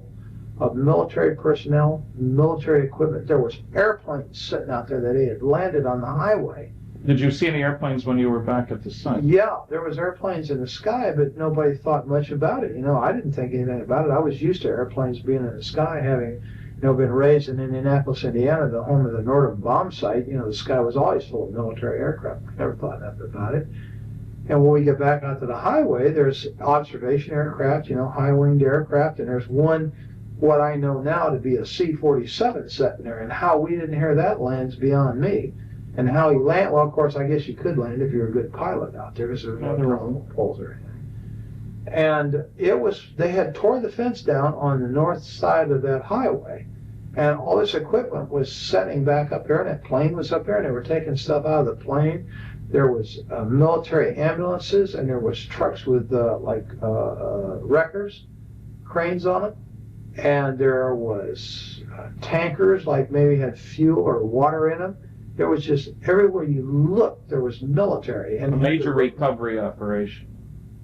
of military personnel, military equipment. There was airplanes sitting out there that they had landed on the highway. Did you see any airplanes when you were back at the site? Yeah, there was airplanes in the sky, but nobody thought much about it. I didn't think anything about it. I was used to airplanes being in the sky, having been raised in Indianapolis, Indiana, the home of the Nordum bomb site. The sky was always full of military aircraft. I never thought nothing about it. And when we get back onto the highway, there's observation aircraft, high-winged aircraft, and there's one, what I know now to be a C-47 sitting there, and how we didn't hear that land's beyond me. And how he landed, well, of course, I guess you could land if you're a good pilot out there, because there was no drone poles or anything. And they had tore the fence down on the north side of that highway, and all this equipment was setting back up there, and that plane was up there, and they were taking stuff out of the plane. There was military ambulances, and there was trucks with wreckers, cranes on them, and there was tankers, like maybe had fuel or water in them. There was just, everywhere you looked, there was military. And a major recovery operation.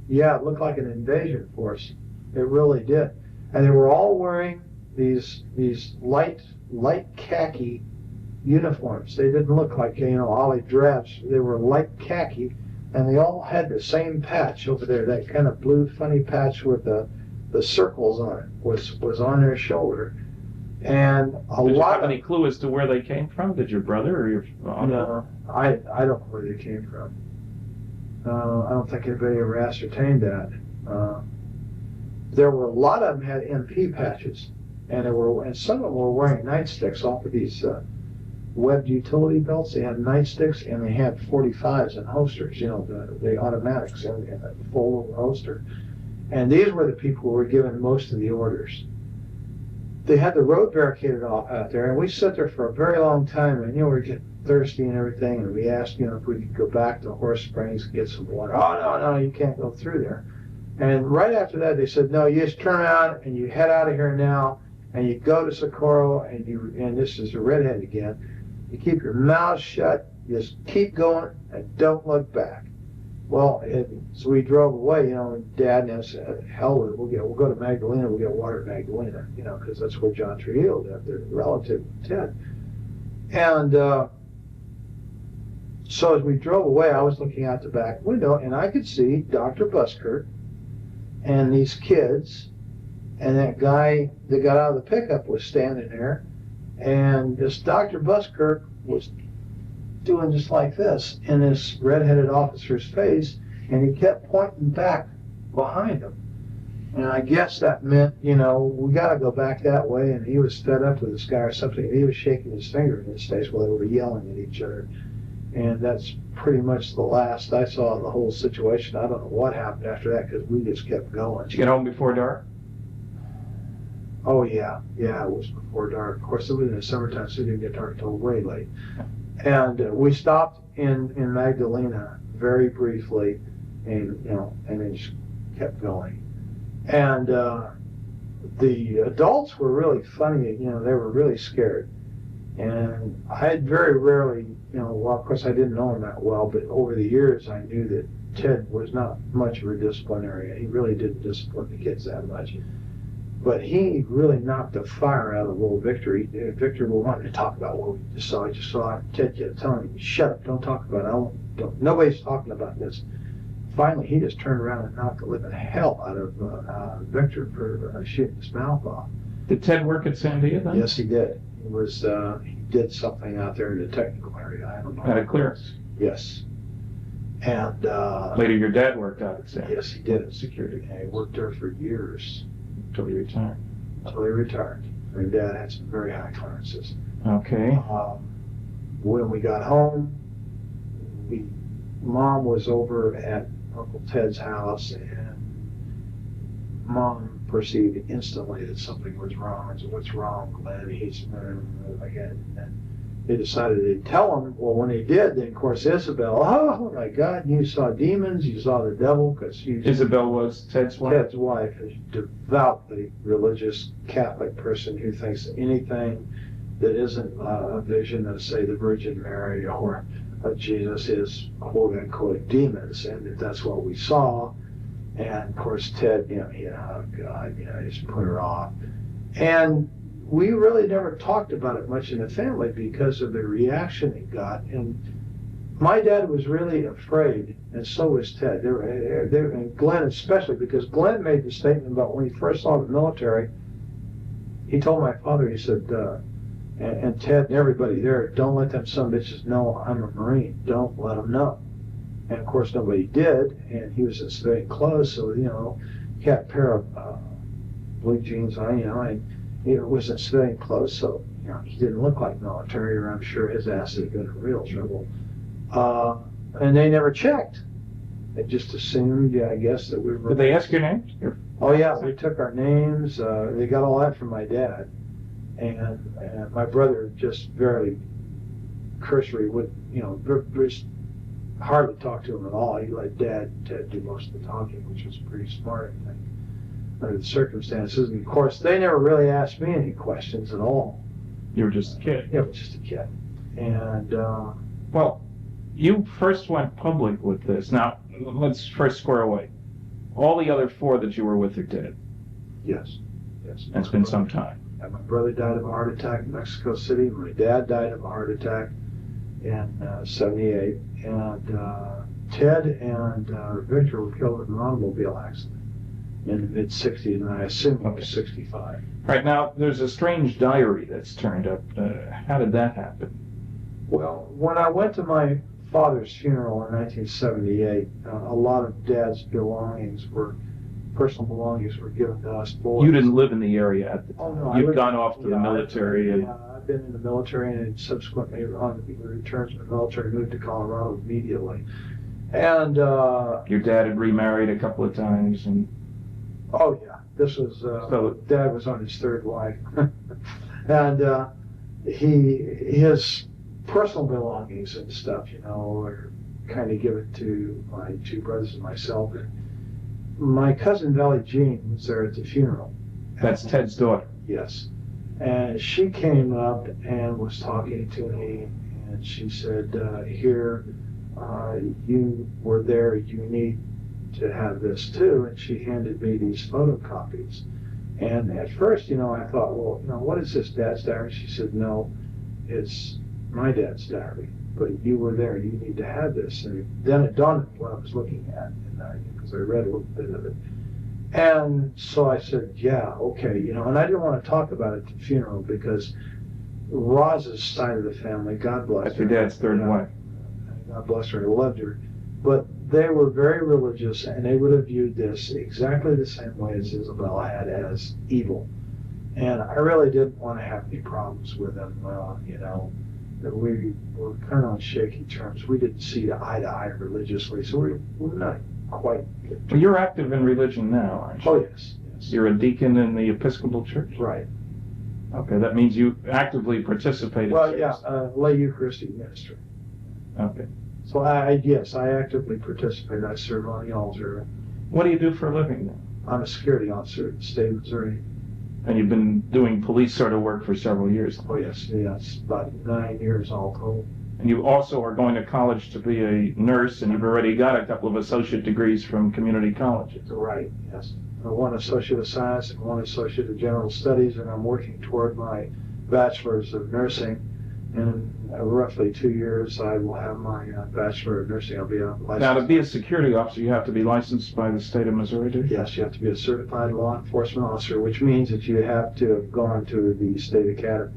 Yeah, it looked like an invasion force. It really did. And they were all wearing these light khaki uniforms. They didn't look like, olive drabs. They were light khaki, and they all had the same patch over there, that kind of blue funny patch with the circles on it was on their shoulder. And Did you have any clue as to where they came from? Did your brother or your uncle? No, I don't know where they came from. I don't think anybody ever ascertained that. There were a lot of them had MP patches, and some of them were wearing nightsticks off of these webbed utility belts. They had nightsticks, and they had 45s and holsters. The automatics in a full holster. And these were the people who were given most of the orders. They had the road barricaded off out there, and we sat there for a very long time, and we were getting thirsty and everything, and we asked, if we could go back to Horse Springs and get some water. Oh, no, you can't go through there. And right after that, they said, no, you just turn around and you head out of here now, and you go to Socorro, and this is a redhead again, you keep your mouth shut, just keep going, and don't look back. Well, so we drove away, and Dad and I said, hell with it, we'll go to Magdalena, we'll get water at Magdalena, because that's where John Trujillo lived, their relative, Ted. And so as we drove away, I was looking out the back window, and I could see Dr. Buskirk and these kids, and that guy that got out of the pickup was standing there, and this Dr. Buskirk was doing just like this in this redheaded officer's face, and he kept pointing back behind him. And I guess that meant, we got to go back that way, and he was fed up with this guy or something, and he was shaking his finger in his face while they were yelling at each other. And that's pretty much the last I saw of the whole situation. I don't know what happened after that because we just kept going. Did you get home before dark? Oh yeah, it was before dark. Of course, it was in the summertime, so it didn't get dark until way late. And we stopped in Magdalena very briefly, and then just kept going. And the adults were really funny. They were really scared. And I had very rarely, well, of course I didn't know him that well, but over the years I knew that Ted was not much of a disciplinarian. He really didn't discipline the kids that much. But he really knocked the fire out of little Victor. Victor wanted to talk about what we just saw. He just saw Ted kept telling him, shut up, don't talk about it. Nobody's talking about this. Finally, he just turned around and knocked the living hell out of Victor for shooting his mouth off. Did Ted work at Sandia then? Yes, he did. He did something out there in the technical area. I don't know. Had a clearance? Yes. And later your dad worked out at Sandia? Yes, he did at security. And he worked there for years. Until he retired? Until he retired. My dad had some very high clearances. Okay. When we got home, Mom was over at Uncle Ted's house, and Mom perceived instantly that something was wrong. I said, what's wrong, Glenn? He's again. And they decided to tell him. Well, when they did, then of course Isabel, oh my God, you saw demons, you saw the devil, because Isabel was Ted's wife? Ted's wife, a devoutly religious Catholic person who thinks anything that isn't a vision of, say, the Virgin Mary or Jesus is quote unquote demons, and that's what we saw. And of course Ted, oh God, just put her off. And we really never talked about it much in the family because of the reaction it got. And my dad was really afraid, and so was Ted. And Glenn especially, because Glenn made the statement about when he first saw the military, he told my father, he said, and Ted and everybody there, don't let them son of bitches know I'm a Marine. Don't let them know. And of course nobody did, and he was in civilian clothes, so, he had a pair of blue jeans on, and he was in civilian clothes, so, he didn't look like military, or I'm sure his ass had been in real trouble. And they never checked. They just assumed, I guess, that we were... Did they ask your names? Oh yeah, they took our names, they got all that from my dad. And my brother just very cursory would, just hardly talk to him at all. He let Ted do most of the talking, which was pretty smart, I think, under the circumstances. And of course, they never really asked me any questions at all. You were just a kid? Yeah, I was just a kid. And, well, you first went public with this. Now, let's first square away. All the other 4 that you were with are dead? Yes. It's been some time. My brother died of a heart attack in Mexico City. My dad died of a heart attack in 78. And Ted and Victor were killed in an automobile accident in the mid-60s, and I assume it was 65. Right, now, there's a strange diary that's turned up. How did that happen? Well, when I went to my father's funeral in 1978, a lot of Dad's personal belongings were given to us boys. You didn't live in the area at the time. Oh, no, You'd gone off to the military. I've been in the military, and subsequently on the return to the military, moved to Colorado immediately. And your dad had remarried a couple of times, and oh yeah, this was Dad was on his 3rd wife, and his personal belongings and stuff, were kind of given to my 2 brothers and myself. And my cousin Valley Jean was there at the funeral. That's Ted's daughter. Yes. And she came up and was talking to me, and she said, here, you were there, you need to have this too. And she handed me these photocopies. And at first, I thought, well, what is this, Dad's diary? She said, no, it's my dad's diary, but you were there, you need to have this. And then it dawned on me what I was looking at, because I read a little bit of it. And so I said, yeah, okay, and I didn't want to talk about it at the funeral because Roz's side of the family, God bless her. That's your dad's 3rd wife. God bless her, I loved her. But they were very religious, and they would have viewed this exactly the same way as Isabel had, as evil. And I really didn't want to have any problems with them, that we were kind of on shaky terms. We didn't see eye to eye religiously, so we're not quite. Well, you're active in religion now, aren't you? Oh, yes. You're a deacon in the Episcopal Church? Right. Okay, that means you actively participate in Well, service. yeah, lay Eucharistic ministry. Okay. So yes, I actively participate. I serve on the altar. What do you do for a living then? I'm a security officer in the state of Missouri. And you've been doing police sort of work for several years. Oh, yes, it's about 9 years all told. And you also are going to college to be a nurse, and you've already got a couple of associate degrees from community colleges. Right, yes. One Associate of Science and one Associate of General Studies, and I'm working toward my Bachelor's of Nursing. In roughly 2 years, I will have my Bachelor of Nursing. I'll be a licensed. Now, to be a security officer, you have to be licensed by the state of Missouri, do you? Yes, you have to be a certified law enforcement officer, which means that you have to have gone to the state academy,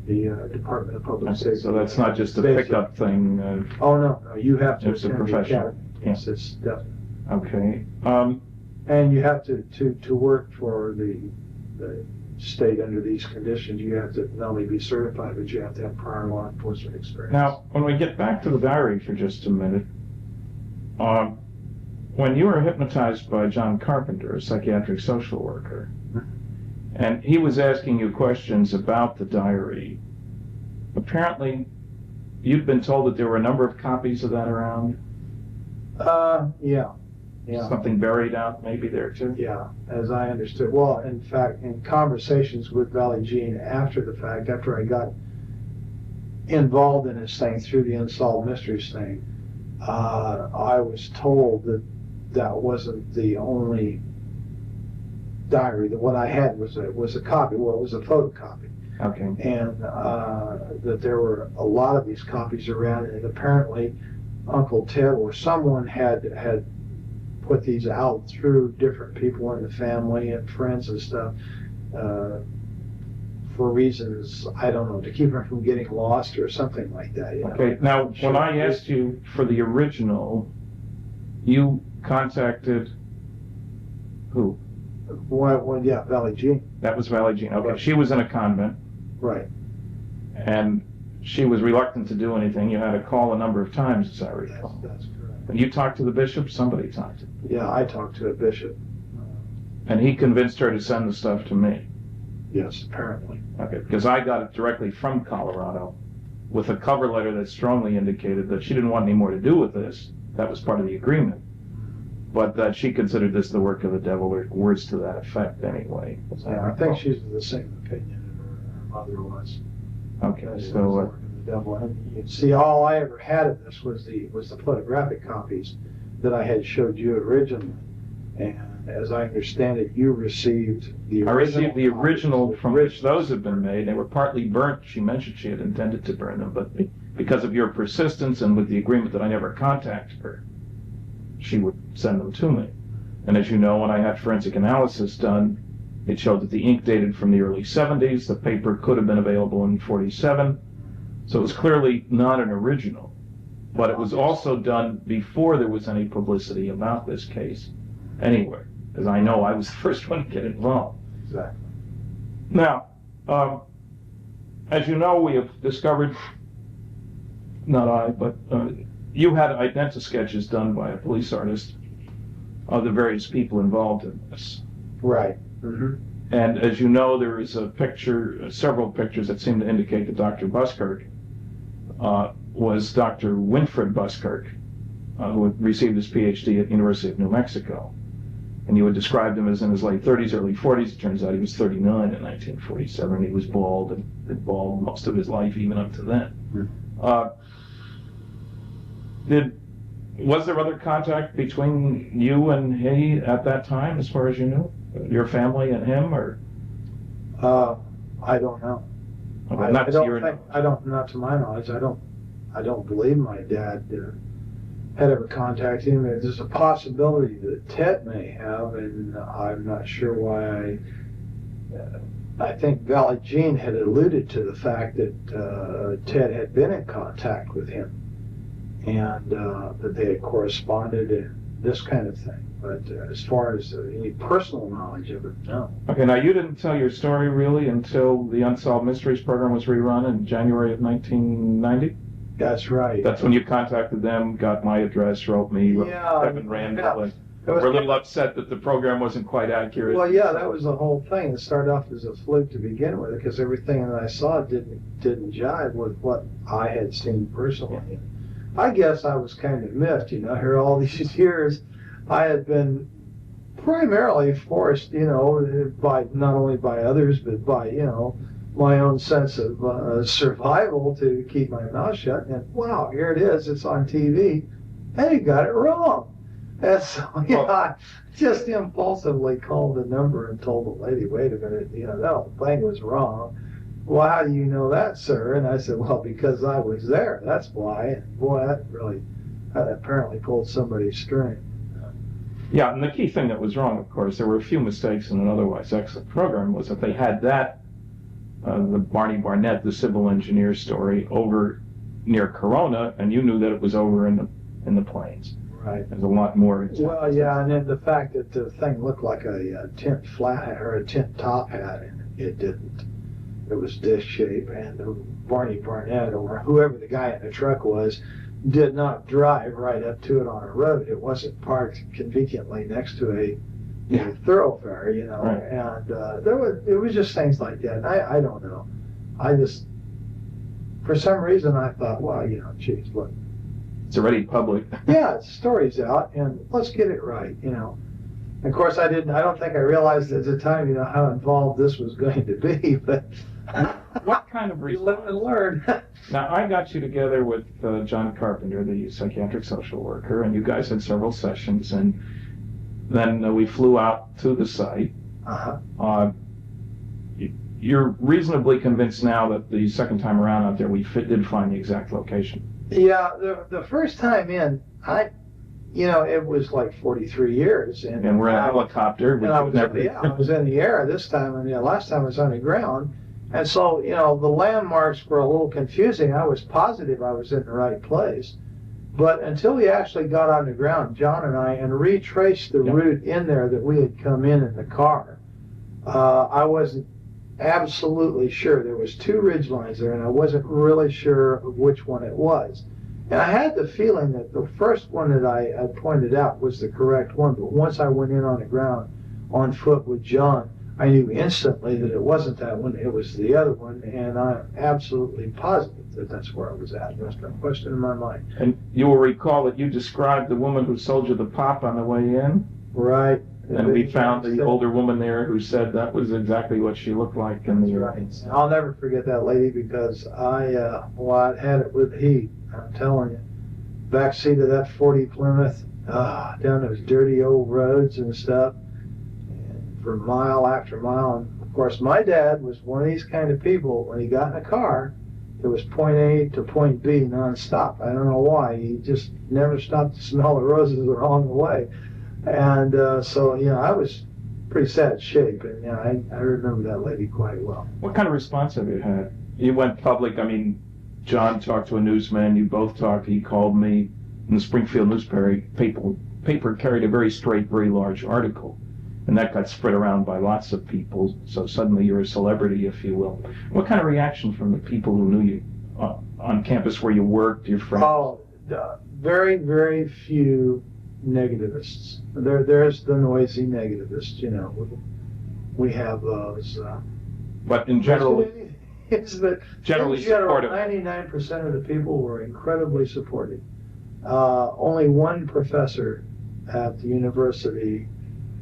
the Department of Public Safety. So that's not just a pickup thing. Oh, no, you have to It's a attend the professional. academy. Yes, it's definite. Okay. And you have to work for the state under these conditions. You have to not only be certified, but you have to have prior law enforcement experience. Now, when we get back to the diary for just a minute, when you were hypnotized by John Carpenter, a psychiatric social worker, and he was asking you questions about the diary, apparently you'd been told that there were a number of copies of that around? Yeah. Something buried out maybe there too? Yeah, as I understood. Well, in fact, in conversations with Valley Jean after the fact, after I got involved in this thing through the Unsolved Mysteries thing, I was told that that wasn't the only diary. That what I had was a copy. Well, it was a photocopy. Okay. And that there were a lot of these copies around, and apparently Uncle Ted or someone had put these out through different people in the family and friends and stuff for reasons, I don't know, to keep them from getting lost or something like that. Okay, now when I asked you for the original, you contacted who? Well, yeah, Valley Jean. That was Valley Jean. Okay, she was in a convent. Right. And she was reluctant to do anything. You had to call a number of times, as I recall. That's correct. And you talked to the bishop? Somebody talked to him. Yeah, I talked to a bishop. And he convinced her to send the stuff to me? Yes, apparently. Okay, because I got it directly from Colorado with a cover letter that strongly indicated that she didn't want any more to do with this. That was part of the agreement. But that she considered this the work of the devil, or words to that effect anyway. Yeah, I think she's of the same opinion her mother was. Okay, so... the devil. And you see, all I ever had of this was the photographic copies that I had showed you originally. And as I understand it, you received the original. I received the original from which those have been made. They were partly burnt. She mentioned she had intended to burn them, but because of your persistence and with the agreement that I never contact her, she would send them to me. And as you know, when I had forensic analysis done, it showed that the ink dated from the early 70s. The paper could have been available in 47. So it was clearly not an original. But it was also done before there was any publicity about this case anywhere. As I know, I was the first one to get involved. Exactly. Now, as you know, we have discovered, not I, but you had identi-sketches done by a police artist of the various people involved in this. Right. Mm-hmm. And as you know, there is a picture, several pictures that seem to indicate that Dr. Buskirk was Dr. Winfred Buskirk, who had received his PhD at the University of New Mexico. And you had described him as in his late 30s, early 40s. It turns out he was 39 in 1947. He was bald and been bald most of his life, even up to then. Was there other contact between you and he at that time, as far as you knew? Your family and him, or? I don't know. Okay, not to my knowledge. I don't believe my dad had ever contacted him. There's a possibility that Ted may have, and I'm not sure why. I think Valley Jean had alluded to the fact that Ted had been in contact with him, and that they had corresponded, this kind of thing. But as far as any personal knowledge of it, no. Okay, now you didn't tell your story really until the Unsolved Mysteries program was rerun in January of 1990? That's right. That's when you contacted them, got my address, wrote me, wrote Yeah, Kevin Randall, and It was- were a little upset that the program wasn't quite accurate. Well, yeah, that was the whole thing. It started off as a fluke to begin with, because everything that I saw didn't jive with what I had seen personally. I guess I was kind of miffed, here all these years. I had been primarily forced, by not only by others, but by, my own sense of survival to keep my mouth shut. And wow, here it is. It's on TV, and he got it wrong. And so, I just impulsively called the number and told the lady, wait a minute, that whole thing was wrong. Well, how do you know that, sir? And I said, well, because I was there. That's why. And boy, that apparently pulled somebody's string. Yeah, and the key thing that was wrong, of course, there were a few mistakes in an otherwise excellent program, was that they had that, the Barney Barnett, the civil engineer story, over near Corona, and you knew that it was over in the plains. Right. There's a lot more. Well, yeah, and then the fact that the thing looked like a tent flat hat or a tent top hat, and it didn't. It was disc shape, and Barney Barnett, or whoever the guy in the truck was, did not drive right up to it on a road. It wasn't parked conveniently next to a thoroughfare, Right. And it was just things like that. And I don't know. I just, for some reason, I thought, well, geez, look. It's already public. Yeah, the story's out, and let's get it right, Of course, I don't think I realized at the time, how involved this was going to be, but what kind of you live and learn. Now, I got you together with John Carpenter, the psychiatric social worker, and you guys had several sessions, and then we flew out to the site. Uh-huh. You're reasonably convinced now that the second time around out there, we did find the exact location. Yeah, the first time in, it was like 43 years. And we're in a helicopter. And I was in the air this time, and the last time I was on the ground. And so, the landmarks were a little confusing. I was positive I was in the right place. But until we actually got on the ground, John and I, and retraced the route in there that we had come in the car, I wasn't absolutely sure. There was two ridge lines there, and I wasn't really sure of which one it was. And I had the feeling that the first one that I pointed out was the correct one, but once I went in on the ground on foot with John, I knew instantly that it wasn't that one, it was the other one, and I'm absolutely positive that that's where I was at. There's no question in my mind. And you will recall that you described the woman who sold you the pop on the way in? Right. And we found the older woman there who said that was exactly what she looked like in the right. I'll never forget that lady, because I had it with heat. I'm telling you, backseat of that 40 Plymouth, down those dirty old roads and stuff, and for mile after mile. And of course, my dad was one of these kind of people. When he got in a car, it was point A to point B nonstop. I don't know why. He just never stopped to smell the roses along the way. And so, I was pretty sad shape, and I remember that lady quite well. What kind of response have you had? You went public. I mean, John talked to a newsman. You both talked. He called me. In the Springfield newspaper, paper carried a very straight, very large article, and that got spread around by lots of people. So suddenly you're a celebrity, if you will. What kind of reaction from the people who knew you on campus where you worked, your friends? Oh, very, very few negativists. There's the noisy negativists. We have those. But in general, generally supportive. 99% of the people were incredibly supportive. Only one professor at the university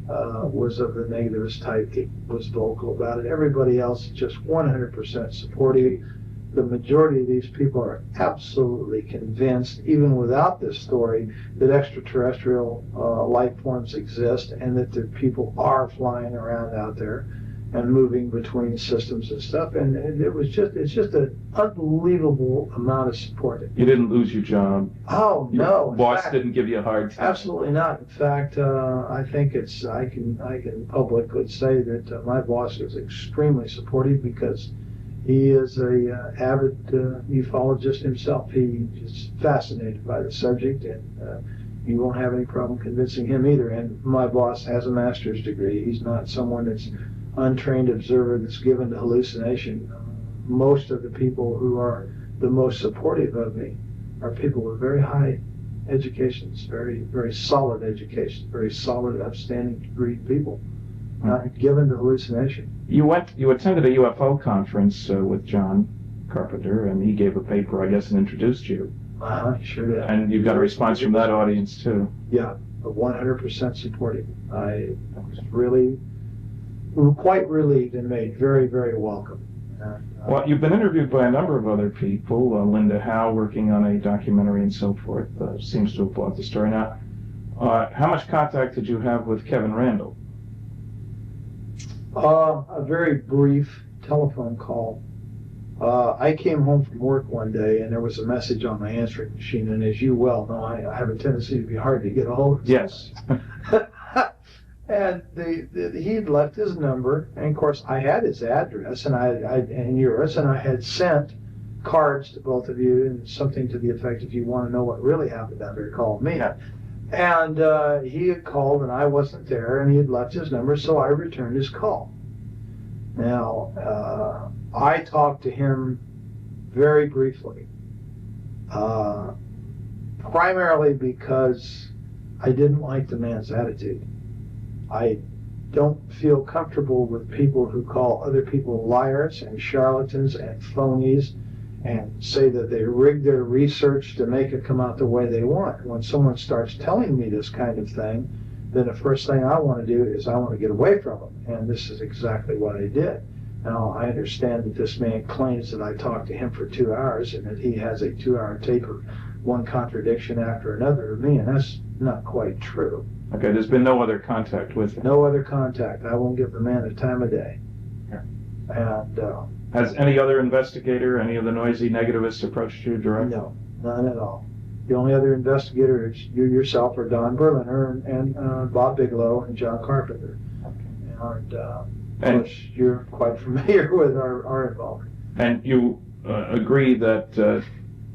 was of the negativist type that was vocal about it. Everybody else just 100% supportive. The majority of these people are absolutely convinced, even without this story, that extraterrestrial life forms exist, and that the people are flying around out there and moving between systems and stuff. And it's just an unbelievable amount of support. You didn't lose your job. Oh, no. Your boss didn't give you a hard time. Absolutely not. In fact, I think I can publicly say that my boss is extremely supportive, because he is a avid ufologist himself. He is fascinated by the subject, and you won't have any problem convincing him either. And my boss has a master's degree. He's not someone that's untrained observer that's given to hallucination. Most of the people who are the most supportive of me are people with very high educations, very, very solid education, very solid, upstanding degree people, not given to hallucination. You attended a UFO conference with John Carpenter, and he gave a paper, I guess, and introduced you. Sure did. And you got a response from that audience too. Yeah, 100% supportive. I was really quite relieved and made very, very welcome. Well, you've been interviewed by a number of other people, Linda Howe working on a documentary and so forth, seems to have bought the story now. How much contact did you have with Kevin Randall? A very brief telephone call. I came home from work one day and there was a message on my answering machine, and as you well know, I have a tendency to be hard to get a hold of. Yes. And he'd left his number, and of course I had his address and yours, and I had sent cards to both of you and something to the effect, if you want to know what really happened out there, call me. And he had called and I wasn't there, and he had left his number, so I returned his call. Now, I talked to him very briefly, primarily because I didn't like the man's attitude. I don't feel comfortable with people who call other people liars and charlatans and phonies and say that they rig their research to make it come out the way they want. When someone starts telling me this kind of thing, then the first thing I want to do is I want to get away from them. And this is exactly what I did. Now, I understand that this man claims that I talked to him for 2 hours and that he has a 2-hour tape of one contradiction after another of me, and that's not quite true. Okay, there's been no other contact with him? No other contact. I won't give the man the time of day. Yeah. And has any other investigator, any of the noisy negativists approached you directly? No, none at all. The only other investigator is you yourself, or Don Berliner, and Bob Bigelow and John Carpenter. Okay. And of course, you're quite familiar with our involvement. And you agree that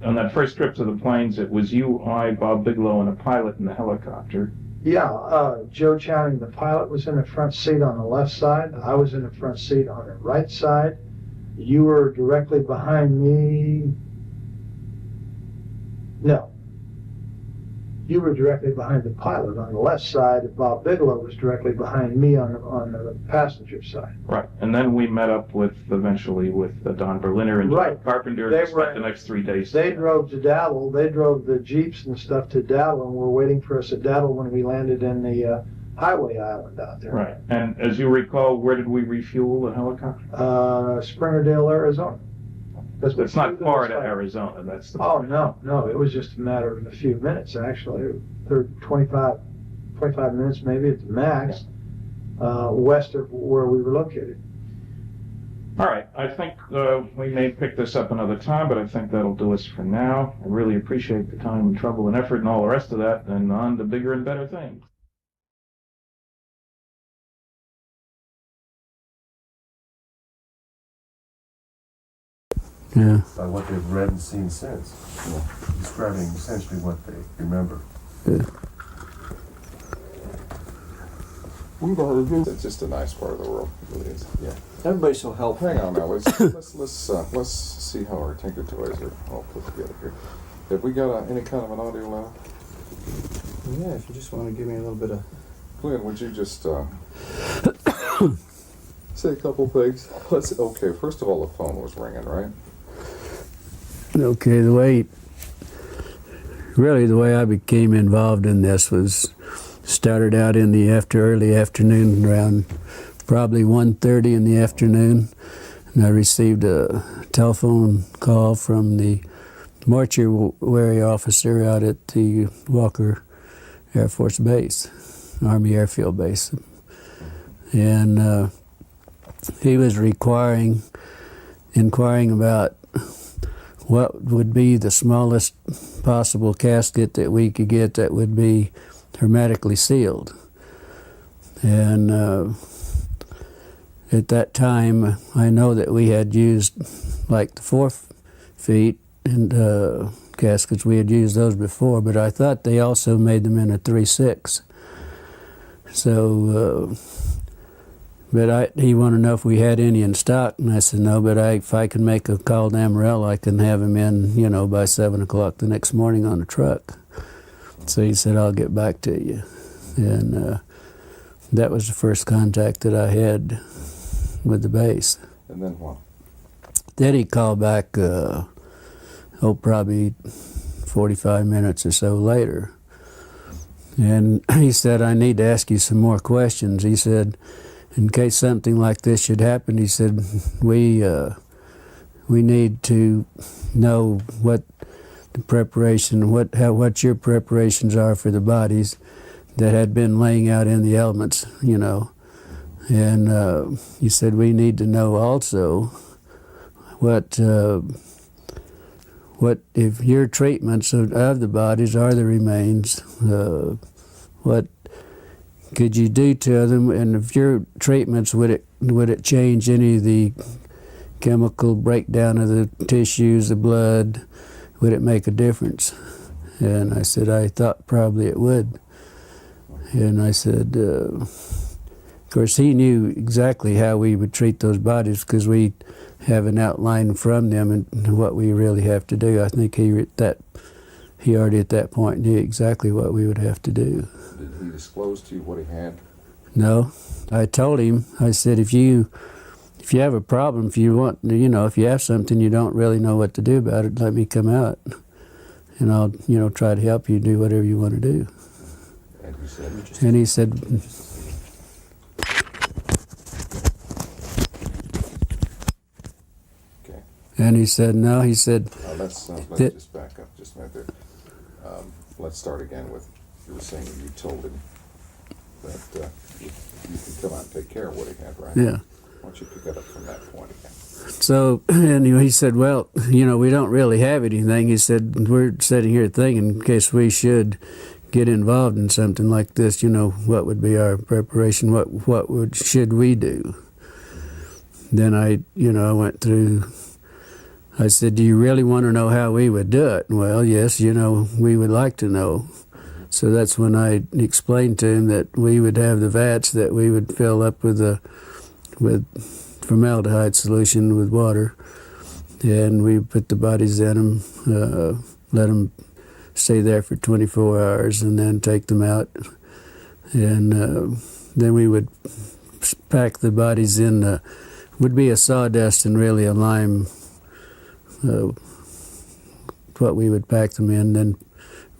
on that first trip to the plains, it was you, I, Bob Bigelow, and a pilot in the helicopter. Yeah, Joe Channing, the pilot, was in the front seat on the left side. I was in the front seat on the right side. You were directly behind me. No. You were directly behind the pilot on the left side, and Bob Bigelow was directly behind me on the passenger side. Right, and then we met up eventually with Don Berliner and John Carpenter and spent the next 3 days. They drove to Dattle. They drove the Jeeps and stuff to Dattle, and were waiting for us at Dattle when we landed in the highway island out there. Right, and as you recall, where did we refuel the helicopter? Springerdale, Arizona. It's not far to Arizona, that's the point. Oh, no, it was just a matter of a few minutes, actually. 25 minutes maybe at the max, west of where we were located. All right, I think we may pick this up another time, but I think that'll do us for now. I really appreciate the time and trouble and effort and all the rest of that, and on to bigger and better things. Yeah. By what they've read and seen since, describing essentially what they remember. Yeah. It's just a nice part of the world. It really is. Yeah. Everybody's so helpful. Hang on now. Let's see how our Tinker Toys are all put together here. Have we got any kind of an audio line? Yeah. If you just want to give me a little bit of. Glenn, would you just say a couple things? Okay. First of all, the phone was ringing, right? Okay, the way I became involved in this was started out in the early afternoon, around probably 1:30 in the afternoon, and I received a telephone call from the mortuary officer out at the Walker Air Force Base, Army Airfield Base, and he was inquiring about what would be the smallest possible casket that we could get that would be hermetically sealed. And at that time, I know that we had used like the 4 feet and caskets. We had used those before, but I thought they also made them in a 3/6. So, he wanted to know if we had any in stock, and I said no, but if I can make a call to Amarillo, I can have them in, by 7 o'clock the next morning on a truck. So he said, I'll get back to you. And that was the first contact that I had with the base. And then what? Then he called back, probably 45 minutes or so later. And he said, I need to ask you some more questions. He said, in case something like this should happen, he said, we need to know what the preparation, what your preparations are for the bodies that had been laying out in the elements, And he said, we need to know also what if your treatments of the bodies are the remains, what could you do to them, and if your treatments, would it change any of the chemical breakdown of the tissues, the blood? Would it make a difference? And I said, I thought probably it would. And I said, of course, he knew exactly how we would treat those bodies because we have an outline from them and what we really have to do. I think he already at that point knew exactly what we would have to do. Did he disclose to you what he had? No, I told him. I said, if you have a problem, if you want, if you have something you don't really know what to do about it, let me come out, and I'll, try to help you do whatever you want to do. And you said, and he said, okay. And he said, no. He said, let's just back up just a minute there. Let's start again with, you were saying you told him that you could come out and take care of what he had, right? Yeah. Why don't you pick it up from that point again? So, and he said, well, we don't really have anything. He said, we're sitting here thinking in case we should get involved in something like this, what would be our preparation? Should we do? Then I went through, I said, do you really want to know how we would do it? Well, yes, we would like to know. So that's when I explained to him that we would have the vats that we would fill up with formaldehyde solution with water, and we put the bodies in them, let them stay there for 24 hours, and then take them out. And then we would pack the bodies in, would be a sawdust and really a lime, what we would pack them in, then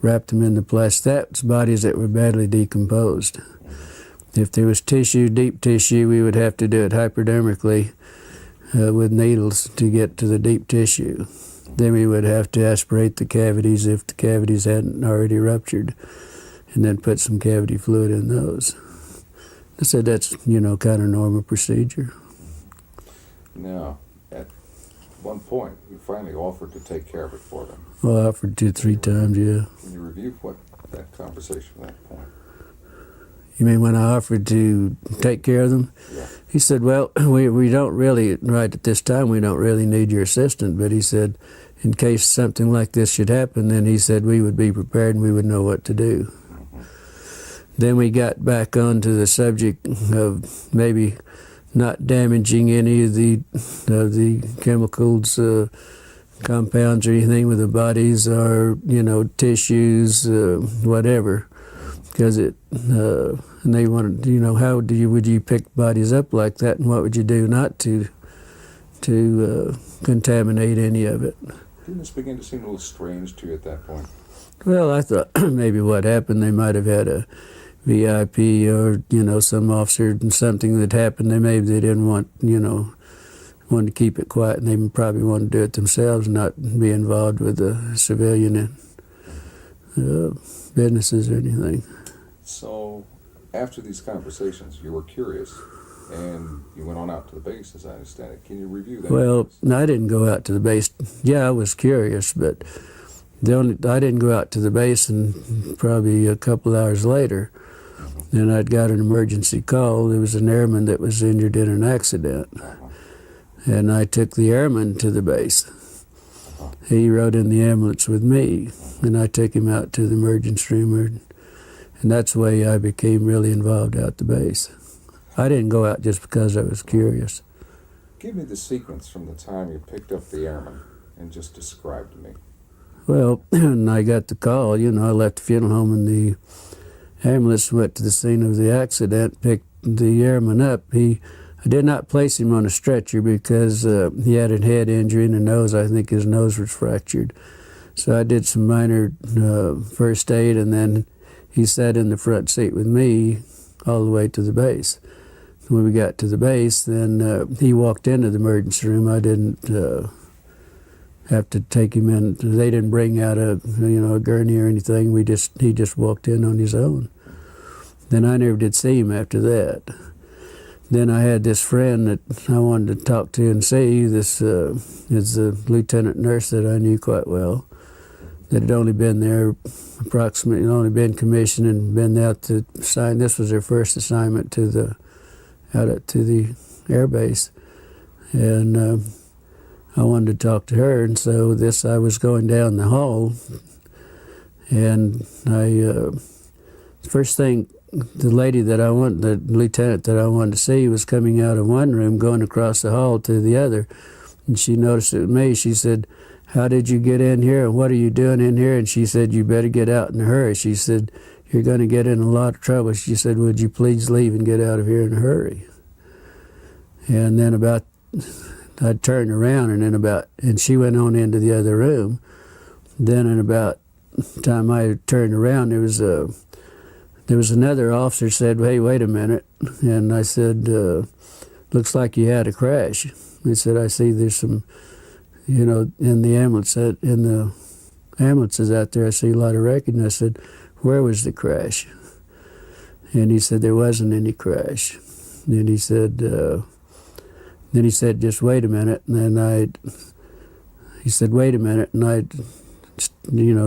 wrap them in the plastic. That's bodies that were badly decomposed. If there was tissue, deep tissue, we would have to do it hypodermically with needles to get to the deep tissue. Then we would have to aspirate the cavities if the cavities hadn't already ruptured, and then put some cavity fluid in those. I said that's, kind of normal procedure. Now, at one point, you finally offered to take care of it for them. Well, I offered 2-3 times, yeah. Can you review what that conversation at that point? You mean when I offered to take care of them? Yeah. He said, well, we don't really, right at this time, we don't really need your assistance. But he said, in case something like this should happen, then he said we would be prepared and we would know what to do. Mm-hmm. Then we got back onto the subject of maybe not damaging any of the chemicals, compounds or anything with the bodies or, tissues, whatever. Because and they wanted, how would you pick bodies up like that, and what would you do not to contaminate any of it? Didn't this begin to seem a little strange to you at that point? Well, I thought maybe what happened, they might have had a VIP or, some officer and something that happened. They didn't want, wanted to keep it quiet, and they probably wanted to do it themselves, not be involved with the civilian businesses or anything. So, after these conversations, you were curious, and you went on out to the base, as I understand it. Can you review that? Well, I didn't go out to the base. Yeah, I was curious, but I didn't go out to the base, and probably a couple hours later, then I'd got an emergency call. There was an airman that was injured in an accident, and I took the airman to the base. He rode in the ambulance with me, and I took him out to the emergency room, and that's the way I became really involved out the base. I didn't go out just because I was curious. Give me the sequence from the time you picked up the airman and just describe to me. Well, when I got the call, I left the funeral home and the ambulance went to the scene of the accident, picked the airman up. I did not place him on a stretcher because he had a head injury in the nose. I think his nose was fractured. So I did some minor first aid, and then he sat in the front seat with me all the way to the base. When we got to the base, then he walked into the emergency room. I didn't have to take him in. They didn't bring out a gurney or anything. He just walked in on his own. Then I never did see him after that. Then I had this friend that I wanted to talk to and see. This is a lieutenant nurse that I knew quite well, that had only been there approximately, only been commissioned and been out to sign. This was her first assignment out to the air base. And I wanted to talk to her, and so I was going down the hall, and first thing, the lieutenant that I wanted to see was coming out of one room, going across the hall to the other, and she noticed it was me. She said, "How did you get in here, and what are you doing in here?" And she said, "You better get out in a hurry." She said, "You're going to get in a lot of trouble." She said, "Would you please leave and get out of here in a hurry?" And then I turned around, and she went on into the other room. Then in about the time I turned around, there was another officer said, "Hey, wait a minute." And I said, "Looks like you had a crash." He said, "I see there's some, in the ambulance, in the ambulances out there, I see a lot of wrecking." I said, "Where was the crash?" And he said, "There wasn't any crash." And he said, "Just wait a minute." And then he said, "Wait a minute." And I,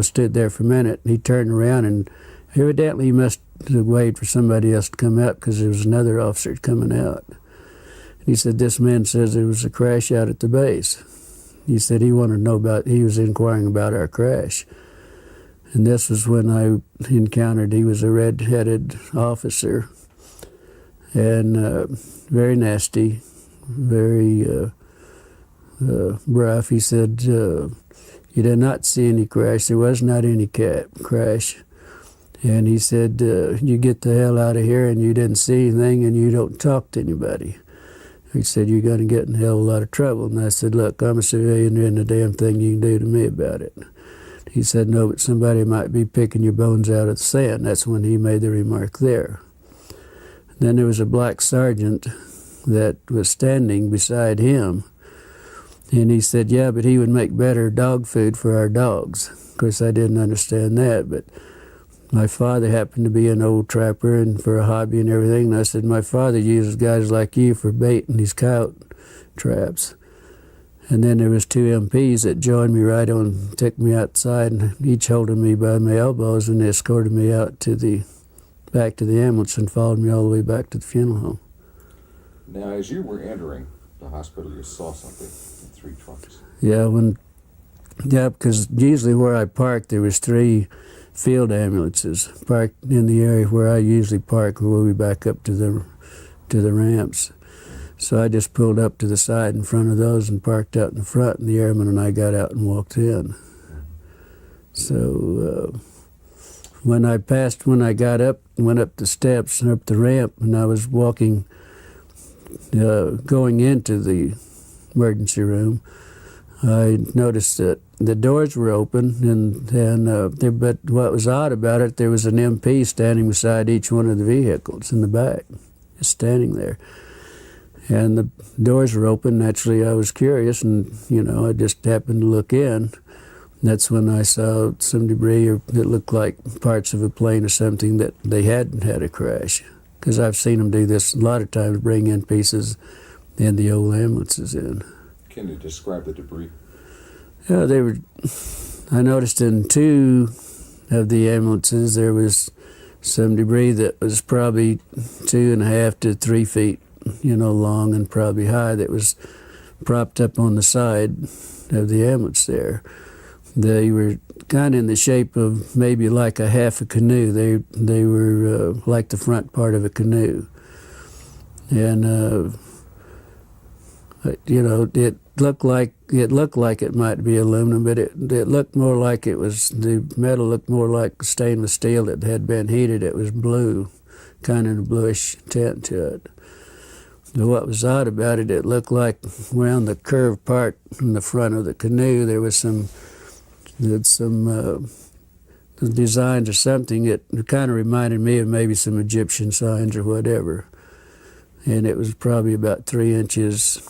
stood there for a minute. And he turned around, and evidently he must have waited for somebody else to come out because there was another officer coming out. And he said, "This man says there was a crash out at the base." He said he wanted to know he was inquiring about our crash. And this was when I encountered, he was a red-headed officer, and very nasty, very rough. He said, "You did not see any crash. There was not any crash." And he said, "You get the hell out of here, and you didn't see anything, and you don't talk to anybody." He said, "You're going to get in a hell of a lot of trouble." And I said, "Look, I'm a civilian. There isn't a damn thing you can do to me about it." He said, "No, but somebody might be picking your bones out of the sand." That's when he made the remark there. Then there was a black sergeant that was standing beside him, and he said, "Yeah, but he would make better dog food for our dogs." Of course, I didn't understand that, but my father happened to be an old trapper and for a hobby and everything, and I said, "My father uses guys like you for bait in his coyote traps." And then there was two MPs that joined me right on, took me outside, and each holding me by my elbows, and they escorted me out back to the ambulance and followed me all the way back to the funeral home. Now, as you were entering the hospital, you saw something in 3 trucks. Yeah, because usually where I parked, there was 3 field ambulances parked in the area where I usually park, where we back up to the ramps. So I just pulled up to the side in front of those and parked out in the front, and the airman and I got out and walked in. So when I got up, went up the steps and up the ramp, and I was walking, going into the emergency room, I noticed that the doors were open, but what was odd about it, there was an MP standing beside each one of the vehicles in the back, just standing there. And the doors were open. Naturally, I was curious, and, I just happened to look in. That's when I saw some debris that looked like parts of a plane or something that they hadn't had a crash. Because I've seen them do this a lot of times, bring in pieces and the old ambulances in. Can you describe the debris? Yeah, I noticed in 2 of the ambulances there was some debris that was probably 2.5 to 3 feet, long and probably high, that was propped up on the side of the ambulance there. They were kind of in the shape of maybe like a half a canoe. They were like the front part of a canoe. And you know, it looked like it might be aluminum, but it looked more like it was, the metal looked more like stainless steel that had been heated. It was blue, kind of a bluish tint to it. But what was odd about it, it looked like around the curved part in the front of the canoe there was some designs or something. It kind of reminded me of maybe some Egyptian signs or whatever. And it was probably about 3 inches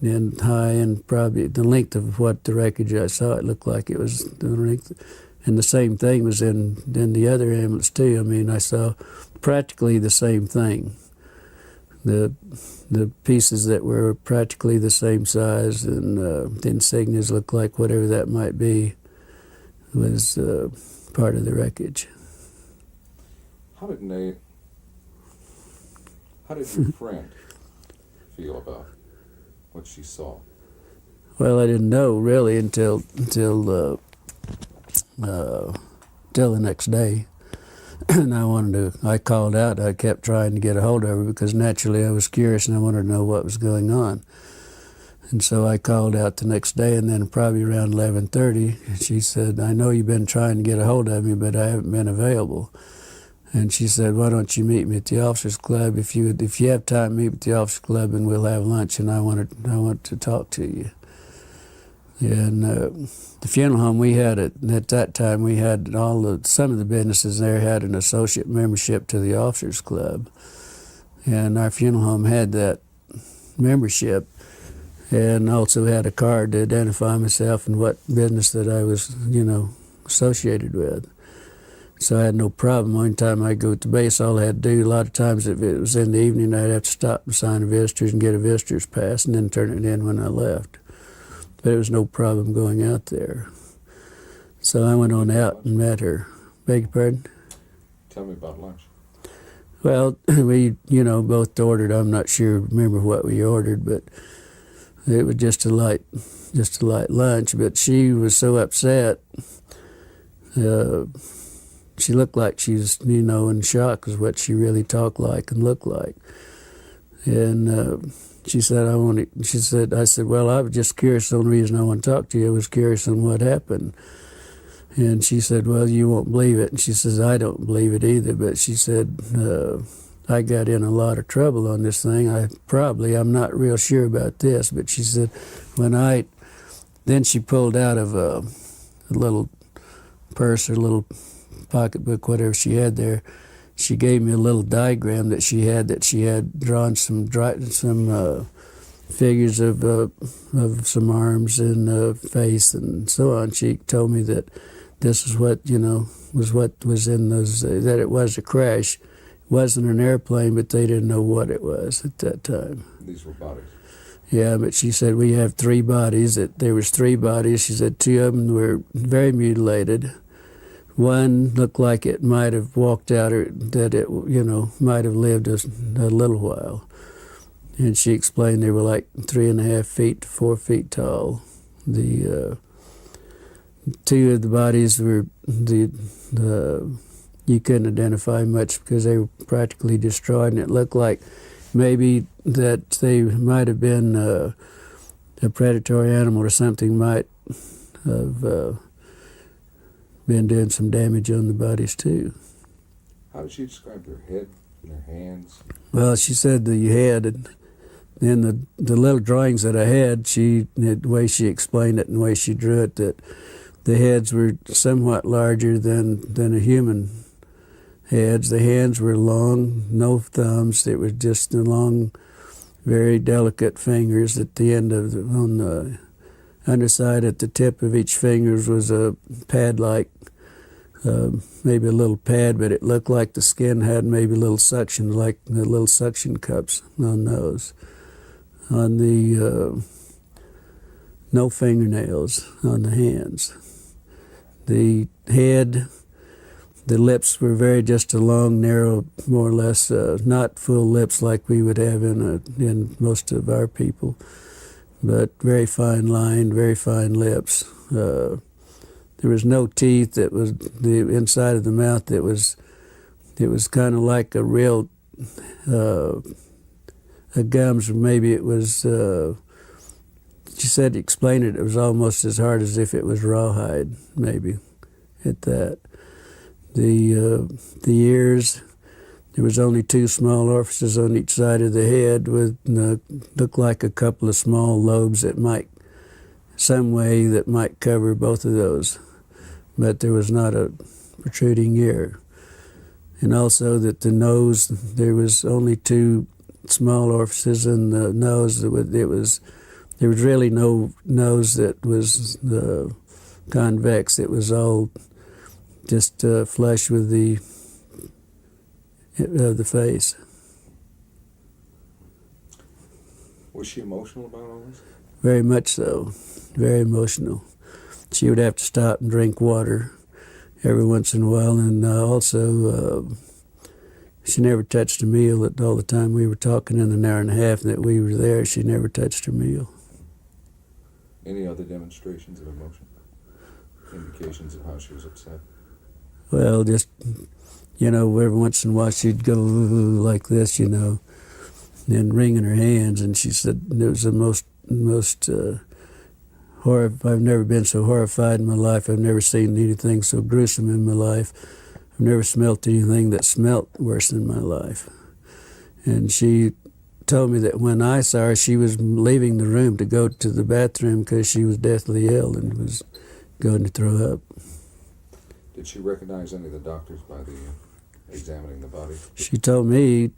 in high, and probably the length of what the wreckage I saw, it looked like it was the length. And the same thing was in the other ambulance too. I mean, I saw practically the same thing. The pieces that were practically the same size, and the insignias looked like whatever that might be was part of the wreckage. How did your friend feel about what she saw? Well, I didn't know really until the next day. And I called out. I kept trying to get a hold of her because naturally I was curious and I wanted to know what was going on. And so I called out the next day, and then probably around 11:30, she said, "I know you've been trying to get a hold of me, but I haven't been available." And she said, "Why don't you meet me at the officers club? If you have time, meet at the officers club and we'll have lunch, and I want to talk to you." And the funeral home we had at that time, we had some of the businesses there had an associate membership to the officers club, and our funeral home had that membership, and also had a card to identify myself and what business that I was, associated with. So I had no problem. One time I'd go to base, all I had to do, a lot of times if it was in the evening, I'd have to stop and sign a visitor's and get a visitor's pass and then turn it in when I left. But there was no problem going out there. So I went on out and met her. Beg your pardon? Tell me about lunch. Well, we, both ordered. I'm not sure, remember what we ordered, but it was just a light lunch. But she was so upset. She looked like she's, in shock is what she really talked like and looked like. And she said, I said, well, I was just curious. The only reason I want to talk to you was curious on what happened. And she said, well, you won't believe it. And she says, I don't believe it either. But she said, I got in a lot of trouble on this thing. I'm not real sure about this. But she said, then she pulled out of a little purse or little pocketbook, whatever she had there. She gave me a little diagram that she had drawn some figures of some arms and face and so on. She told me that this is what was in those, that it was a crash. It wasn't an airplane, but they didn't know what it was at that time. These were bodies. Yeah, but she said we have 3 bodies. There was 3 bodies. She said 2 of them were very mutilated. One looked like it might have walked out, or that it, might have lived a little while. And she explained they were like 3.5 feet to 4 feet tall. The 2 of the bodies were you couldn't identify much because they were practically destroyed, and it looked like maybe that they might have been a predatory animal or something might have been doing some damage on the bodies too. How did she describe their head and their hands? Well, she said the head, and then the little drawings that I had, the way she explained it and the way she drew it, that the heads were somewhat larger than a human heads. The hands were long, no thumbs. It was just the long, very delicate fingers at the end on the underside at the tip of each fingers was a pad-like, maybe a little pad, but it looked like the skin had maybe little suction, like the little suction cups on those. On the, no fingernails on the hands. The head, the lips were just a long, narrow, more or less, not full lips like we would have in most of our people. but very fine line, very fine lips. There was no teeth. That was the inside of the mouth. It was kind of like a real a gums, or maybe it was. She said to explain it. It was almost as hard as if it was rawhide, maybe, at that. The ears. There was only 2 small orifices on each side of the head, with looked like a couple of small lobes that might, some way that might cover both of those, but there was not a protruding ear. And also that the nose, there was only 2 small orifices in the nose. There was really no nose that was convex. It was all just flush with the face. Was she emotional about all this? Very much so. Very emotional. She would have to stop and drink water every once in a while, and also she never touched a meal. All the time we were talking in an hour and a half that we were there, she never touched her meal. Any other demonstrations of emotion? Indications of how she was upset? Well, just, every once in a while she'd go like this, and wringing her hands, and she said it was the most I've never been so horrified in my life. I've never seen anything so gruesome in my life. I've never smelt anything that smelt worse in my life. And she told me that when I saw her, she was leaving the room to go to the bathroom because she was deathly ill and was going to throw up. Did she recognize any of the doctors by the examining the body? She told me,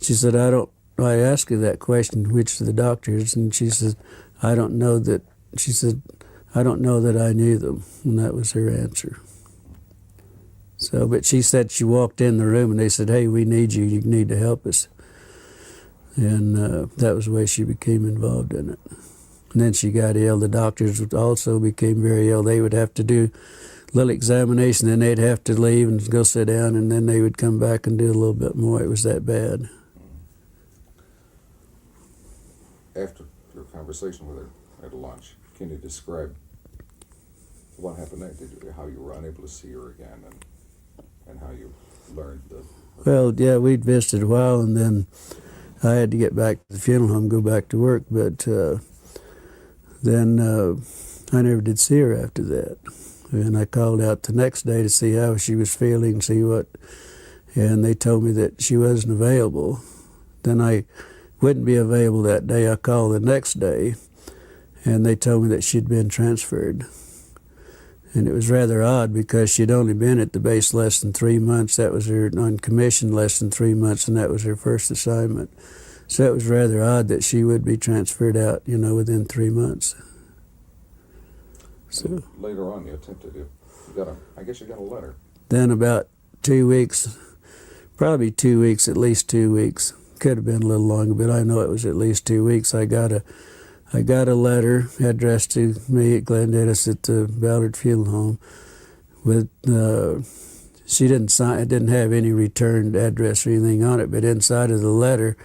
she said, I asked her that question, which of the doctors, and she said, I don't know that I knew them, and that was her answer. So, but she said she walked in the room and they said, hey, we need you need to help us. And that was the way she became involved in it. And then she got ill. The doctors also became very ill. They would have to do a little examination, then they'd have to leave and go sit down, and then they would come back and do a little bit more. It was that bad. After your conversation with her at lunch, can you describe what happened next? How you were unable to see her again, and how you learned the... Well, yeah, we'd visited a while, and then I had to get back to the funeral home, go back to work, but then I never did see her after that. And I called out the next day to see how she was feeling, and they told me that she wasn't available. Then I wouldn't be available that day. I called the next day, and they told me that she'd been transferred. And it was rather odd because she'd only been at the base less than 3 months. That was her on commission less than 3 months, and that was her first assignment. So it was rather odd that she would be transferred out, within 3 months. So later on, you attempted I guess you got a letter. Then about 2 weeks, probably 2 weeks, at least 2 weeks. Could have been a little longer, but I know it was at least 2 weeks. I got a letter addressed to me at Glendennis at the Ballard Funeral Home. With she didn't sign. It didn't have any returned address or anything on it. But inside of the letter,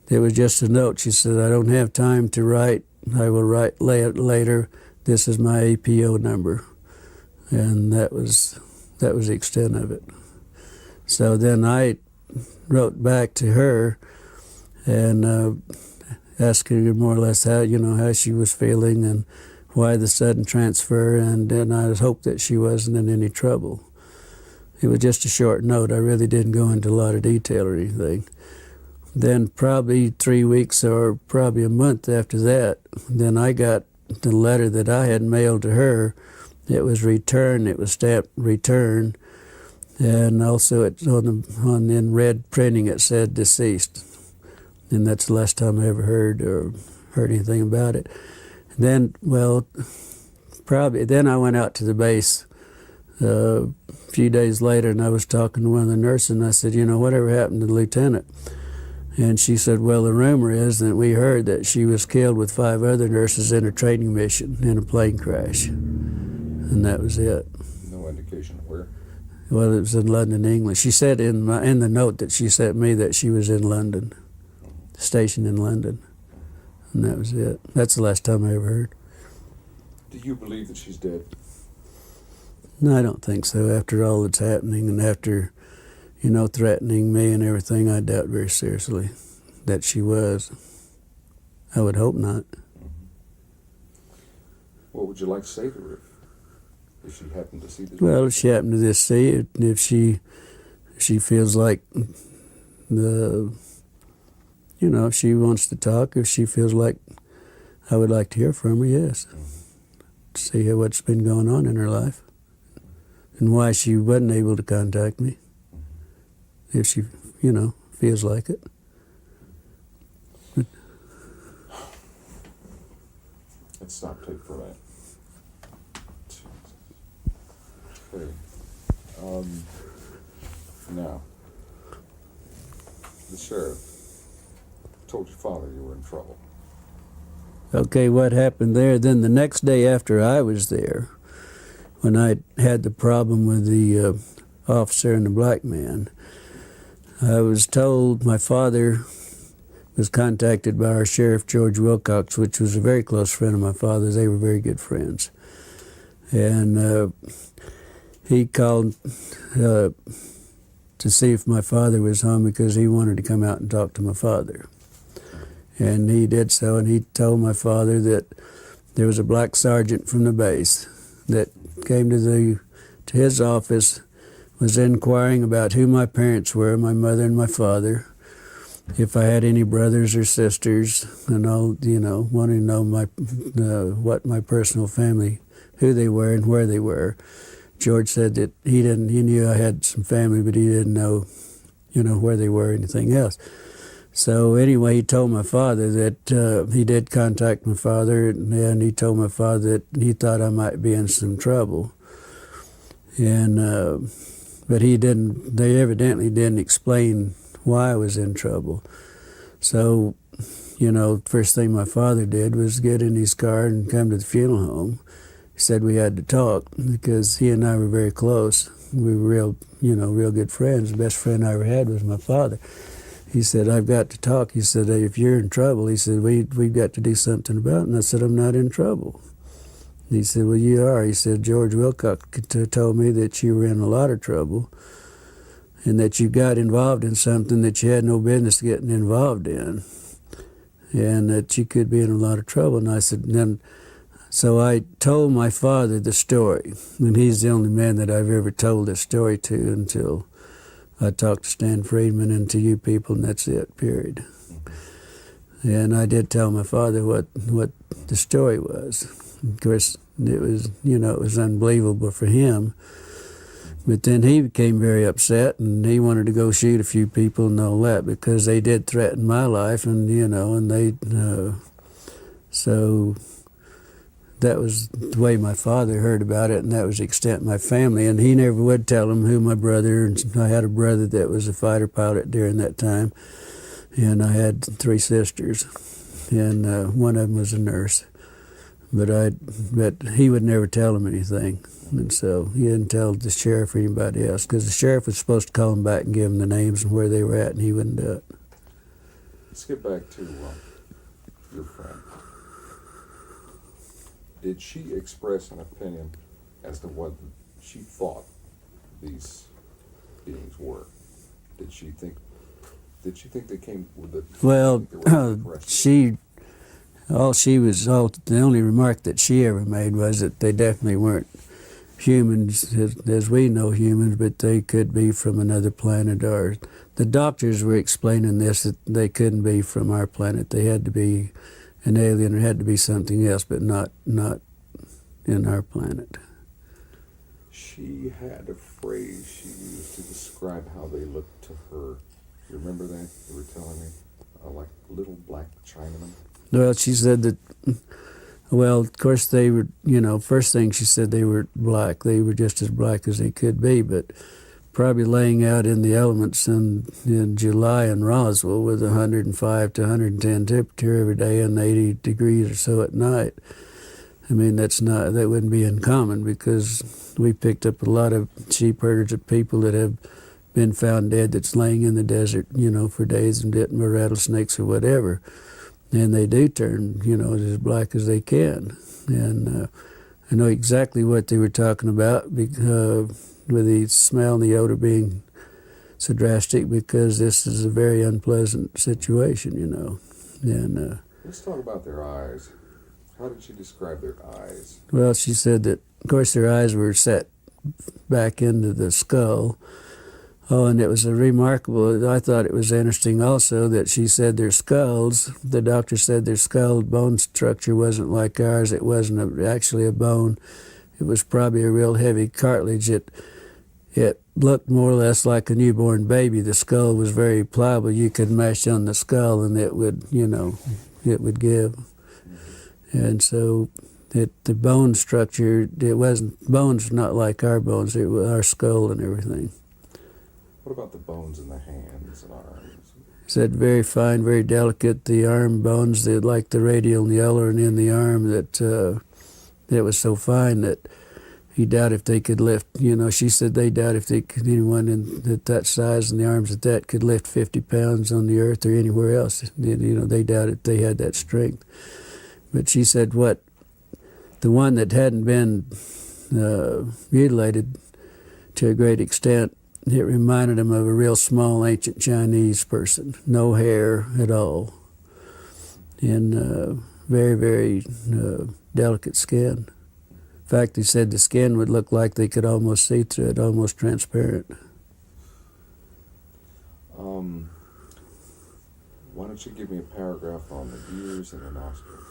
there was just a note. She said, "I don't have time to write. I will write later. This is my APO number," and that was the extent of it. So then I wrote back to her and asking her more or less how she was feeling and why the sudden transfer, and then I hoped that she wasn't in any trouble. It was just a short note. I really didn't go into a lot of detail or anything. Then probably 3 weeks or probably a month after that, then I got the letter that I had mailed to her. It was returned. It was stamped return, and also it's in red printing it said deceased. And that's the last time I ever heard anything about it. Then, then I went out to the base a few days later, and I was talking to one of the nurses, and I said, whatever happened to the lieutenant? And she said, well, the rumor is that we heard that she was killed with 5 other nurses in a training mission in a plane crash. And that was it. No indication of where? Well, it was in London, England. She said in the note that she sent me that she was in London, stationed in London. and that was it. That's the last time I ever heard. Do you believe that she's dead? No, I don't think so. After all that's happening and after, threatening me and everything, I doubt very seriously that she was. I would hope not. What would you like to say to her if she happened to see this? Well, if she happened to just see it, if she feels like if she wants to talk, if she feels like I would like to hear from her, yes. See what's been going on in her life and why she wasn't able to contact me. If she, feels like it. Let's stop tape for that. Okay. Now, the sheriff told your father you were in trouble. Okay, what happened there? Then the next day after I was there, when I had the problem with the officer and the black man, I was told my father was contacted by our sheriff, George Wilcox, which was a very close friend of my father's. They were very good friends. And he called to see if my father was home because he wanted to come out and talk to my father. And he did so, and he told my father that there was a black sergeant from the base that came to his office, was inquiring about who my parents were, my mother and my father, if I had any brothers or sisters, and all, wanting to know what my personal family, who they were and where they were. George said that he knew I had some family, but he didn't know, where they were or anything else. So anyway, he told my father that he did contact my father, and he told my father that he thought I might be in some trouble. And but they evidently didn't explain why I was in trouble. So, first thing my father did was get in his car and come to the funeral home. He said we had to talk because he and I were very close. We were real good friends. The best friend I ever had was my father. He said, I've got to talk. He said, if you're in trouble, he said, we've got to do something about it. And I said, I'm not in trouble. He said, well, you are. He said, George Wilcox told me that you were in a lot of trouble and that you got involved in something that you had no business getting involved in and that you could be in a lot of trouble. And I said, so I told my father the story, and he's the only man that I've ever told this story to until I talked to Stan Friedman and to you people, and that's it, period. And I did tell my father what the story was. Of course, it was, it was unbelievable for him. But then he became very upset, and he wanted to go shoot a few people and all that because they did threaten my life, and, and they, so that was the way my father heard about it, and that was the extent of my family. And he never would tell him who my brother, and I had a brother that was a fighter pilot during that time, and I had 3 sisters, and one of them was a nurse. But he would never tell him anything, and so he didn't tell the sheriff or anybody else, because the sheriff was supposed to call him back and give him the names and where they were at, and he wouldn't do it. Let's get back to your friend. Did she express an opinion as to what she thought these beings were? Did she think they came with the? Well, the only remark that she ever made was that they definitely weren't humans as we know humans, but they could be from another planet. Or the doctors were explaining this, that they couldn't be from our planet. They had to be an alien, or had to be something else, but not in our planet. She had a phrase she used to describe how they looked to her. You remember that? You were telling me, like little black Chinamen. Well, she said that. Well, of course they were. First thing she said, they were black. They were just as black as they could be, but probably laying out in the elements in July in Roswell with 105 to 110 temperature every day and 80 degrees or so at night. I mean, that wouldn't be uncommon, because we picked up a lot of sheep herders of people that have been found dead that's laying in the desert, for days and bitten by rattlesnakes or whatever. and they do turn, as black as they can. And I know exactly what they were talking about because, with the smell and the odor being so drastic, because this is a very unpleasant situation, And Let's talk about their eyes. How did she describe their eyes? well, she said that, of course, their eyes were set back into the skull. Oh, and it was a remarkable, I thought it was interesting also that she said their skulls, the doctor said their skull bone structure wasn't like ours. It wasn't actually a bone. It was probably a real heavy cartilage. It looked more or less like a newborn baby. The skull was very pliable. You could mash on the skull and it would, it would give. And so the bone structure, bones not like our bones, it was our skull and everything. What about the bones in the hands and arms? He said very fine, very delicate. The arm bones, like the radial and the ulnar and in the arm, that was so fine that he doubted if they could lift. She said they doubt if anyone at that size and the arms at that could lift 50 pounds on the earth or anywhere else. They doubted they had that strength. But she said the one that hadn't been mutilated to a great extent, it reminded him of a real small ancient Chinese person, no hair at all, and very, very delicate skin. In fact, he said the skin would look like they could almost see through it, almost transparent. Why don't you give me a paragraph on the ears and the nostrils?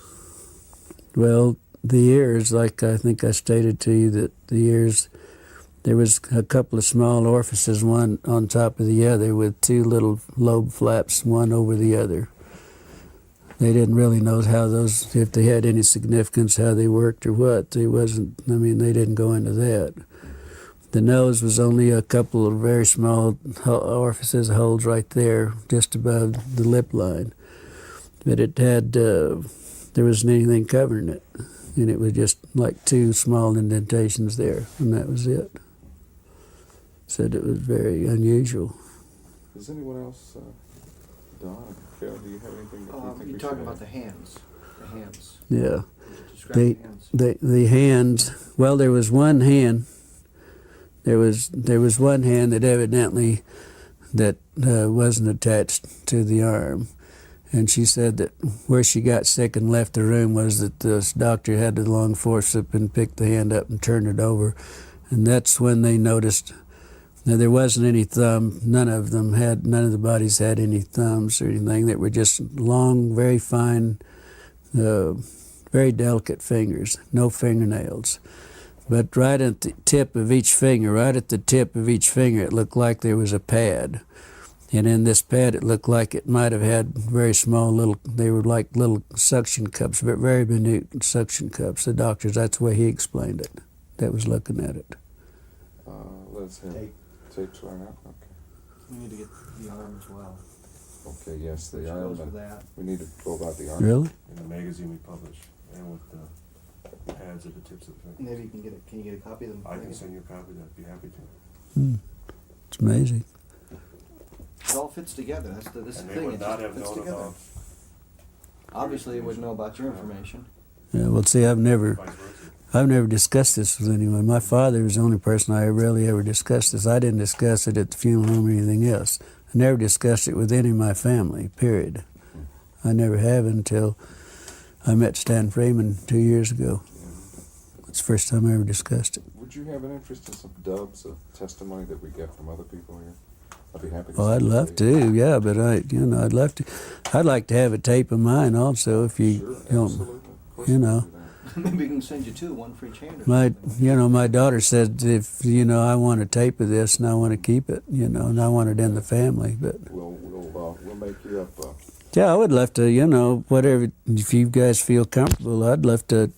Well, the ears, like I think I stated to you, that the ears, there was a couple of small orifices, one on top of the other, with two little lobe flaps, one over the other. They didn't really know how those, if they had any significance, how they worked or what. They didn't go into that. The nose was only a couple of very small orifices, holes right there, just above the lip line. But it had, there wasn't anything covering it. And it was just like two small indentations there, and that was it. Said it was very unusual. Does anyone else, Don, Phil, do you have anything that you think You're talking about the hands. The hands. Yeah. Describe the hands. The hands, well, there was one hand. There was one hand that evidently wasn't attached to the arm. And she said that where she got sick and left the room was that this doctor had the long forceps and picked the hand up and turned it over. And that's when they noticed. Now, there wasn't any thumb. None of the bodies had any thumbs or anything. They were just long, very fine, very delicate fingers, no fingernails. But right at the tip of each finger, it looked like there was a pad. And in this pad, it looked like it might have had very small they were like little suction cups, but very minute suction cups. The doctors, that's the way he explained it, that was looking at it. Let's have tapes right now. Okay. We need to get the arm as well. Okay, yes, the arm. Goes with that. We need to go about the arm. Really? In the magazine we publish, and with the pads at the tips of the fingers. Maybe you can get it. Can you get a copy of them? I can send you a copy. I'd be happy to. It's amazing. It all fits together. That's the And they thing. would It not just have fits known together. about. Obviously, they wouldn't know about your information. Yeah, well, see, I've never discussed this with anyone. My father was the only person I really ever discussed this. I didn't discuss it at the funeral home or anything else. I never discussed it with any of my family, period. I never have until I met Stan Freeman 2 years ago. It's the first time I ever discussed it. Would you have an interest in some dubs of testimony that we get from other people here? I'd be happy to. Oh, I'd love to, yeah, but I'd love to. I'd like to have a tape of mine also, if you don't, Maybe we can send you two, one for each hand. My daughter said if I want a tape of this and I want to keep it, and I want it in the family, but. We'll make you up. Yeah, I would love to, whatever, if you guys feel comfortable, I'd love to,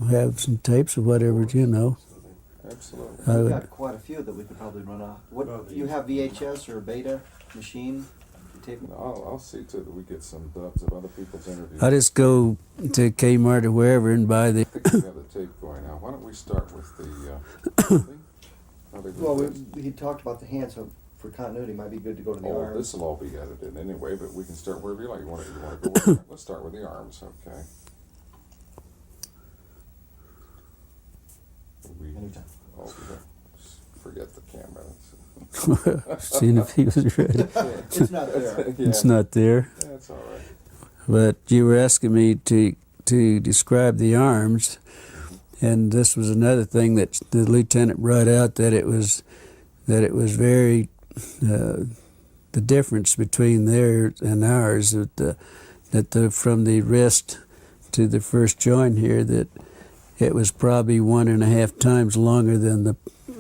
have some tapes or whatever, Absolutely. We've got quite a few that we could probably run off. What, you have VHS or beta machine? Tape? I'll see to it that we get some dubs of other people's interviews. I just go to Kmart or wherever and buy the... I think we have the tape going now. Why don't we start with the... Well, he talked about the hand, so for continuity, it might be good to go to the Oh, arms. this will all be edited anyway, but we can start wherever you like. You want to go with the, let's start with the arms, okay? Anytime. Oh, we don't, forget the camera. Seeing if he was ready. It's not there. It's not there. That's all right. But you were asking me to describe the arms, and this was another thing that the lieutenant brought out, that it was very the difference between theirs and ours, that from the wrist to the first joint here, that it was probably 1.5 times longer than the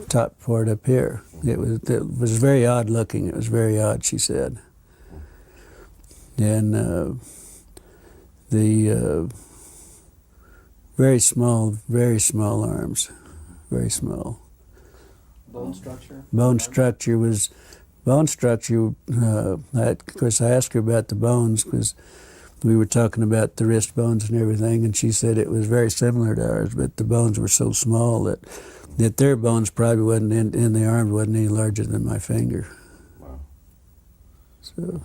top part up here. It was very odd looking. It was very odd, she said. And the very small arms, very small. Bone structure? Bone structure, of course I asked her about the bones because we were talking about the wrist bones and everything, and she said it was very similar to ours, but the bones were so small that their bones probably wasn't in the arms, wasn't any larger than my finger. Wow. So.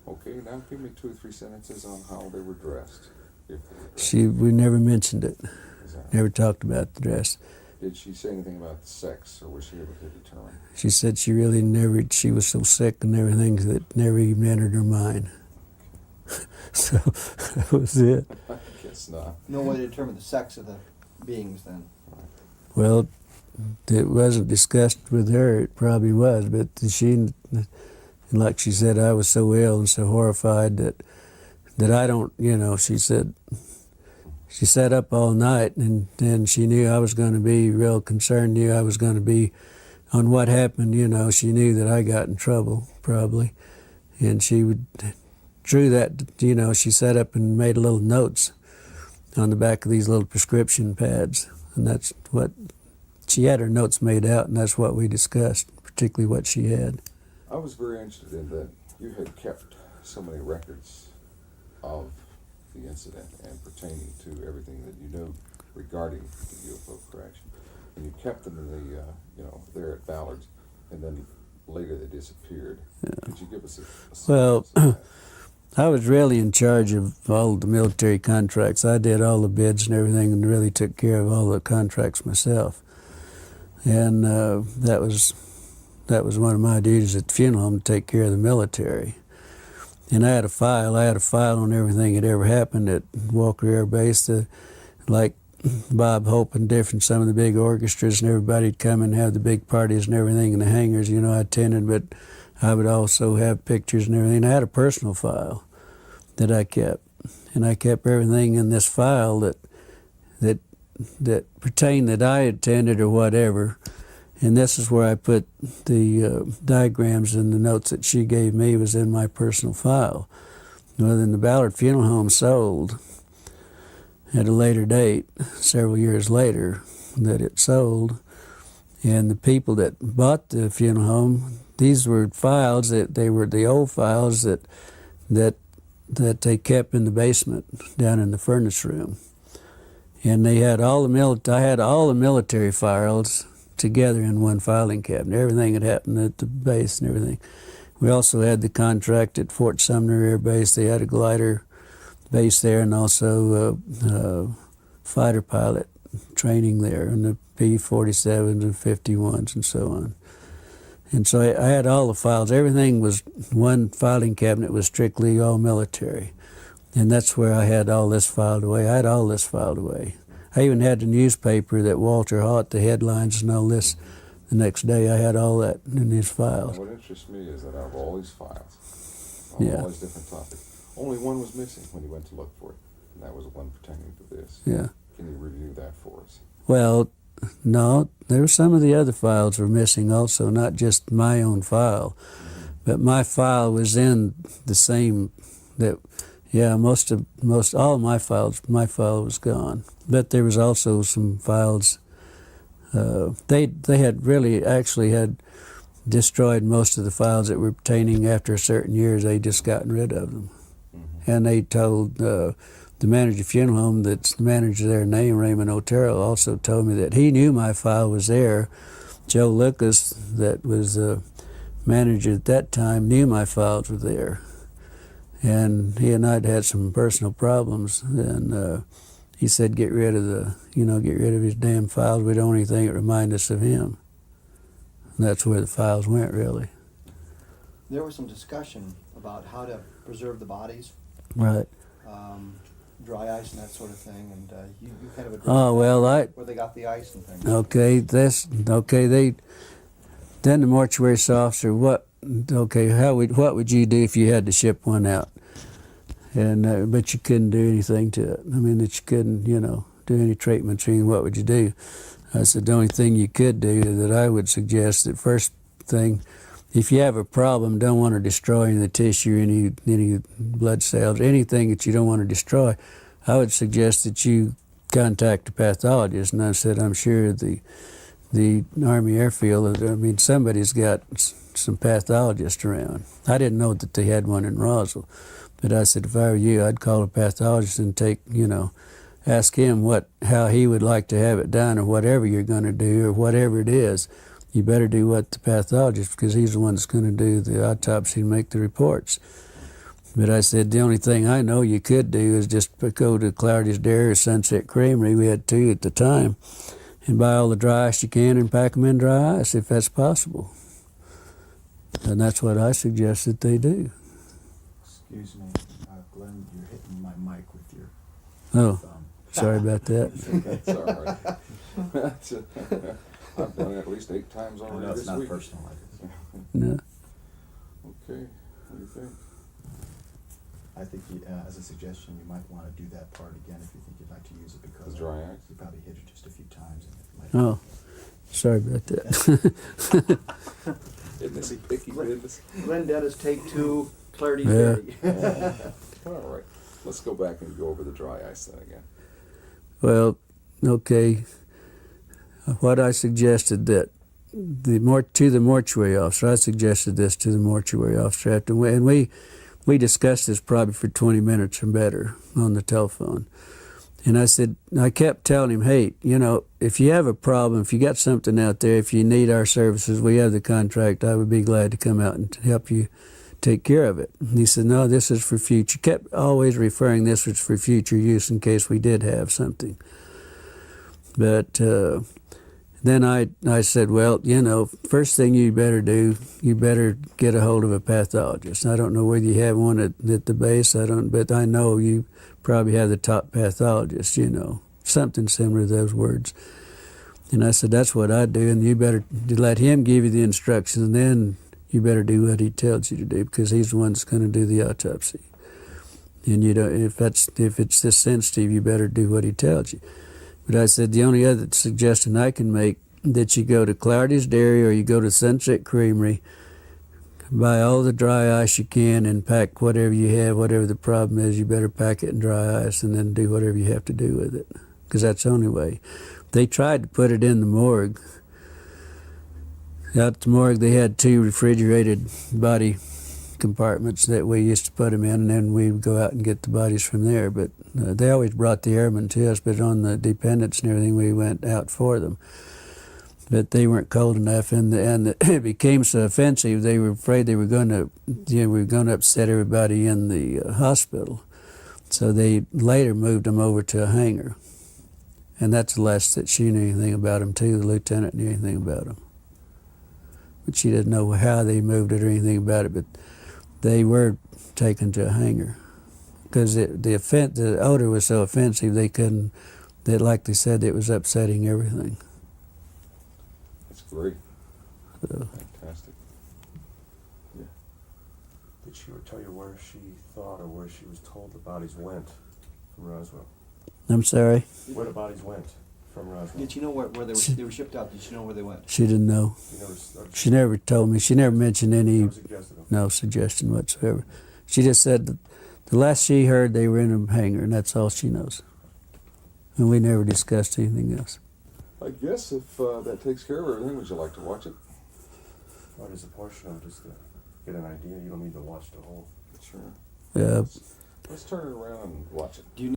Okay, now give me 2 or 3 sentences on how they were dressed. If they were dressed. We never mentioned it. Exactly. Never talked about the dress. Did she say anything about the sex, or was she able to determine? She said she really never, she was so sick and everything that it never even entered her mind. So that was it. I guess not. No way to determine the sex of the beings then. Well, it wasn't discussed with her. It probably was, but she, like she said, I was so ill and so horrified that I don't, she said, she sat up all night and she knew I was going to be real concerned, knew I was going to be on what happened, she knew that I got in trouble, probably. And she drew that, she sat up and made little notes on the back of these little prescription pads. And that's what, she had her notes made out, and that's what we discussed, particularly what she had. I was very interested in that you had kept so many records of the incident and pertaining to everything that you know regarding the UFO correction. And you kept them in the, there at Ballard's, and then later they disappeared. Yeah. Could you give us a well, I was really in charge of all the military contracts. I did all the bids and everything and really took care of all the contracts myself. And that was one of my duties at the funeral home, to take care of the military. And I had a file on everything that ever happened at Walker Air Base, like Bob Hope and some of the big orchestras, and everybody'd come and have the big parties and everything in the hangars, I attended, but I would also have pictures and everything. I had a personal file that I kept, and I kept everything in this file that pertained that I attended or whatever. And this is where I put the diagrams and the notes that she gave me was in my personal file. Well, then the Ballard Funeral Home sold at a later date, several years later, that it sold. And the people that bought the funeral home, these were files they were the old files that they kept in the basement down in the furnace room. And they had I had all the military files together in one filing cabinet, everything that happened at the base and everything. We also had the contract at Fort Sumner Air Base. They had a glider base there, and also fighter pilot training there, and the P-47s and 51s and so on. And so I had all the files. Everything was one filing cabinet, was strictly all military. And that's where I had all this filed away. I had all this filed away. I even had the newspaper that Walter Haught, the headlines and all this. The next day I had all that in these files. And what interests me is that out of all these files, all these different topics, only one was missing when you went to look for it, and that was the one pertaining to this. Yeah. Can you review that for us? Well, no, there were some of the other files were missing also, not just my own file, but my file was in the same, all my file was gone. But there was also some files, they had really actually had destroyed most of the files that were pertaining after a certain years. They just gotten rid of them. And they told the manager of the funeral home, that's the manager there named Raymond Otero, also told me that he knew my file was there, Joe Lucas, that was manager at that time, knew my files were there. And he and I'd had some personal problems, and he said, get rid of his damn files. We don't want anything that remind us of him. And that's where the files went, really. There was some discussion about how to preserve the bodies. Right. Dry ice and that sort of thing, and you kind of addressed where they got the ice and things. Then the mortuary officer, what would you do if you had to ship one out? And but you couldn't do anything to it. I mean, that you couldn't, do any treatments or anything. What would you do? I said the only thing you could do that I would suggest, that first thing, if you have a problem, don't want to destroy any of the tissue, any blood cells, anything that you don't want to destroy, I would suggest that you contact a pathologist. And I said, I'm sure the Army Airfield, somebody's got some pathologists around. I didn't know that they had one in Roswell, but I said, if I were you, I'd call a pathologist and ask him how he would like to have it done, or whatever you're going to do, or whatever it is. You better do what the pathologist, because he's the one that's going to do the autopsy and make the reports. But I said, the only thing I know you could do is just go to Clardy's Dairy or Sunset Creamery, we had 2 at the time, and buy all the dry ice you can and pack them in dry ice, if that's possible. And that's what I suggest that they do. Excuse me, Glenn, you're hitting my mic with your thumb. Sorry about that. That's all right. I've done it at least 8 times already this week. It's not personal. No. Okay, what do you think? I think, as a suggestion, you might want to do that part again if you think you'd like to use it, because the dry ice? You probably hit it just a few times. And it might Sorry about that. Isn't this a picky business? Glenn Dennis, take 2, Clardy's Yeah. All right, let's go back and go over the dry ice then again. Well, okay. What I suggested to the mortuary officer, I suggested this to the mortuary officer and we discussed this probably for 20 minutes or better on the telephone. And I kept telling him, hey, if you have a problem, if you got something out there, if you need our services, we have the contract, I would be glad to come out and help you take care of it. And he said, no, this is for future. Kept always referring this was for future use in case we did have something. But then I said, well, first thing you better do, you better get a hold of a pathologist. I don't know whether you have one at the base, but I know you probably have the top pathologist, something similar to those words. And I said, that's what I do, and you better let him give you the instructions, and then you better do what he tells you to do, because he's the one that's going to do the autopsy. And if it's this sensitive, you better do what he tells you. But I said, the only other suggestion I can make, that you go to Clardy's Dairy or you go to Sunset Creamery, buy all the dry ice you can and pack whatever you have, whatever the problem is, you better pack it in dry ice and then do whatever you have to do with it, because that's the only way. They tried to put it in the morgue. Out at the morgue, they had 2 refrigerated body compartments that we used to put them in, and then we would go out and get the bodies from there. But they always brought the airmen to us, but on the dependents and everything, we went out for them. But they weren't cold enough, and it became so offensive, they were afraid they were going to, we were going to upset everybody in the hospital. So they later moved them over to a hangar. And that's the last that she knew anything about them, too. The lieutenant knew anything about them. But she didn't know how they moved it or anything about it, but they were taken to a hangar. Because the odor was so offensive, they couldn't, like they said, it was upsetting everything. That's great. So. Fantastic. Yeah. Did she ever tell you where she thought or where she was told the bodies went from Roswell? I'm sorry? Where the bodies went from Roswell? Did you know where they were shipped out? Did you know where they went? She didn't know. She never told me. She never mentioned any suggestion whatsoever. She just said that the last she heard, they were in a hangar, and that's all she knows. And we never discussed anything else. I guess if that takes care of everything, would you like to watch it? Or just a portion of it, just to get an idea. You don't need to watch the whole. Sure. Yeah. Let's turn it around and watch it. Do you